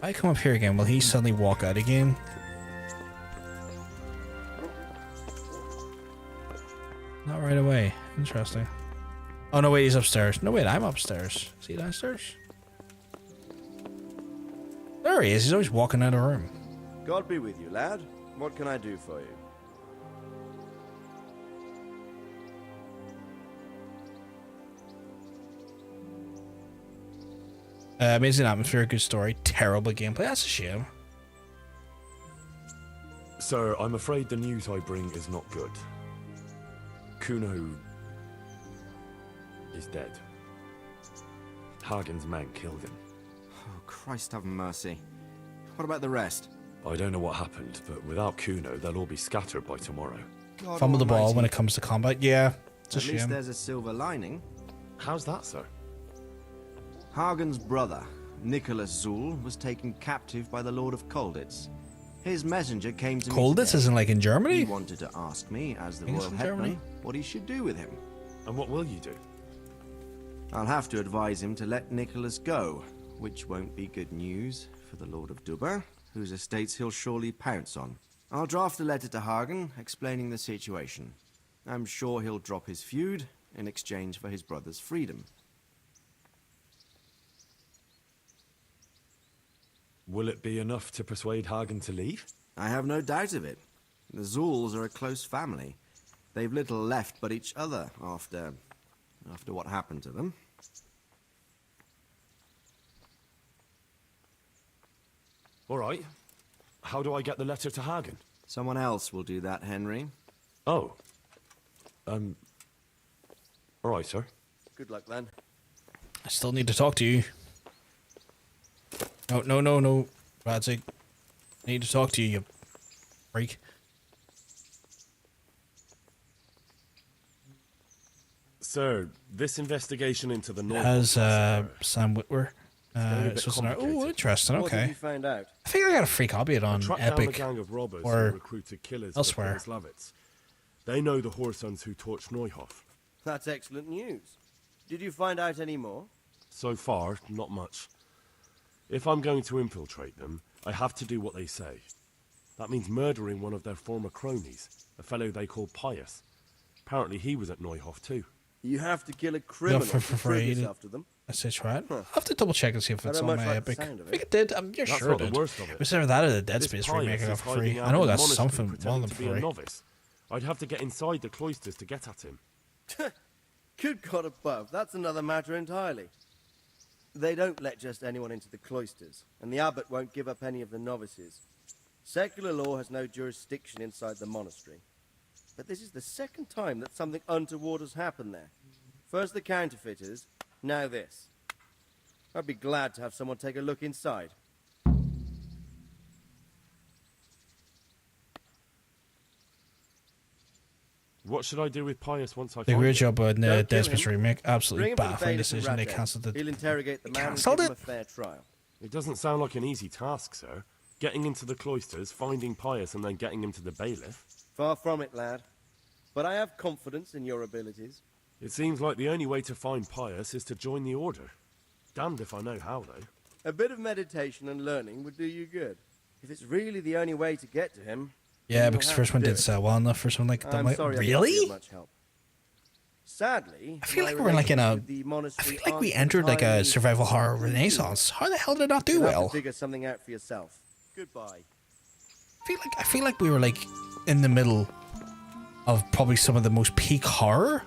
I come up here again, will he suddenly walk out again? Not right away. Interesting. Oh no, wait, he's upstairs. No, wait, I'm upstairs. Is he downstairs? There he is. He's always walking out of the room. God be with you, lad. What can I do for you? Amazing atmosphere, good story, terrible gameplay. That's a shame. Sir, I'm afraid the news I bring is not good. Kuno is dead. Hagen's men killed him. Oh, Christ have mercy. What about the rest? I don't know what happened, but without Kuno, they'll all be scattered by tomorrow. God Fumble the ball almighty. when it comes to combat. Yeah, it's a At least shame. there's a silver lining. How's that, sir? Hagen's brother, Nicholas Zul, was taken captive by the Lord of Colditz. His messenger came to me Colditz today. isn't like in Germany? He wanted to ask me, as the I think it's royal in hetman, Germany. what he should do with him. And what will you do? I'll have to advise him to let Nicholas go, which won't be good news for the Lord of Dubber, whose estates he'll surely pounce on. I'll draft a letter to Hagen explaining the situation. I'm sure he'll drop his feud in exchange for his brother's freedom. Will it be enough to persuade Hagen to leave? I have no doubt of it. The Zuls are a close family. They've little left but each other after what happened to them. All right. How do I get the letter to Hagen? Someone else will do that, Henry. Oh. All right, sir. Good luck, then. I still need to talk to you. No, Radzig. I need to talk to you freak. Sir, this investigation into the It North has Sam Witwer. Oh, interesting. What have Okay. you found out? I think I got a free copy of it on Track down a Epic gang of robbers who or recruited killers elsewhere. for Slavitz. They know the Horsons who torched Neuhof. That's excellent news. Did you find out any more? So far, not much. If I'm going to infiltrate them, I have to do what they say. That means murdering one of their former cronies, a fellow they call Pius. Apparently he was at Neuhof too. You have to kill a criminal for to free. prove yourself to them. I say try it. I'll have to double check and see if I it's don't on much my like the Epic. sound of I think it. it did. You're That's sure not it the did. worst of it. It was either that or the Dead This Space Pius remake I got is for free. hiding I out know I in the got monastery something, one of pretending them to for be a free. novice. I'd have to get inside the cloisters to get at him. Good God above, that's another matter entirely. They don't let just anyone into the cloisters, and the abbot won't give up any of the novices. Secular law has no jurisdiction inside the monastery. But this is the second time that something untoward has happened there. First the counterfeiters, now this. I'd be glad to have someone take a look inside. What should I do with Pius once I Did a find great him? job on the Don't Dead kill Space him. remake. Bring Absolutely him to the baffling bailiff in decision. They Ratdale. cancelled it. He'll interrogate the man and cancelled give him it? a fair trial. It doesn't sound like an easy task, sir. Getting into the cloisters, finding Pius, and then getting him to the bailiff. Far from it, lad. But I have confidence in your abilities. It seems like the only way to find Pius is to join the order. Damned if I know how, though. A bit of meditation and learning would do you good. If it's really the only way to get to him... Yeah, then because you'll the first have one to do did it. sell well enough for something like that. I'm Like, sorry I can't be really? of much help. Sadly, I feel my like we're in like in a. relations with the I monastery feel like we aren't entered like a entirely survival horror smooth. renaissance. How the hell did it not do You'll have well? to figure something out for yourself. Goodbye. I I feel like we were like in the middle of probably some of the most peak horror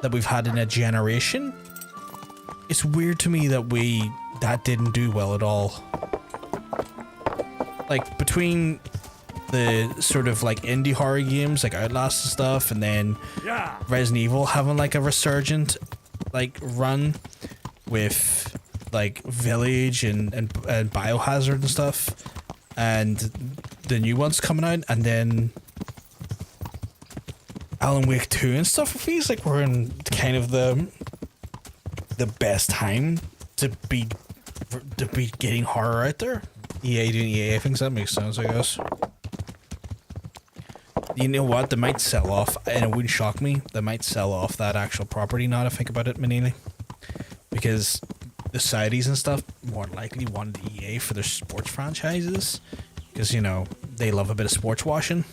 that we've had in a generation. It's weird to me that that didn't do well at all. Like between the sort of like indie horror games like Outlast and stuff, and then Resident Evil having like a resurgent like run with like Village and Biohazard and stuff, and the new ones coming out, and then Alan Wake 2 and stuff. It feels like we're in kind of the best time to be getting horror out there. EA doing EA things, that makes sense, I guess. You know what? They might sell off, and it wouldn't shock me. They might sell off that actual property now to think about it, Manini, because the Saudis and stuff more likely wanted EA for their sports franchises, because you know they love a bit of sports washing.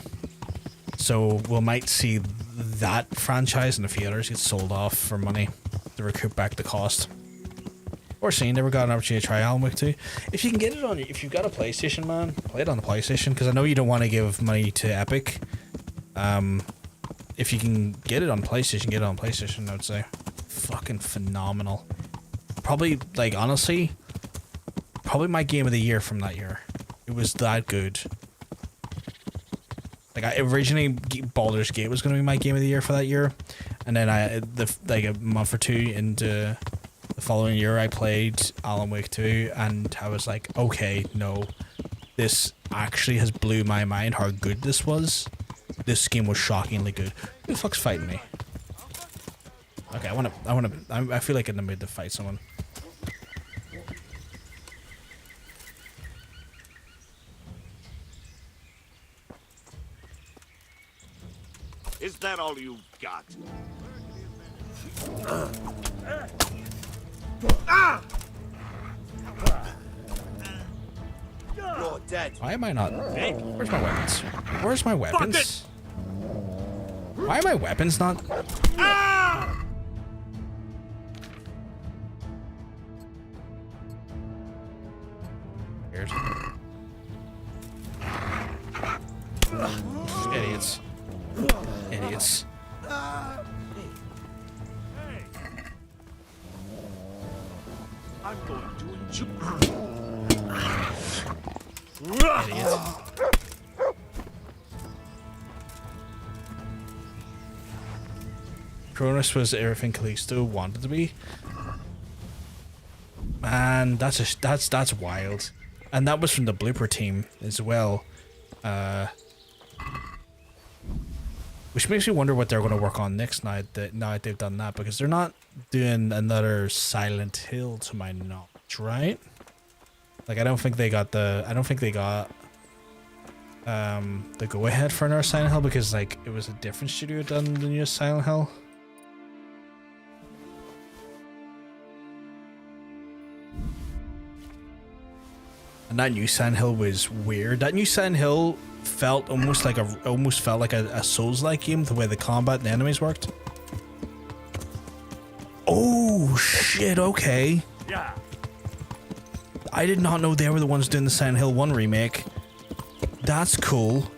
So we might see that franchise and a few others get sold off for money to recoup back the cost. Or seeing never got an opportunity to try Alan Wake 2. If you can get it on, if you've got a PlayStation, man, play it on the PlayStation, because I know you don't want to give money to Epic. If you can get it on PlayStation, get it on PlayStation, I would say. Fucking phenomenal. Probably, like, honestly, probably my game of the year from that year. It was that good. Like, originally Baldur's Gate was going to be my game of the year for that year, and then like a month or two into the following year, I played Alan Wake 2, and I was like, okay, no, this actually has blew my mind how good this was. This game was shockingly good. Who the fuck's fighting me? Okay, I feel like in the mood to fight someone. Is that all you've got? You're dead. Why am I not? Where's my weapons? Where's my weapons? Why are my weapons not? Weird. Idiots. Idiots. I'm going to Idiot. Cronus was everything Callisto wanted to be. Man, that's wild. And that was from the Blooper team as well. Which makes me wonder what they're going to work on next now that they've done that, because they're not doing another Silent Hill to my knowledge, right? Like I don't think they got the go ahead for another Silent Hill, because like it was a different studio done the new Silent Hill. And that new Silent Hill was weird. That new Silent Hill felt almost like a Souls-like game, the way the combat and the enemies worked. Oh shit! Okay. Yeah. I did not know they were the ones doing the Silent Hill 1 remake. That's cool.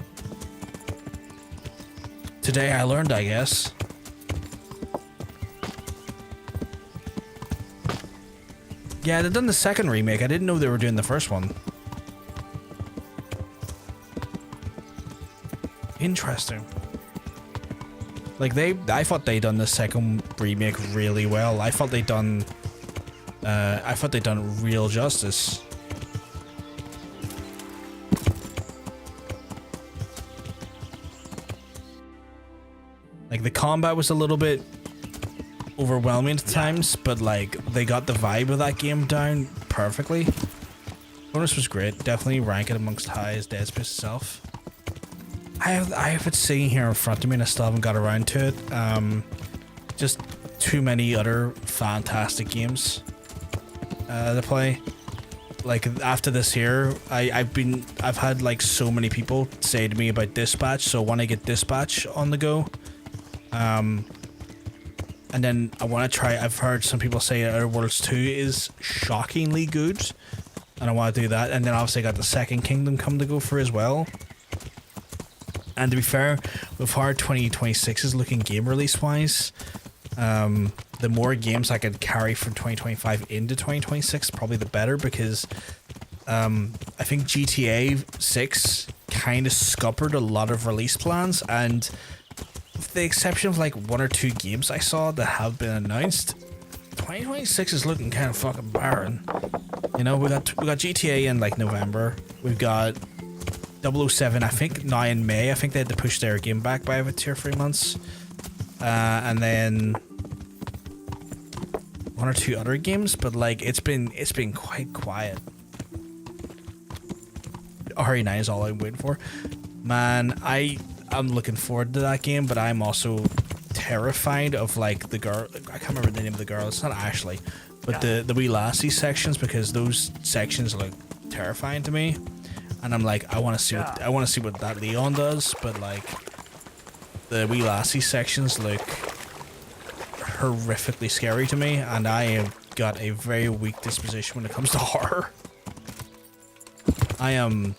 Today I learned, I guess. Yeah, they've done the second remake. I didn't know they were doing the first one. Interesting. Like I thought they done the second remake really well. I thought they done real justice. Like the combat was a little bit overwhelming at times, but like they got the vibe of that game down perfectly. Bonus was great. Definitely rank it amongst high as Dead Space itself. I have it sitting here in front of me and I still haven't got around to it. Just too many other fantastic games to play. Like after this here, I've had like so many people say to me about Dispatch, so when I get Dispatch on the go, and then I want to try. I've heard some people say Outer Worlds 2 is shockingly good. and I want to do that. And then obviously I got the Second Kingdom come to go for as well. And to be fair, with how 2026 is looking game release wise, the more games I could carry from 2025 into 2026, probably the better, because I think GTA 6 kind of scuppered a lot of release plans, and with the exception of like 1 or 2 games I saw that have been announced, 2026 is looking kind of fucking barren. You know, we got GTA in like November. We've got 007, I think now in May. I think they had to push their game back by about 2 or 3 months. And then 1 or 2 other games, but like it's been quite quiet. RE9 is all I'm waiting for. Man, I'm looking forward to that game, but I'm also terrified of like the girl. I can't remember the name of the girl. It's not Ashley, but the wee lassie sections, because those sections look terrifying to me. And I'm like, I want to see what that Leon does, but like the wee lassie sections look horrifically scary to me, and I have got a very weak disposition when it comes to horror. I am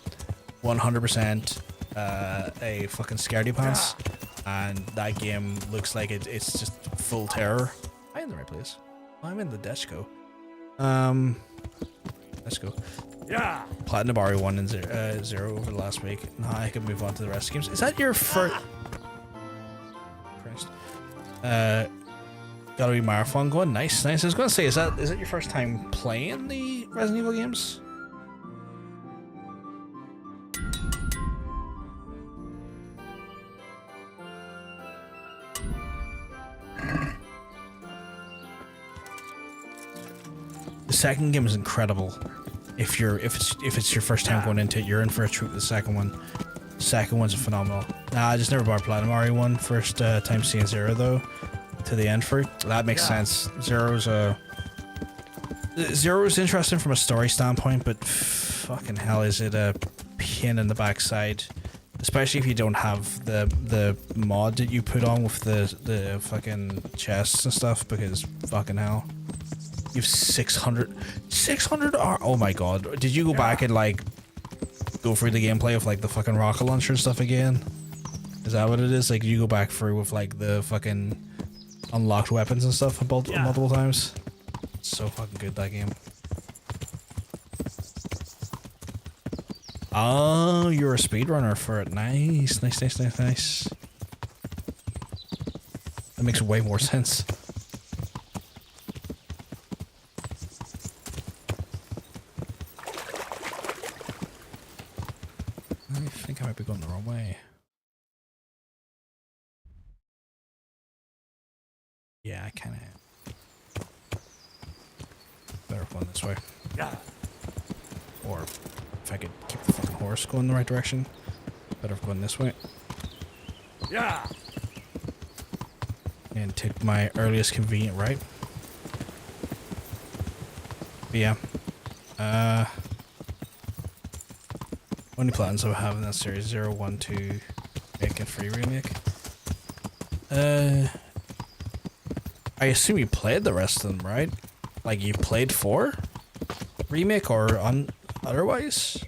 100% a fucking scaredy pants, and that game looks like it's just full terror. Am I in the right place? I'm in the Desco. Let's go. Yeah. Platinum RE1 and 0 over the last week. Now I can move on to the rest of the games. Is that your first? Christ. Gotta be marathon going. Nice. I was gonna say, is that your first time playing the Resident Evil games? The second game is incredible. If it's your first time going into it, you're in for a treat with the second one. Second one's phenomenal. Nah, I just never bought Platinum RE1. First time seeing 0 though, to the end for it. That makes sense. Zero's interesting from a story standpoint, but fucking hell, is it a pain in the backside, especially if you don't have the mod that you put on with the fucking chests and stuff, because fucking hell. You have 600 oh my god. Did you go back and like go through the gameplay of like the fucking rocket launcher and stuff again? Is that what it is? Like you go back through with like the fucking unlocked weapons and stuff multiple times? It's so fucking good, that game. Oh, you're a speedrunner for it. Nice. That makes way more sense. I think I might be going the wrong way. Yeah, I kind of better going this way. Yeah. Or if I could keep the fucking horse going the right direction, better going this way. Yeah. And take my earliest convenient right. But yeah. Only plans I have in that series: 0, 1, 2, make and 3 remake. I assume you played the rest of them, right? Like you played 4 remake or otherwise.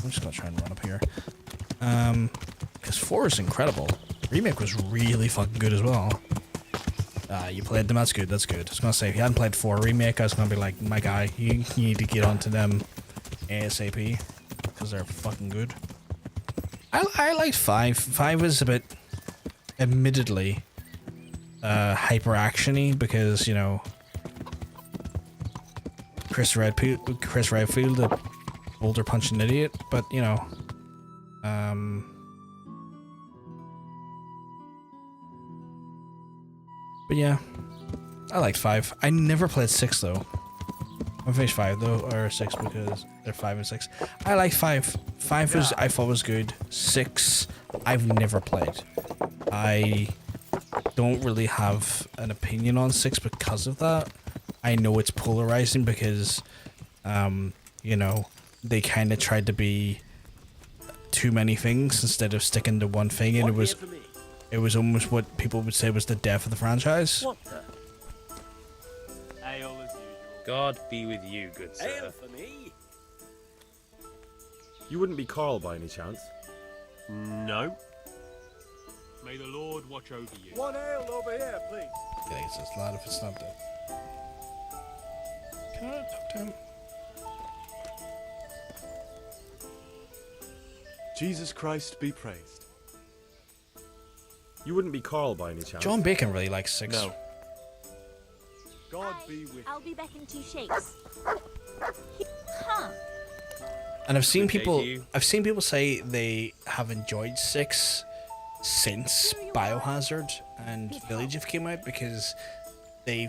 I'm just gonna try and run up here. Because 4 is incredible. Remake was really fucking good as well. You played them. That's good. I was gonna say, if you hadn't played 4 remake, I was gonna be like, my guy, you need to get onto them ASAP, because they're fucking good. I liked 5. 5 was a bit, admittedly, hyper actiony, because you know Chris Redfield, a boulder punching idiot, but you know, but yeah, I liked 5. I never played 6 though. I finished 5 though, or 6, because they're 5 and 6. I like 5. 5 was, I thought was good. 6, I've never played. I don't really have an opinion on 6 because of that. I know it's polarizing because, you know, they kind of tried to be too many things instead of sticking to one thing, and it was almost what people would say was the death of the franchise. What the? Hey, all as usual. God be with you, good sir. Ale for me. You wouldn't be Carl by any chance? No. May the Lord watch over you. One ale over here, please. Yeah, it's just loud if it's not dead. Can I talk to him? Jesus Christ be praised. You wouldn't be Carl by any chance? John Bacon really likes 6. No. God be with I'll be back in 2 shakes. Huh. And I've seen Good day people to you. I've seen people say they have enjoyed 6 since Biohazard and Village have came out because they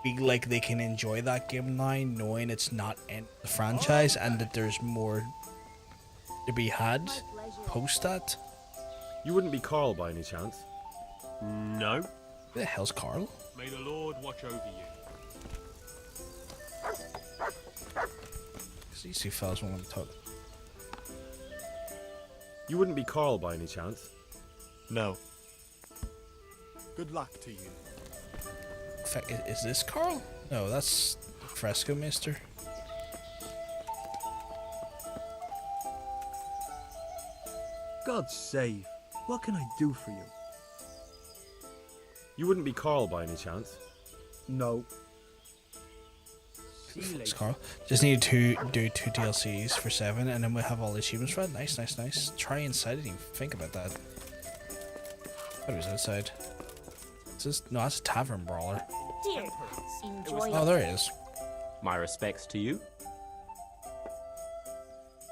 feel like they can enjoy that game now knowing it's not in the franchise and that there's more to be had post that. You wouldn't be Carl by any chance? No. Who the hell's Carl? May the Lord watch over you. These two fellas want to talk. You wouldn't be Carl by any chance? No. Good luck to you. In fact, is this Carl? No, that's Fresco Mister. God's save. What can I do for you? You wouldn't be Carl by any chance? No. It's Carl. Just need to do 2 DLCs for 7 and then we'll have all the achievements read. Nice, nice, nice. Try inside. I didn't even think about that. What was outside? Is this, no, that's a tavern brawler. Dear, enjoy Oh, there he is. My respects to you.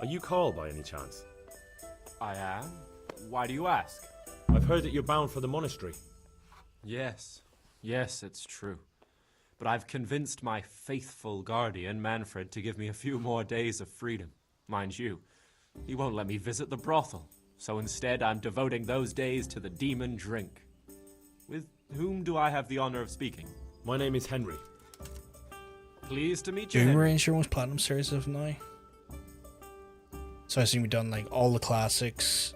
Are you Carl by any chance? I am. Why do you ask? I've heard that you're bound for the monastery. Yes. Yes, it's true. But I've convinced my faithful guardian, Manfred, to give me a few more days of freedom. Mind you, he won't let me visit the brothel. So instead, I'm devoting those days to the demon drink. With whom do I have the honor of speaking? My name is Henry. Pleased to meet you, Doom Henry. Ranger was Platinum Series of now. So I assume we've done like all the classics.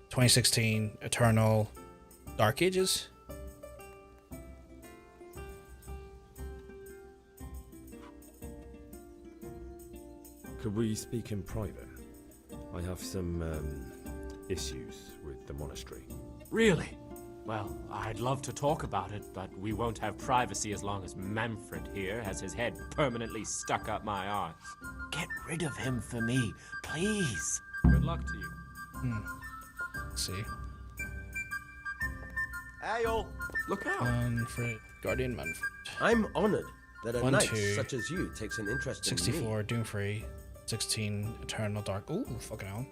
2016, Eternal, Dark Ages. Could we speak in private? I have some issues with the monastery. Really? Well, I'd love to talk about it, but we won't have privacy as long as Manfred here has his head permanently stuck up my arse. Get rid of him for me, please. Good luck to you. Let's see. Ale. Look out. Manfred, Guardian Manfred. I'm honored that a 1, knight 2, such as you takes an interest in me. 64, Doom Free. 16, Eternal Dark. Ooh, fucking hell.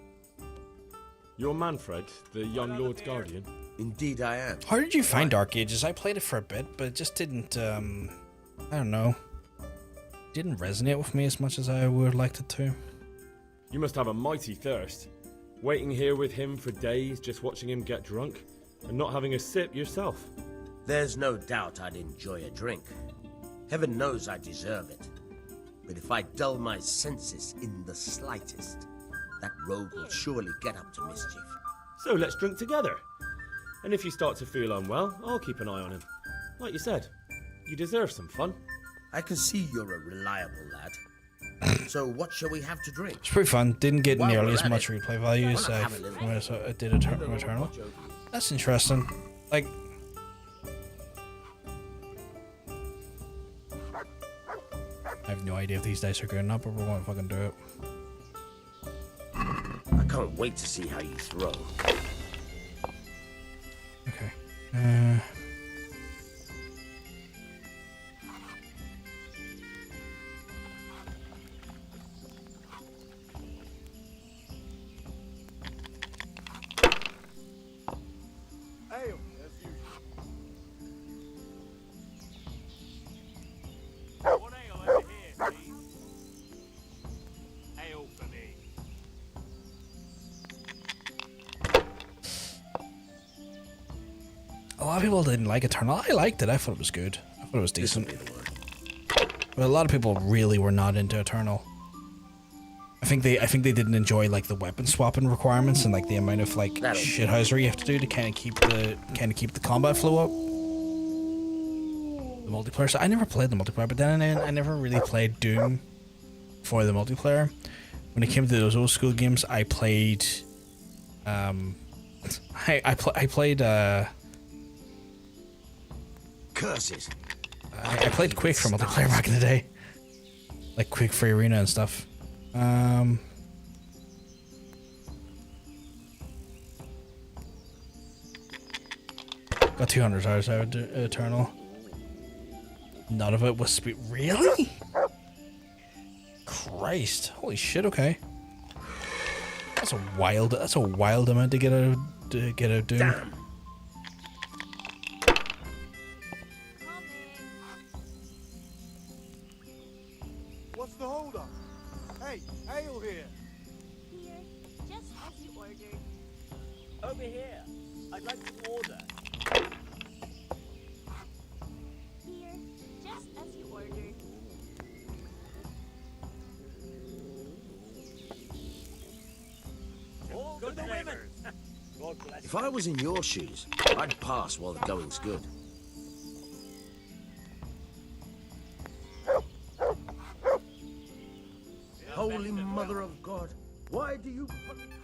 You're Manfred, the young Lord's guardian? Indeed I am. How did you find Dark Ages? I played it for a bit, but it just didn't, I don't know. Didn't resonate with me as much as I would have liked it to. You must have a mighty thirst. Waiting here with him for days, just watching him get drunk, and not having a sip yourself. There's no doubt I'd enjoy a drink. Heaven knows I deserve it. But if I dull my senses in the slightest, that rogue will surely get up to mischief. So let's drink together. And if you start to feel unwell, I'll keep an eye on him. Like you said, you deserve some fun. I can see you're a reliable lad. So what shall we have to drink? It's pretty fun. Didn't get While nearly we're as at much it, replay value as wanna I have a little- did from Eternal. That's interesting. Like, I have no idea if these dice are good enough, but we're going to fucking do it. I can't wait to see how you throw. Okay. Ale, as usual. One ale over here, please. Ale for me. A lot of people didn't like Eternal. I liked it. I thought it was good. I thought it was decent. But a lot of people really were not into Eternal. I think they didn't enjoy like the weapon swapping requirements and like the amount of like shithousery you have to do to kind of keep the combat flow up. multiplayer. So I never played the multiplayer, but then I never really played Doom for the multiplayer. When it came to those old school games, I played. I played. Curses. I played Quake for multiplayer back in the day, like Quake Free Arena and stuff. Got 200 hours out of Eternal. None of it was speed. Really? Christ! Holy shit! Okay, that's a wild amount to get out of Doom. Damn. What's the hold up? Hey, ale here. Here, just as you ordered. Over here. I'd like to order. Here, just as you ordered. Good women. If I was in your shoes, I'd pass while the going's good. Holy Mother of God, why do you...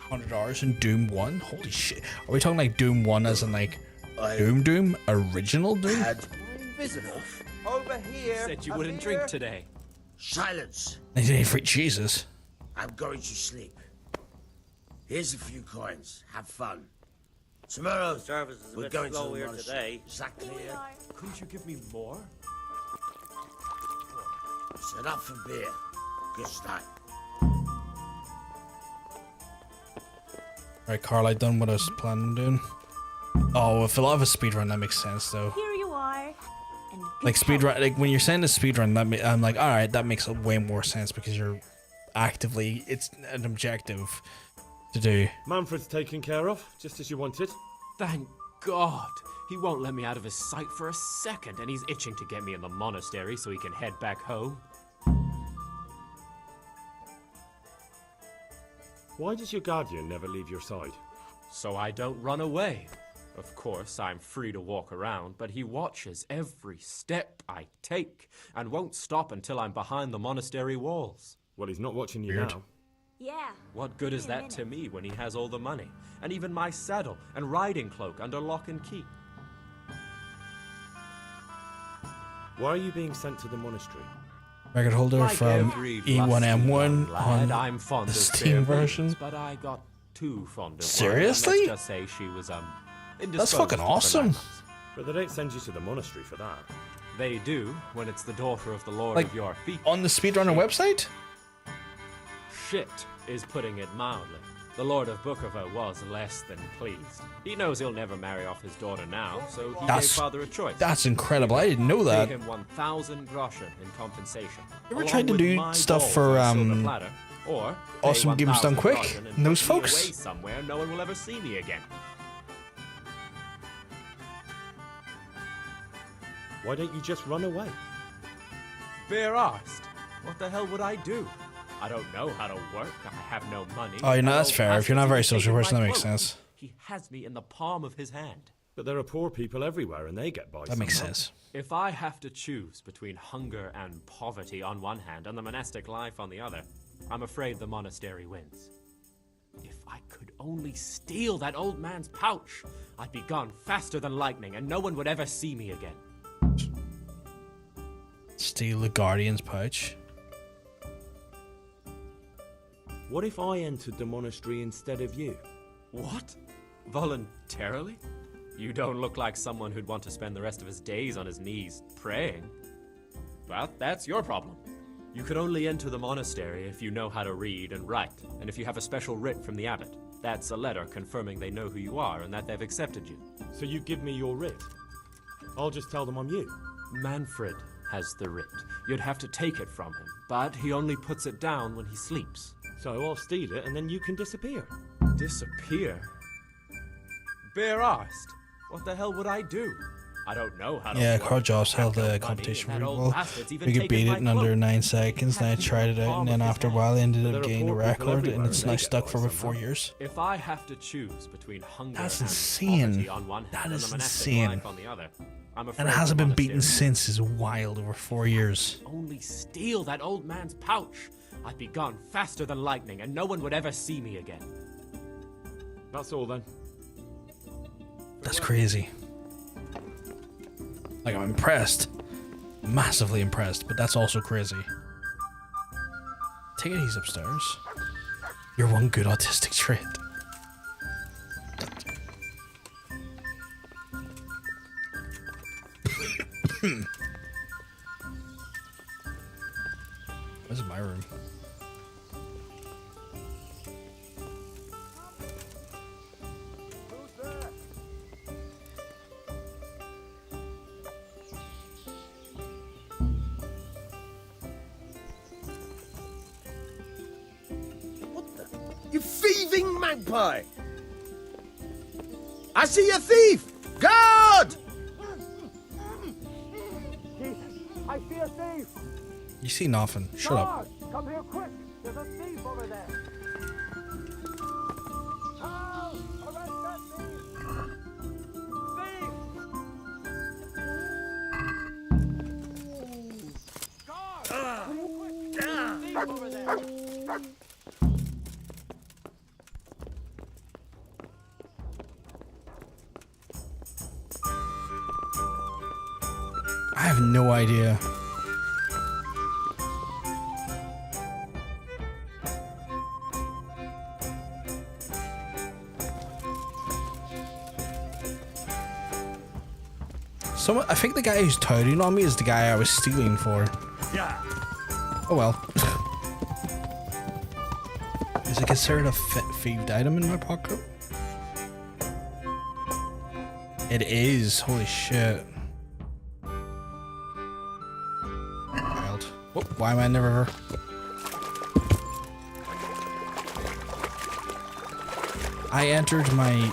100 hours in Doom 1? Holy shit. Are we talking like Doom 1 as in like Doom? Original Doom? Visitor. Over here. Said you wouldn't drink today. Silence. For Jesus. I'm going to sleep. Here's a few coins. Have fun. Tomorrow, Service is a we're bit going slow to the here monastery. today. Is that clear? Couldn't you give me more? Set up for beer. Good start. Right, Carl, I done what I was planning on doing. Oh, if a lot of a speedrun, that makes sense though. Here you are. And Like speedrun, like when you're saying the speedrun, I'm like, all right, that makes way more sense because you're actively, it's an objective to do. Manfred's taken care of, just as you wanted. Thank God. He won't let me out of his sight for a second, and he's itching to get me in the monastery so he can head back home. Why does your guardian never leave your side? So I don't run away. Of course, I'm free to walk around, but he watches every step I take and won't stop until I'm behind the monastery walls. Well, he's not watching you Weird. now. yeah. What good is that to me when he has all the money, and even my saddle and riding cloak under lock and key? Why are you being sent to the monastery? Record holder Like from every E1M1 lusty young lad, on I'm fond the of Steam fair version. maidens, but I got too fond of Seriously? one, and let's just say she was That's fucking awesome. But they don't send you to the monastery for that. They do when it's the daughter of the Lord Like, of your feet. on the speedrunner website? Shit is putting it mildly. The Lord of Bookerva was less than pleased. He knows he'll never marry off his daughter now, so he gave father a choice. That's incredible. I didn't know that. Pay him 1,000 groschen in compensation. You ever along tried to with do my stuff balls for, on a silver platter, or pay Awesome Games Done 1,000 Quick? groschen and And those put me folks? away somewhere no one will ever see me again. Why don't you just run away? Bare arsed. What the hell would I do? I don't know how to work. I have no money. Oh, you know, and that's old fair. If you're not a bastards very have social taken person, my that makes cloak. sense. He has me in the palm of his hand. But there are poor people everywhere and they get by That makes somehow. sense. If I have to choose between hunger and poverty on one hand and the monastic life on the other, I'm afraid the monastery wins. If I could only steal that old man's pouch, I'd be gone faster than lightning and no one would ever see me again. Steal the Guardian's pouch. What if I entered the monastery instead of you? What? Voluntarily? You don't look like someone who'd want to spend the rest of his days on his knees praying. Well, that's your problem. You could only enter the monastery if you know how to read and write, and if you have a special writ from the abbot. That's a letter confirming they know who you are and that they've accepted you. So you give me your writ? I'll just tell them I'm you. Manfred has the writ. You'd have to take it from him, but he only puts it down when he sleeps. So I'll steal it and then you can disappear. Disappear? Bare arsed. What the hell would I do? I don't know how to Yeah, work. Carl Jobs Have held no the money, competition and that pretty old well. bastard's even We could taken beat my it in under cloak. 9 seconds. Then I tried it out, and then after a while, I ended up There are getting a poor people record, and everywhere it's and now they stuck get for by about 4 somehow. years. If I have to choose between hunger That's and insane. poverty on one hand That and is the monastic insane. life on the other, I'm afraid And it the hasn't been monastery beaten since is wild, over 4 years. only steal that old man's pouch. I'd be gone faster than lightning, and no one would ever see me again. That's all then. That's crazy. Like, I'm impressed. Massively impressed, but that's also crazy. Take it he's upstairs. Your one good autistic trait. This is my room. You thieving magpie! I see a thief! Guard! I see a thief! You see nothing. Shut up. Come here quick! There's a thief over there! Help! Arrest that thief! Thief! Guard! Come here quick! There's a thief over there! I have no idea. I think the guy who's touting on me is the guy I was stealing for. Yeah. Oh well. Is it considered a thieved item in my pocket? It is. Holy shit. Wild. Whoop, why am I in the river? I entered my...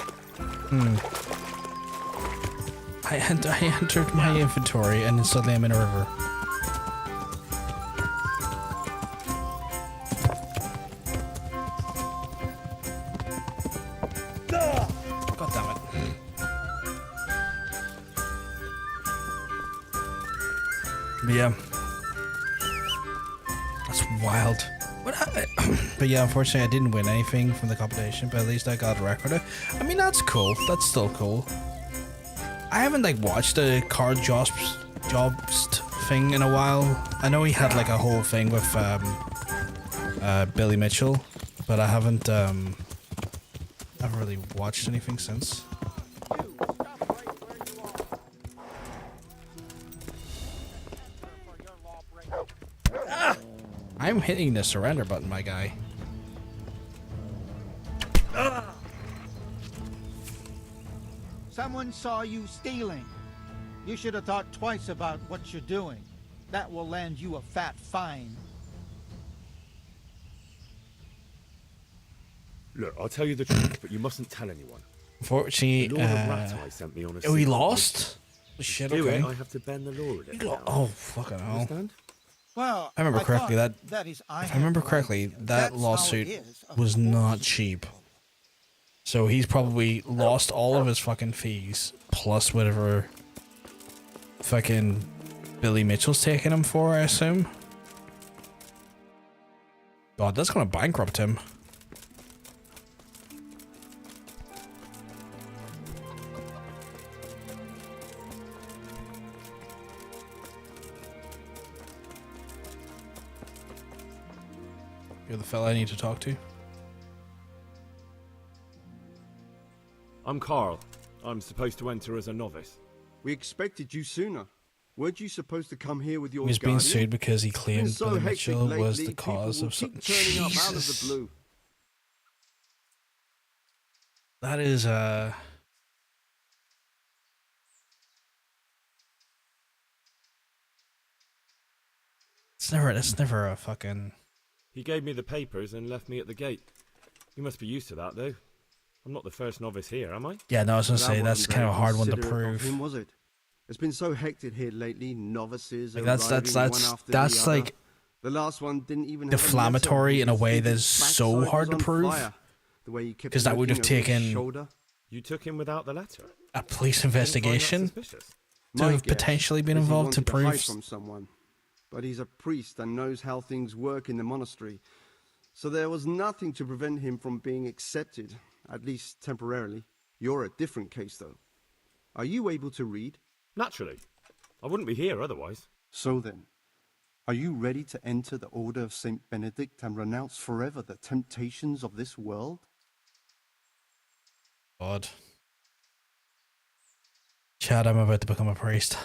I entered my inventory and then suddenly I'm in a river. God damn it. But yeah. That's wild. But yeah, unfortunately I didn't win anything from the competition, but at least I got a record. I mean, that's cool. That's still cool. I haven't like watched the card jobs thing in a while. I know he had like a whole thing with Billy Mitchell, but I haven't really watched anything since. I'm hitting the surrender button, my guy. Someone saw you stealing. You should have thought twice about what you're doing. That will land you a fat fine. Look, I'll tell you the truth, but you mustn't tell anyone. Unfortunately, The Lord of Ratai sent me on a oh, he secret lost? mission. Shit, To do okay. it, I have to bend the law a little. Oh, fucking hell. Understand? Well, I remember correctly, thought that is, if I remember correctly, that lawsuit was not cheap. So he's probably lost all of his fucking fees, plus whatever fucking Billy Mitchell's taking him for, I assume. God, that's gonna bankrupt him. You're the fella I need to talk to. I'm Carl. I'm supposed to enter as a novice. We expected you sooner. Weren't you supposed to come here with your He's being guardian? sued because he claimed It's been so Billy hectic Mitchell was lately, the cause people of something. will keep turning up out of the Jesus. blue. That is It's never a fucking... He gave me the papers and left me at the gate. You must be used to that, though. I'm not the first novice here, am I? Yeah, no, I was gonna That say, that's wasn't kind of a very hard one to considerate of prove. him, was it? It's been so hectic here lately. Novices Like, arriving that's one after the that's other. like The last one didn't even have a deflammatory letter. in a way His that's so backside hard to was on prove. fire. The way he kept Because that would have looking over his taken shoulder. You took him without the letter? a police Didn't find that investigation. suspicious? to My have guess potentially been is he involved to wanted hide prove. from someone, but he's a priest and knows how things work in the monastery, so there was nothing to prevent him from being accepted, at least temporarily. You're a different case, though. Are you able to read? Naturally. I wouldn't be here otherwise. So then, are you ready to enter the Order of Saint Benedict and renounce forever the temptations of this world? God. Chad, I'm about to become a priest.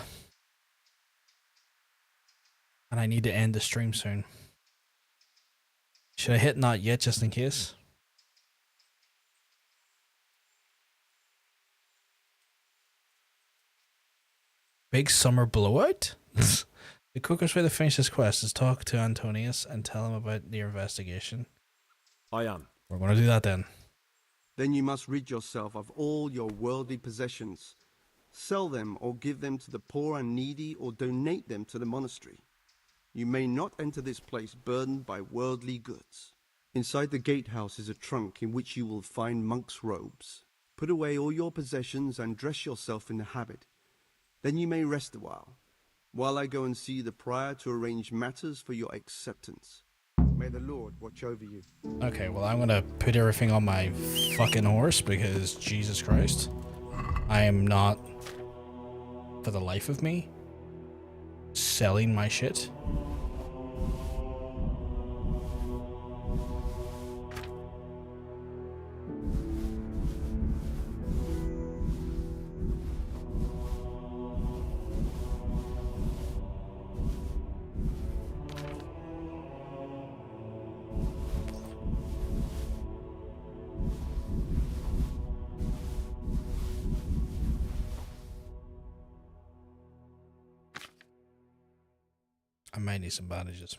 And I need to end the stream soon. Should I hit not yet just in case? Big summer blowout? The quickest way to finish this quest is talk to Antonius and tell him about the investigation. I am. We're going to do that then. Then you must rid yourself of all your worldly possessions. Sell them or give them to the poor and needy or donate them to the monastery. You may not enter this place burdened by worldly goods. Inside the gatehouse is a trunk in which you will find monk's robes. Put away all your possessions and dress yourself in the habit. Then you may rest a while I go and see the prior to arrange matters for your acceptance. May the Lord watch over you. Okay, well, I'm gonna put everything on my fucking horse because Jesus Christ, I am not, for the life of me, selling my shit. I might need some bandages.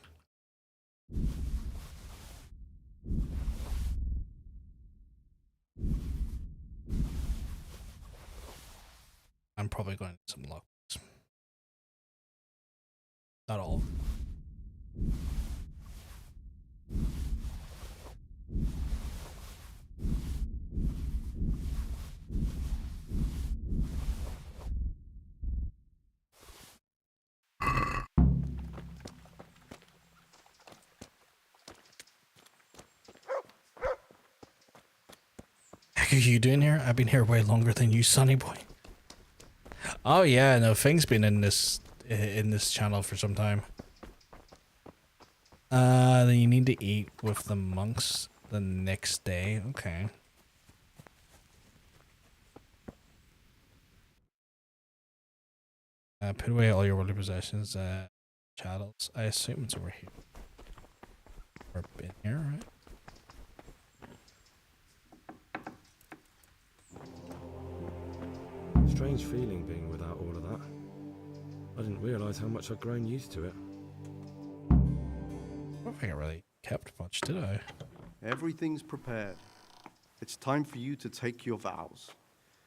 I'm probably going to need some luck. Not all. What are you doing here? I've been here way longer than you, sonny boy. Oh yeah, no, Fing's been in this channel for some time. Then you need to eat with the monks the next day. Okay. Put away all your worldly possessions. Chattels. I assume it's over here. Or in here, right? Strange feeling being without all of that. I didn't realise how much I'd grown used to it. I don't think I really kept much, did I? Everything's prepared. It's time for you to take your vows.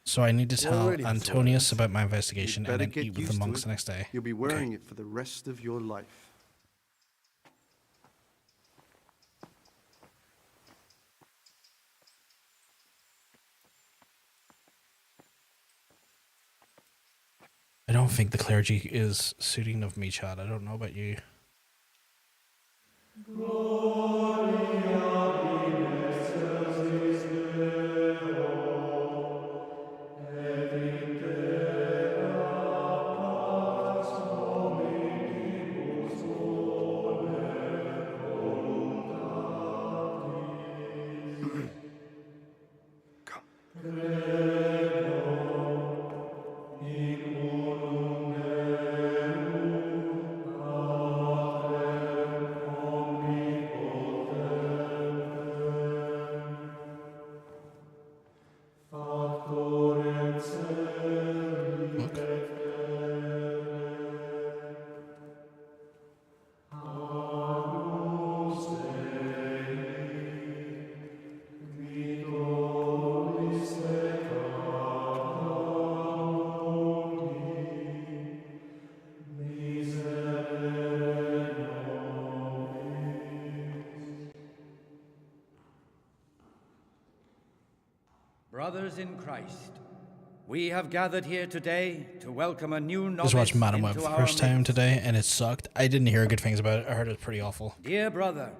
So I need to tell Already Antonius about my investigation You'd and better then get eat with the used to monks it. the next day. You'll be wearing it for the rest of your life. I don't think the clergy is suiting of me, Chad. I don't know about you. Brothers in Christ, We have gathered here today to welcome a new novice Just watched Madam Web into for the our first time midst. today, and it sucked. I didn't hear good things about it. I heard it was pretty awful. Dear brother,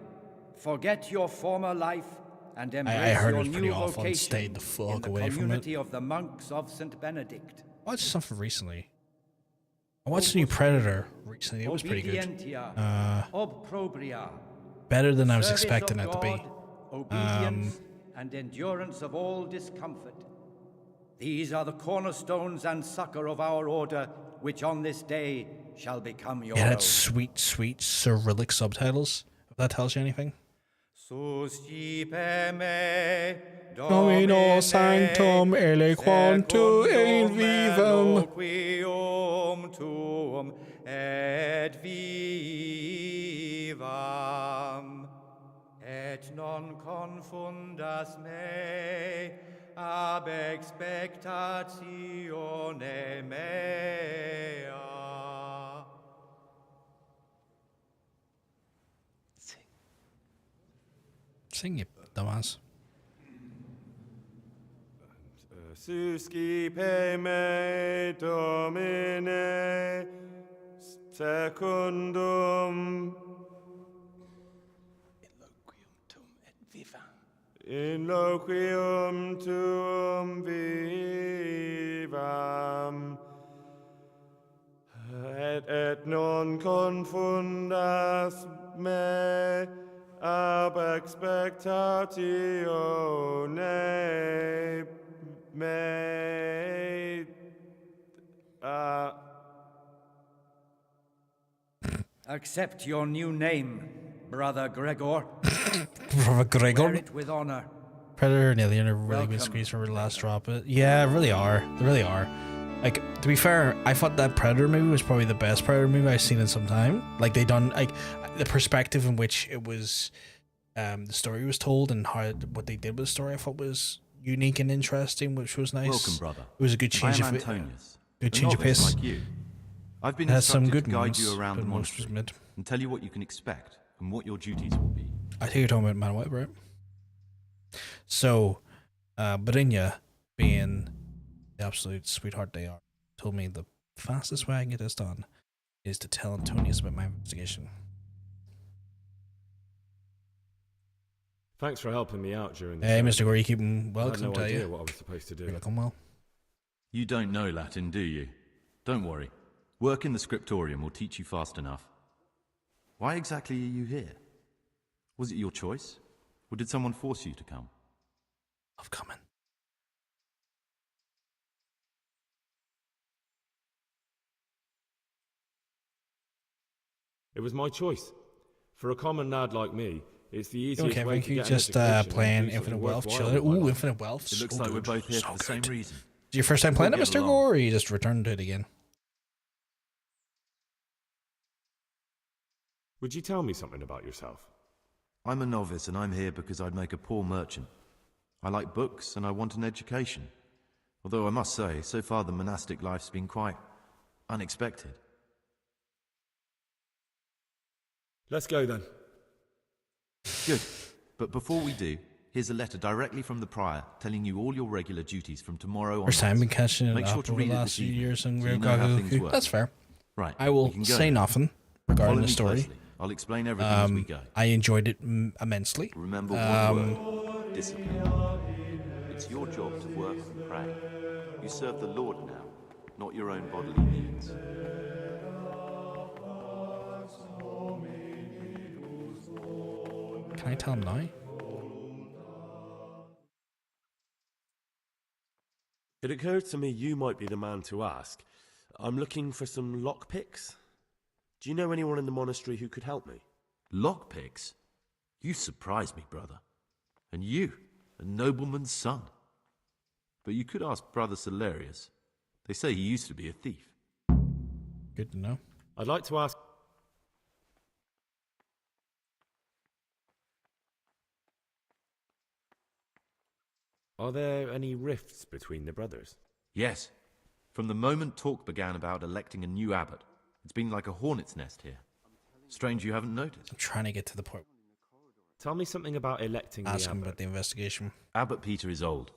forget your former life and embrace I heard it your was pretty new awful and vocation stayed the fuck in the away from it. community of the monks of St. Benedict. I watched something recently. I watched the new Predator recently. It was pretty good. Obedientia, obprobria, Better than I was service expecting of it to be. God, obedience and endurance of all discomfort. These are the cornerstones and succor of our order, which on this day shall become your It own. had sweet, sweet Cyrillic subtitles, if that tells you anything. Suscipe me, Domino sanctum eloquentum in vivum. eloquium tuum et vivam, et non confundas me ab expectatione mea. Sing it, dumbass. Suscipe me, Domine, secundum in loquium tuum vivam, et non confundas me ab expectatione me. Accept your new name, Brother Gregor. Brother Gregor. Wear it with honor. Predator and Alien are really good Welcome. squeeze for the last drop. Yeah, really are. They really are. Like, to be fair, I thought that Predator movie was probably the best Predator movie I've seen in some time. Like, they done, like, the perspective in which it was, the story was told and how, what they did with the story, I thought was unique and interesting, which was nice. Welcome, brother. It was a good change I am of Antonius, good a change of novice pace. like you. I've been It has some instructed good to guide moments, you around the but most was monastery mid. and tell you what you can expect and what your duties will be. I think you're talking about Man Web, right? So, Brinya, being the absolute sweetheart they are, told me the fastest way I can get this done is to tell Antonius about my investigation. Thanks for helping me out during the Hey, show. Mr. Gore, you keep him well, I had no tell idea you. what I was supposed to do. You're looking well. You don't know Latin, do you? Don't worry. Work in the scriptorium will teach you fast enough. Why exactly are you here? Was it your choice? Or did someone force you to come? Love coming. It was my choice. For a common lad like me, it's the easiest Okay, way thank to you. get Just an education playing and do Infinite something Wealth, worthwhile chilling. with my Ooh, life. Infinite Wealth. It looks so like we're good, both here so for the same good. reason. Is it your first time playing it, We'll Mr. get along. Gore, or you just returned to it again? Would you tell me something about yourself? I'm a novice and I'm here because I'd make a poor merchant. I like books and I want an education. Although I must say, so far the monastic life's been quite unexpected. Let's go then. Good. But before we do, here's a letter directly from the prior telling you all your regular duties from tomorrow on. First time been catching it Make up sure to over read the it last this few evening, years, and so you know how things work. that's fair. Right. I will we can go say now. nothing Follow regarding the me story. closely. I'll explain everything as we go. I enjoyed it immensely. Remember one word: discipline. It's your job to work and pray. You serve the Lord now, not your own bodily needs. Can I tell him now? It occurred to me you might be the man to ask. I'm looking for some lockpicks. Do you know anyone in the monastery who could help me? Lockpicks? You surprise me, brother. And you, a nobleman's son. But you could ask Brother Celerius. They say he used to be a thief. Good to know. I'd like to ask... Are there any rifts between the brothers? Yes. From the moment talk began about electing a new abbot, it's been like a hornet's nest here. Strange you haven't noticed. I'm trying to get to the point. Tell me something about electing Ask the him abbot. about the investigation. Abbot Peter is old,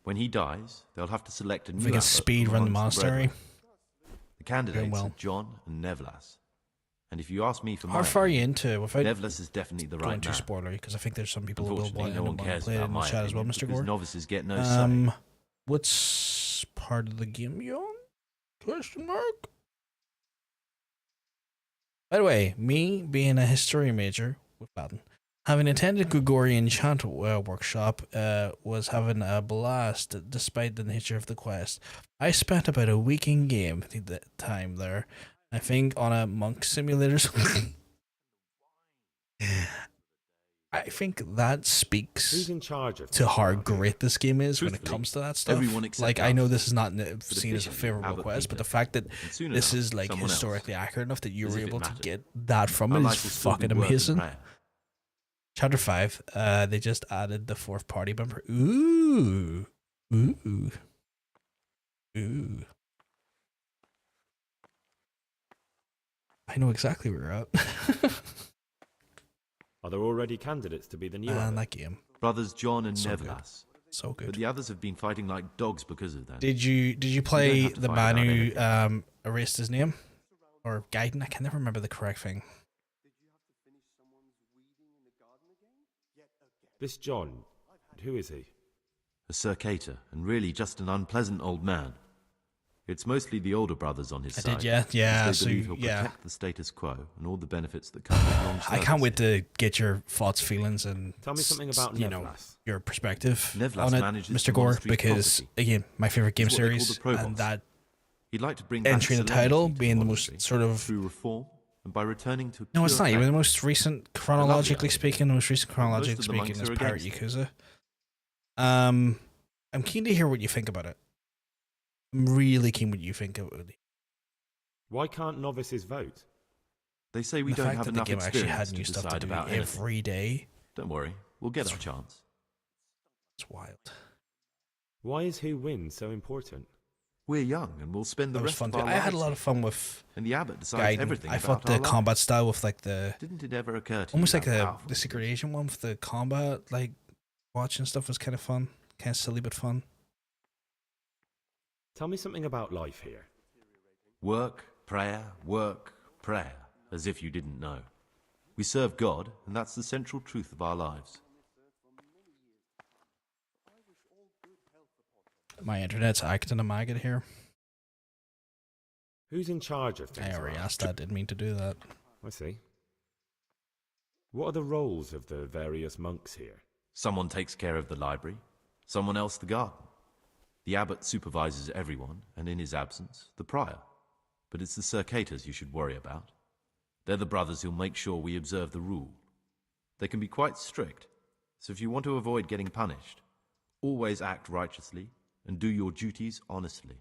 When he dies, they'll have to select a new If we can abbot speed from run the amongst monastery. brethren. The candidates well. are John and Nevlas. And if you ask me for How my far are you opinion, into without Nevlas is definitely the going right too man. spoilery? Because I think there's some people who will Unfortunately, want no one to cares play it about in the my chat as well, opinion Mr. because Gore. novices get no say. What's part of the game you on? Question mark. By the way, me being a history major with Latin, having attended Gregorian chant workshop, was having a blast despite the nature of the quest. I spent about a week in game the time there. I think on a monk simulator. I think that speaks Who's in charge of to how great this game is when it comes to that stuff. everyone except Like, I know us. this is not But seen as a officially, favorable Abbot quest, but Peter. the fact that And soon this enough, is like someone else. historically accurate enough that you're As if it able to mattered. get that from Our it life is will still be fucking work and amazing. prayer. Chapter 5, they just added the 4th party bumper. Ooh. Ooh. Ooh. I know exactly where we're at. Are there already candidates to be the new Man, abbot? that game. Brothers John and So good. Nevlas. So good. But the others have been fighting like dogs because of that. Did you don't play have to the fight man about who anything. erased his name? Or Gaiden? I can never remember the correct thing. This John, who is he? A Circator, and really just an unpleasant old man. It's mostly the older brothers on his I side. did, yeah. Yeah, as so, they believe he'll yeah. protect the status quo and all the benefits that come with long I can't service. wait to get your thoughts, feelings, and Tell me something about you know, Nevlas. your perspective Nevlas on it, manages Mr. the Gore, monastery's because property. again, my favorite game It's what they call series, the Provost. and that He'd like to bring back entry in the solemnity title to the being the monastery most sort of through reform and by returning to no, it's pure not even the faith. most recent chronologically idea. speaking. The most recent chronologically of the speaking monks is are Pirate against Yakuza. I'm keen to hear what you think about it. I'm really keen what you think of it. Why can't novices vote? They say we The don't fact have that the enough game actually experience had new to stuff to decide do about anything. every day. Don't worry, we'll get our chance. It's wild. Why is who wins so important? We're young and we'll spend the That was rest fun of too. our I had a lives lot of fun with and the abbot decides Gaiden. everything I about thought the our combat lives. style with like the Didn't it ever occur to almost you like how the powerful Secret Agent one with the combat, like watching stuff was kind of fun, kind of silly but fun. Tell me something about life here. work, prayer, as if you didn't know. We serve God, and that's the central truth of our lives. My internet's acting a maggot here. Who's in charge of things? I already around? asked that. Didn't mean to do that. I see. What are the roles of the various monks here? Someone takes care of the library, someone else the garden. The abbot supervises everyone, and in his absence, the prior. But it's the Circators you should worry about. They're the brothers who'll make sure we observe the rule. They can be quite strict, so if you want to avoid getting punished, always act righteously and do your duties honestly.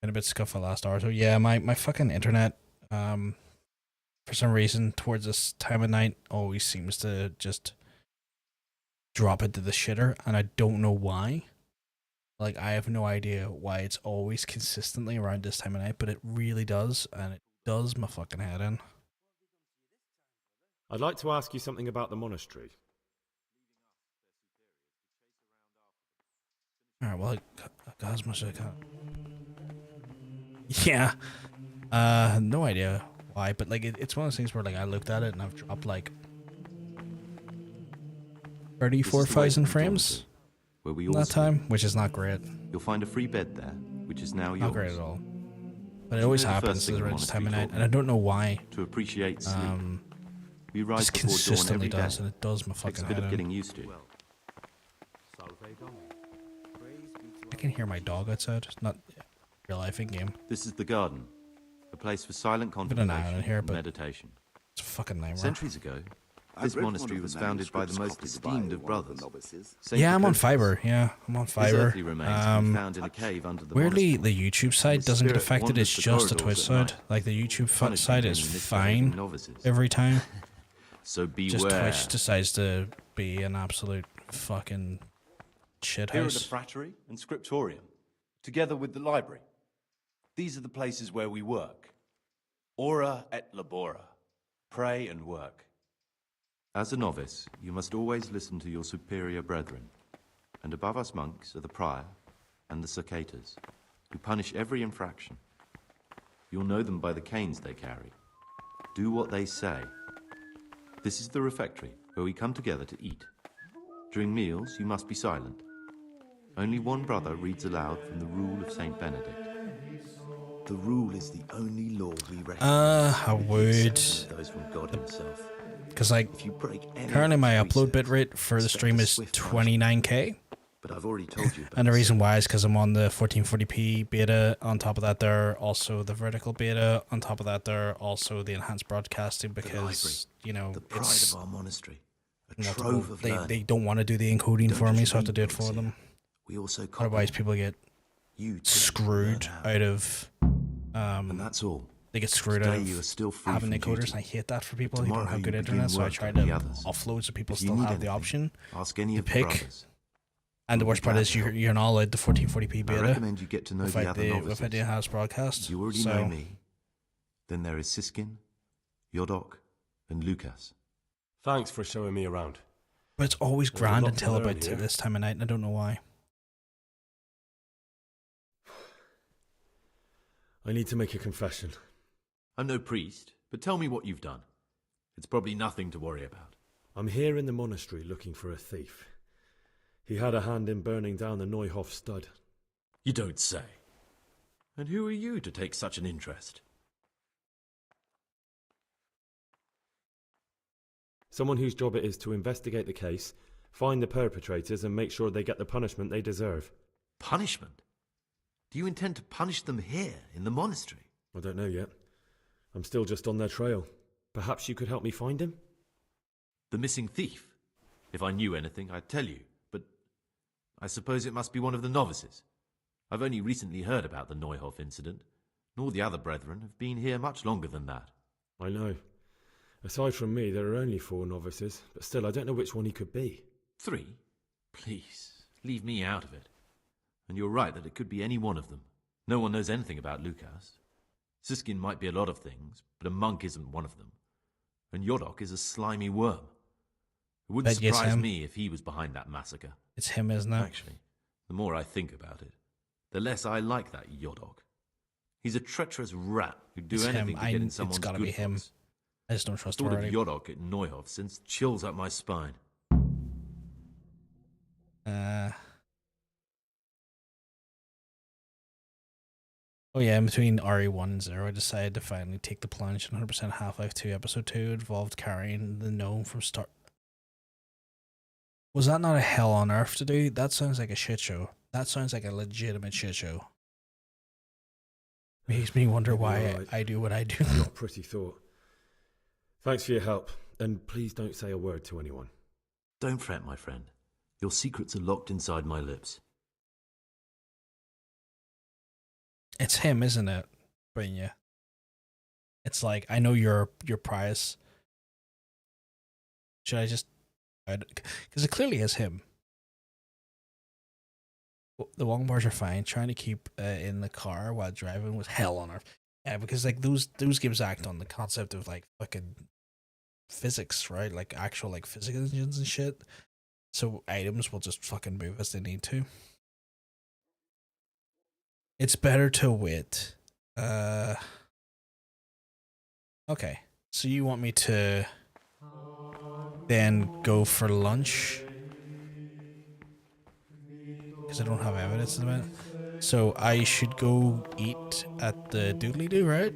Been a bit scuffed the last hour or so. Yeah, my fucking internet, for some reason, towards this time of night, always seems to just drop into the shitter, and I don't know why. Like, I have no idea why it's always consistently around this time of night, but it really does, and it does my fucking head in. I'd like to ask you something about the monastery. Alright, well, I got as much as I can. Yeah. No idea why, but like it's one of those things where like I looked at it and I've dropped like 34,000 frames where we in all that sleep. time, which is not great. You'll find a free bed there, which is now yours. Not great at all. But it You always know the first happens thing the around this time of monastery night, taught and I me? don't know why. To appreciate sleep. We rise Just before dawn consistently every day. does, and it does my Takes fucking a bit head of in. getting used to. I can hear my dog outside. It's not real life in game. This is the garden, a place for silent Been an contemplation eye in here, and but meditation. it's a fucking nightmare. Centuries ago, this monastery was founded by the most esteemed of brothers. Yeah, I'm on Fiverr. Yeah, I'm on His Fiverr. earthly remains can be found in a cave under the Weirdly, monastery. the YouTube side His doesn't get spirit affected. It's wanders the just the corridors Twitch at side. night, Like the YouTube punishing side is any misbehaving fine novices. every time. So Just beware. Twitch decides to be an absolute fucking Here are the shithouse. frattery and scriptorium, together with the library. These are the places where we work. Ora et labora. Pray and work. As a novice, you must always listen to your superior brethren. And above us monks are the prior and the cicadas, who punish every infraction. You'll know them by the canes they carry. Do what they say. This is the refectory, where we come together to eat. During meals, you must be silent. Only one brother reads aloud from the Rule of Saint Benedict. The rule is the only law we recognize. I would. Those from God himself. Because, like, If you break any currently of my its upload precepts, bitrate for the expect stream a is swift punishment. 29k. But I've already told you about And the the reason why is because I'm on the 1440p beta. On top of that, there are also the vertical beta. On top of that, there are also the enhanced broadcasting because, you know, the pride it's of our monastery. A multiple. trove of They learning. don't want to do the encoding Don't for me, just so I have to read do it books for here. them. We also copy Otherwise, them. people get You too screwed learn how. out of. And that's all. They get screwed out Today you are of still free having from encoders, duty. and I hate that for people But who don't tomorrow have good you begin internet. So I work try like to the others. offload so people If you still need have the anything, option ask any to of the pick. brothers. And the We'll worst be part glad is to help. you're not allowed the 1440p I beta. recommend you get to know the other novices. Without the enhanced broadcast. You already so, know me. Then there is Siskin, Yodok, and Lucas. Thanks for showing me around. But it's always There's a grand lot to until learn about here. this time of night, and I don't know why. I need to make a confession. I'm no priest, but tell me what you've done. It's probably nothing to worry about. I'm here in the monastery looking for a thief. He had a hand in burning down the Neuhof stud. You don't say. And who are you to take such an interest? Someone whose job it is to investigate the case, find the perpetrators, and make sure they get the punishment they deserve. Punishment? Do you intend to punish them here, in the monastery? I don't know yet. I'm still just on their trail. Perhaps you could help me find him? The missing thief? If I knew anything, I'd tell you, but I suppose it must be one of the novices. I've only recently heard about the Neuhof incident, and all the other brethren have been here much longer than that. I know. Aside from me, there are only 4 novices, but still, I don't know which one he could be. 3? Please, leave me out of it. And you're right that it could be any one of them. No one knows anything about Lucas. Siskin might be a lot of things, but a monk isn't one of them. And Yodok is a slimy worm. It wouldn't Bet yes, surprise him. me if he was behind that massacre. It's him, isn't it? Actually, the more I think about it, the less I like that Yodok. He's a treacherous rat who'd do It's him. anything to get in It's someone's gotta good be him. books. I just don't trust Thought her of already. Yodok at Neuhof sends chills up my spine. Oh yeah, in between RE1 and 0, I decided to finally take the plunge in 100% Half-Life 2 Episode 2 involved carrying the gnome from start. Was that not a hell on earth to do? That sounds like a shit show. That sounds like a legitimate shit show. Makes me wonder why Right. I do what I do. Not a pretty thought. Thanks for your help, and please don't say a word to anyone. Don't fret, my friend. Your secrets are locked inside my lips. It's him, isn't it? Brenya. It's like, I know your prize. Should I just... Because it clearly is him. The long bars are fine. Trying to keep in the car while driving was hell on earth. Yeah, because like those games act on the concept of like fucking physics, right? Like actual like physics engines and shit. So items will just fucking move as they need to. It's better to wait. Okay. So you want me to then go for lunch? Because I don't have evidence in a minute. So I should go eat at the Doodly Doo, right?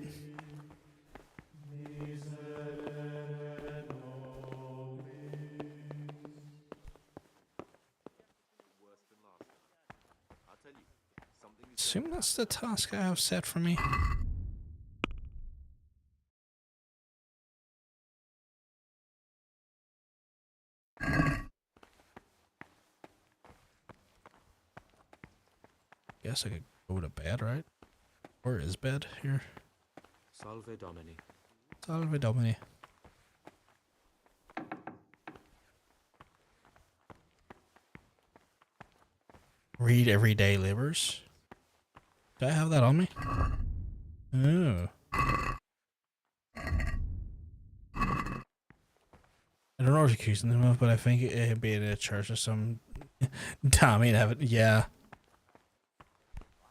Assume that's the task I have set for me. Guess I could go to bed, right? Where is bed here? Salve Domini. Salve Domini. Read everyday labors. Do I have that on me? Oh. I don't know what you're accusing them of, but I think it being a church or some Tommy and Evan, yeah.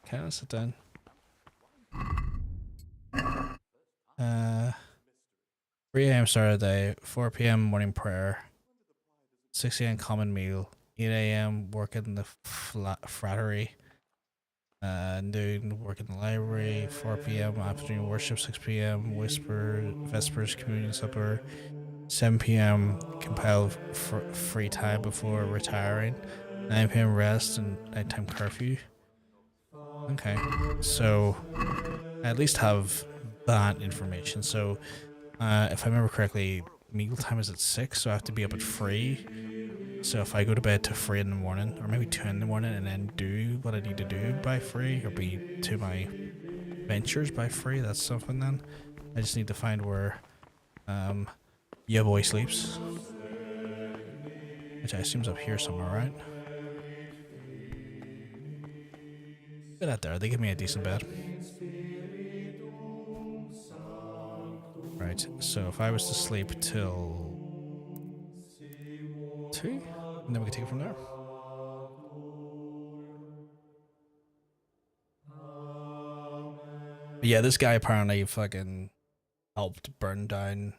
Okay, let's sit down. 3 a.m. start of the day, 4 p.m. morning prayer, 6 a.m. common meal, 8 a.m. work in the frattery, noon work in the library, 4 p.m. afternoon worship, 6 p.m. vespers communion supper, 7 p.m. compile free time before retiring, 9 p.m. rest and nighttime curfew. Okay, so I at least have that information. So if I remember correctly, meal time is at 6, so I have to be up at 3. So if I go to bed to 3 in the morning, or maybe 2 in the morning, and then do what I need to do by 3, or be to my ventures by 3, that's something then. I just need to find where your boy sleeps. Which I assume is up here somewhere, right? Good out there, they give me a decent bed. Right, so if I was to sleep till 2, and then we can take it from there. But yeah, this guy apparently fucking helped burn down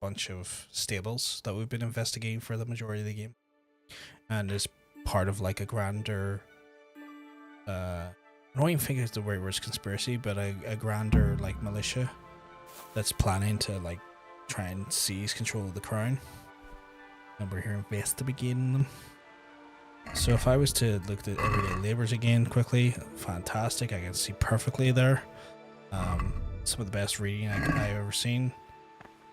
a bunch of stables that we've been investigating for the majority of the game. And is part of like a grander, I don't even think it's the right word conspiracy, but a grander like militia that's planning to like try and seize control of the crown. And we're here investigating them. So if I was to look at everyday labors again quickly, fantastic. I can see perfectly there. Some of the best reading I've ever seen.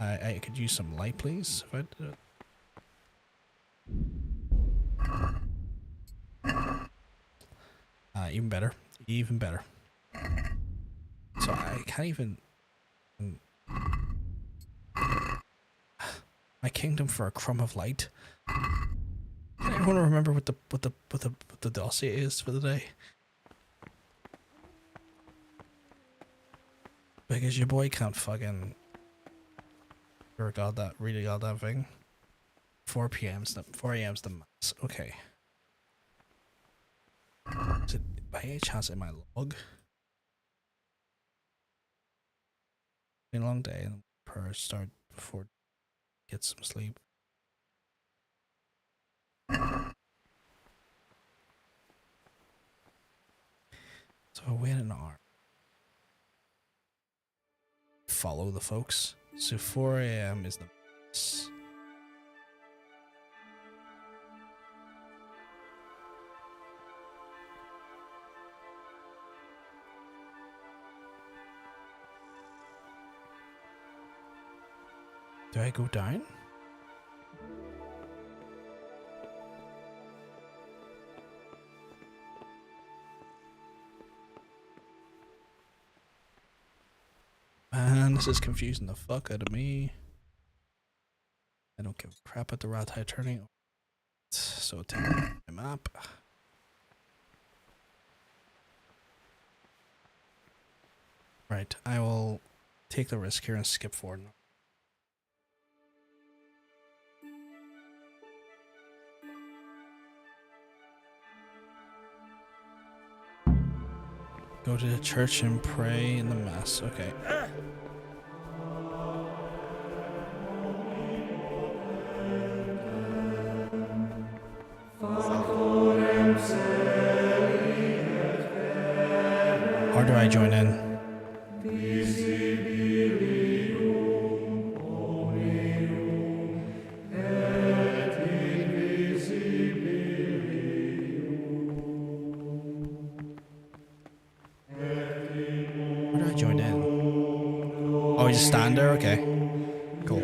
I could use some light, please, if I did it. Even better. Even better. So I can't even... My kingdom for a crumb of light. Can anyone remember what the dossier is for the day? Because your boy can't fucking read a goddamn thing. 4 a.m.'s the max. Okay. Is it by any chance in my log? Been a long day and prayer start before get some sleep. So I wait an hour. Follow the folks. So 4 a.m. is the max. Do I go down? Man, this is confusing the fuck out of me. I don't give a crap at the rat high turning. So take my map. Right, I will take the risk here and skip forward. Go to the church and pray in the mass. Okay. How do I join in? Oh, you just stand there? Okay. Cool.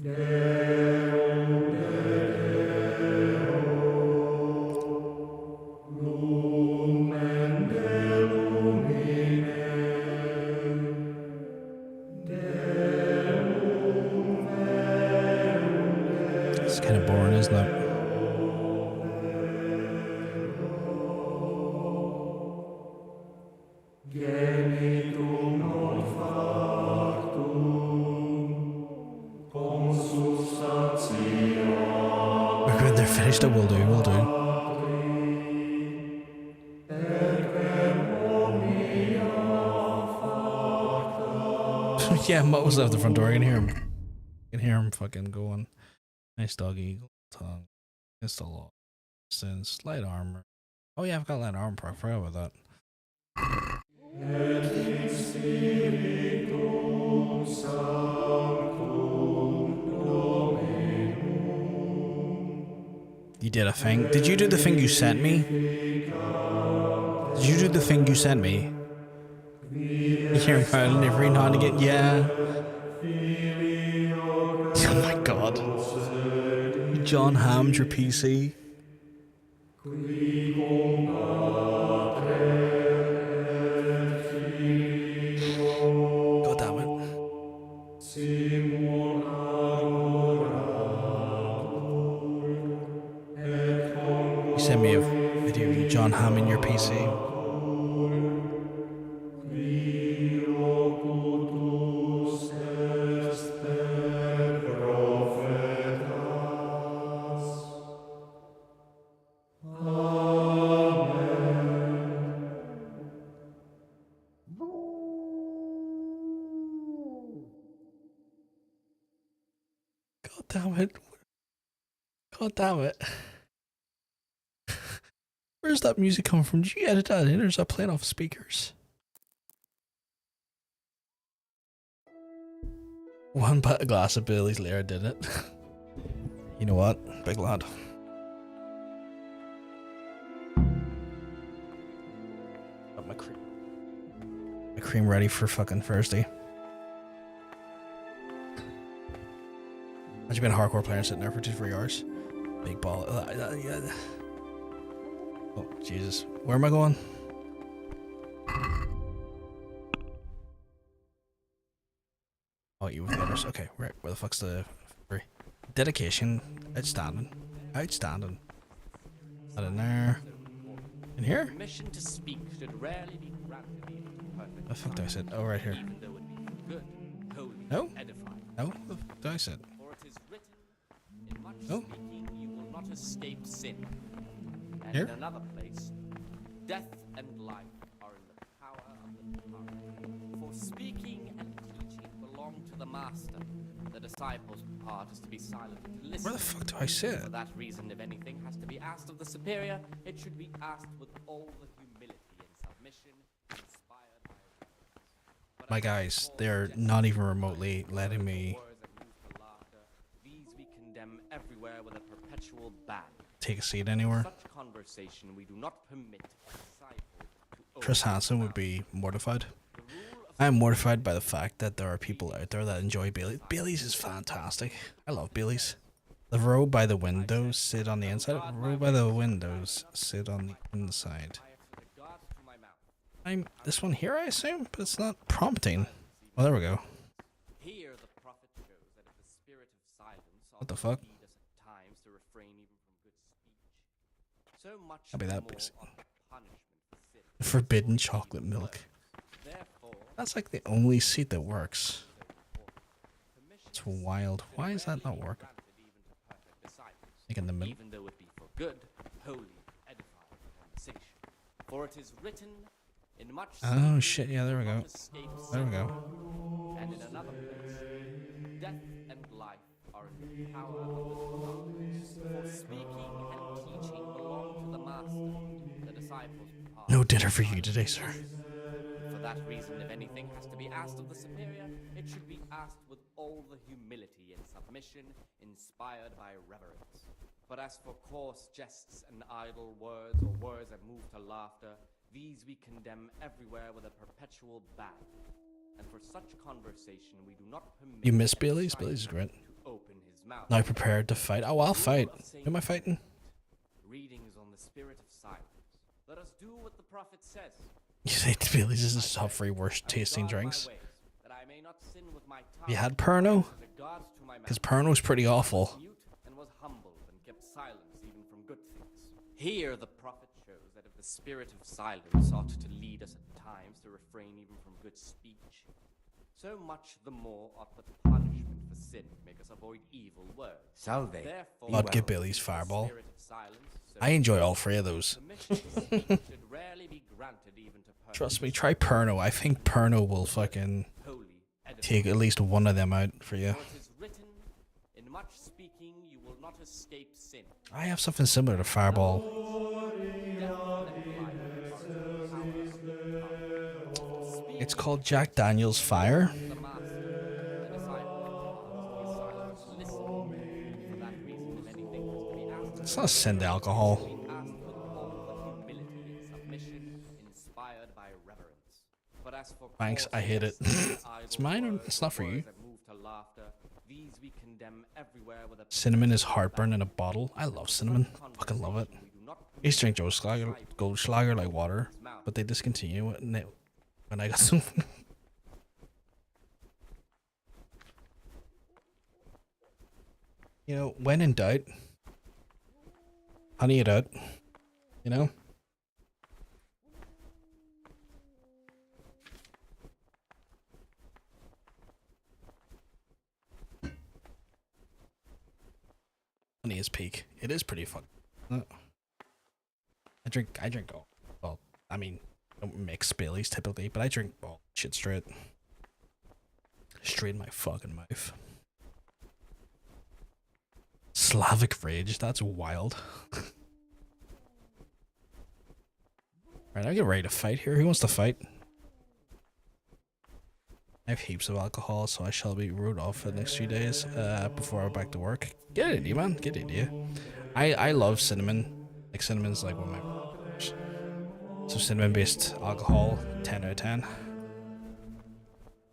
Yeah. When they're finished, it will do, will do. Yeah, Mutt was out the front door. I can hear him. I can hear him fucking going. Nice doggy, tongue. It's a lot. Since light armor. Oh yeah, I've got light armor. I forgot about that. You did a thing. Did you do the thing you sent me? Did you do the thing you sent me? You hear him crying every now and again. Yeah. Oh my god. John hammed your PC. God damn it. You sent me a video of you John hamming your PC. Damn it. God damn it. Where's that music coming from? Did you edit that in, or is that playing off speakers? One glass of Bailey's later did it. You know what? Big lad. Got my cream ready for fucking Thursday. Imagine being a hardcore player sitting there for 2-3 hours. Big ball. Yeah. Oh, Jesus. Where am I going? Oh, you with the others. Okay, right. Where the fuck's the... Dedication. Outstanding. Outstanding. Not in there. In here? Permission to speak should rarely be granted even to perfect. What the fuck did I say? Oh, right here. Even though it be good, holy, No? edifying. No? What the fuck did I say? For it is written, in much No? speaking you will not escape sin. And Here? in another place, death and life are in the power of the tongue. For speaking and teaching belong to the master. The disciples' part is to be silent and to listen. Where the fuck do I sit? For that reason, if anything has to be asked of the superior, it should be asked with all the humility and submission inspired by reverence. My guys, they're not even remotely letting me These we condemn everywhere with a perpetual ban. take a seat anywhere. Such conversation we do not permit a disciple to Chris Hansen would be mortified. I am mortified by the fact that there are people out there that enjoy Bailey's. Bailey's is fantastic. I love Bailey's. The row by the windows sit on the inside. Row by the windows sit on the inside. This one here, I assume, but it's not prompting. Well, there we go. Here the prophet shows that if the spirit of silence What the fuck? lead us at times to refrain even from good speech, so much I'll be that more busy. ought the punishment for sin. Forbidden chocolate milk. That's like the only seat that works. It's wild. Why is that not working? Like in the middle. Even though it be for good, holy, edifying conversation. For it is written in much Oh shit, yeah, there we go. There we go. and in another place, death and life are in the power of the tongue. For speaking and teaching belong to the master, the disciples' part. No dinner for you today, sir. For that reason, if anything has to be asked of the superior, it should be asked with all the humility and submission inspired by reverence. But as for coarse jests and idle words, or words that move to laughter, these we condemn everywhere with a perpetual ban. And for such conversation we do not permit. You miss Bailey's? Bailey's is great. to open his mouth. Now prepared to fight. Oh, I'll fight. Who am I fighting? Readings on the spirit of silence. Let us do what the prophet says. You say Bailey's is the top 3 worst tasting drinks. That I may not sin with my tongue. Have you had Pernod? Because Pernod's pretty awful. Mute and was humble and kept silence even from good things. Here the prophet shows that if The spirit of silence ought to lead us at times to refrain even from good speech. So much the more ought the punishment for sin make us avoid evil words. Salve. Therefore, I'd give Billy's Fireball. spirit of silence, so I enjoy all three of those. should rarely be granted even to Trust me, try Perno. I think Perno will fucking take at least one of them out for you. For it is written, in much speaking you will not escape sin. I have something similar to Fireball. It's called Jack Daniel's Fire. It's not sin to alcohol. Thanks, I hate it. It's mine, or it's not for you. Cinnamon is heartburn in a bottle. I love cinnamon. Fucking love it. I used to drink Goldschlager like water, but they discontinued it when I got some. You know, when in doubt, honey it out. You know? Honey is peak. It is pretty fun. I drink all. Well, I mean, I don't mix Baileys typically, but I drink all shit straight. Straight in my fucking mouth. Slavic Rage, that's wild. Right, I get ready to fight here. Who wants to fight? I have heaps of alcohol, so I shall be ruled off for the next few days before I go back to work. Get an idea, man. Get an idea. I love cinnamon. Like, cinnamon's like one of my favorites. So cinnamon-based alcohol, 10 out of 10.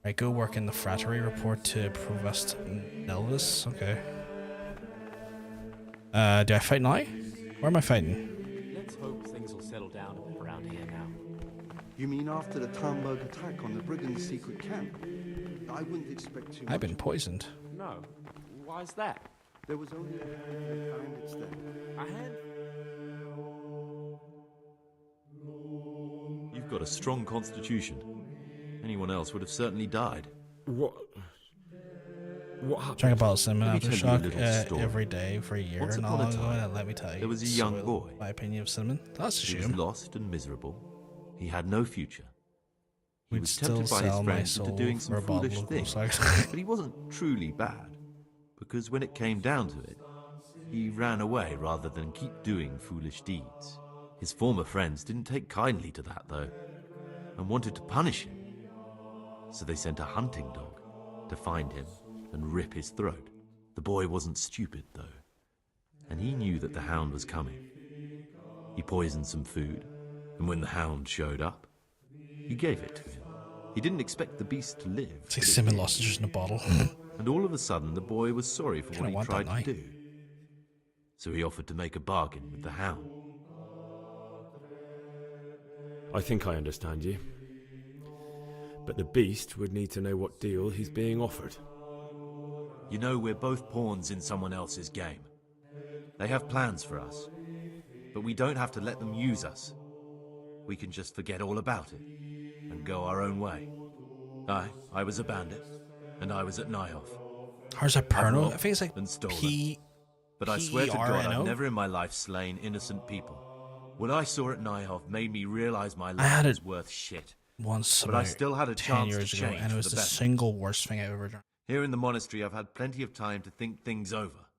Right, go work in the frattery. Report to Provost Nelvis. Okay. Do I fight now? Where am I fighting? Let's hope things will settle down around here now. You mean after the Tarnberg attack on the Brigands' secret camp? I wouldn't expect too much. I've been poisoned. No. Why's that? There was only a handful of bandits there. A hand? You've got a strong constitution. Anyone else would have certainly died. What happened? Drank a bottle of cinnamon Let me after tell you a shock little story. every day for a year Once and upon all a ago, time, and let me tell you, there was a it's young soiled boy. my opinion of cinnamon. That's a He was shame. lost and miserable. He had no future. He We'd was still tempted by his sell my friends into soul doing for some a bottle foolish of things, Goldschlager. but he wasn't truly bad, because when it came down to it, he ran away rather than keep doing foolish deeds. His former friends didn't take kindly to that, though, and wanted to punish him. So they sent a hunting dog to find him and rip his throat. The boy wasn't stupid, though, and he knew that the hound was coming. He poisoned some food, and when the hound showed up, he gave it to him. He didn't expect the beast to live. It's like cinnamon lozenges in a bottle. And all of a sudden, the boy was sorry for what he tried to do. So he offered to make a bargain with the hound. I think I understand you. But the beast would need to know what deal he's being offered. You know, we're both pawns in someone else's game. They have plans for us, but we don't have to let them use us. We can just forget all about it and go our own way. I was a bandit, and I was at Nyhoff. How's that Perno? I think it's like and stolen. P. But I swear to God, P-E-R-N-O? I've never in my life slain innocent people. What I saw at Nyhoff made me realize my I life had was it worth shit. Once But I about still had a 10 chance years to ago, change and it for was the the better. single worst thing I've ever done. Here in the monastery, I've had plenty of time to think things over.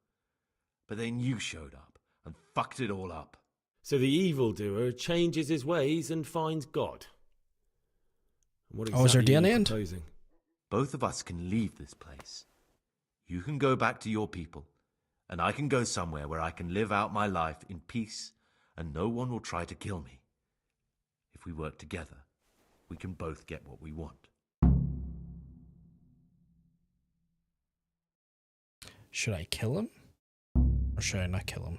But then you showed up and fucked it all up. So the evildoer changes his ways and finds God. What Oh, is there exactly are DNA you in? proposing? Both of us can leave this place. You can go back to your people, and I can go somewhere where I can live out my life in peace, and no one will try to kill me. If we work together, we can both get what we want. Should I kill him? Or should I not kill him?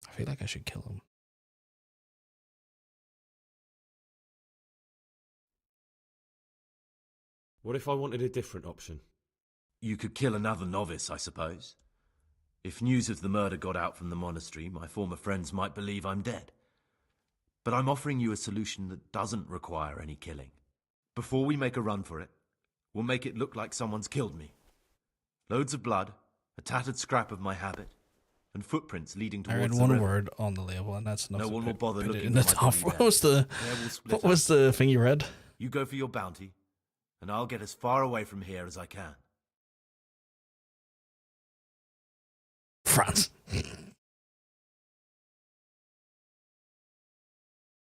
I feel like I should kill him. What if I wanted a different option? You could kill another novice, I suppose. If news of the murder got out from the monastery, my former friends might believe I'm dead. But I'm offering you a solution that doesn't require any killing. Before we make a run for it, we'll make it look like someone's killed me. Loads of blood, a tattered scrap of my habit, and footprints leading towards I read the one river. word on the label, and that's enough. No one will bother put it looking in the at my top. body What then. was the There we'll split what was the thing you read? You go for your bounty, and I'll get as far away from here as I can. France.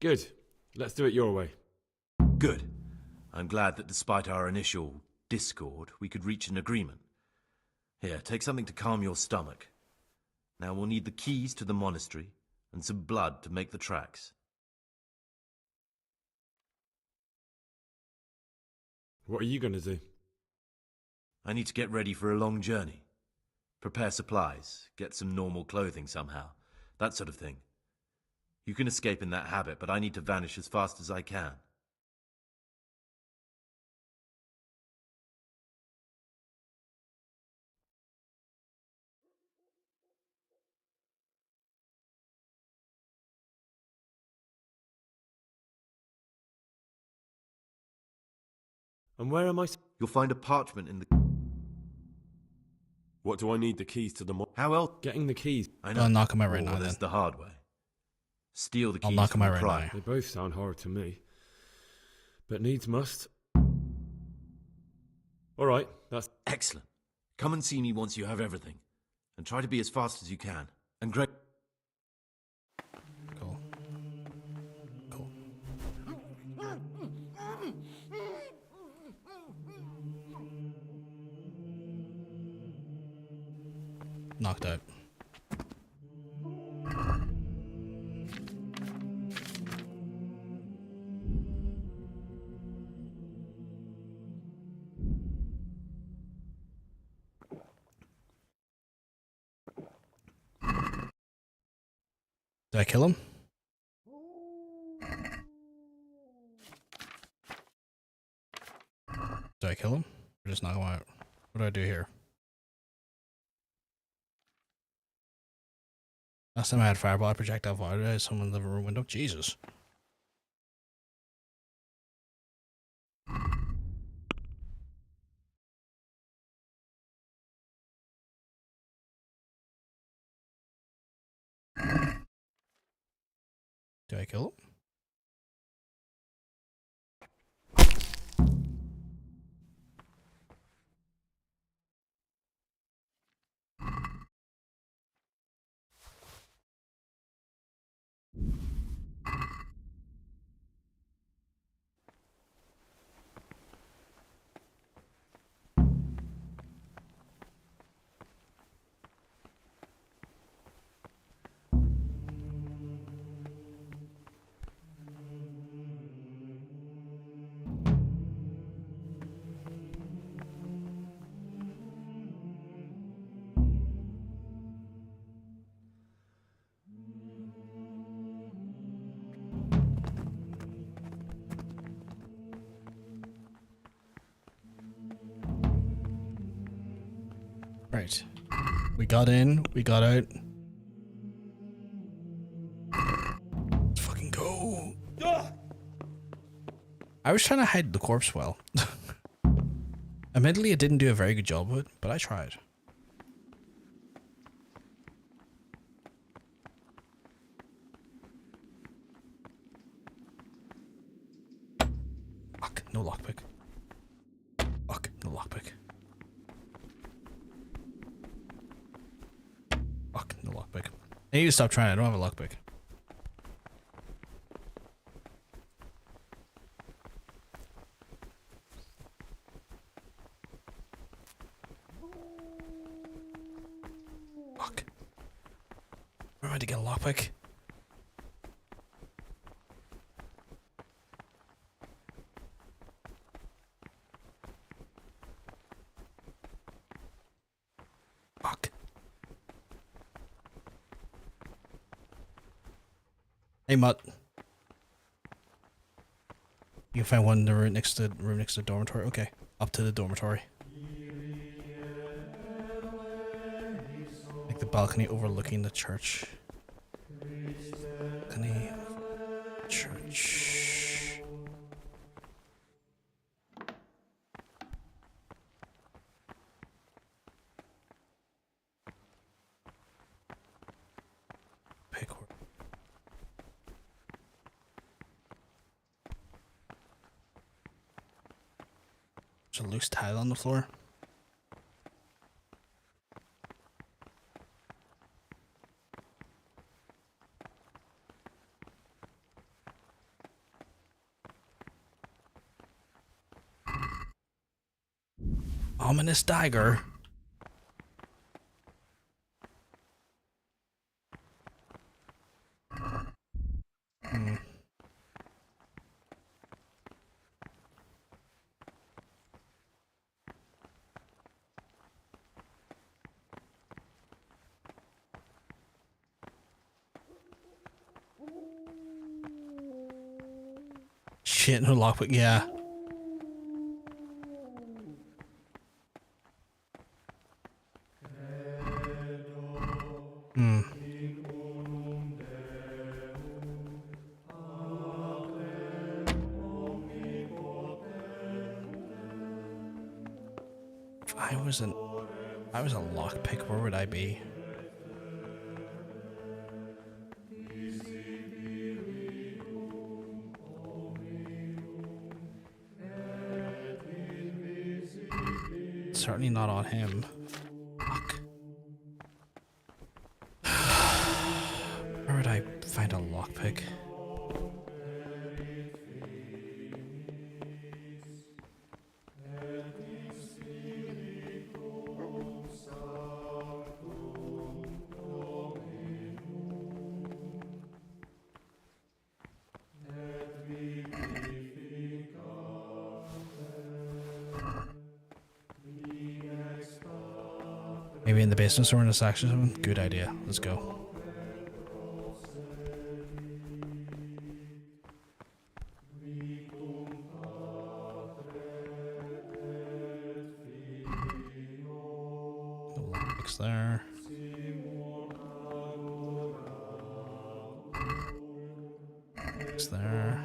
Good. Let's do it your way. Good. I'm glad that despite our initial discord, we could reach an agreement. Here, take something to calm your stomach. Now we'll need the keys to the monastery and some blood to make the tracks. What are you going to do? I need to get ready for a long journey. Prepare supplies, get some normal clothing somehow, that sort of thing. You can escape in that habit, but I need to vanish as fast as I can. And where am I? You'll find a parchment in the... What do I need the keys to the How else? Getting the keys. I know. I'll knock 'em out right Oh, now, well, there's then. the hard way. Steal the keys I'll knock 'em from out the right pride. now. They both sound hard to me. But needs must. Alright, that's... Excellent. Come and see me once you have everything. And try to be as fast as you can. And Greg... Cool. Cool. Knocked out. Did I kill him? Did I kill him? Or just knock him out? What do I do here? Last time I had fireball projectile fire, I someone in the living room window. Jesus. Do I kill him? Right. We got in, we got out. Let's fucking go. I was trying to hide the corpse well. Admittedly, I didn't do a very good job of it, but I tried. Fuck, no lockpick. Fuck, no lockpick. Fuck, no lockpick. I need to stop trying, I don't have a lockpick. Fuck. Where am I to get a lockpick? Fuck. Hey, Mutt. You can find one in the room next to the dormitory. Okay, up to the dormitory. Like the balcony overlooking the church. Balcony church. Pick word. There's a loose tile on the floor. Ominous dagger. Hmm. Shit, no lockpick, yeah. Hmm. If I was a lockpick, where would I be? Certainly not on him. Fuck. Where would I find a lockpick? Maybe in the basement or in a section. Good idea. Let's go. No lockpicks there. It's there.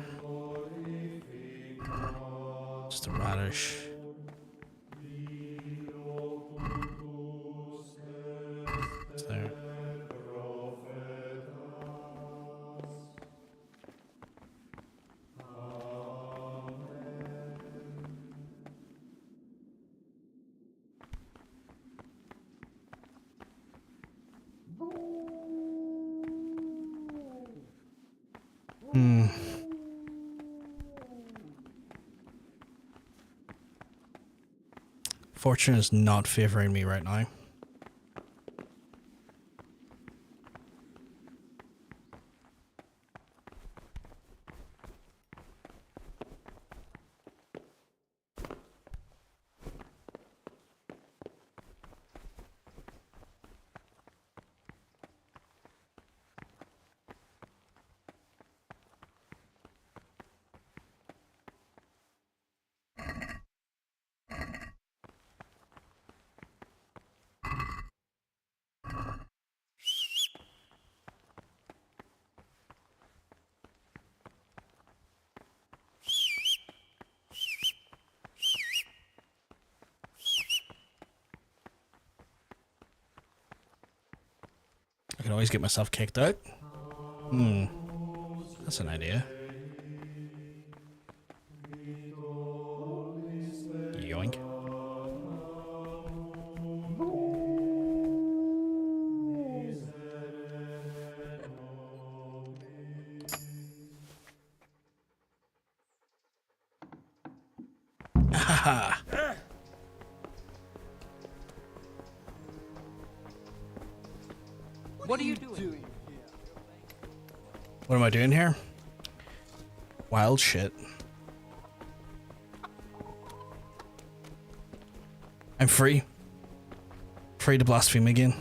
Just a radish. It's there. Hmm. Fortune is not favoring me right now. I can always get myself kicked out. Hmm. That's an idea. Yoink. Haha. What are you doing? What am I doing here? Wild shit. I'm free. Free to blaspheme again.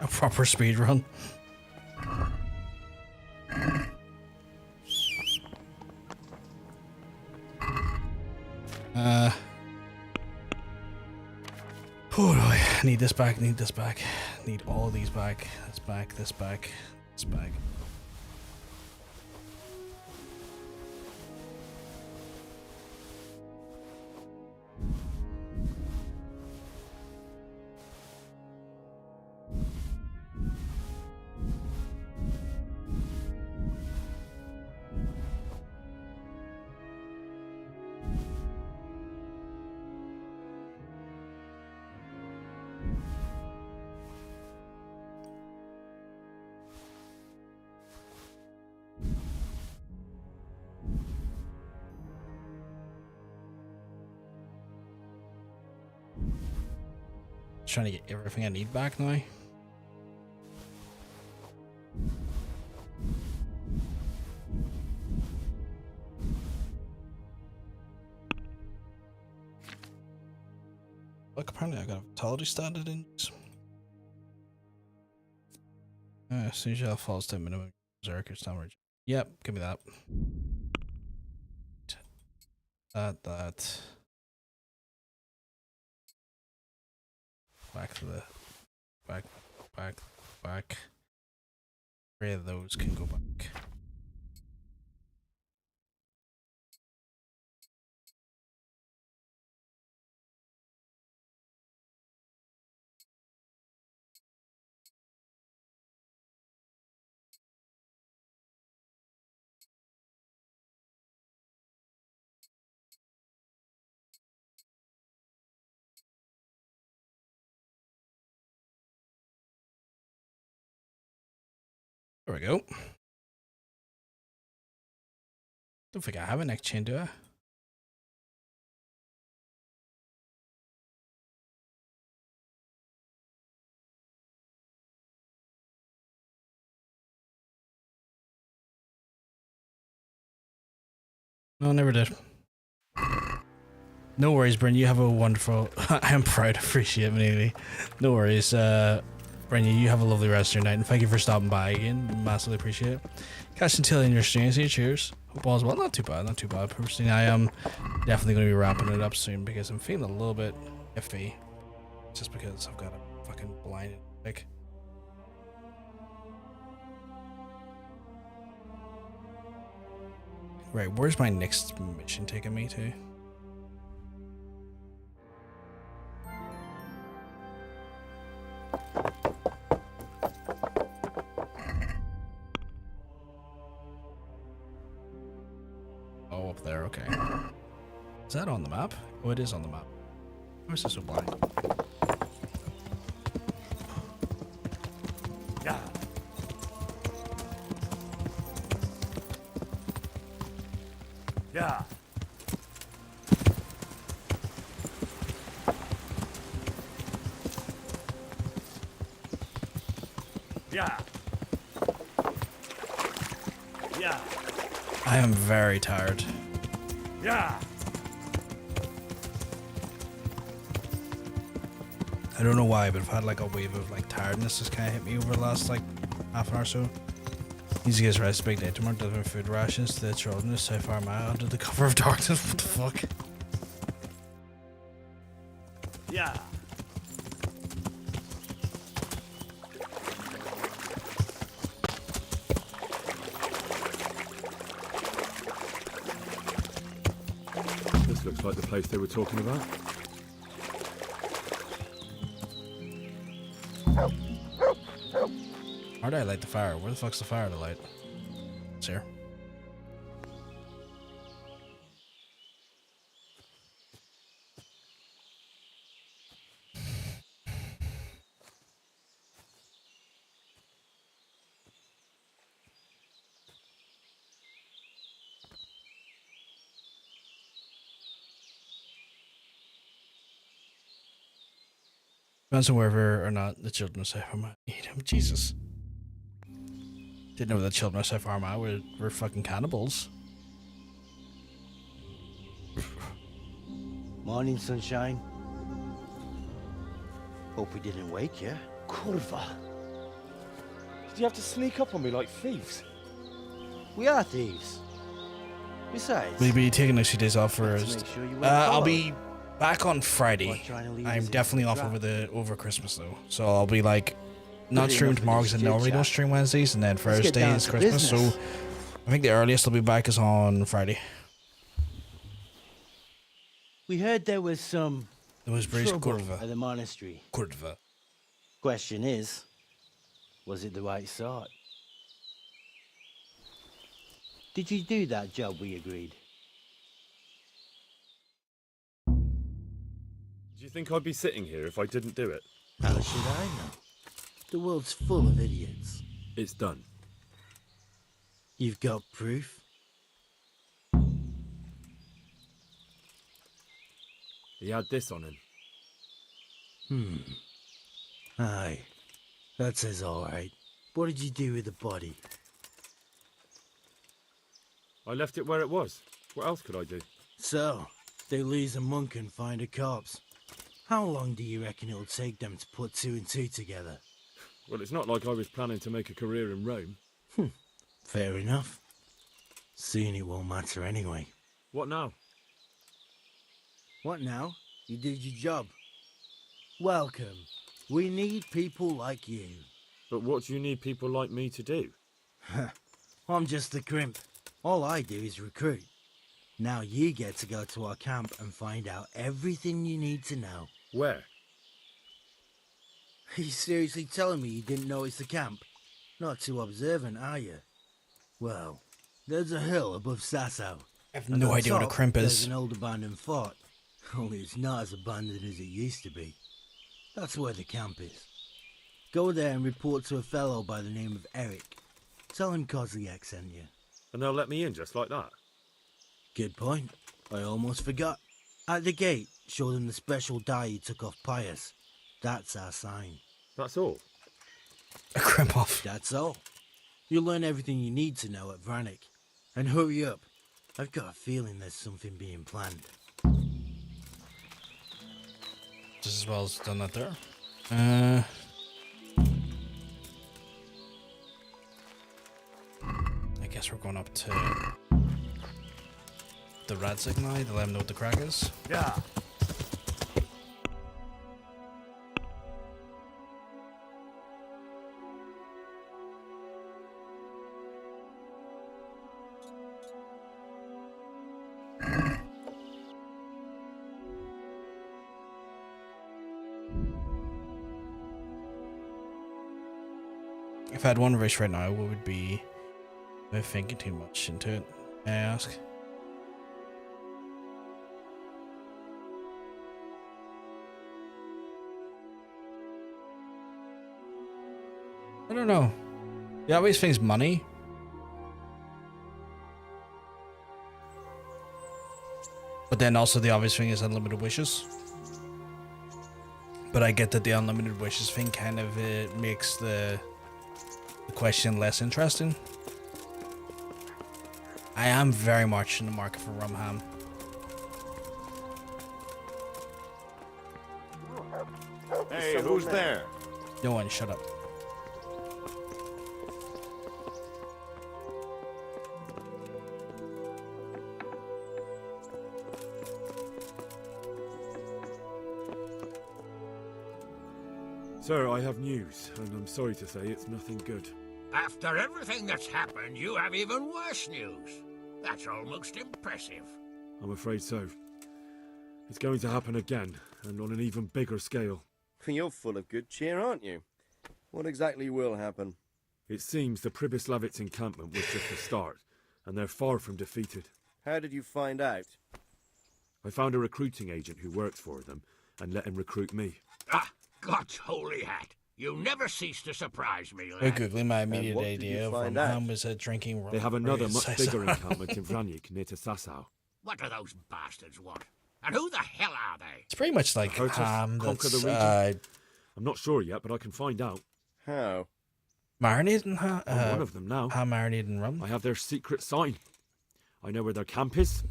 A proper speed run. Oh, I need this back, need this back. Need all these back. This back, this back, this back. Trying to get everything I need back now. Look, apparently I got a vitality standard in. As soon as you falls to minimum berserker stamina. Yep, give me that. That. Back to the back. 3 of those can go back. There we go. Don't think I have a neck chain, do I? No, never did. No worries, Bryn. You have a wonderful... I am proud. Appreciate it, Neely. No worries. Bryn, you have a lovely rest of your night, and thank you for stopping by again. Massively appreciate it. Catch until in your stream. See you. Cheers. Hope all's well. Not too bad. Not too bad. Personally, I am definitely going to be wrapping it up soon because I'm feeling a little bit iffy. Just because I've got a fucking blinded pick. Right, where's my next mission taking me to? Oh, up there, okay. Is that on the map? Oh, it is on the map. Why is this so blind? Yeah. Yeah. Yeah. Yeah. I am very tired. Yeah. I don't know why, but I've had like a wave of like tiredness just kind of hit me over the last like half an hour or so. Need to get rest. Big day tomorrow. Delivering food rations to the children so far am I under the cover of darkness. What the fuck? Yeah. This looks like the place they were talking about. Why'd I light the fire? Where the fuck's the fire to light? It's here. Depends on whether or not the children of South Armagh eat him. Jesus. Didn't know the children of South Armagh were fucking cannibals. Morning, sunshine. Hope we didn't wake you. Kurva. you have to sneak up on me like thieves? We are thieves. Besides, Will you be taking a few days off first? sure you weren't I'll followed. be back on Friday. While trying to lead us I'm into definitely the off trap. over Christmas though, so I'll be like not Good streaming enough for tomorrow this because I normally don't chit-chat. stream Wednesdays, and then Let's get Thursday down is to Christmas. business. So I think the earliest I'll be back is on Friday. We heard there was some It was British trouble Kurva. at the monastery. Kurva. Question is, was it the right sort? Did you do that job we agreed? Do you think I'd be sitting here if I didn't do it? How should I know? The world's full of idiots. It's done. You've got proof? He had this on him. Aye. That says alright. What did you do with the body? I left it where it was. What else could I do? So, they lose a monk and find a corpse. How long do you reckon it'll take them to put two and two together? Well, it's not like I was planning to make a career in Rome. Fair enough. Soon it won't matter anyway. What now? What now? You did your job. Welcome. We need people like you. But what do you need people like me to do? I'm just the crimp. All I do is recruit. Now you get to go to our camp and find out everything you need to know. Where? Are you seriously telling me you didn't notice the camp? Not too observant, are you? Well, there's a hill above Sasso. I have no idea what a crimp is. There's an old abandoned fort. Only it's not as abandoned as it used to be. That's where the camp is. Go there and report to a fellow by the name of Eric. Tell him Kozliak sent you. And they'll let me in just like that? Good point. I almost forgot. At the gate, show them the special dye you took off Pius. That's our sign. That's all? A crimp off. That's all. You'll learn everything you need to know at Vranik. And hurry up. I've got a feeling there's something being planned. Just as well as done that there. I guess we're going up to the Radzig now to let him know what the crack is. Yeah. If I had one wish right now, what would be? I'm thinking too much into it. May I ask? I don't know. The obvious thing's money. But then also the obvious thing is unlimited wishes. But I get that the unlimited wishes thing kind of makes the question less interesting. I am very much in the market for rum ham. Hey, who's there? No one, shut up. Sir, I have news, and I'm sorry to say it's nothing good. After everything that's happened, you have even worse news. That's almost impressive. I'm afraid so. It's going to happen again, and on an even bigger scale. You're full of good cheer, aren't you? What exactly will happen? It seems the Pribyslavitz encampment was just a start, and they're far from defeated. How did you find out? I found a recruiting agent who works for them, and let him recruit me. Ah, God's holy hat. You never cease to surprise me, We're lad. googling my immediate idea of rum ham was drinking rum. They have another Right, much so- bigger encampment in Vranik near to Sasau. What do those bastards want? And who the hell are they? It's pretty much like Hurt us, ham conquer the that's region. I'm not sure yet, but I can find out. How? marinated in ham. I'm one of them now. Ham marinated in rum. I have their secret sign. I know where their camp is.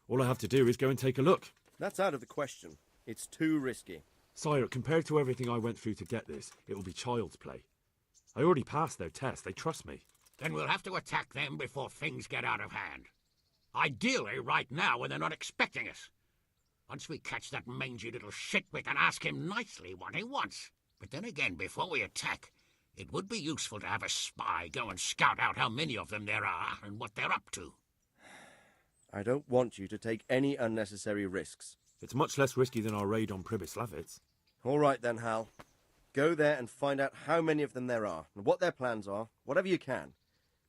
All I have to do is go and take a look. That's out of the question. It's too risky. Sire, compared to everything I went through to get this, it will be child's play. I already passed their test. They trust me. Then we'll have to attack them before things get out of hand. Ideally, right now, when they're not expecting us. Once we catch that mangy little shit, we can ask him nicely what he wants. But then again, before we attack, it would be useful to have a spy go and scout out how many of them there are and what they're up to. I don't want you to take any unnecessary risks. It's much less risky than our raid on Pribyslavitz. All right then, Hal. Go there and find out how many of them there are, and what their plans are, whatever you can.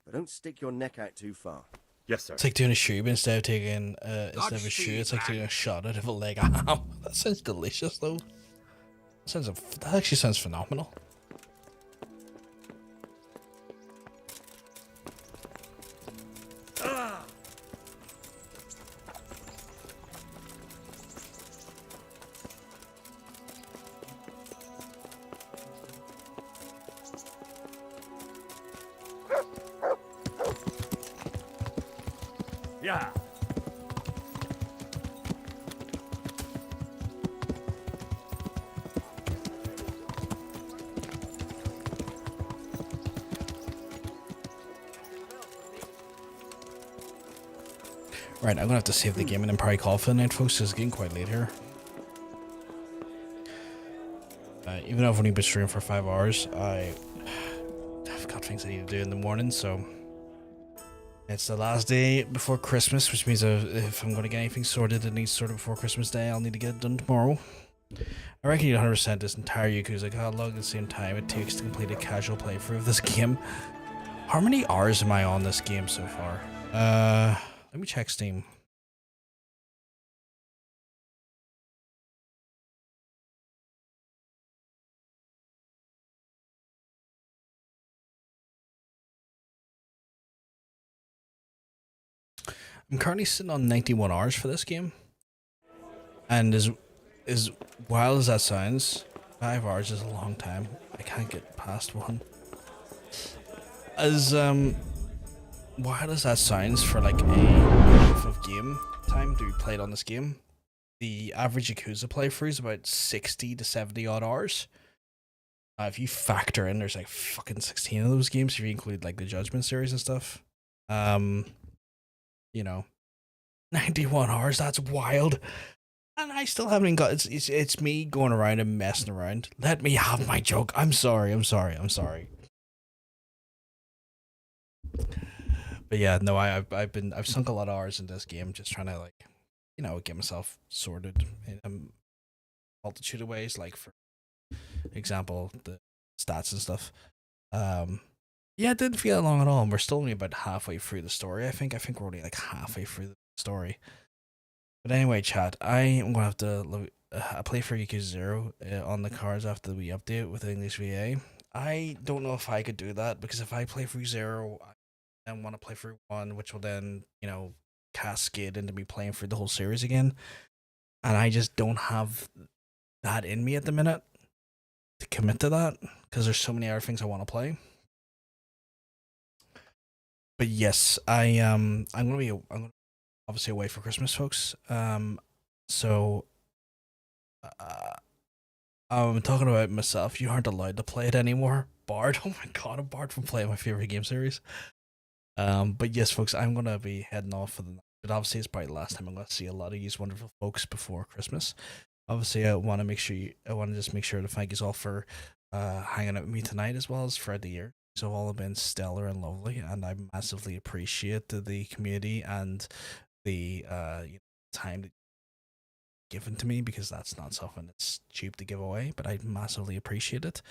But don't stick your neck out too far. Yes, sir. It's like doing a shoe instead of taking instead of a shoe. It's like doing a shot out of a leg of ham. That sounds delicious, though. That actually sounds phenomenal. Yeah. Right, I'm gonna have to save the game and then probably call for the night, folks, 'cause it's getting quite late here. Even though I've only been streaming for 5 hours, I've got things I need to do in the morning, so it's the last day before Christmas, which means if I'm gonna get anything sorted that needs sorted before Christmas Day, I'll need to get it done tomorrow. I reckon you 100% this entire Yakuza catalog at the same time it takes to complete a casual playthrough of this game. How many hours am I on this game so far? Let me check Steam. I'm currently sitting on 91 hours for this game. And as wild as that sounds, 5 hours is a long time. I can't get past one. As wild as that sounds for like a half of game time to be played on this game, the average Yakuza playthrough is about 60 to 70 odd hours. If you factor in, there's like fucking 16 of those games if you include like the Judgment series and stuff. You know, 91 hours, that's wild. And I still haven't got, it's me going around and messing around. Let me have my joke. I'm sorry. But yeah, no, I've sunk a lot of hours in this game just trying to, like, you know, get myself sorted in a multitude of ways, like for example, the stats and stuff. Yeah, it didn't feel that long at all, and we're still only about halfway through the story. I think we're only like halfway through the story. But anyway, chat, I am gonna have to play for Yakuza 0 on the cards after we update with English VA. I don't know if I could do that, because if I play through 0, I then want to play through 1, which will then, you know, cascade into me playing through the whole series again. And I just don't have that in me at the minute to commit to that, because there's so many other things I want to play. But yes, I'm gonna obviously away for Christmas, folks. So I'm talking about myself. You aren't allowed to play it anymore. Barred. Oh my god, I'm barred from playing my favorite game series. But yes, folks, I'm gonna be heading off for the night. But obviously, it's probably the last time I'm gonna see a lot of you wonderful folks before Christmas. Obviously, I want to just make sure to thank you all for hanging out with me tonight, as well as throughout the year. So all have been stellar and lovely, and I massively appreciate the community and the time that given to me, because that's not something that's cheap to give away, but I massively appreciate it.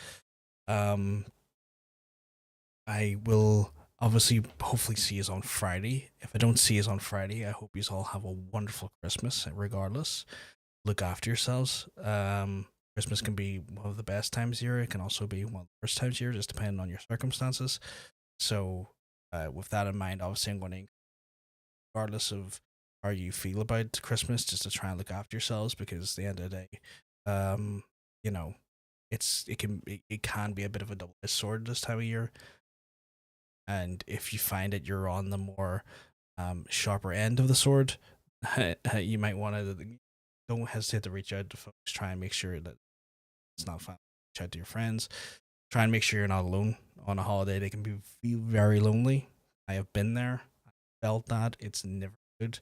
I will obviously hopefully see you on Friday. If I don't see you on Friday, I hope you all have a wonderful Christmas regardless. Look after yourselves. Christmas can be one of the best times of year. It can also be one of the worst times of year, just depending on your circumstances. So with that in mind, obviously I'm going to, regardless of how you feel about Christmas, just to try and look after yourselves, because at the end of the day, you know, it can be a bit of a double-edged sword this time of year. And if you find that you're on the more sharper end of the sword, you might want to, don't hesitate to reach out to folks. Try and make sure that it's not fun. Reach out to your friends. Try and make sure you're not alone on a holiday, they can feel very lonely. I have been there. I felt that. It's never good.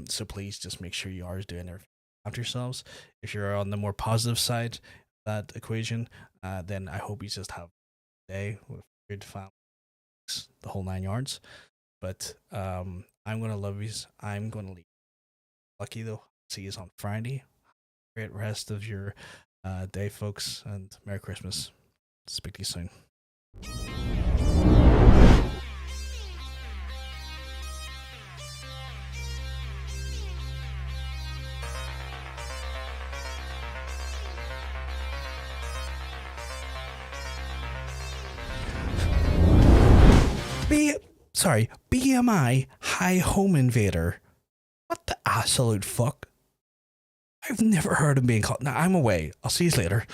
So please just make sure you are doing everything after yourselves. If you're on the more positive side of that equation, then I hope you just have a day with good family, the whole 9 yards. But I'm gonna love you. I'm gonna leave. Lucky though. See you on Friday. Great rest of your day, folks, and Merry Christmas. Speak to you soon. BMI High Home Invader. What the absolute fuck? I've never heard him being called. Now I'm away. I'll see you later.